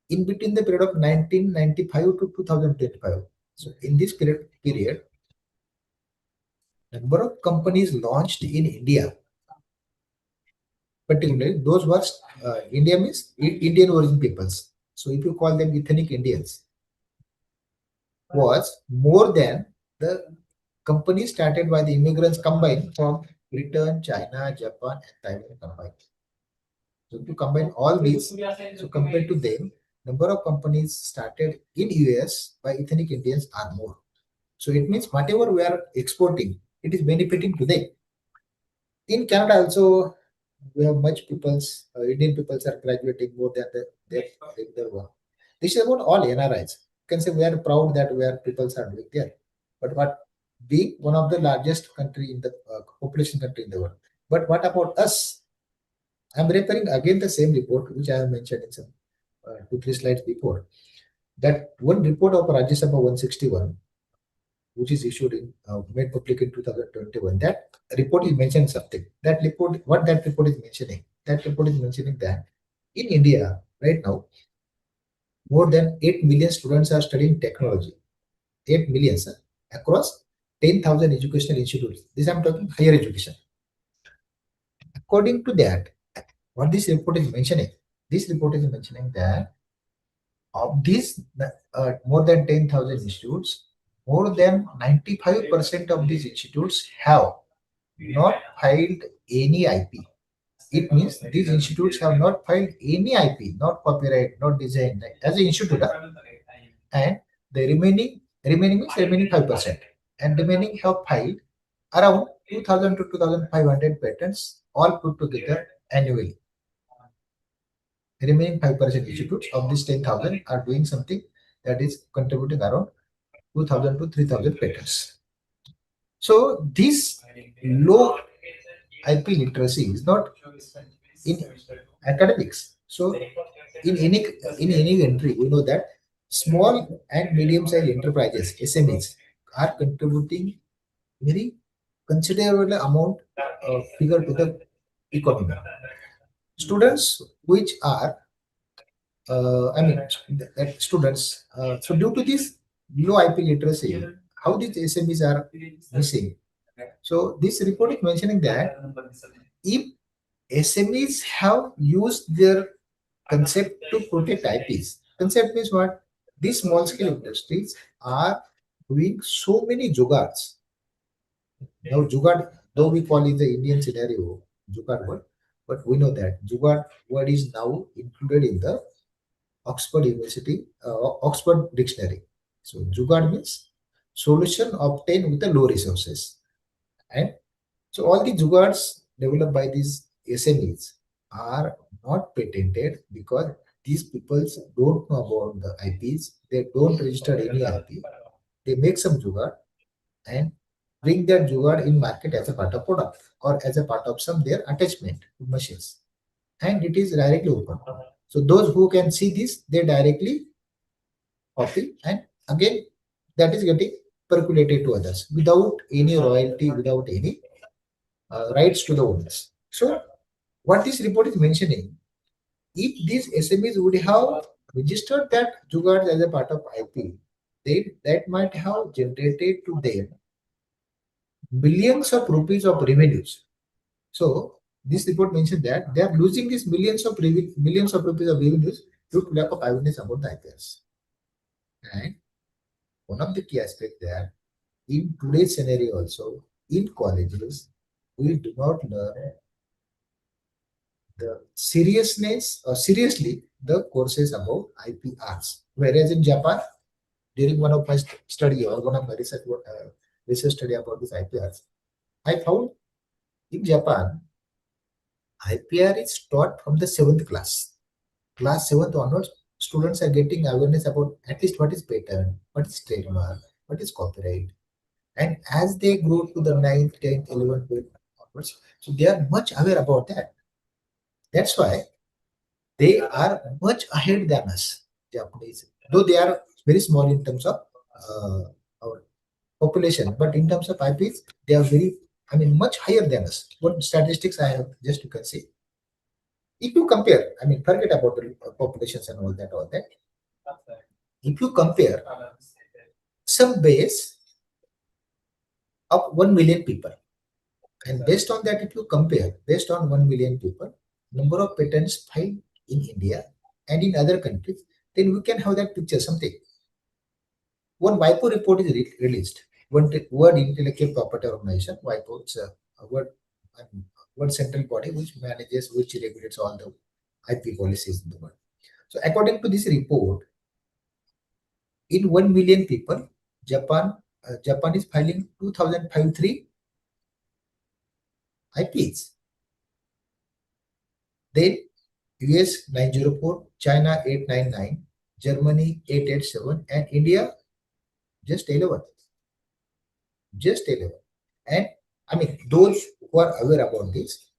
in between the period of 1995 to 2025, so in this period, number of companies launched in India, particularly those were India means Indian origin peoples. So if you call them ethnic Indians, was more than the companies started by the immigrants combined from Britain, China, Japan, and Taiwan combined. So if you combine all these, so compared to them, number of companies started in US by ethnic Indians are more. So it means whatever we are exporting, it is benefiting to them. In Canada also, we have much peoples, Indian peoples are graduating more than their regular one. This is about all NRIs. You can say we are proud that where peoples are doing there. But what being one of the largest country in the population country in the world. But what about us? I'm referring again the same report which I have mentioned in some 2-3 slides before. That one report of Rajya Sabha 161, which is issued in made public in 2021. That report is mentioning something. That report, what that report is mentioning? That report is mentioning that in India right now, more than 8 million students are studying technology. 8 million, sir, across 10,000 educational institutes. This I'm talking higher education. According to that, what this report is mentioning? This report is mentioning that of these more than 10,000 institutes, more than 95% of these institutes have not filed any IP. It means these institutes have not filed any IP, not copyright, not design, as an institute. And the remaining means remaining 5%. And remaining have filed around 2,000 to 2,500 patents all put together annually. The remaining 5% institutes of this 10,000 are doing something that is contributing around 2,000 to 3,000 patents. So this low IP literacy is not in academics. So in any country, we know that small and medium-sized enterprises (SMEs) are contributing very considerable amount figure to the economy. Students which are students. So due to this low IP literacy, how these SMEs are missing. So this report is mentioning that if SMEs have used their concept to protect IPs, concept means what? These small scale industries are doing so many jugards. Now jugad, though we call it the Indian scenario, jugad word, but we know that jugad word is now included in the Oxford University, Oxford Dictionary. So jugaad means solution obtained with the low resources. And so all the jugads developed by these SMEs are not patented because these people don't know about the IPs. They don't register any IP. They make some jugad and bring that jugad in market as a part of product or as a part of some their attachment to machines. And it is directly open. So those who can see this, they directly copy, and again that is getting percolated to others without any royalty, without any rights to the owners. So what this report is mentioning, if these SMEs would have registered that jugaad as a part of IP, that might have generated to them billions of rupees of revenues. So this report mentioned that they are losing these millions of rupees of revenues due to lack of awareness about the IPRs. And one of the key aspects there, in today's scenario also, in colleges, we do not learn the seriously the courses about IPRs. Whereas in Japan, during one of my study or one of my research study about these IPRs, I found in Japan, IPR is taught from the 7th class. Class 7th onwards, students are getting awareness about at least what is patent, what is trademark, what is copyright. And as they grow to the 9th, 10th, 11th, 12th onwards, so they are much aware about that. That's why they are much ahead than us, Japanese. Though they are very small in terms of our population, but in terms of IPs, they are much higher than us. What statistics I have, just you can see. If you compare, forget about the populations and all that. If you compare some base of 1 million people, and based on that, if you compare based on 1 million people, number of patents filed in India and in other countries, then we can have that picture something. One WIPO report is released. World Intellectual Property Organization, WIPO, it's a world central body which regulates all the IP policies in the world. So according to this report, in 1 million people, Japan is filing 2,053 IPs. Then US 904, China 899, Germany 887, and India just 11. Just 11. And those who are aware about this,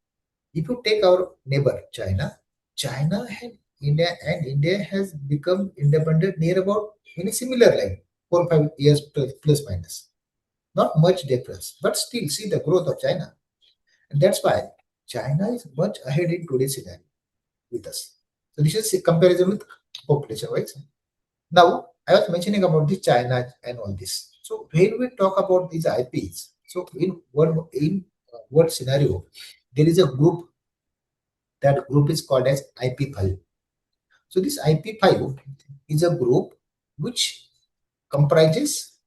If you take our neighbor China, China and India has become independent near about in a similar line, 4 or 5 years plus minus. Not much difference, but still see the growth of China. And that's why China is much ahead in today's scenario with us. So this is a comparison with population wise. Now I was mentioning about the China and all this. So when we talk about these IPs, so in one scenario, there is a group. That group is called as IP5. So this IP5 is a group which comprises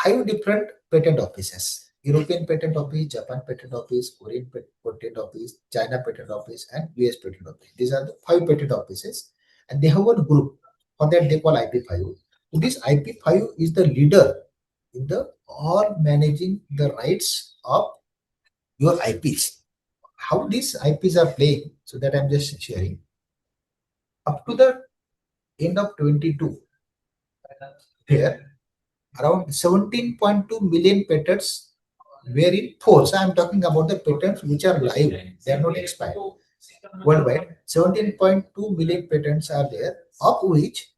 5 different patent offices: European Patent Office, Japan Patent Office, Korean Patent Office, China Patent Office, and US Patent Office. These are the 5 patent offices, and they have one group for that they call IP5. So this IP5 is the leader in the all managing the rights of your IPs. How these IPs are playing, so that I'm just sharing. Up to the end of 22, there around 17.2 million patents were in force. I'm talking about the patents which are live, they are not expired. Worldwide, 17.2 million patents are there, of which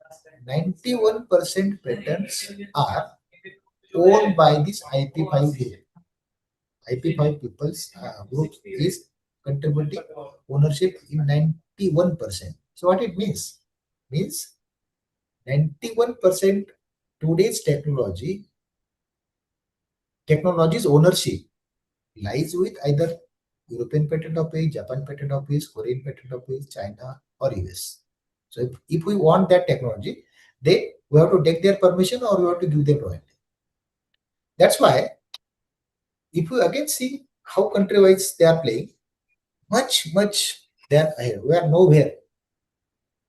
91% patents are owned by this IP5 group. IP5 people's group is contributing ownership in 91%. So what it means? Means 91% today's technology's ownership lies with either European Patent Office, Japan Patent Office, Korean Patent Office, China, or US. So if we want that technology, then we have to take their permission or we have to give them royalty. That's why if you again see how country-wise they are playing, much than ahead. We are nowhere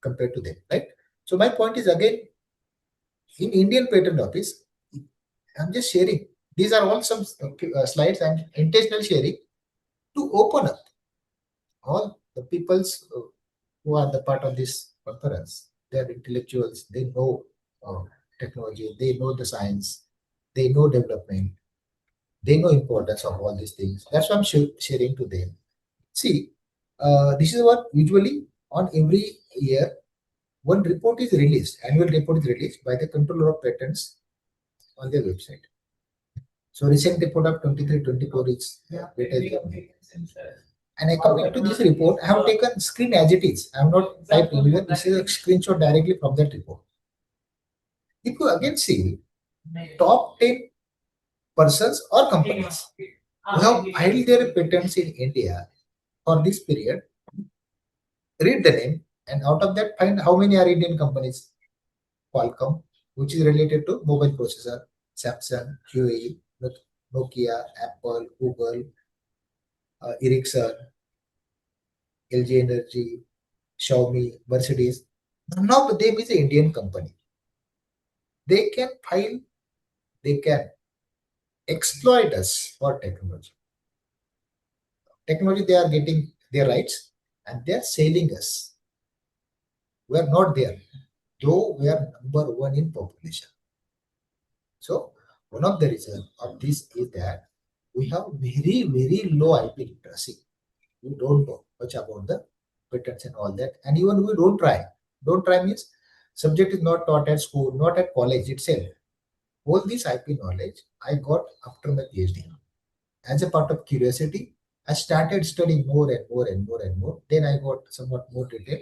compared to them, right? So my point is again, in Indian Patent Office, I'm just sharing. These are all some slides I'm intentionally sharing to open up all the peoples who are the part of this conference. They are intellectuals. They know technology. They know the science. They know development. They know importance of all these things. That's why I'm sharing to them. See, this is what usually on every year one report is released. Annual report is released by the Controller of Patents on their website. So recent report of 23-24 is dated. And according to this report, I have taken screen as it is. I have not typed anywhere. This is a screenshot directly from that report. If you again see top 10 persons or companies who have filed their patents in India for this period, read the name, and out of that find how many are Indian companies. Qualcomm, which is related to mobile processor, Samsung, QE, Nokia, Apple, Google, Ericsson, LG Energy, Xiaomi, Mercedes. None of them is an Indian company. They can file, they can exploit us for technology. Technology, they are getting their rights and they are selling us. We are not there, though we are number 1 in population. So one of the reasons of this is that we have very low IP literacy. We don't know much about the patents and all that, and even we don't try. Don't try means subject is not taught at school, not at college itself. All this IP knowledge I got after my PhD. As a part of curiosity, I started studying more and more and more and more. Then I got somewhat more detail.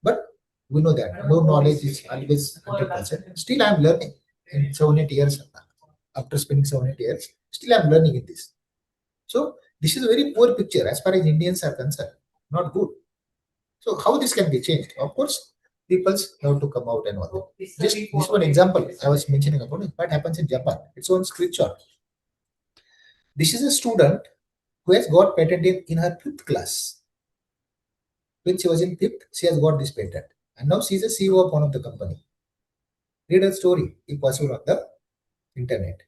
But we know that no knowledge is always 100%. Still, I'm learning in 7-8 years. After spending 7-8 years, still I'm learning in this. So this is a very poor picture as far as Indians are concerned. Not good. So how this can be changed? Of course, people have to come out and all. Just this one example I was mentioning about what happens in Japan. It's on screenshot. This is a student who has got patented in her 5th class. When she was in 5th, she has got this patent. And now she is a CEO of one of the company. Read her story if possible on the internet.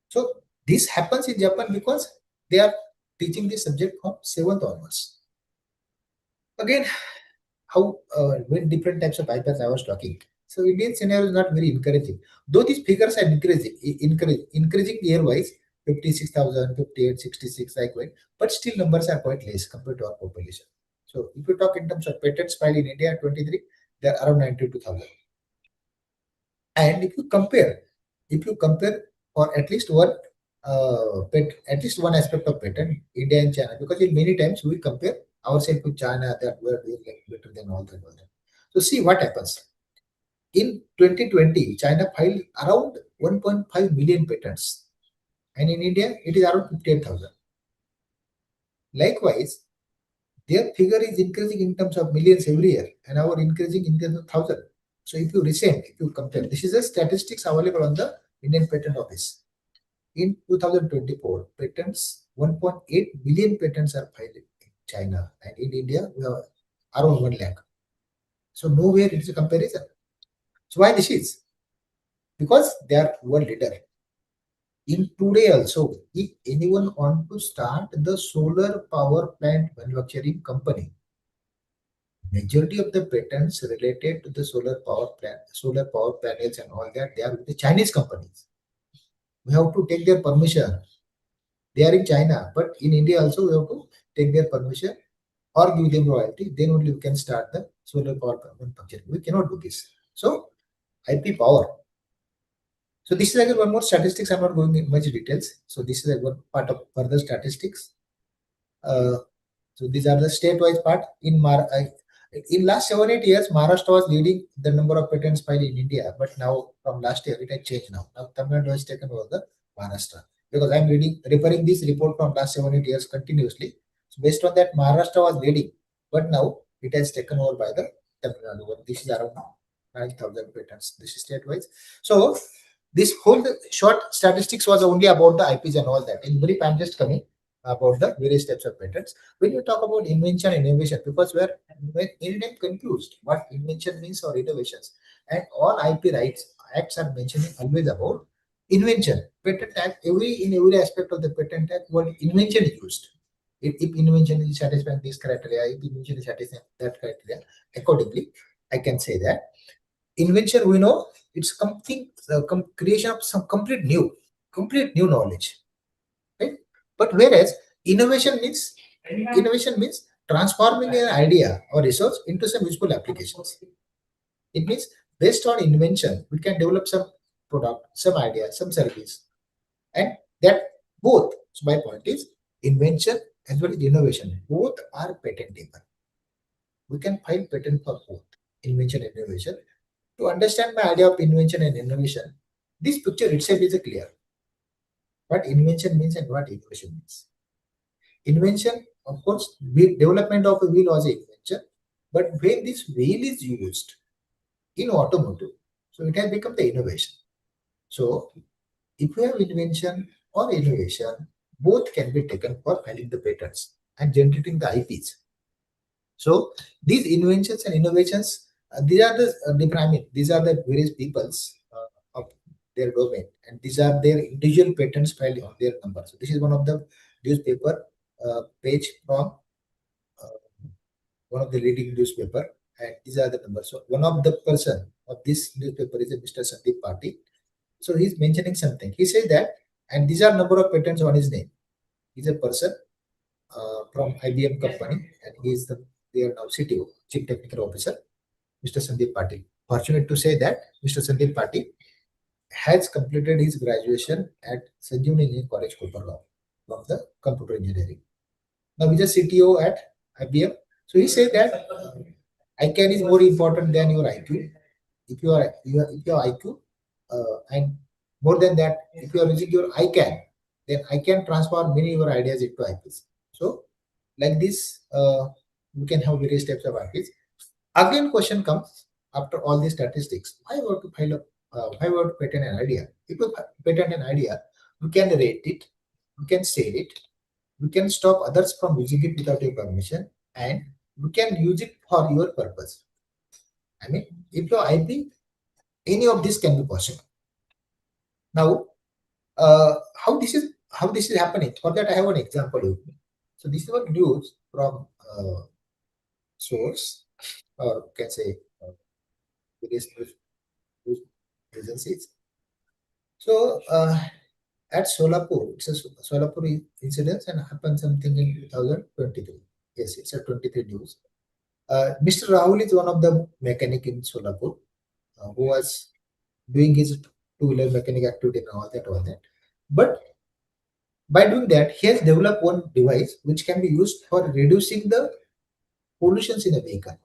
So this happens in Japan because they are teaching this subject from 7th onwards. Again, how when different types of iPads I was talking. So Indian scenario is not very encouraging. Though these figures are increasing year-wise, 56,000, 58, 66, like that. But still numbers are quite less compared to our population. So if you talk in terms of patents filed in India 23, they are around 92,000. And if you compare for at least one at least one aspect of patent, India and China, because in many times we compare ourselves with China, that we are doing like better than all that. So see what happens. In 2020, China filed around 1.5 million patents, and in India it is around 58,000. Likewise, their figure is increasing in terms of millions every year, and our increasing in terms of thousand. So if you compare, this is the statistics available on the Indian Patent Office. In 2024, patents 1.8 million patents are filed in China, and in India we have around 1 lakh. So nowhere it is a comparison. So why this is? Because they are world leader. In today also, if anyone want to start the solar power plant manufacturing company, majority of the patents related to the solar power plant, solar power panels and all that, they are with the Chinese companies. We have to take their permission. They are in China, but in India also we have to take their permission or give them royalty. Then only we can start the solar power plant manufacturing. We cannot do this. So IP power. So this is again one more statistics. I'm not going in much details. So this is a one part of further statistics. So these are the state-wise part. In last 7-8 years, Maharashtra was leading the number of patents filed in India, but now from last year it has changed now. Now Tamil Nadu has taken over the Maharashtra, because I'm referring this report from last 7-8 years continuously. So based on that, Maharashtra was leading, but now it has taken over by the Tamil Nadu. This is around 9,000 patents. This is state-wise. So this whole short statistics was only about the IPs and all that. In brief, I'm just coming about the various types of patents. When you talk about invention and innovation, because we're anytime confused what invention means or innovations, and all IP rights acts are mentioning always about invention. Patent act, in every aspect of the patent act, word invention is used. If invention is satisfying this criteria, if invention is satisfying that criteria, accordingly, I can say that invention, we know it's something creation of some complete new knowledge, right? But whereas innovation means transforming an idea or resource into some useful applications. It means based on invention, we can develop some product, some idea, some service, and that both. So my point is invention as well as innovation, both are patentable. We can file patent for both invention and innovation. To understand my idea of invention and innovation, this picture itself is clear. What invention means and what innovation means. Invention, of course, development of a wheel was an invention, but when this wheel is used in automotive, so it has become the innovation. So if we have invention or innovation, both can be taken for filing the patents and generating the IPs. So these inventions and innovations, these are the various peoples of their domain, and these are their individual patents filed on their number. So this is one of the newspaper page from one of the leading newspaper, and these are the numbers. So one of the person of this newspaper is a Mr. Sandeep Patil. So he's mentioning something. He says that, and these are number of patents on his name. He's a person from IBM company, and he is their now CTO, Chief Technical Officer, Mr. Sandeep Patil. Fortunate to say that Mr. Sandeep Patil has completed his graduation at Sanjeevani Engineering College, Kopargaon, from the computer engineering. Now he's a CTO at IBM. So he said that ICANN is more important than your IQ. If your IQ, and more than that, if you are using your ICANN, then I can transform many of your ideas into IPs. So like this, you can have various types of IPs. Again, question comes after all these statistics: why want to file why want to patent an idea? If you patent an idea, you can rate it, you can sell it, you can stop others from using it without your permission, and you can use it for your purpose. I mean, if your IP, any of this can be possible. Now, how this is happening? For that, I have an example with me. So this is what news from source, or you can say various news agencies. So at Solapur. It's a Solapur incident and happened something in 2023. Yes, it's a 23 news. Mr. Rahul is one of the mechanic in Solapur who was doing his two-wheeler mechanic activity and all that. But by doing that, he has developed one device which can be used for reducing the pollutions in a vehicle.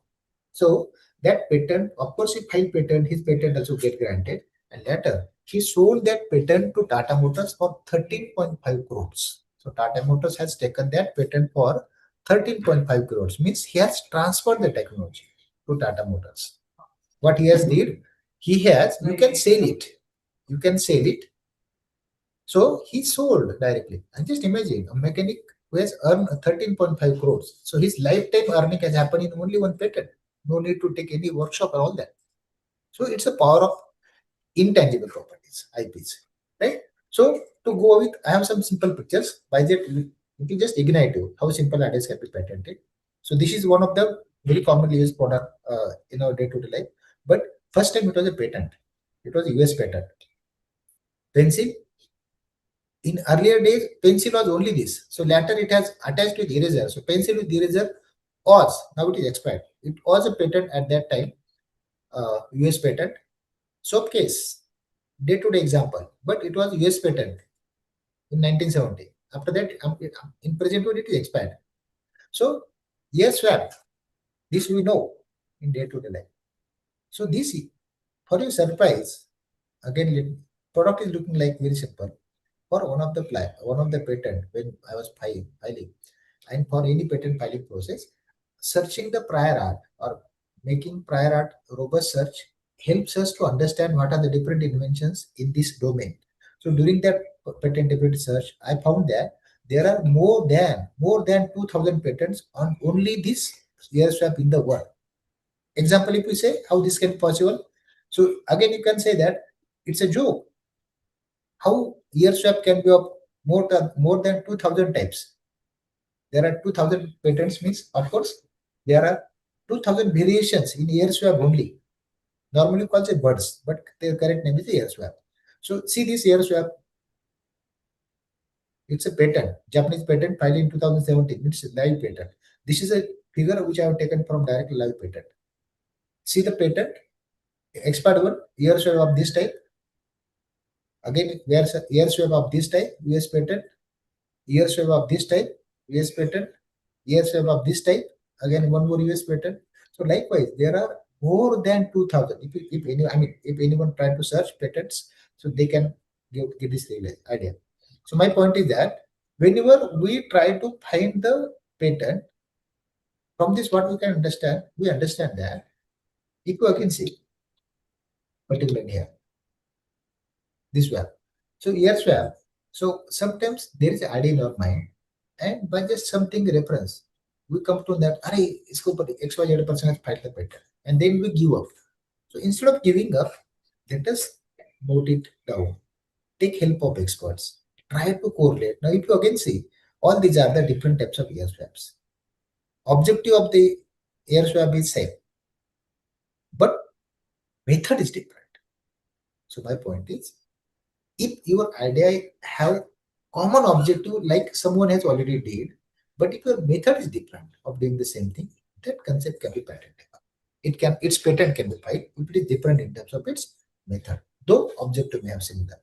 So that patent, of course, he filed patent, his patent also get granted, and later he sold that patent to Tata Motors for 13.5 crores. So Tata Motors has taken that patent for 13.5 crores, means he has transferred the technology to Tata Motors. What he has did, you can sell it. So he sold directly. And just imagine a mechanic who has earned 13.5 crores. So his lifetime earning has happened in only one patent. No need to take any workshop or all that. So it's a power of intangible properties, IPs, right? So to go with, I have some simple pictures. By that, it will just ignite you how simple ideas can be patented. So this is one of the very commonly used product in our day-to-day life. But first time it was a patent. It was a US patent. Pencil. In earlier days, pencil was only this. So later it has attached with eraser. So pencil with eraser was, now it is expired. It was a patent at that time, US patent. Soap case, day-to-day example, but it was US patent in 1970. After that, in present world, it is expired. So, yes, swap, this we know in day-to-day life. So this, for your surprise, again, product is looking like very simple. For one of the patent when I was filing, and for any patent filing process, searching the prior art or making prior art robust search helps us to understand what are the different inventions in this domain. So during that patentability search, I found that there are more than 2,000 patents on only this ear swab in the world. Example, if we say how this can be possible, so again you can say that it's a joke. How ear swab can be of more than 2,000 types. There are 2,000 patents, means of course there are 2,000 variations in ear swab only. Normally called it buds, but their correct name is ear swab. So see this ear swab. It's a patent, Japanese patent filed in 2017. It's a live patent. This is a figure which I have taken from direct live patent. See the patent, expired one, ear swab of this type. Again, ear swab of this type, US patent. Ear swab of this type, US patent. Ear swab of this type, again one more US patent. So likewise, there are more than 2,000. If anyone try to search patents, so they can get this idea. So my point is that whenever we try to find the patent, from this what we understand that if you again see, particularly here, this swab. So ear swab. So sometimes there is an idea in our mind, and by just something reference, we come to that, isko XYZ person has filed the patent, and then we give up. So instead of giving up, let us note it down. Take help of experts. Try to correlate. Now, if you again see, all these are the different types of ear swabs. Objective of the ear swab is same, but method is different. So my point is, if your idea have common objective like someone has already did, but if your method is different of doing the same thing, that concept can be patented. Its patent can be filed if it is different in terms of its method, though objective may have similar.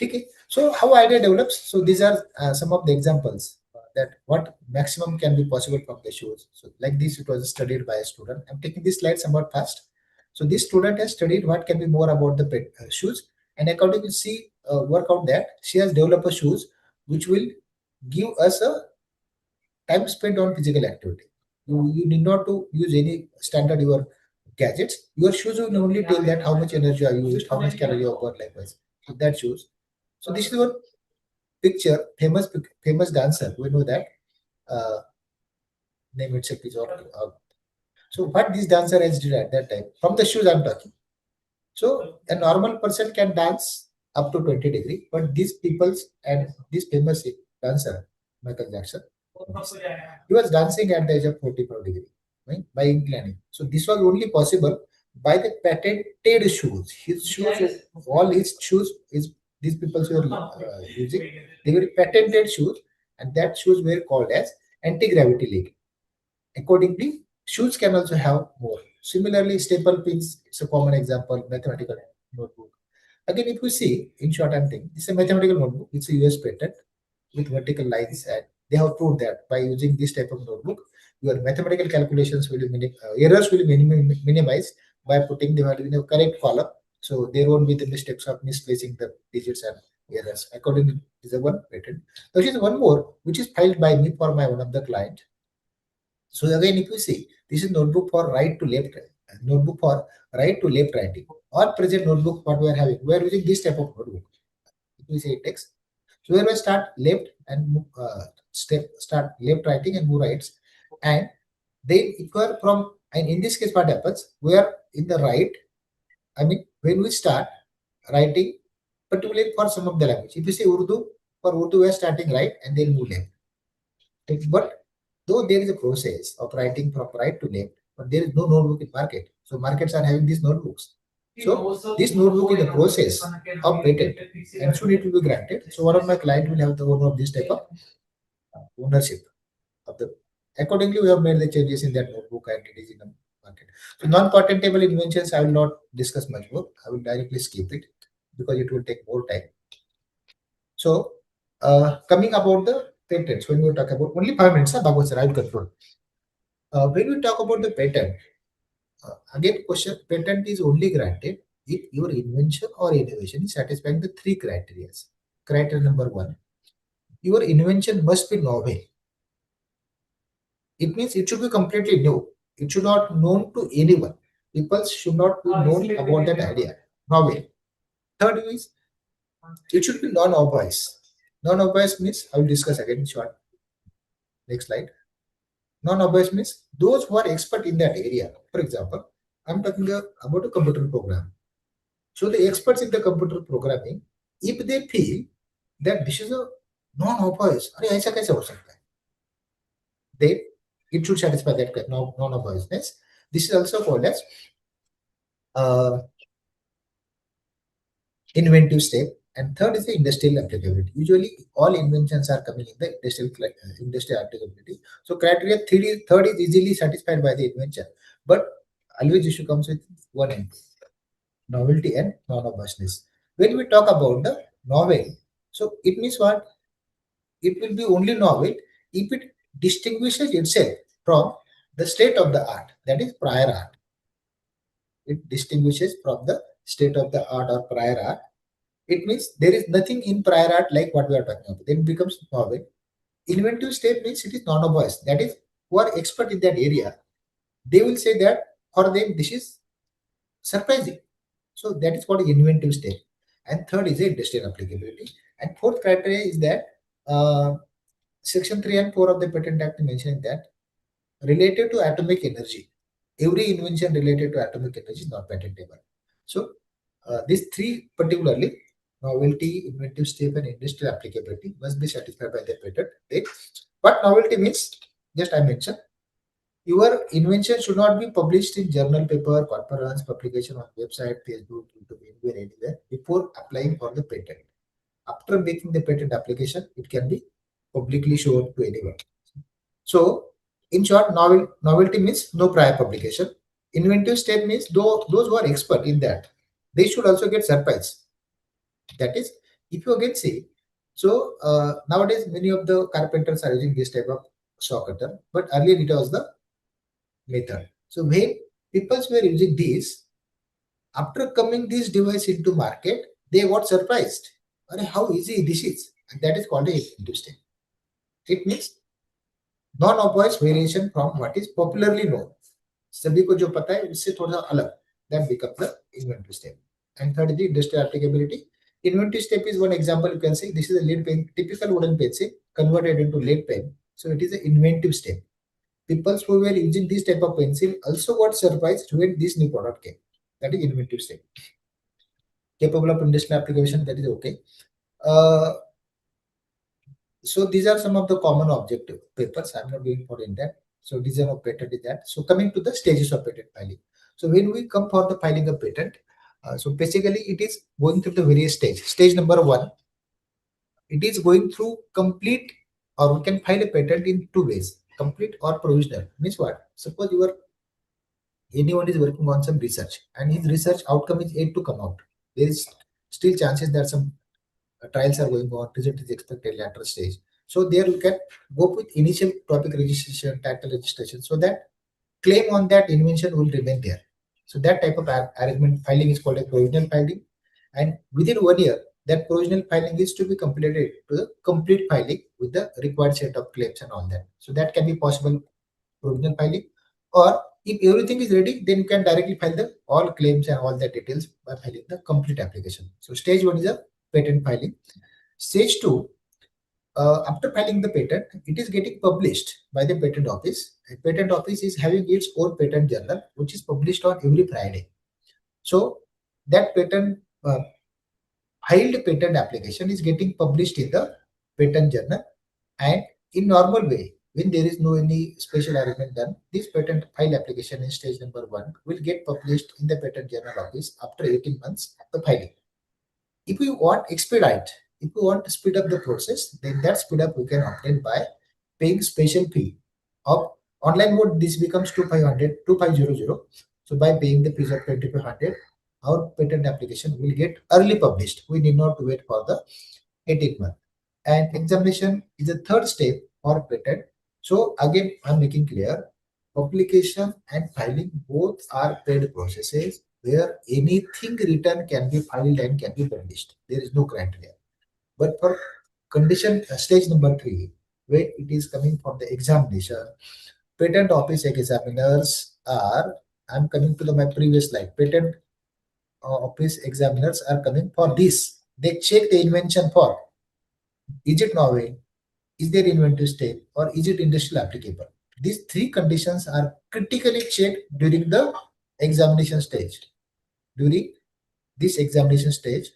Okay. So how idea develops? So these are some of the examples that what maximum can be possible from the shoes. So like this, it was studied by a student. I'm taking this slide somewhat fast. So this student has studied what can be more about the shoes, and according to see work out that she has developed a shoes which will give us a time spent on physical activity. You need not to use any standard your gadgets. Your shoes will only tell that how much energy are used, how much calorie you burn likewise. So that shoes. So this is one picture, famous dancer. We know that name itself is so what this dancer has did at that time, from the shoes I'm talking. So a normal person can dance up to 20 degree, but these people's and this famous dancer, Michael Jackson, he was dancing at the age of 44 degree, right, by inclining. So this was only possible by the patented shoes. His shoes, all his shoes is these people were using, they were patented shoes, and that shoes were called as anti-gravity leg. Accordingly, shoes can also have more. Similarly, staple pins, it's a common example, mathematical notebook. Again, if you see, in short, I'm thinking, it's a mathematical notebook, it's a US patent with vertical lines, and they have proved that by using this type of notebook, your mathematical calculations will be errors will be minimized by putting the value in a correct column. So there won't be the mistakes of misplacing the digits and errors. According to the one patent. There is one more which is filed by me for my one of the client. So again, if you see, this is notebook for right to left, notebook for right to left writing. Or present notebook what we are having, we are using this type of notebook. If you say text, so where we start left and move, start left writing and move rights, and then if you are from, and in this case what happens, we are in the right. I mean, when we start writing, particularly for some of the language, if you say Urdu, for Urdu we are starting right and then move left. But though there is a process of writing from right to left, but there is no notebook in market. So markets are having these notebooks. So this notebook is the process of patent and soon it will be granted. So one of my client will have the owner of this type of ownership of the. Accordingly, we have made the changes in that notebook and it is in the market. So non-patentable inventions, I will not discuss much more. I will directly skip it because it will take more time. So coming about the patents, when we talk about only 5 minutes, Bhagwat sir, I will control. When we talk about the patent, again question, patent is only granted if your invention or innovation is satisfying the 3 criteria. Criteria number 1, your invention must be novel. It means it should be completely new. It should not known to anyone. People should not be known about that idea. Novel. Third is, it should be non-obvious. Non-obvious means, I will discuss again in short. Next slide. Non-obvious means those who are expert in that area. For example, I'm talking about a computer program. So the experts in the computer programming, if they feel that this is a non-obvious, ऐसा कैसे हो सकता है? Then it should satisfy that non-obviousness. This is also called as inventive step. And third is the industrial applicability. Usually, all inventions are coming in the industrial applicability. So criteria third is easily satisfied by the invention, but always issue comes with one end: novelty and non-obviousness. When we talk about the novel, so it means what? It will be only novel if it distinguishes itself from the state of the art, that is prior art. It distinguishes from the state of the art or prior art. It means there is nothing in prior art like what we are talking about. Then it becomes novel. Inventive step means it is non-obvious. That is, who are expert in that area, they will say that for them this is surprising. So that is called inventive step. And third is the industrial applicability. And fourth criteria is that Section 3 and 4 of the Patent Act mentioning that related to atomic energy, every invention related to atomic energy is not patentable. So these 3 particularly, novelty, inventive step, and industrial applicability, must be satisfied by the patent. What novelty means, just I mentioned, your invention should not be published in journal paper, conference, publication on website, Facebook, YouTube, anywhere before applying for the patent. After making the patent application, it can be publicly shown to anyone. So, in short, novelty means no prior publication. Inventive step means those who are expert in that, they should also get surprised. That is, if you again see, so nowadays many of the carpenters are using this type of saw cutter, but earlier it was the method. So when people were using this, after coming this device into market, they got surprised. How easy this is, and that is called a inventive step. It means non-obvious variation from what is popularly known. सभी को जो पता है उससे थोड़ा अलग, that becomes the inventive step. And third is the industrial applicability. Inventive step is one example you can say. This is a lead pen, typical wooden pencil converted into lead pen. So it is an inventive step. People who were using this type of pencil also got surprised when this new product came. That is inventive step. Capable of industrial application, that is okay. So these are some of the common objective papers. I'm not going for in that. So design of patent is that. So coming to the stages of patent filing. So when we come for the filing of patent, So basically, it is going through the various stage. Stage number 1, it is going through complete, or we can file a patent in 2 ways: complete or provisional. Means what? Suppose anyone is working on some research and his research outcome is yet to come out. There is still chances that some trials are going on, result is expected later stage. So there you can go with initial topic registration, title registration, so that claim on that invention will remain there. So that type of arrangement filing is called a provisional filing, and within 1 year, that provisional filing is to be completed to the complete filing with the required set of claims and all that. So that can be possible provisional filing, or if everything is ready, then you can directly file the all claims and all the details by filing the complete application. So stage 1 is a patent filing. Stage 2, after filing the patent, it is getting published by the patent office. A patent office is having its own patent journal, which is published on every Friday. So that patent filed patent application is getting published in the patent journal, and in normal way, when there is no any special arrangement done, this patent file application in stage number 1 will get published in the patent journal office after 18 months of the filing. If we want expedite, if we want to speed up the process, then that speed up we can obtain by paying special fee of online mode. This becomes 2500. So by paying the fees of 2500, our patent application will get early published. We need not wait for the 18 month. And examination is the third step for patent. So again, I'm making clear, publication and filing both are paid processes where anything written can be filed and can be published. There is no criteria. But for condition stage number 3, when it is coming for the examination, patent office examiners are, I'm coming to my previous slide, patent office examiners are coming for this. They check the invention for, is it novel, is there inventive step, or is it industrial applicable? These 3 conditions are critically checked during the examination stage. During this examination stage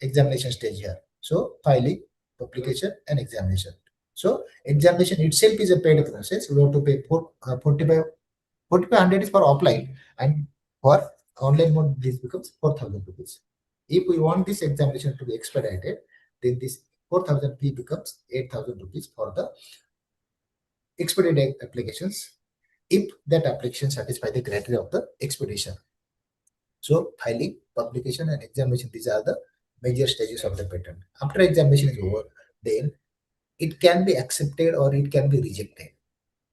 here. So filing, publication, and examination. So examination itself is a paid process. We have to pay 4,500 is for offline, and for online mode this becomes 4,000 rupees. If we want this examination to be expedited, then this 4,000 fee becomes 8,000 rupees for the expedited applications, if that application satisfy the criteria of the expedition. So filing, publication, and examination, these are the major stages of the patent. After examination is over, then it can be accepted or it can be rejected.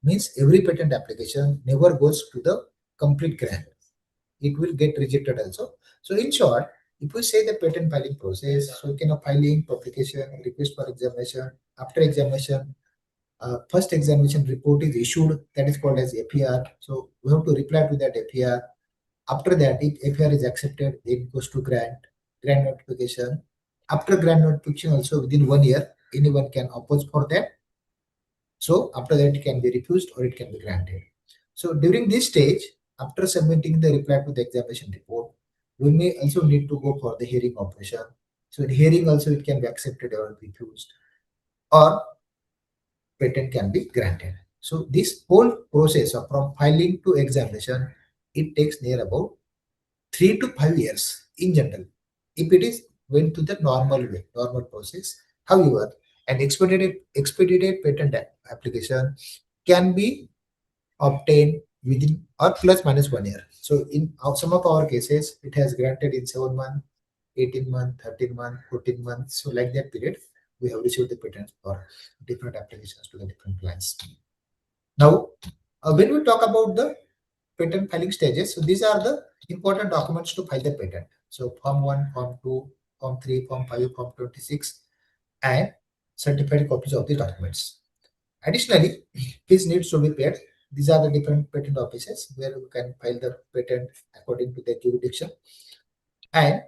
Means every patent application never goes to the complete grant. It will get rejected also. So in short, if we say the patent filing process, so filing, publication, request for examination. After examination, first examination report is issued, that is called as FER. So we have to reply to that FER. After that, if FER is accepted, it goes to grant notification. After grant notification, also within 1 year, anyone can oppose for that. So after that, it can be refused or it can be granted. So during this stage, after submitting the reply to the examination report, we may also need to go for the hearing operation. So in hearing also, it can be accepted or refused, or patent can be granted. So this whole process of from filing to examination, it takes near about 3 to 5 years in general, if it is went to the normal way, normal process. However, an expedited patent application can be obtained within or plus minus 1 year. So in some of our cases, it has granted in 7 months, 18 months, 13 months, 14 months. So like that period, we have received the patents for different applications to the different clients. Now, when we talk about the patent filing stages, so these are the important documents to file the patent. So Form 1, Form 2, Form 3, Form 5, Form 26, and certified copies of the documents. Additionally, fees needs to be paid. These are the different patent offices where you can file the patent according to their jurisdiction. And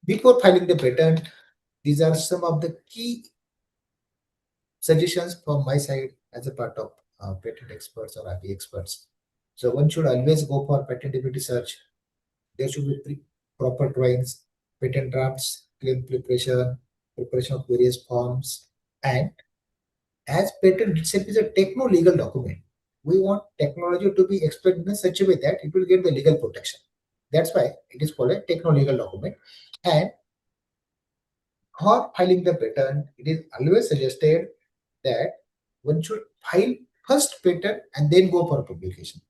before filing the patent, these are some of the key suggestions from my side as a part of patent experts or IP experts. So one should always go for patentability search. There should be proper drawings, patent drafts, claim preparation of various forms, and as patent itself is a techno-legal document, we want technology to be explained in such a way that it will get the legal protection. That's why it is called a techno-legal document. And for filing the patent, it is always suggested that one should file first patent and then go for publication.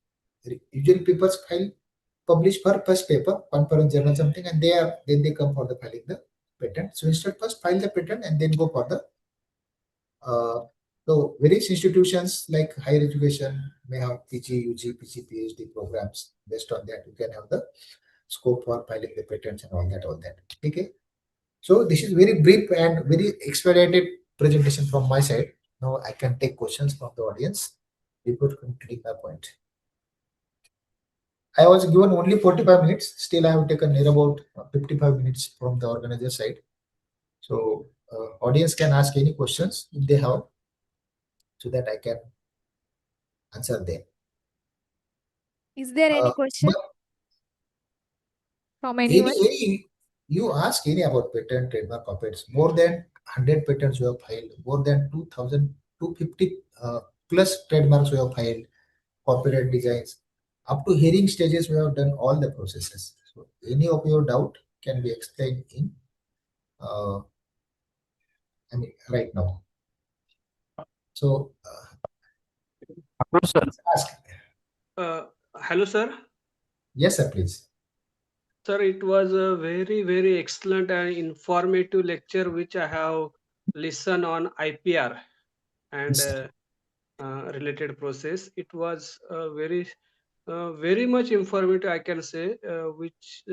Usually people publish for first paper, conference journal something, and then they come for the filing the patent. So instead first file the patent and then go for the so various institutions like higher education may have PG, UG, PG, PhD programs. Based on that, you can have the scope for filing the patents and all that. Okay. So this is very brief and very expedited presentation from my side. Now I can take questions from the audience before completing my point. I was given only 45 minutes. Still, I have taken near about 55 minutes from the organizer side. So audience can ask any questions if they have, so that I can answer them. Is there any question from anyone? You ask any about patent, trademark, copyrights. More than 100 patents we have filed. More than 2,250 plus trademarks we have filed. Copyright designs. Up to hearing stages, we have done all the processes. So any of your doubt can be explained in, right now. So, ask. Hello, sir. Yes, sir, please. Sir, it was a very, very excellent and informative lecture which I have listened on IPR and related process. It was very much informative, I can say, which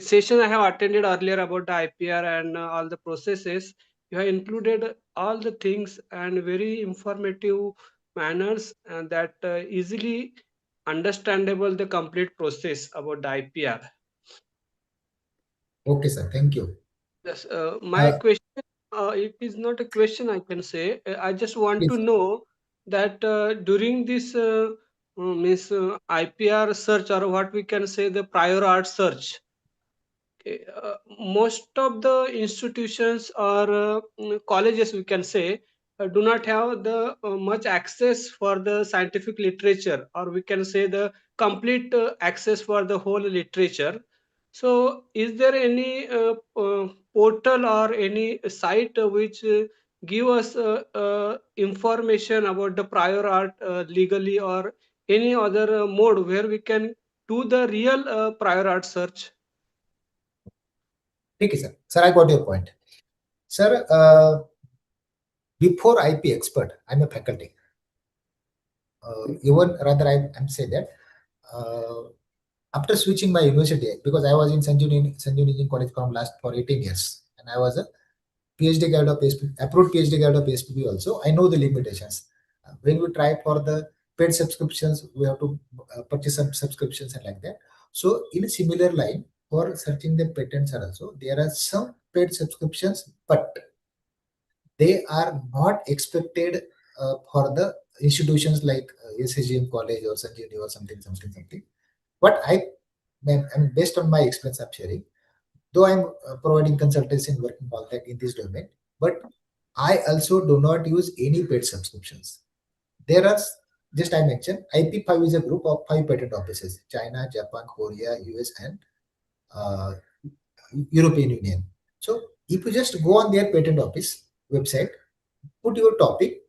session I have attended earlier about the IPR and all the processes. You have included all the things and very informative manners and that easily understandable the complete process about the IPR. Okay, sir. Thank you. Yes, my question, it is not a question, I can say. I just want to know that during this IPR search, or what we can say the prior art search, most of the institutions or colleges, we can say, do not have the much access for the scientific literature, or we can say the complete access for the whole literature. So is there any portal or any site which give us information about the prior art legally, or any other mode where we can do the real prior art search? Okay, sir. Sir, I got your point. Sir, before IP expert, I'm a faculty. Even rather, I'm saying that after switching my university, because I was in Sanjuni Engineering College for 18 years, and I was a PhD guide of PSP, approved PhD guide of PSPB also. I know the limitations. When we try for the paid subscriptions, we have to purchase some subscriptions and like that. So in a similar line, for searching the patents also, there are some paid subscriptions, but they are not expected for the institutions like SSGM college or Sanjini or something. But I'm based on my experience I'm sharing, though I'm providing consultancy and working all that in this domain, but I also do not use any paid subscriptions. There are, just I mentioned, IP5 is a group of 5 patent offices: China, Japan, Korea, US, and European Union. So if you just go on their patent office website, put your topic,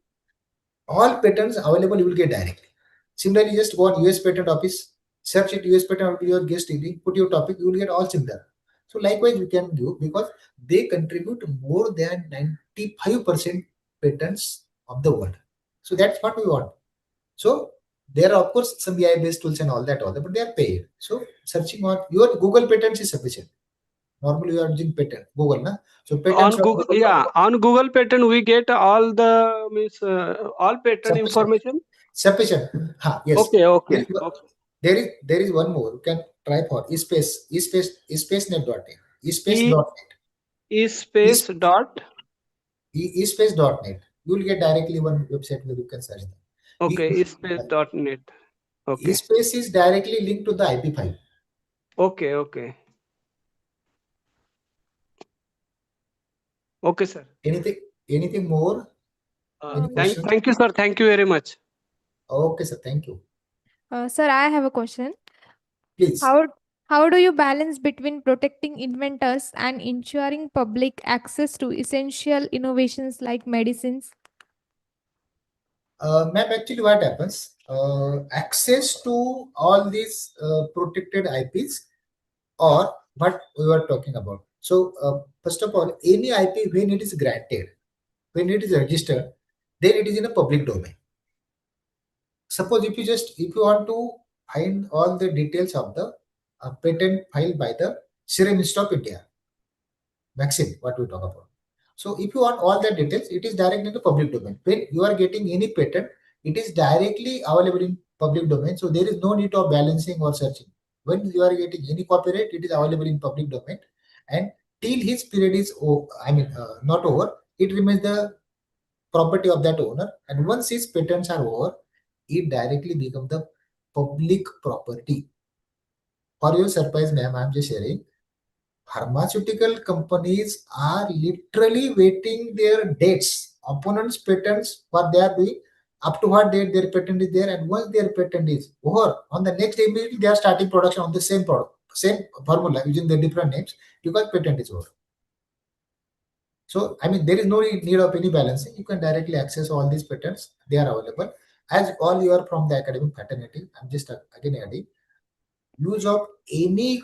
all patents available you will get directly. Similarly, just go on US patent office, search it US patent office, your guest degree, put your topic, you will get all similar. So likewise we can do, because they contribute more than 95% patents of the world. So that's what we want. So there are of course some AI based tools and all that, but they are paid. So searching on your Google patents is sufficient. Normally you are using patent Google, na? So patents On Google, on Google patent we get all the all patent information. Sufficient. Yes. Okay. There is one more. You can try for espacenet.net. Espace.net. You will get directly one website where you can search them. Okay, espace.net. Okay. Espace is directly linked to the IP5. Okay, sir. Anything more? Thank you, sir. Thank you very much. Okay, sir. Thank you. Sir, I have a question. Please. How do you balance between protecting inventors and ensuring public access to essential innovations like medicines? Ma'am, actually, what happens? Access to all these protected IPs, or what we were talking about. So, first of all, any IP, when it is granted, when it is registered, then it is in a public domain. Suppose if you want to find all the details of the patent filed by the Serum Institute of India, vaccine, what we talk about. So if you want all the details, it is directly in the public domain. When you are getting any patent, it is directly available in public domain. So there is no need of balancing or searching. When you are getting any copyright, it is available in public domain, and till his period is, not over, it remains the property of that owner. And once his patents are over, it directly becomes the public property. For your surprise, ma'am, I'm just sharing, pharmaceutical companies are literally waiting their dates, opponents' patents, what they are doing, up to what date their patent is there, and once their patent is over, on the next day immediately they are starting production on the same product, same formula using the different names, because patent is over. So, there is no need of any balancing. You can directly access all these patents. They are available. As all you are from the academic fraternity, I'm just again adding, use of any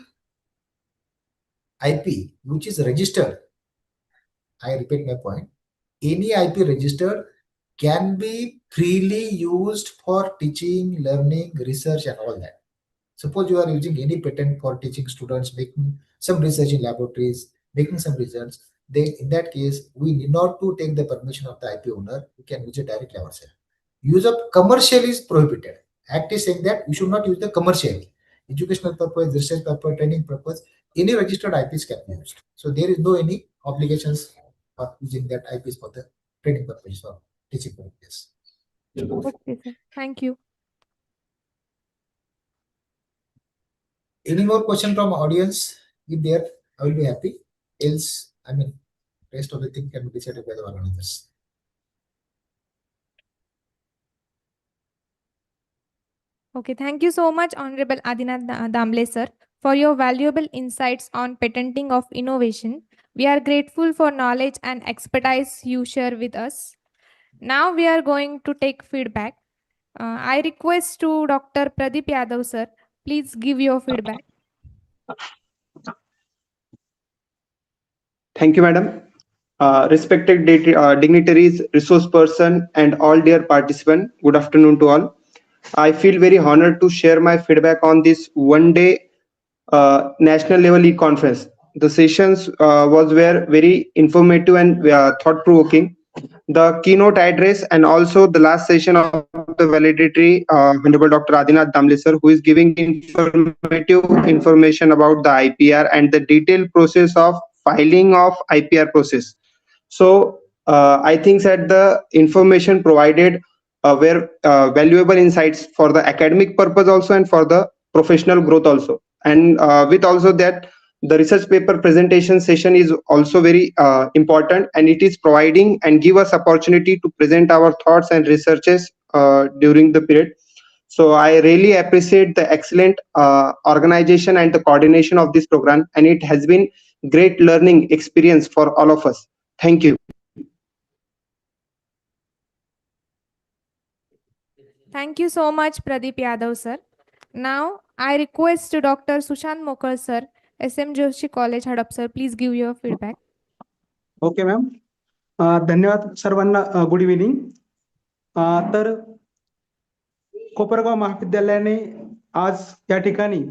IP which is registered. I repeat my point. Any IP registered can be freely used for teaching, learning, research, and all that. Suppose you are using any patent for teaching students, making some research in laboratories, making some results, then in that case, we need not to take the permission of the IP owner. We can use it directly ourselves. Use of commercial is prohibited. Act is saying that we should not use the commercially. Educational purpose, research purpose, training purpose, any registered IPs can be used. So there is no any obligations for using that IPs for the training purpose or teaching purpose. Okay, sir. Thank you. Any more question from audience? If there, I will be happy. Else, rest of the thing can be decided by the organizers. Okay, thank you so much, Honorable Adinath Damble, sir, for your valuable insights on patenting of innovation. We are grateful for knowledge and expertise you share with us. Now we are going to take feedback. I request to Dr. Pradeep Yadav, sir, please give your feedback. Thank you, madam. Respected dignitaries, resource person, and all dear participants, good afternoon to all. I feel very honored to share my feedback on this one-day national level e-conference. The sessions were very informative and thought-provoking. The keynote address and also the last session of the validatory, Honorable Dr. Adinath Damle sir, who is giving informative information about the IPR and the detailed process of filing of IPR process. So I think that the information provided were valuable insights for the academic purpose also and for the professional growth also. And with also that, the research paper presentation session is also very important, and it is providing and give us opportunity to present our thoughts and researches during the period. So I really appreciate the excellent organization and the coordination of this program, and it has been great learning experience for all of us. Thank you. Thank you so much, Pradeep Yadav, sir. Now I request to Dr. Sushant Mokal, sir, SM Joshi College, Hadap, sir, please give your feedback. Okay ma'am, धन्यवाद सर्वांना. गुड इव्हिनिंग. तर कोपरगाव महाविद्यालयाने आज या ठिकाणी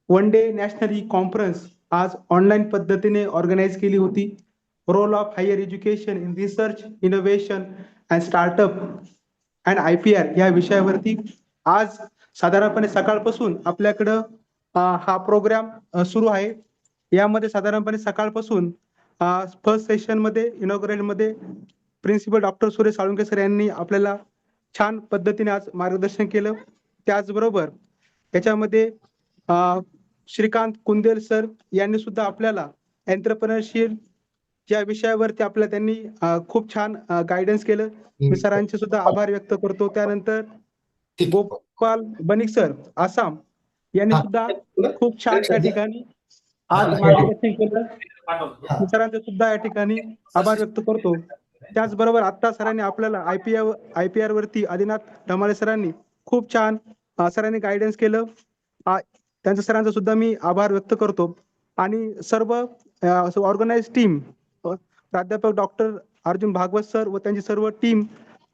one day national e conference आज ऑनलाईन पद्धतीने ऑर्गनाईज केली होती. Role of higher education in research, innovation and startup and IPR या विषयावरती आज साधारणपणे सकाळपासून आपल्याकडं हा प्रोग्राम सुरू आहे. यामध्ये साधारणपणे सकाळपासून फर्स्ट सेशन मध्ये इनॉग्रेट मध्ये principal doctor Suresh Salunke sir यांनी आपल्याला छान पद्धतीने आज मार्गदर्शन केलं. त्याचबरोबर याच्यामध्ये श्रीकांत कुंदेल सर यांनी सुद्धा आपल्याला एंटरप्रेन्योरशिप या विषयावरती आपल्याला त्यांनी खूप छान गायडन्स केलं. मी सरांचे सुद्धा आभार व्यक्त करतो. त्यानंतर गोपाल बनिक सर आसाम यांनी सुद्धा खूप छान त्या ठिकाणी आज मार्गदर्शन केलं. सरांचे सुद्धा या ठिकाणी आभार व्यक्त करतो. त्याचबरोबर आता सरांनी आपल्याला IPR वरती आदिनाथ ढमाळे सरांनी खूप छान सरांनी गायडन्स केलं. त्यांच्या सरांचा सुद्धा मी आभार व्यक्त करतो. आणि सर्व ऑर्गनाइज टीम प्राध्यापक डॉक्टर अर्जुन भागवत सर व त्यांची सर्व टीम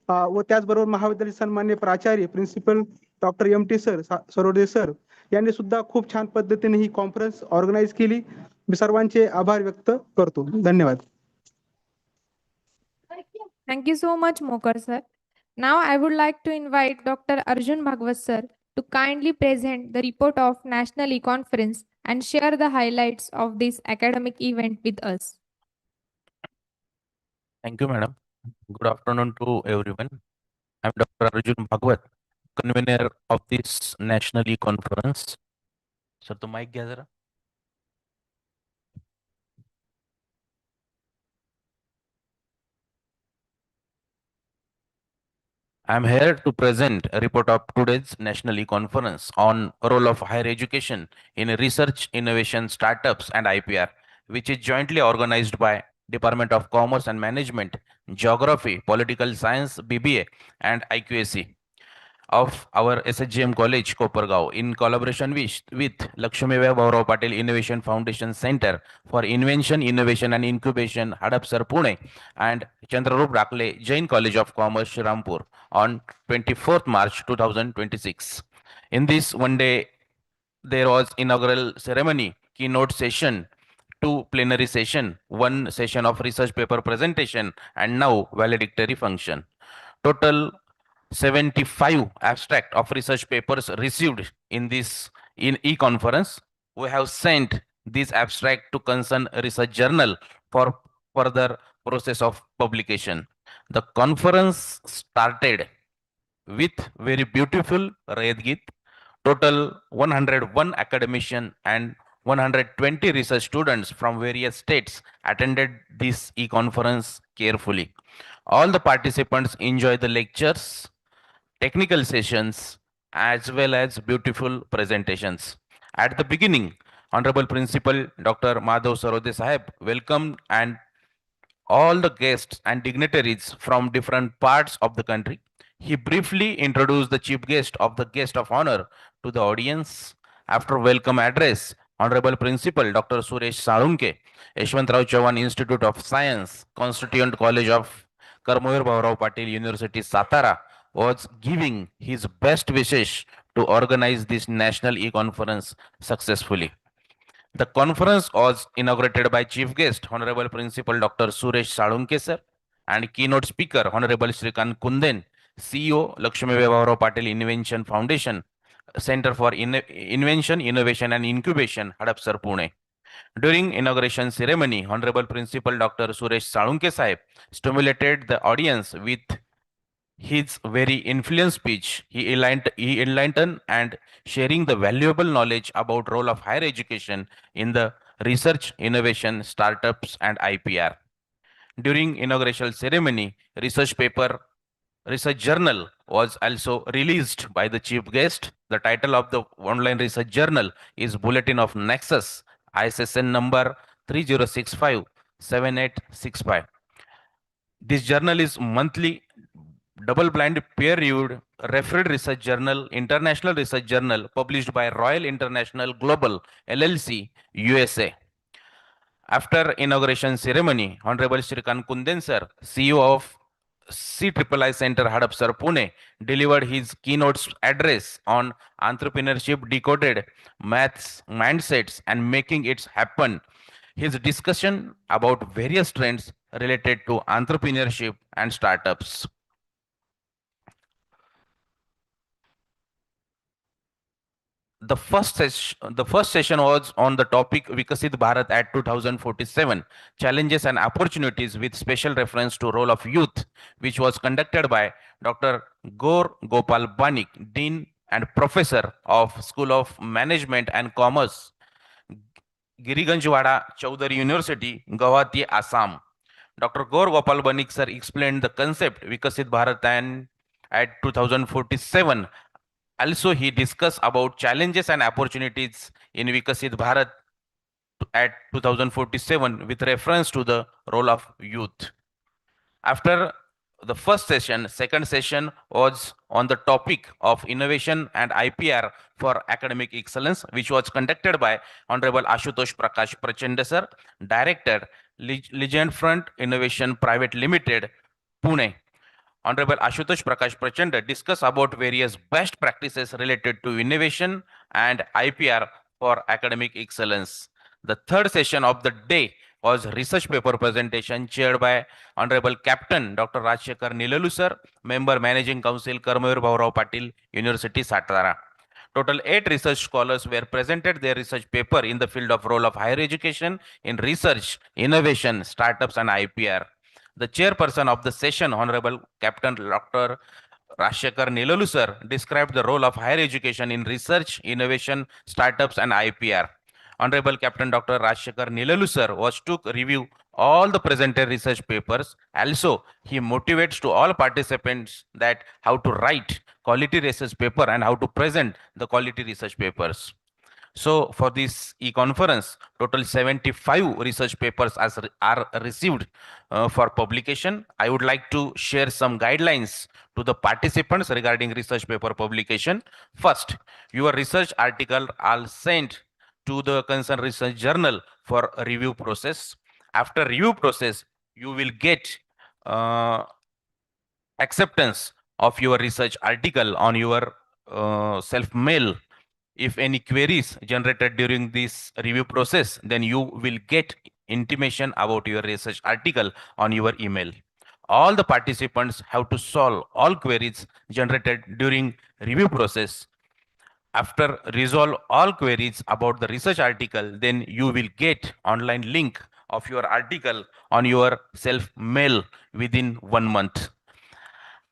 व त्याचबरोबर महाविद्यालय सन्मान्य प्राचार्य principal doctor MT sir Sarode sir यांनी सुद्धा खूप छान पद्धतीने ही कॉन्फरन्स ऑर्गनाइज केली. मी सर्वांचे आभार व्यक्त करतो. धन्यवाद. Thank you so much, Mokar sir. Now I would like to invite Dr. Arjun Bhagwat sir to kindly present the report of National E-Conference and share the highlights of this academic event with us. Thank you, madam. Good afternoon to everyone. I'm Dr. Arjun Bhagwat, convener of this National E-Conference. Sir, to mic घ्या जरा. I am here to present a report of today's National E-Conference on role of higher education in research, innovation, startups, and IPR, which is jointly organized by Department of Commerce and Management, Geography, Political Science, BBA, and IQAC of our SSGM College, Kopargaon, in collaboration with Lakshmibai Bhaurao Patel Innovation Foundation Center for Invention, Innovation and Incubation, Hadapsar, Pune, and Chandrarup Rakle Jain College of Commerce, Shrirampur, on 24th March 2026. In this one day, there was inaugural ceremony, keynote session, 2 plenary session, 1 session of research paper presentation, and now valedictory function. Total 75 abstract of research papers received in this e-conference. We have sent this abstract to concerned research journal for further process of publication. The conference started with very beautiful Rayat Geet. Total 101 academician and 120 research students from various states attended this e-conference carefully. All the participants enjoyed the lectures, technical sessions, as well as beautiful presentations. At the beginning, Honorable Principal Dr. Madhav Sarode Sahib welcomed and all the guests and dignitaries from different parts of the country. He briefly introduced the chief guest of honor to the audience. After welcome address, Honorable Principal Dr. Suresh Salunke, Yashwantrao Chauhan Institute of Science, Constituent College of Karmavir Bhaurao Patil University, Satara, was giving his best wishes to organize this national e-conference successfully. The conference was inaugurated by Chief Guest, Honorable Principal Dr. Suresh Salunke sir, and keynote speaker, Honorable Shrikant Kunden, CEO, Lakshmibai Bhaurao Patel Invention Foundation, Center for Invention, Innovation and Incubation, Hadapsar, Pune. During inauguration ceremony, Honorable Principal Dr. Suresh Salunke Sahib stimulated the audience with his very influent speech. He enlightened and sharing the valuable knowledge about role of higher education in the research, innovation, startups, and IPR. During inauguration ceremony, research journal was also released by the chief guest. The title of the online research journal is Bulletin of Nexus, ISSN number 30657865. This journal is monthly double-blind, peer-reviewed, referred research journal, international research journal published by Royal International Global LLC, USA. After inauguration ceremony, Honorable Shrikant Kunden sir, CEO of CIII Center, Hadapsar, Pune, delivered his keynote address on entrepreneurship decoded, maths, mindsets, and making it happen. His discussion about various trends related to entrepreneurship and startups. The first session was on the topic Vikasit Bharat at 2047, challenges and opportunities with special reference to role of youth, which was conducted by Dr. Gaur Gopal Banik, Dean and Professor of School of Management and Commerce, Giriganjwada Chaudhary University, Guwahati, Assam. Dr. Gaur Gopal Banik sir explained the concept Vikasit Bharat and at 2047 Also, he discussed about challenges and opportunities in Vikasit Bharat at 2047 with reference to the role of youth. After the first session, second session was on the topic of innovation and IPR for academic excellence, which was conducted by Honorable Ashutosh Prakash Prachanda sir, Director, Legend Front Innovation Private Limited, Pune. Honorable Ashutosh Prakash Prachanda discuss about various best practices related to innovation and IPR for academic excellence. The third session of the day was research paper presentation chaired by Honorable Captain Dr. Rajshekar Nilalu sir, Member Managing Council Karmavir Bhaurao Patil, University Satara. Total 8 research scholars were presented their research paper in the field of role of higher education in research, innovation, startups and IPR. The chairperson of the session, Honorable Captain Dr. Rajshekar Nilalu sir, described the role of higher education in research, innovation, startups and IPR. Honorable Captain Dr. Rajshekar Nilalu sir was to review all the presented research papers. Also, he motivates to all participants that how to write quality research paper and how to present the quality research papers. So for this e-conference, total 75 research papers are received for publication. I would like to share some guidelines to the participants regarding research paper publication. First, your research article are sent to the concerned research journal for a review process. After review process, you will get acceptance of your research article on your self mail. If any queries generated during this review process, then you will get intimation about your research article on your email. All the participants have to solve all queries generated during review process. After resolve all queries about the research article, then you will get online link of your article on your self mail within 1 month.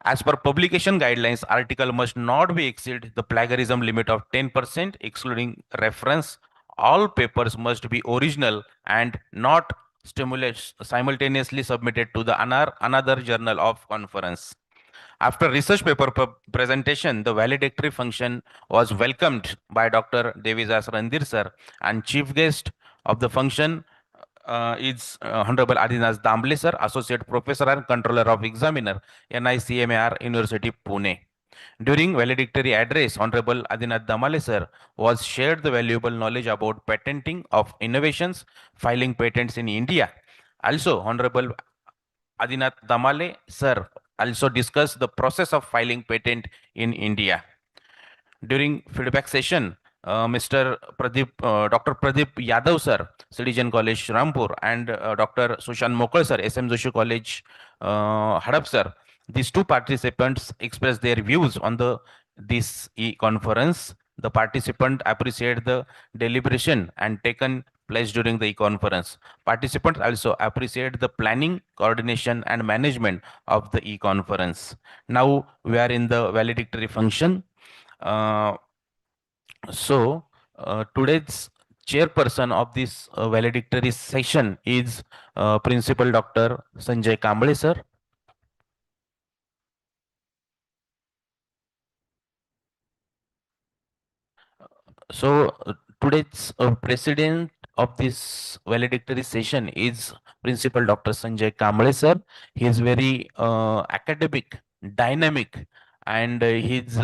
As per publication guidelines, article must not be exceed the plagiarism limit of 10%, excluding reference. All papers must be original and not simultaneously submitted to the another journal of conference. After research paper presentation, the valedictory function was welcomed by Dr. Devidas Randir sir, and chief guest of the function is Honorable Adinath Damble sir, Associate Professor and Controller of Examiner, NICMAR University, Pune. During valedictory address, Honorable Adinath Damale sir was shared the valuable knowledge about patenting of innovations, filing patents in India. Also, Honorable Adinath Damale sir also discussed the process of filing patent in India. During feedback session, Dr. Pradeep Yadav sir, Citizen College, Rampur, and Dr. Sushan Mokal sir, SM Joshi College, Hadap sir. These two participants expressed their views on this e-conference. The participant appreciate the deliberation and taken place during the e-conference. Participants also appreciate the planning, coordination, and management of the e-conference. Now we are in the valedictory function. Today's chairperson of this valedictory session is Principal Dr. Sanjay Kamble sir. Today's president of this valedictory session is Principal Dr. Sanjay Kamble sir. He is very academic, dynamic, and his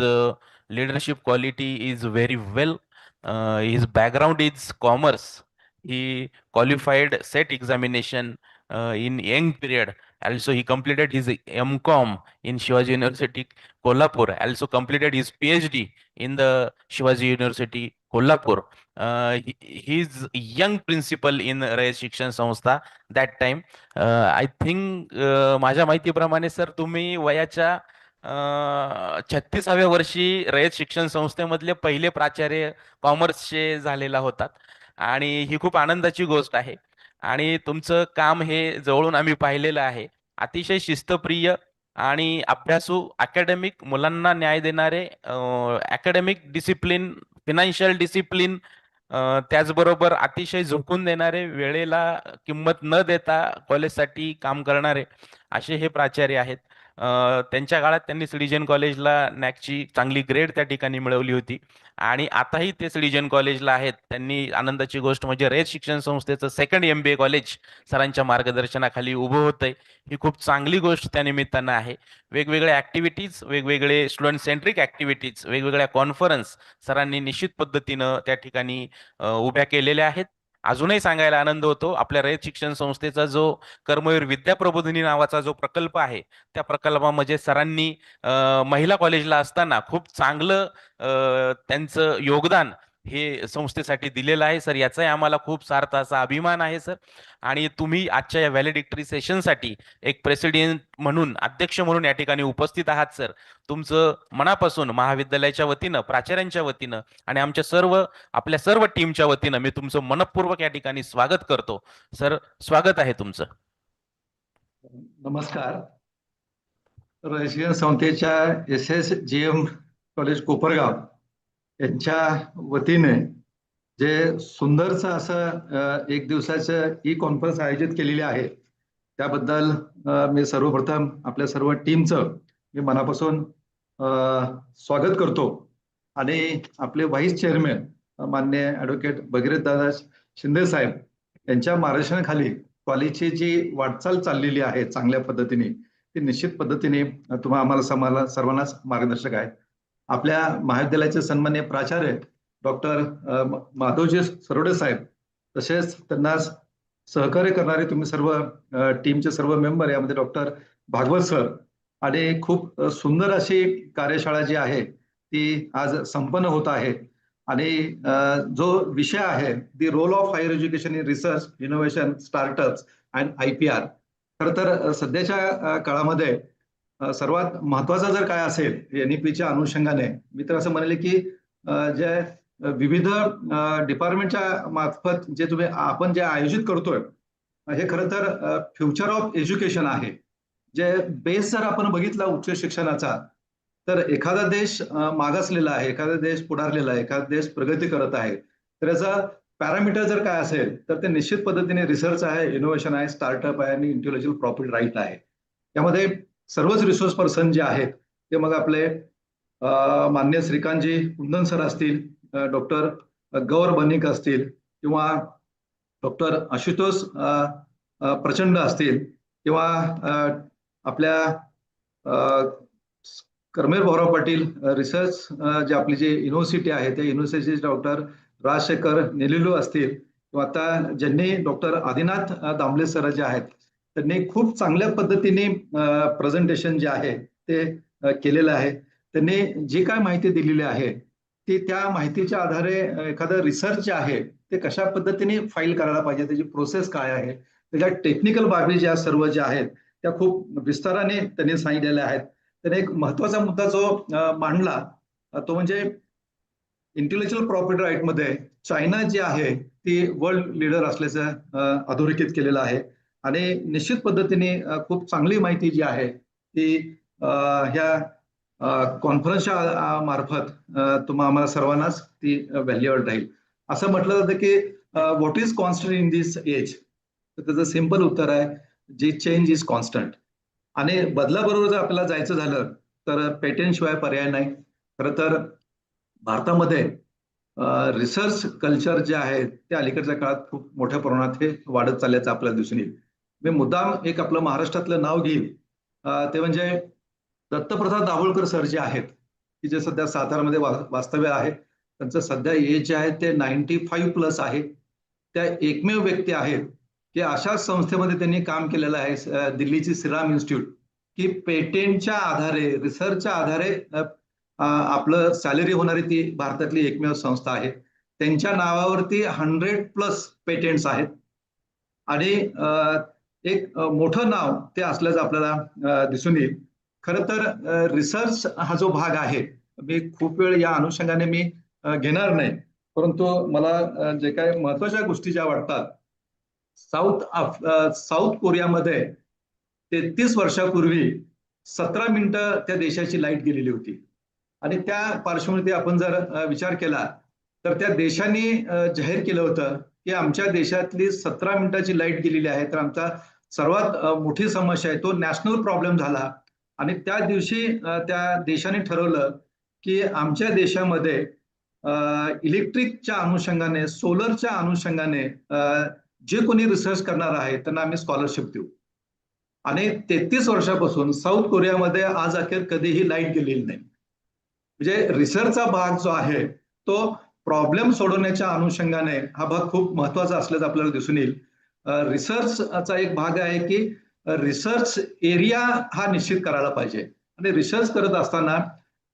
leadership quality is very well. His background is commerce. He qualified set examination in young period. Also, he completed his MCom in Shivaji University, Kolhapur. Also completed his PhD in the Shivaji University, Kolhapur. He's young principal in Rayat Shikshan संस्था that time. I think माझ्या माहितीप्रमाणे sir तुम्ही वयाच्या 36व्या वर्षी रयत शिक्षण संस्थेमधले पहिले प्राचार्य कॉमर्सचे झालेला होतात आणि ही खूप आनंदाची गोष्ट आहे आणि तुमचं काम हे जवळून आम्ही पाहिलेलं आहे. अतिशय शिस्तप्रिय आणि अभ्यासू अकॅडमिक मुलांना न्याय देणारे अकॅडमिक डिसिप्लिन, फिनान्शियल डिसिप्लिन, त्याचबरोबर अतिशय झोकून देणारे, वेळेला किंमत न देता कॉलेजसाठी काम करणारे असे हे प्राचार्य आहेत. त्यांच्या काळात त्यांनी सिटिजन कॉलेजला नॅकची चांगली ग्रेड त्या ठिकाणी मिळवली होती आणि आताही ते सिटिजन कॉलेजला आहेत. त्यांनी आनंदाची गोष्ट म्हणजे रयत शिक्षण संस्थेचं सेकंड MBA कॉलेज सरांच्या मार्गदर्शनाखाली उभं होतंय. ही खूप चांगली गोष्ट त्या निमित्तानं आहे. वेगवेगळ्या ॲक्टिव्हिटीज, वेगवेगळे स्टुडंट सेंट्रिक ॲक्टिव्हिटीज, वेगवेगळ्या कॉन्फरन्स सरांनी निश्चित पद्धतीनं त्या ठिकाणी उभ्या केलेल्या आहेत. अजूनही सांगायला आनंद होतो, आपल्या रयत शिक्षण संस्थेचा जो कर्मवीर विद्या प्रबोधिनी नावाचा जो प्रकल्प आहे, त्या प्रकल्पामध्ये सरांनी महिला कॉलेजला असताना खूप चांगलं त्यांचं योगदान हे संस्थेसाठी दिलेलं आहे सर. याचाही आम्हाला खूप सार्थ असा अभिमान आहे सर. आणि तुम्ही आजच्या या व्हॅलिडिक्टरी सेशनसाठी एक प्रेसिडेंट म्हणून, अध्यक्ष म्हणून या ठिकाणी उपस्थित आहात सर. तुमचं मनापासून महाविद्यालयाच्या वतीनं, प्राचार्यांच्या वतीनं आणि आपल्या सर्व टीमच्या वतीनं मी तुमचं मनपूर्वक या ठिकाणी स्वागत करतो. सर, स्वागत आहे तुमचं. नमस्कार. शिक्षण संस्थेच्या SSGM कॉलेज कोपरगाव यांच्या वतीने जे सुंदरचं असं एक दिवसाचं कॉन्फरन्स आयोजित केलेली आहे, त्याबद्दल मी सर्वप्रथम आपल्या सर्व टीमचं मी मनापासून स्वागत करतो. आणि आपले व्हाईस चेअरमॅन माननीय ॲडव्होकेट भगीरथदादा शिंदे साहेब यांच्या मार्गदर्शनाखाली कॉलेजची जी वाटचाल चाललेली आहे चांगल्या पद्धतीने, ती निश्चित पद्धतीने आम्हाला सर्वांनाच मार्गदर्शक आहे. आपल्या महाविद्यालयाचे सन्माननीय प्राचार्य डॉक्टर माधवजी सरवडे साहेब, तसेच त्यांना सहकार्य करणारे तुम्ही सर्व टीमचे सर्व मेंबर, यामध्ये डॉक्टर भागवत सर, आणि खूप सुंदर अशी कार्यशाळा जी आहे ती आज संपन्न होत आहे. आणि जो विषय आहे the role of higher education in research, innovation, startups and IPR. खरं तर सध्याच्या काळामध्ये सर्वात महत्वाचा जर काय असेल NEPच्या अनुषंगाने, मी तर असं म्हणेल की जे विविध डिपार्टमेंटच्या मार्फत जे आपण जे आयोजित करतोय, हे खरं तर फ्युचर ऑफ एज्युकेशन आहे. जे बेस जर आपण बघितला उच्च शिक्षणाचा, तर एखादा देश मागासलेला आहे, एखादा देश पुढारलेला आहे, एखादा देश प्रगती करत आहे, तर याचा पॅरामीटर जर काय असेल तर ते निश्चित पद्धतीने रिसर्च आहे, इनोव्हेशन आहे, स्टार्टअप आहे आणि इंटेलेक्च्युअल प्रॉपर्टी राईट आहे. त्यामध्ये सर्वच रिसोर्स पर्सन जे आहेत ते मग आपले मान्य श्रीकांतजी कुंदन सर असतील, डॉक्टर गौर बनिक असतील, किंवा डॉक्टर आशुतोष प्रचंड असतील, किंवा आपल्या कर्मेर भाऊराव पाटील रिसर्च जे आपली जी युनिव्हर्सिटी आहे त्या युनिव्हर्सिटीचे डॉक्टर राजशेखर नेलिलू असतील, किंवा आता ज्यांनी डॉक्टर आदिनाथ दामले सर जे आहेत त्यांनी खूप चांगल्या पद्धतीने प्रेझेंटेशन जे आहे ते केलेलं आहे. त्यांनी जी काय माहिती दिलेली आहे ती त्या माहितीच्या आधारे एखादं रिसर्च जे आहे ते कशा पद्धतीने फाईल करायला पाहिजे, त्याची प्रोसेस काय आहे, त्याच्या टेक्निकल बाबी ज्या सर्व ज्या आहेत त्या खूप विस्ताराने त्यांनी सांगितलेल्या आहेत. त्याने एक महत्वाचा मुद्दा जो मांडला तो म्हणजे इंटेलेक्च्युअल प्रॉपर्टी राईट मध्ये चायना जी आहे ती वर्ल्ड लीडर असल्याचं अधोरेखित केलेलं आहे. आणि निश्चित पद्धतीने खूप चांगली माहिती जी आहे ती ह्या कॉन्फरन्सच्या मार्फत आम्हाला सर्वांनाच ती व्हॅल्युएबल राहील. असं म्हटलं जातं की what is constant in this age, तर त्याचं सिंपल उत्तर आहे जी चेंज इज कॉन्स्टंट. आणि बदलाबरोबर जर आपल्याला जायचं झालं तर पेटेंट शिवाय पर्याय नाही. खरं तर भारतामध्ये रिसर्च कल्चर जे आहे ते अलीकडच्या काळात खूप मोठ्या प्रमाणात हे वाढत चालल्याचं आपल्याला दिसून येईल. मी मुद्दाम एक आपलं महाराष्ट्रातलं नाव घेईल, ते म्हणजे दत्तप्रसाद दाभोळकर सर जे आहेत की जे सध्या सातारामध्ये वास्तव्य आहे. त्यांचं सध्या एज जे आहे ते 95+ आहे. त्या एकमेव व्यक्ती आहेत की अशा संस्थेमध्ये त्यांनी काम केलेलं आहे, दिल्लीची सिराम इन्स्टिट्यूट, की पेटेंटच्या आधारे, रिसर्चच्या आधारे आपलं सॅलरी होणारी ती भारतातली एकमेव संस्था आहे. त्यांच्या नावावरती 100+ पेटेंट्स आहेत. आणि एक मोठं नाव ते असल्याचं आपल्याला दिसून येईल. खरं तर रिसर्च हा जो भाग आहे, मी खूप वेळ या अनुषंगाने मी घेणार नाही, परंतु मला जे काही महत्वाच्या गोष्टी ज्या वाटतात, साऊथ कोरियामध्ये 33 वर्षापूर्वी 17 मिनिटं त्या देशाची लाईट गेलेली होती. आणि त्या पार्श्वभूमीवरती आपण जर विचार केला तर त्या देशाने जाहीर केलं होतं की आमच्या देशातली 17 मिनिटाची लाईट गेलेली आहे, तर आमचा सर्वात मोठी समस्या आहे तो नॅशनल प्रॉब्लेम झाला आणि त्या दिवशी त्या देशाने ठरवलं की आमच्या देशामध्ये इलेक्ट्रिकच्या अनुषंगाने, सोलरच्या अनुषंगाने जे कोणी रिसर्च करणार आहे त्यांना आम्ही स्कॉलरशिप देऊ. आणि 33 वर्षापासून साऊथ कोरियामध्ये आज अखेर कधीही लाईट गेलेली नाही. म्हणजे रिसर्चचा भाग जो आहे तो प्रॉब्लेम सोडवण्याच्या अनुषंगाने हा भाग खूप महत्वाचा असल्याचं आपल्याला दिसून येईल. रिसर्चचा एक भाग आहे की रिसर्च एरिया हा निश्चित करायला पाहिजे आणि रिसर्च करत असताना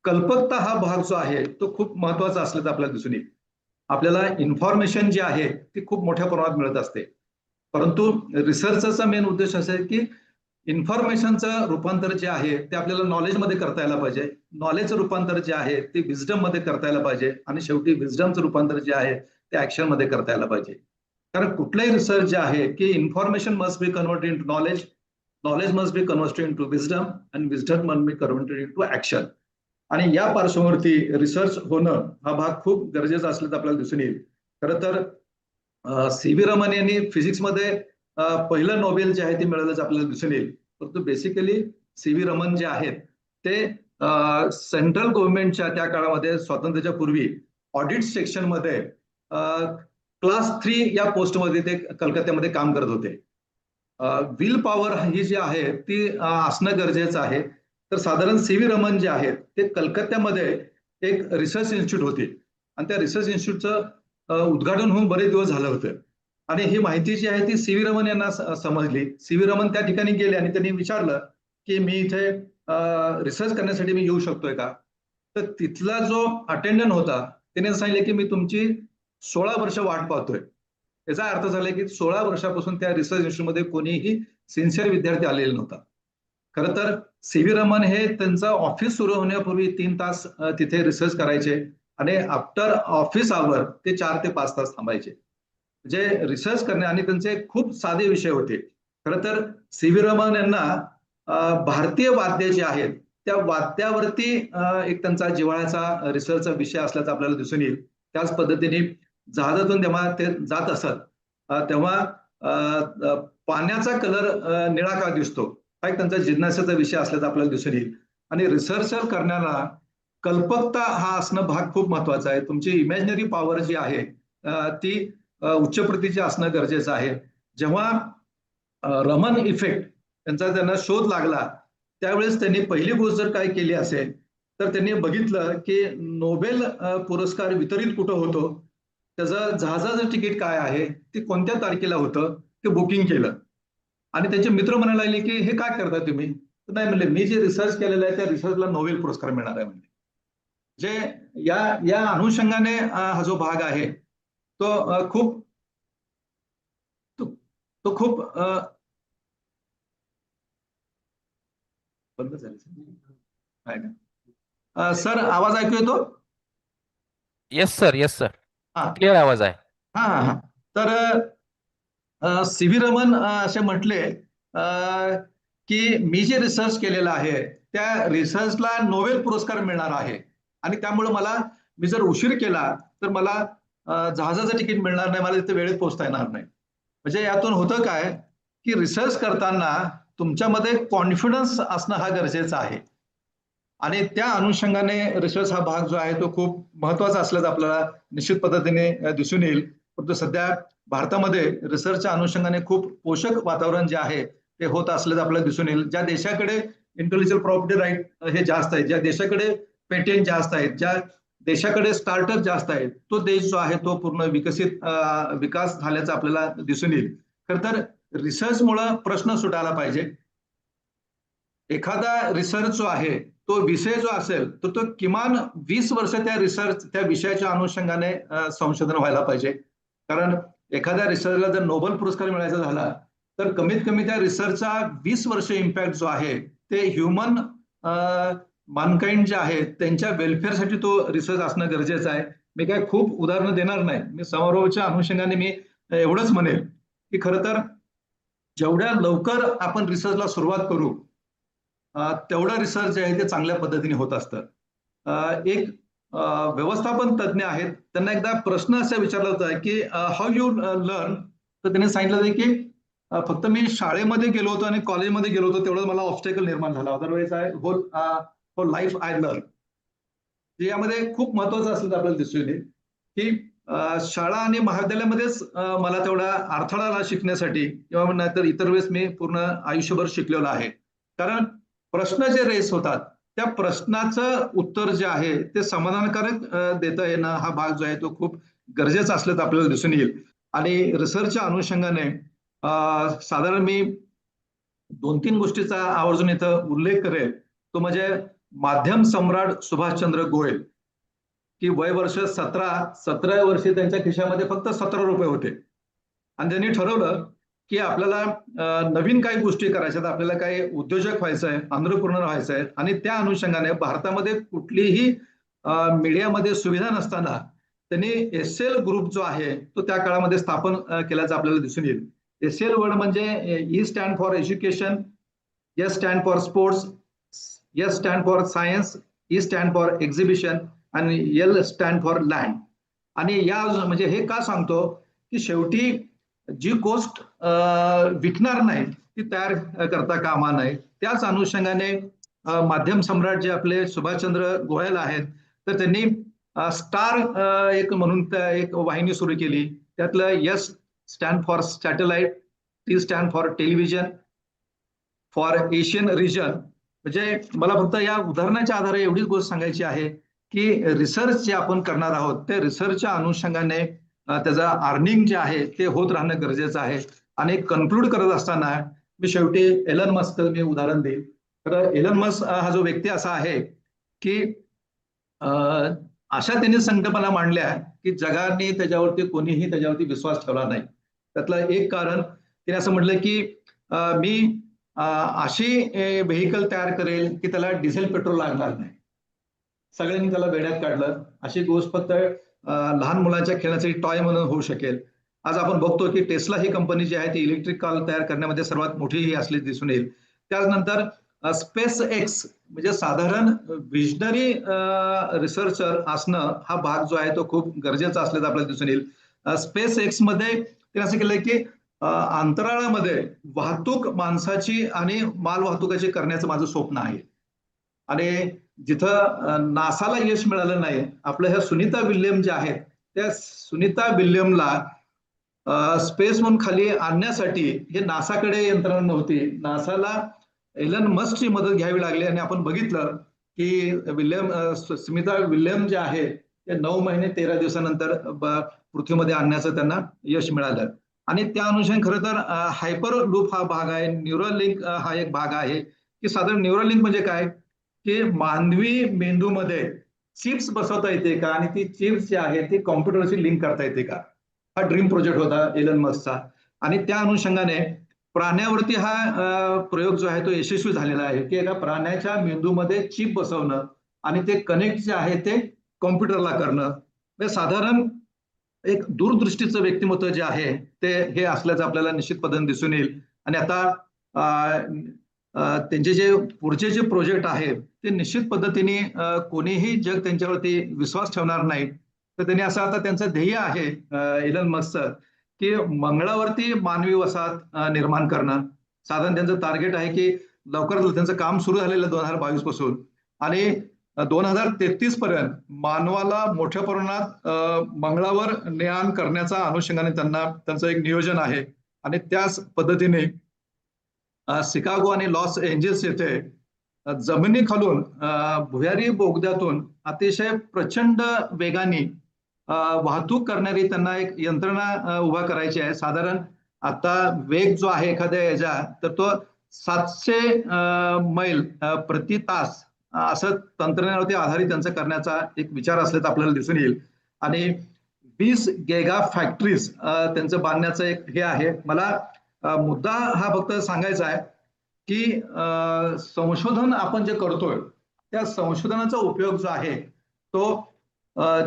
कल्पकता हा भाग जो आहे तो खूप महत्वाचा असल्याचं आपल्याला दिसून येईल. आपल्याला इन्फॉर्मेशन जी आहे ती खूप मोठ्या प्रमाणात मिळत असते, परंतु रिसर्चचा मेन उद्देश असा आहे की इन्फॉर्मेशनचं रूपांतर जे आहे ते आपल्याला नॉलेजमध्ये करता यायला पाहिजे, नॉलेजचं रूपांतर जे आहे ते विजडम मध्ये करता यायला पाहिजे आणि शेवटी विजडमचं रूपांतर जे आहे ते ऍक्शन मध्ये करता यायला पाहिजे. कारण कुठलाही रिसर्च जे आहे की information must be converted into knowledge, knowledge must be converted into wisdom आणि wisdom must be converted into action. आणि या पार्श्वभूमीवरती रिसर्च होणं हा भाग खूप गरजेचा असल्याचं आपल्याला दिसून येईल. खरं तर सी व्ही रमन यांनी फिजिक्समध्ये पहिलं नोबेल जे आहे ते मिळाल्याचं आपल्याला दिसून येईल. परंतु बेसिकली सी व्ही रमन जे आहेत ते सेंट्रल गव्हर्नमेंटच्या त्या काळामध्ये स्वातंत्र्याच्या पूर्वी ऑडिट सेक्शनमध्ये क्लास 3 या पोस्टमध्ये ते कलकत्त्यामध्ये काम करत होते. विल पॉवर ही जी आहे ती असणं गरजेचं आहे. तर साधारण सी व्ही रमन जे आहेत ते कलकत्त्यामध्ये एक रिसर्च इन्स्टिट्यूट होती आणि त्या रिसर्च इन्स्टिट्यूटचं उद्घाटन होऊन बरेच दिवस झालं होतं आणि ही माहिती जी आहे ती सी व्ही रमन यांना समजली. सी व्ही रमन त्या ठिकाणी गेले आणि त्यांनी विचारलं की मी इथे रिसर्च करण्यासाठी मी येऊ शकतोय का. तर तिथला जो अटेंडंट होता त्याने सांगितलं की मी तुमची 16 वर्ष वाट पाहतोय. याचा अर्थ झाला की 16 वर्षापासून त्या रिसर्च इन्स्टिट्यूटमध्ये कोणीही सिन्सिअर विद्यार्थी आलेला नव्हता. खरं तर सी व्ही रमन हे त्यांचं ऑफिस सुरू होण्यापूर्वी 3 तास तिथे रिसर्च करायचे आणि आफ्टर ऑफिस आवर ते 4 ते 5 तास थांबायचे. जे रिसर्च करणे आणि त्यांचे खूप साधे विषय होते. खरं तर सी व्ही रमन यांना भारतीय वाद्य जे आहेत त्या वाद्यावरती एक त्यांचा जिव्हाळ्याचा रिसर्चचा विषय असल्याचा आपल्याला दिसून येईल. त्याच पद्धतीने जहाजातून जेव्हा ते जात असत तेव्हा पाण्याचा कलर निळा का दिसतो हा एक त्यांचा जिज्ञासेचा विषय असल्याचा आपल्याला दिसून येईल. आणि रिसर्चर करण्याला कल्पकता हा असणं भाग खूप महत्वाचा आहे. तुमची इमॅजिनरी पॉवर जी आहे ती उच्च प्रतीची असणं गरजेचं आहे. जेव्हा रमन इफेक्ट त्यांना शोध लागला त्यावेळेस त्यांनी पहिली गोष्ट जर काय केली असेल तर त्यांनी बघितलं की नोबेल पुरस्कार वितरित कुठं होतो, त्याचं जहाजाचं तिकीट काय आहे, ते कोणत्या तारखेला होतं ते बुकिंग केलं. आणि त्यांचे मित्र म्हणायला लागले की हे काय करता तुम्ही. नाही म्हणले मी जे रिसर्च केलेलं आहे त्या रिसर्चला नोबेल पुरस्कार मिळणार आहे म्हणजे. जे या अनुषंगाने हा जो भाग आहे तो खूप तो खूप बंद झाले सर. आवाज ऐकू येतो? Yes sir, yes sir, clear आवाज आहे. हा. तर सी व्ही रमन असे म्हटले की मी जे रिसर्च केलेलं आहे त्या रिसर्चला नोबेल पुरस्कार मिळणार आहे आणि त्यामुळे मी जर उशीर केला तर मला जहाजाचं तिकीट मिळणार नाही, मला तिथे वेळेत पोहोचता येणार नाही. म्हणजे यातून होतं काय की रिसर्च करताना तुमच्यामध्ये कॉन्फिडन्स असणं हा गरजेचा आहे आणि त्या अनुषंगाने रिसर्च हा भाग जो आहे तो खूप महत्वाचा असल्याचं आपल्याला निश्चित पद्धतीने दिसून येईल. परंतु सध्या भारतामध्ये रिसर्चच्या अनुषंगाने खूप पोषक वातावरण जे आहे ते होत असल्याचं आपल्याला दिसून येईल. ज्या देशाकडे इंटेलेक्चुअल प्रॉपर्टी राईट हे जास्त आहेत, ज्या देशाकडे पेटेंट जास्त आहेत, ज्या देशाकडे स्टार्टअप जास्त आहेत, तो देश जो आहे तो पूर्ण विकास झाल्याचं आपल्याला दिसून येईल. खरं तर रिसर्चमुळे प्रश्न सुटायला पाहिजे. एखादा रिसर्च जो आहे तो विषय जो असेल तर तो किमान 20 वर्ष त्या विषयाच्या अनुषंगाने संशोधन व्हायला पाहिजे. कारण एखाद्या रिसर्चला जर नोबेल पुरस्कार मिळायचा झाला तर कमीत कमी त्या रिसर्चचा 20 वर्ष इम्पॅक्ट जो आहे ते ह्युमन मानकाइंड जे आहे त्यांच्या वेलफेअरसाठी तो रिसर्च असणं गरजेचं आहे. मी काय खूप उदाहरणं देणार नाही, मी समारोहाच्या अनुषंगाने मी एवढंच म्हणेल की खरं तर जेवढ्या लवकर आपण रिसर्चला सुरुवात करू तेवढं रिसर्च जे आहे ते चांगल्या पद्धतीने होत असतं. एक व्यवस्थापन तज्ज्ञ आहेत, त्यांना एकदा प्रश्न असा विचारला होता की हाऊ यू लर्न, तर त्यांनी सांगितलं की फक्त मी शाळेमध्ये गेलो होतो आणि कॉलेजमध्ये गेलो होतो तेवढं मला ऑब्स्टेकल निर्माण झाला. Otherwise I whole life I learn. यामध्ये खूप महत्वाचं असलं आपल्याला दिसून येईल की शाळा आणि महाविद्यालयामध्येच मला तेवढा अडथळा आला शिकण्यासाठी किंवा नाहीतर इतर वेळेस मी पूर्ण आयुष्यभर शिकलेलो आहे. कारण प्रश्न जे रेस होतात त्या प्रश्नाचं उत्तर जे आहे ते समाधानकारक देता येणं हा भाग जो आहे तो खूप गरजेचा असल्याचं आपल्याला दिसून येईल. आणि रिसर्चच्या अनुषंगाने साधारण मी 2-3 गोष्टीचा आवर्जून इथं उल्लेख करेल. तो म्हणजे माध्यम सम्राट सुभाषचंद्र गोयल, की वय वर्ष 17 वर्षी त्यांच्या खिशामध्ये फक्त 17 रुपये होते आणि त्यांनी ठरवलं की आपल्याला नवीन काही गोष्टी करायच्यात, आपल्याला काही उद्योजक व्हायचं आहे, entrepreneur व्हायचं आहे. आणि त्या अनुषंगाने भारतामध्ये कुठलीही मीडियामध्ये सुविधा नसताना त्यांनी एसएल ग्रुप जो आहे तो त्या काळामध्ये स्थापन केल्याचं आपल्याला दिसून येईल. एसएल वर्ड म्हणजे E stand for education, S stand for sports, S stand for science, E stand for exhibition आणि एल स्टँड फॉर लँड. आणि या म्हणजे हे का सांगतो की शेवटी जी गोष्ट विकणार नाही ती तयार करता कामा नये. त्याच अनुषंगाने माध्यम सम्राट जे आपले सुभाषचंद्र गोयल आहेत तर त्यांनी स्टार एक म्हणून एक वाहिनी सुरू केली. त्यातलं S stand for satellite, T stand for television for Asian region. म्हणजे मला फक्त या उदाहरणाच्या आधारे एवढीच गोष्ट सांगायची आहे की रिसर्च जे आपण करणार आहोत ते रिसर्चच्या अनुषंगाने त्याचं अर्निंग जे आहे ते होत राहणं गरजेचं आहे. आणि कन्क्लूड करत असताना मी शेवटी एलन मस्क मी उदाहरण देईल. तर एलन मस्क हा जो व्यक्ती असा आहे की अशा त्यांनी संकल्पना मांडल्या की जगाने त्याच्यावरती कोणीही त्याच्यावरती विश्वास ठेवला नाही. त्यातलं एक कारण त्याने असं म्हटलं की मी अशी व्हेकल तयार करेल की त्याला डिझेल पेट्रोल लागणार नाही. सगळ्यांनी त्याला वेड्यात काढलं. अशी गोष्ट फक्त लहान मुलांच्या खेळण्यासाठी टॉय म्हणून होऊ शकेल. आज आपण बघतो की टेस्ला ही कंपनी जी आहे ती इलेक्ट्रिक कार तयार करण्यामध्ये सर्वात मोठी ही असली दिसून येईल. त्यानंतर स्पेस एक्स म्हणजे साधारण विजनरी रिसर्चर असणं हा भाग जो आहे तो खूप गरजेचा असल्याचं आपल्याला दिसून येईल. स्पेस एक्स मध्ये ते असं केलंय की अंतराळामध्ये वाहतूक माणसाची आणि माल वाहतुकाची करण्याचं माझं स्वप्न आहे. आणि जिथं नासाला यश मिळालं नाही, आपल्या ह्या सुनीता विल्यम ज्या आहेत त्या सुनीता विल्यमला स्पेस म्हणून खाली आणण्यासाठी हे नासाकडे यंत्रणा नव्हती. नासाला एलन मस्कची मदत घ्यावी लागली आणि आपण बघितलं की सुनीता विल्यम जे आहे ते 9 महिने 13 दिवसानंतर पृथ्वीमध्ये आणण्याचं त्यांना यश मिळालं. आणि त्या अनुषंगाने खरं तर हायपर लूप हा भाग आहे, न्यूरल लिंक हा एक भाग आहे की साधारण न्यूरल लिंक म्हणजे काय की मानवी मेंदूमध्ये चिप्स बसवता येते का आणि ती चिप्स जी आहे ती कॉम्प्युटरशी लिंक करता येते का. हा ड्रीम प्रोजेक्ट होता एलन मस्कचा. आणि त्या अनुषंगाने प्राण्यावरती हा प्रयोग जो आहे तो यशस्वी झालेला आहे की एका प्राण्याच्या मेंदूमध्ये चिप बसवणं आणि ते कनेक्ट जे आहे ते कॉम्प्युटरला करणं. म्हणजे साधारण एक दूरदृष्टीचं व्यक्तिमत्व जे आहे ते हे असल्याचं आपल्याला निश्चित पद्धतीने दिसून येईल. आणि आता त्यांचे जे पुढचे जे प्रोजेक्ट आहेत ते निश्चित पद्धतीने कोणीही जग त्यांच्यावरती विश्वास ठेवणार नाही. तर त्यांनी असं आता त्यांचं ध्येय आहे एलन मस्कचं की मंगळावरती मानवी वसाहत निर्माण करणं. साधारण त्यांचं टार्गेट आहे की लवकरच त्यांचं काम सुरू झालेलं 2022 पासून आणि 2033 पर्यंत मानवाला मोठ्या प्रमाणात मंगळावर ने-आण करण्याचा अनुषंगाने त्यांचं एक नियोजन आहे. आणि त्याच पद्धतीने शिकागो आणि लॉस एंजेल्स येथे जमिनीखालून भुयारी बोगद्यातून अतिशय प्रचंड वेगाने वाहतूक करणारी त्यांना एक यंत्रणा उभा करायची आहे. साधारण आता वेग जो आहे एखाद्या याचा तर तो 700 मैल प्रति तास असं तंत्रज्ञानावरती आधारित त्यांचा करण्याचा एक विचार असल्याचं आपल्याला दिसून येईल. आणि 20 गेगा फॅक्टरीज त्यांचं बांधण्याचं एक हे आहे. मला मुद्दा हा फक्त सांगायचा आहे की संशोधन आपण जे करतोय त्या संशोधनाचा उपयोग जो आहे तो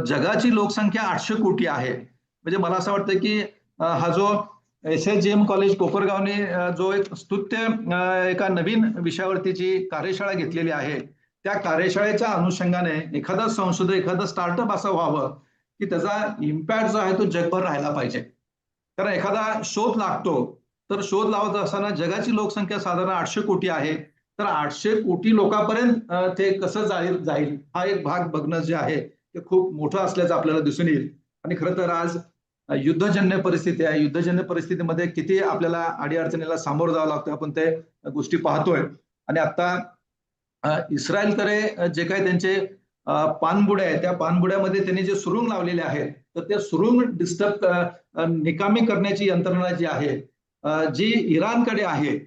जगाची लोकसंख्या 800 कोटी आहे. म्हणजे मला असं वाटतं की हा जो SSGM कॉलेज कोपरगावने जो एक स्तुत्य एका नवीन विषयावरती जी कार्यशाळा घेतलेली आहे त्या कार्यशाळेच्या अनुषंगाने एखादा संशोधक एखादं स्टार्टअप असं व्हावं की त्याचा इम्पॅक्ट जो आहे तो जगभर राहायला पाहिजे. कारण एखादा शोध लागतो तर शोध लावत असताना जगाची लोकसंख्या साधारण 800 कोटी आहे. तर 800 कोटी लोकांपर्यंत ते कसं जाईल हा एक भाग बघणं जे आहे ते खूप मोठं असल्याचं आपल्याला दिसून येईल. आणि खरं तर आज युद्धजन्य परिस्थिती आहे. युद्धजन्य परिस्थितीमध्ये किती आपल्याला अडीअडचणीला सामोरं जावं लागतं आपण ते गोष्टी पाहतोय. आणि आता इस्रायलकडे जे काही त्यांचे पाणबुड्या आहेत त्या पाणबुड्यामध्ये त्यांनी जे सुरुंग लावलेले आहेत तर त्या सुरुंग निकामी करण्याची यंत्रणा जी आहे जी इराणकडे आहे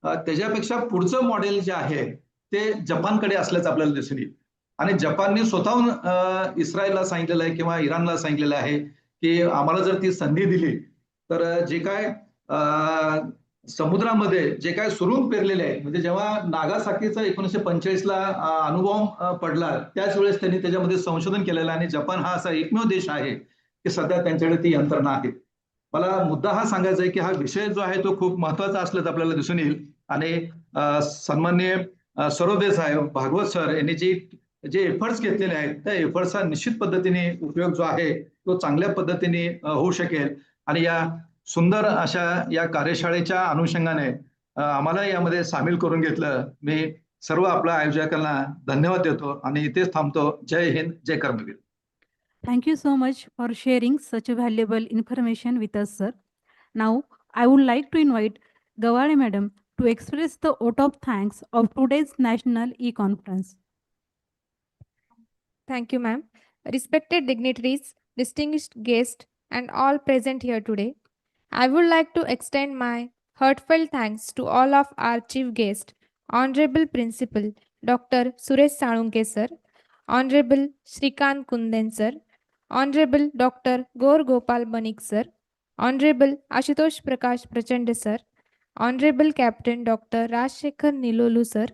त्याच्यापेक्षा पुढचं मॉडेल जे आहे ते जपानकडे असल्याचं आपल्याला दिसून येईल. आणि जपानने स्वतःहून इस्रायलला सांगितलेलं आहे किंवा इराणला सांगितलेलं आहे की आम्हाला जर ती संधी दिली तर जे काय समुद्रामध्ये जे काय सुरुंग पेरलेले आहे म्हणजे जेव्हा नागासाकीचा 1945ला अणुबॉम्ब पडला त्याच वेळेस त्यांनी त्याच्यामध्ये संशोधन केलेलं आणि जपान हा असा एकमेव देश आहे की सध्या त्यांच्याकडे ती यंत्रणा आहे. मला मुद्दा हा सांगायचा आहे की हा विषय जो आहे तो खूप महत्वाचा असल्याचं आपल्याला दिसून येईल. आणि सन्माननीय सरोदे साहेब भागवत सर यांनी जे एफर्ट्स घेतलेले आहेत त्या एफर्ट्सचा निश्चित पद्धतीने उपयोग जो आहे तो चांगल्या पद्धतीने होऊ शकेल. आणि या सुंदर अशा या कार्यशाळेच्या अनुषंगाने आम्हाला यामध्ये सामील करून घेतलं. मी सर्व आपल्या आयोजकांना धन्यवाद देतो आणि इथेच थांबतो. जय हिंद, जय कर्मवीर. Thank you so much for sharing such valuable information with us, sir. Now, I would like to invite Gawade Madam to express the vote of thanks of today's National E-Conference. Thank you, ma'am. Respected dignitaries, distinguished guests, and all present here today, I would like to extend my heartfelt thanks to all of our chief guests, Honorable Principal Dr. Suresh Salunke sir, Honorable Shrikant Kunden sir, Honorable Dr. Gaur Gopal Banik sir, Honorable Ashutosh Prakash Prachand sir, Honorable Captain Dr. Rajshekhar Nilolu sir,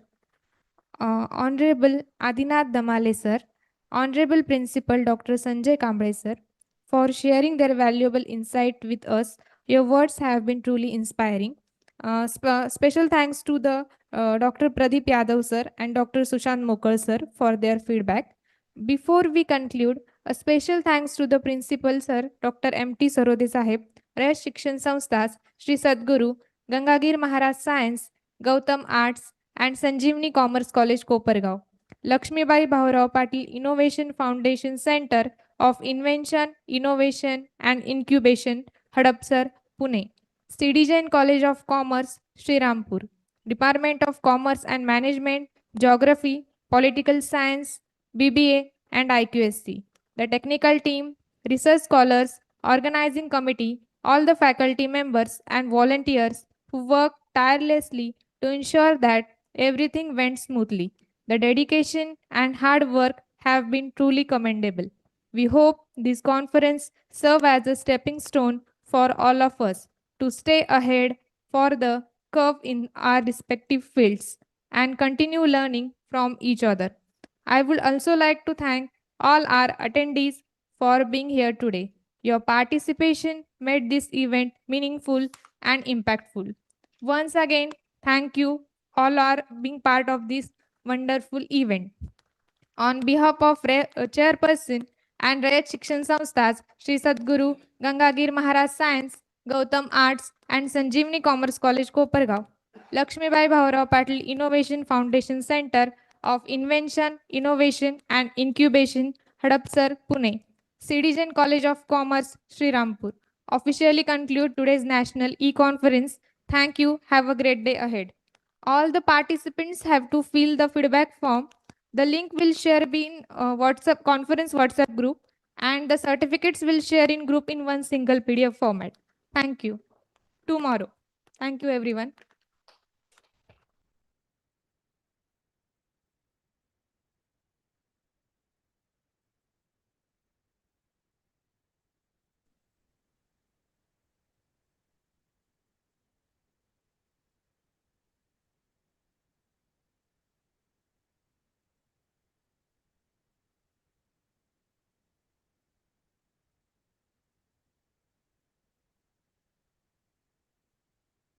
Honorable Adinath Damale sir, Honorable Principal Dr. Sanjay Kamble sir, for sharing their valuable insight with us. Your words have been truly inspiring. Special thanks to the Dr. Pradeep Yadav sir and Dr. Sushant Mokal sir for their feedback. Before we conclude, a special thanks to the Principal sir, Dr. M.T. Sarode Sahib, Raya Shikshan Samsthas, Shri Sadguru, Gangagir Maharaj Science, Gautam Arts, and Sanjeevani Commerce College, Kopargaon. Lakshmibai Bhaurao Patil Innovation Foundation Center of Invention, Innovation and Incubation, Hadapsar, Pune. CD Jain College of Commerce, Srirampur. Department of Commerce and Management, Geography, Political Science, BBA and IQSC. The technical team, research scholars, organizing committee, all the faculty members and volunteers who worked tirelessly to ensure that everything went smoothly. The dedication and hard work have been truly commendable. We hope this conference serve as a stepping stone for all of us to stay ahead for the curve in our respective fields and continue learning from each other. I would also like to thank all our attendees for being here today. Your participation made this event meaningful and impactful. Once again, thank you all are being part of this wonderful event. On behalf of Chairperson and Rayat Shikshan Samsthas, Sri Sadguru, Gangagir Maharaj Science, Gautam Arts and Sanjeevani Commerce College, Kopargaon, Lakshmibai Bhaurao Patil Innovation Foundation Center of Invention, Innovation and Incubation, Hadapsar, Pune, Citizen College of Commerce, Sri Rampur, officially conclude today's National E-Conference. Thank you. Have a great day ahead. All the participants have to fill the feedback form. The link will share be in WhatsApp conference WhatsApp group, and the certificates will share in group in one single PDF format. Thank you. Tomorrow. Thank you, everyone.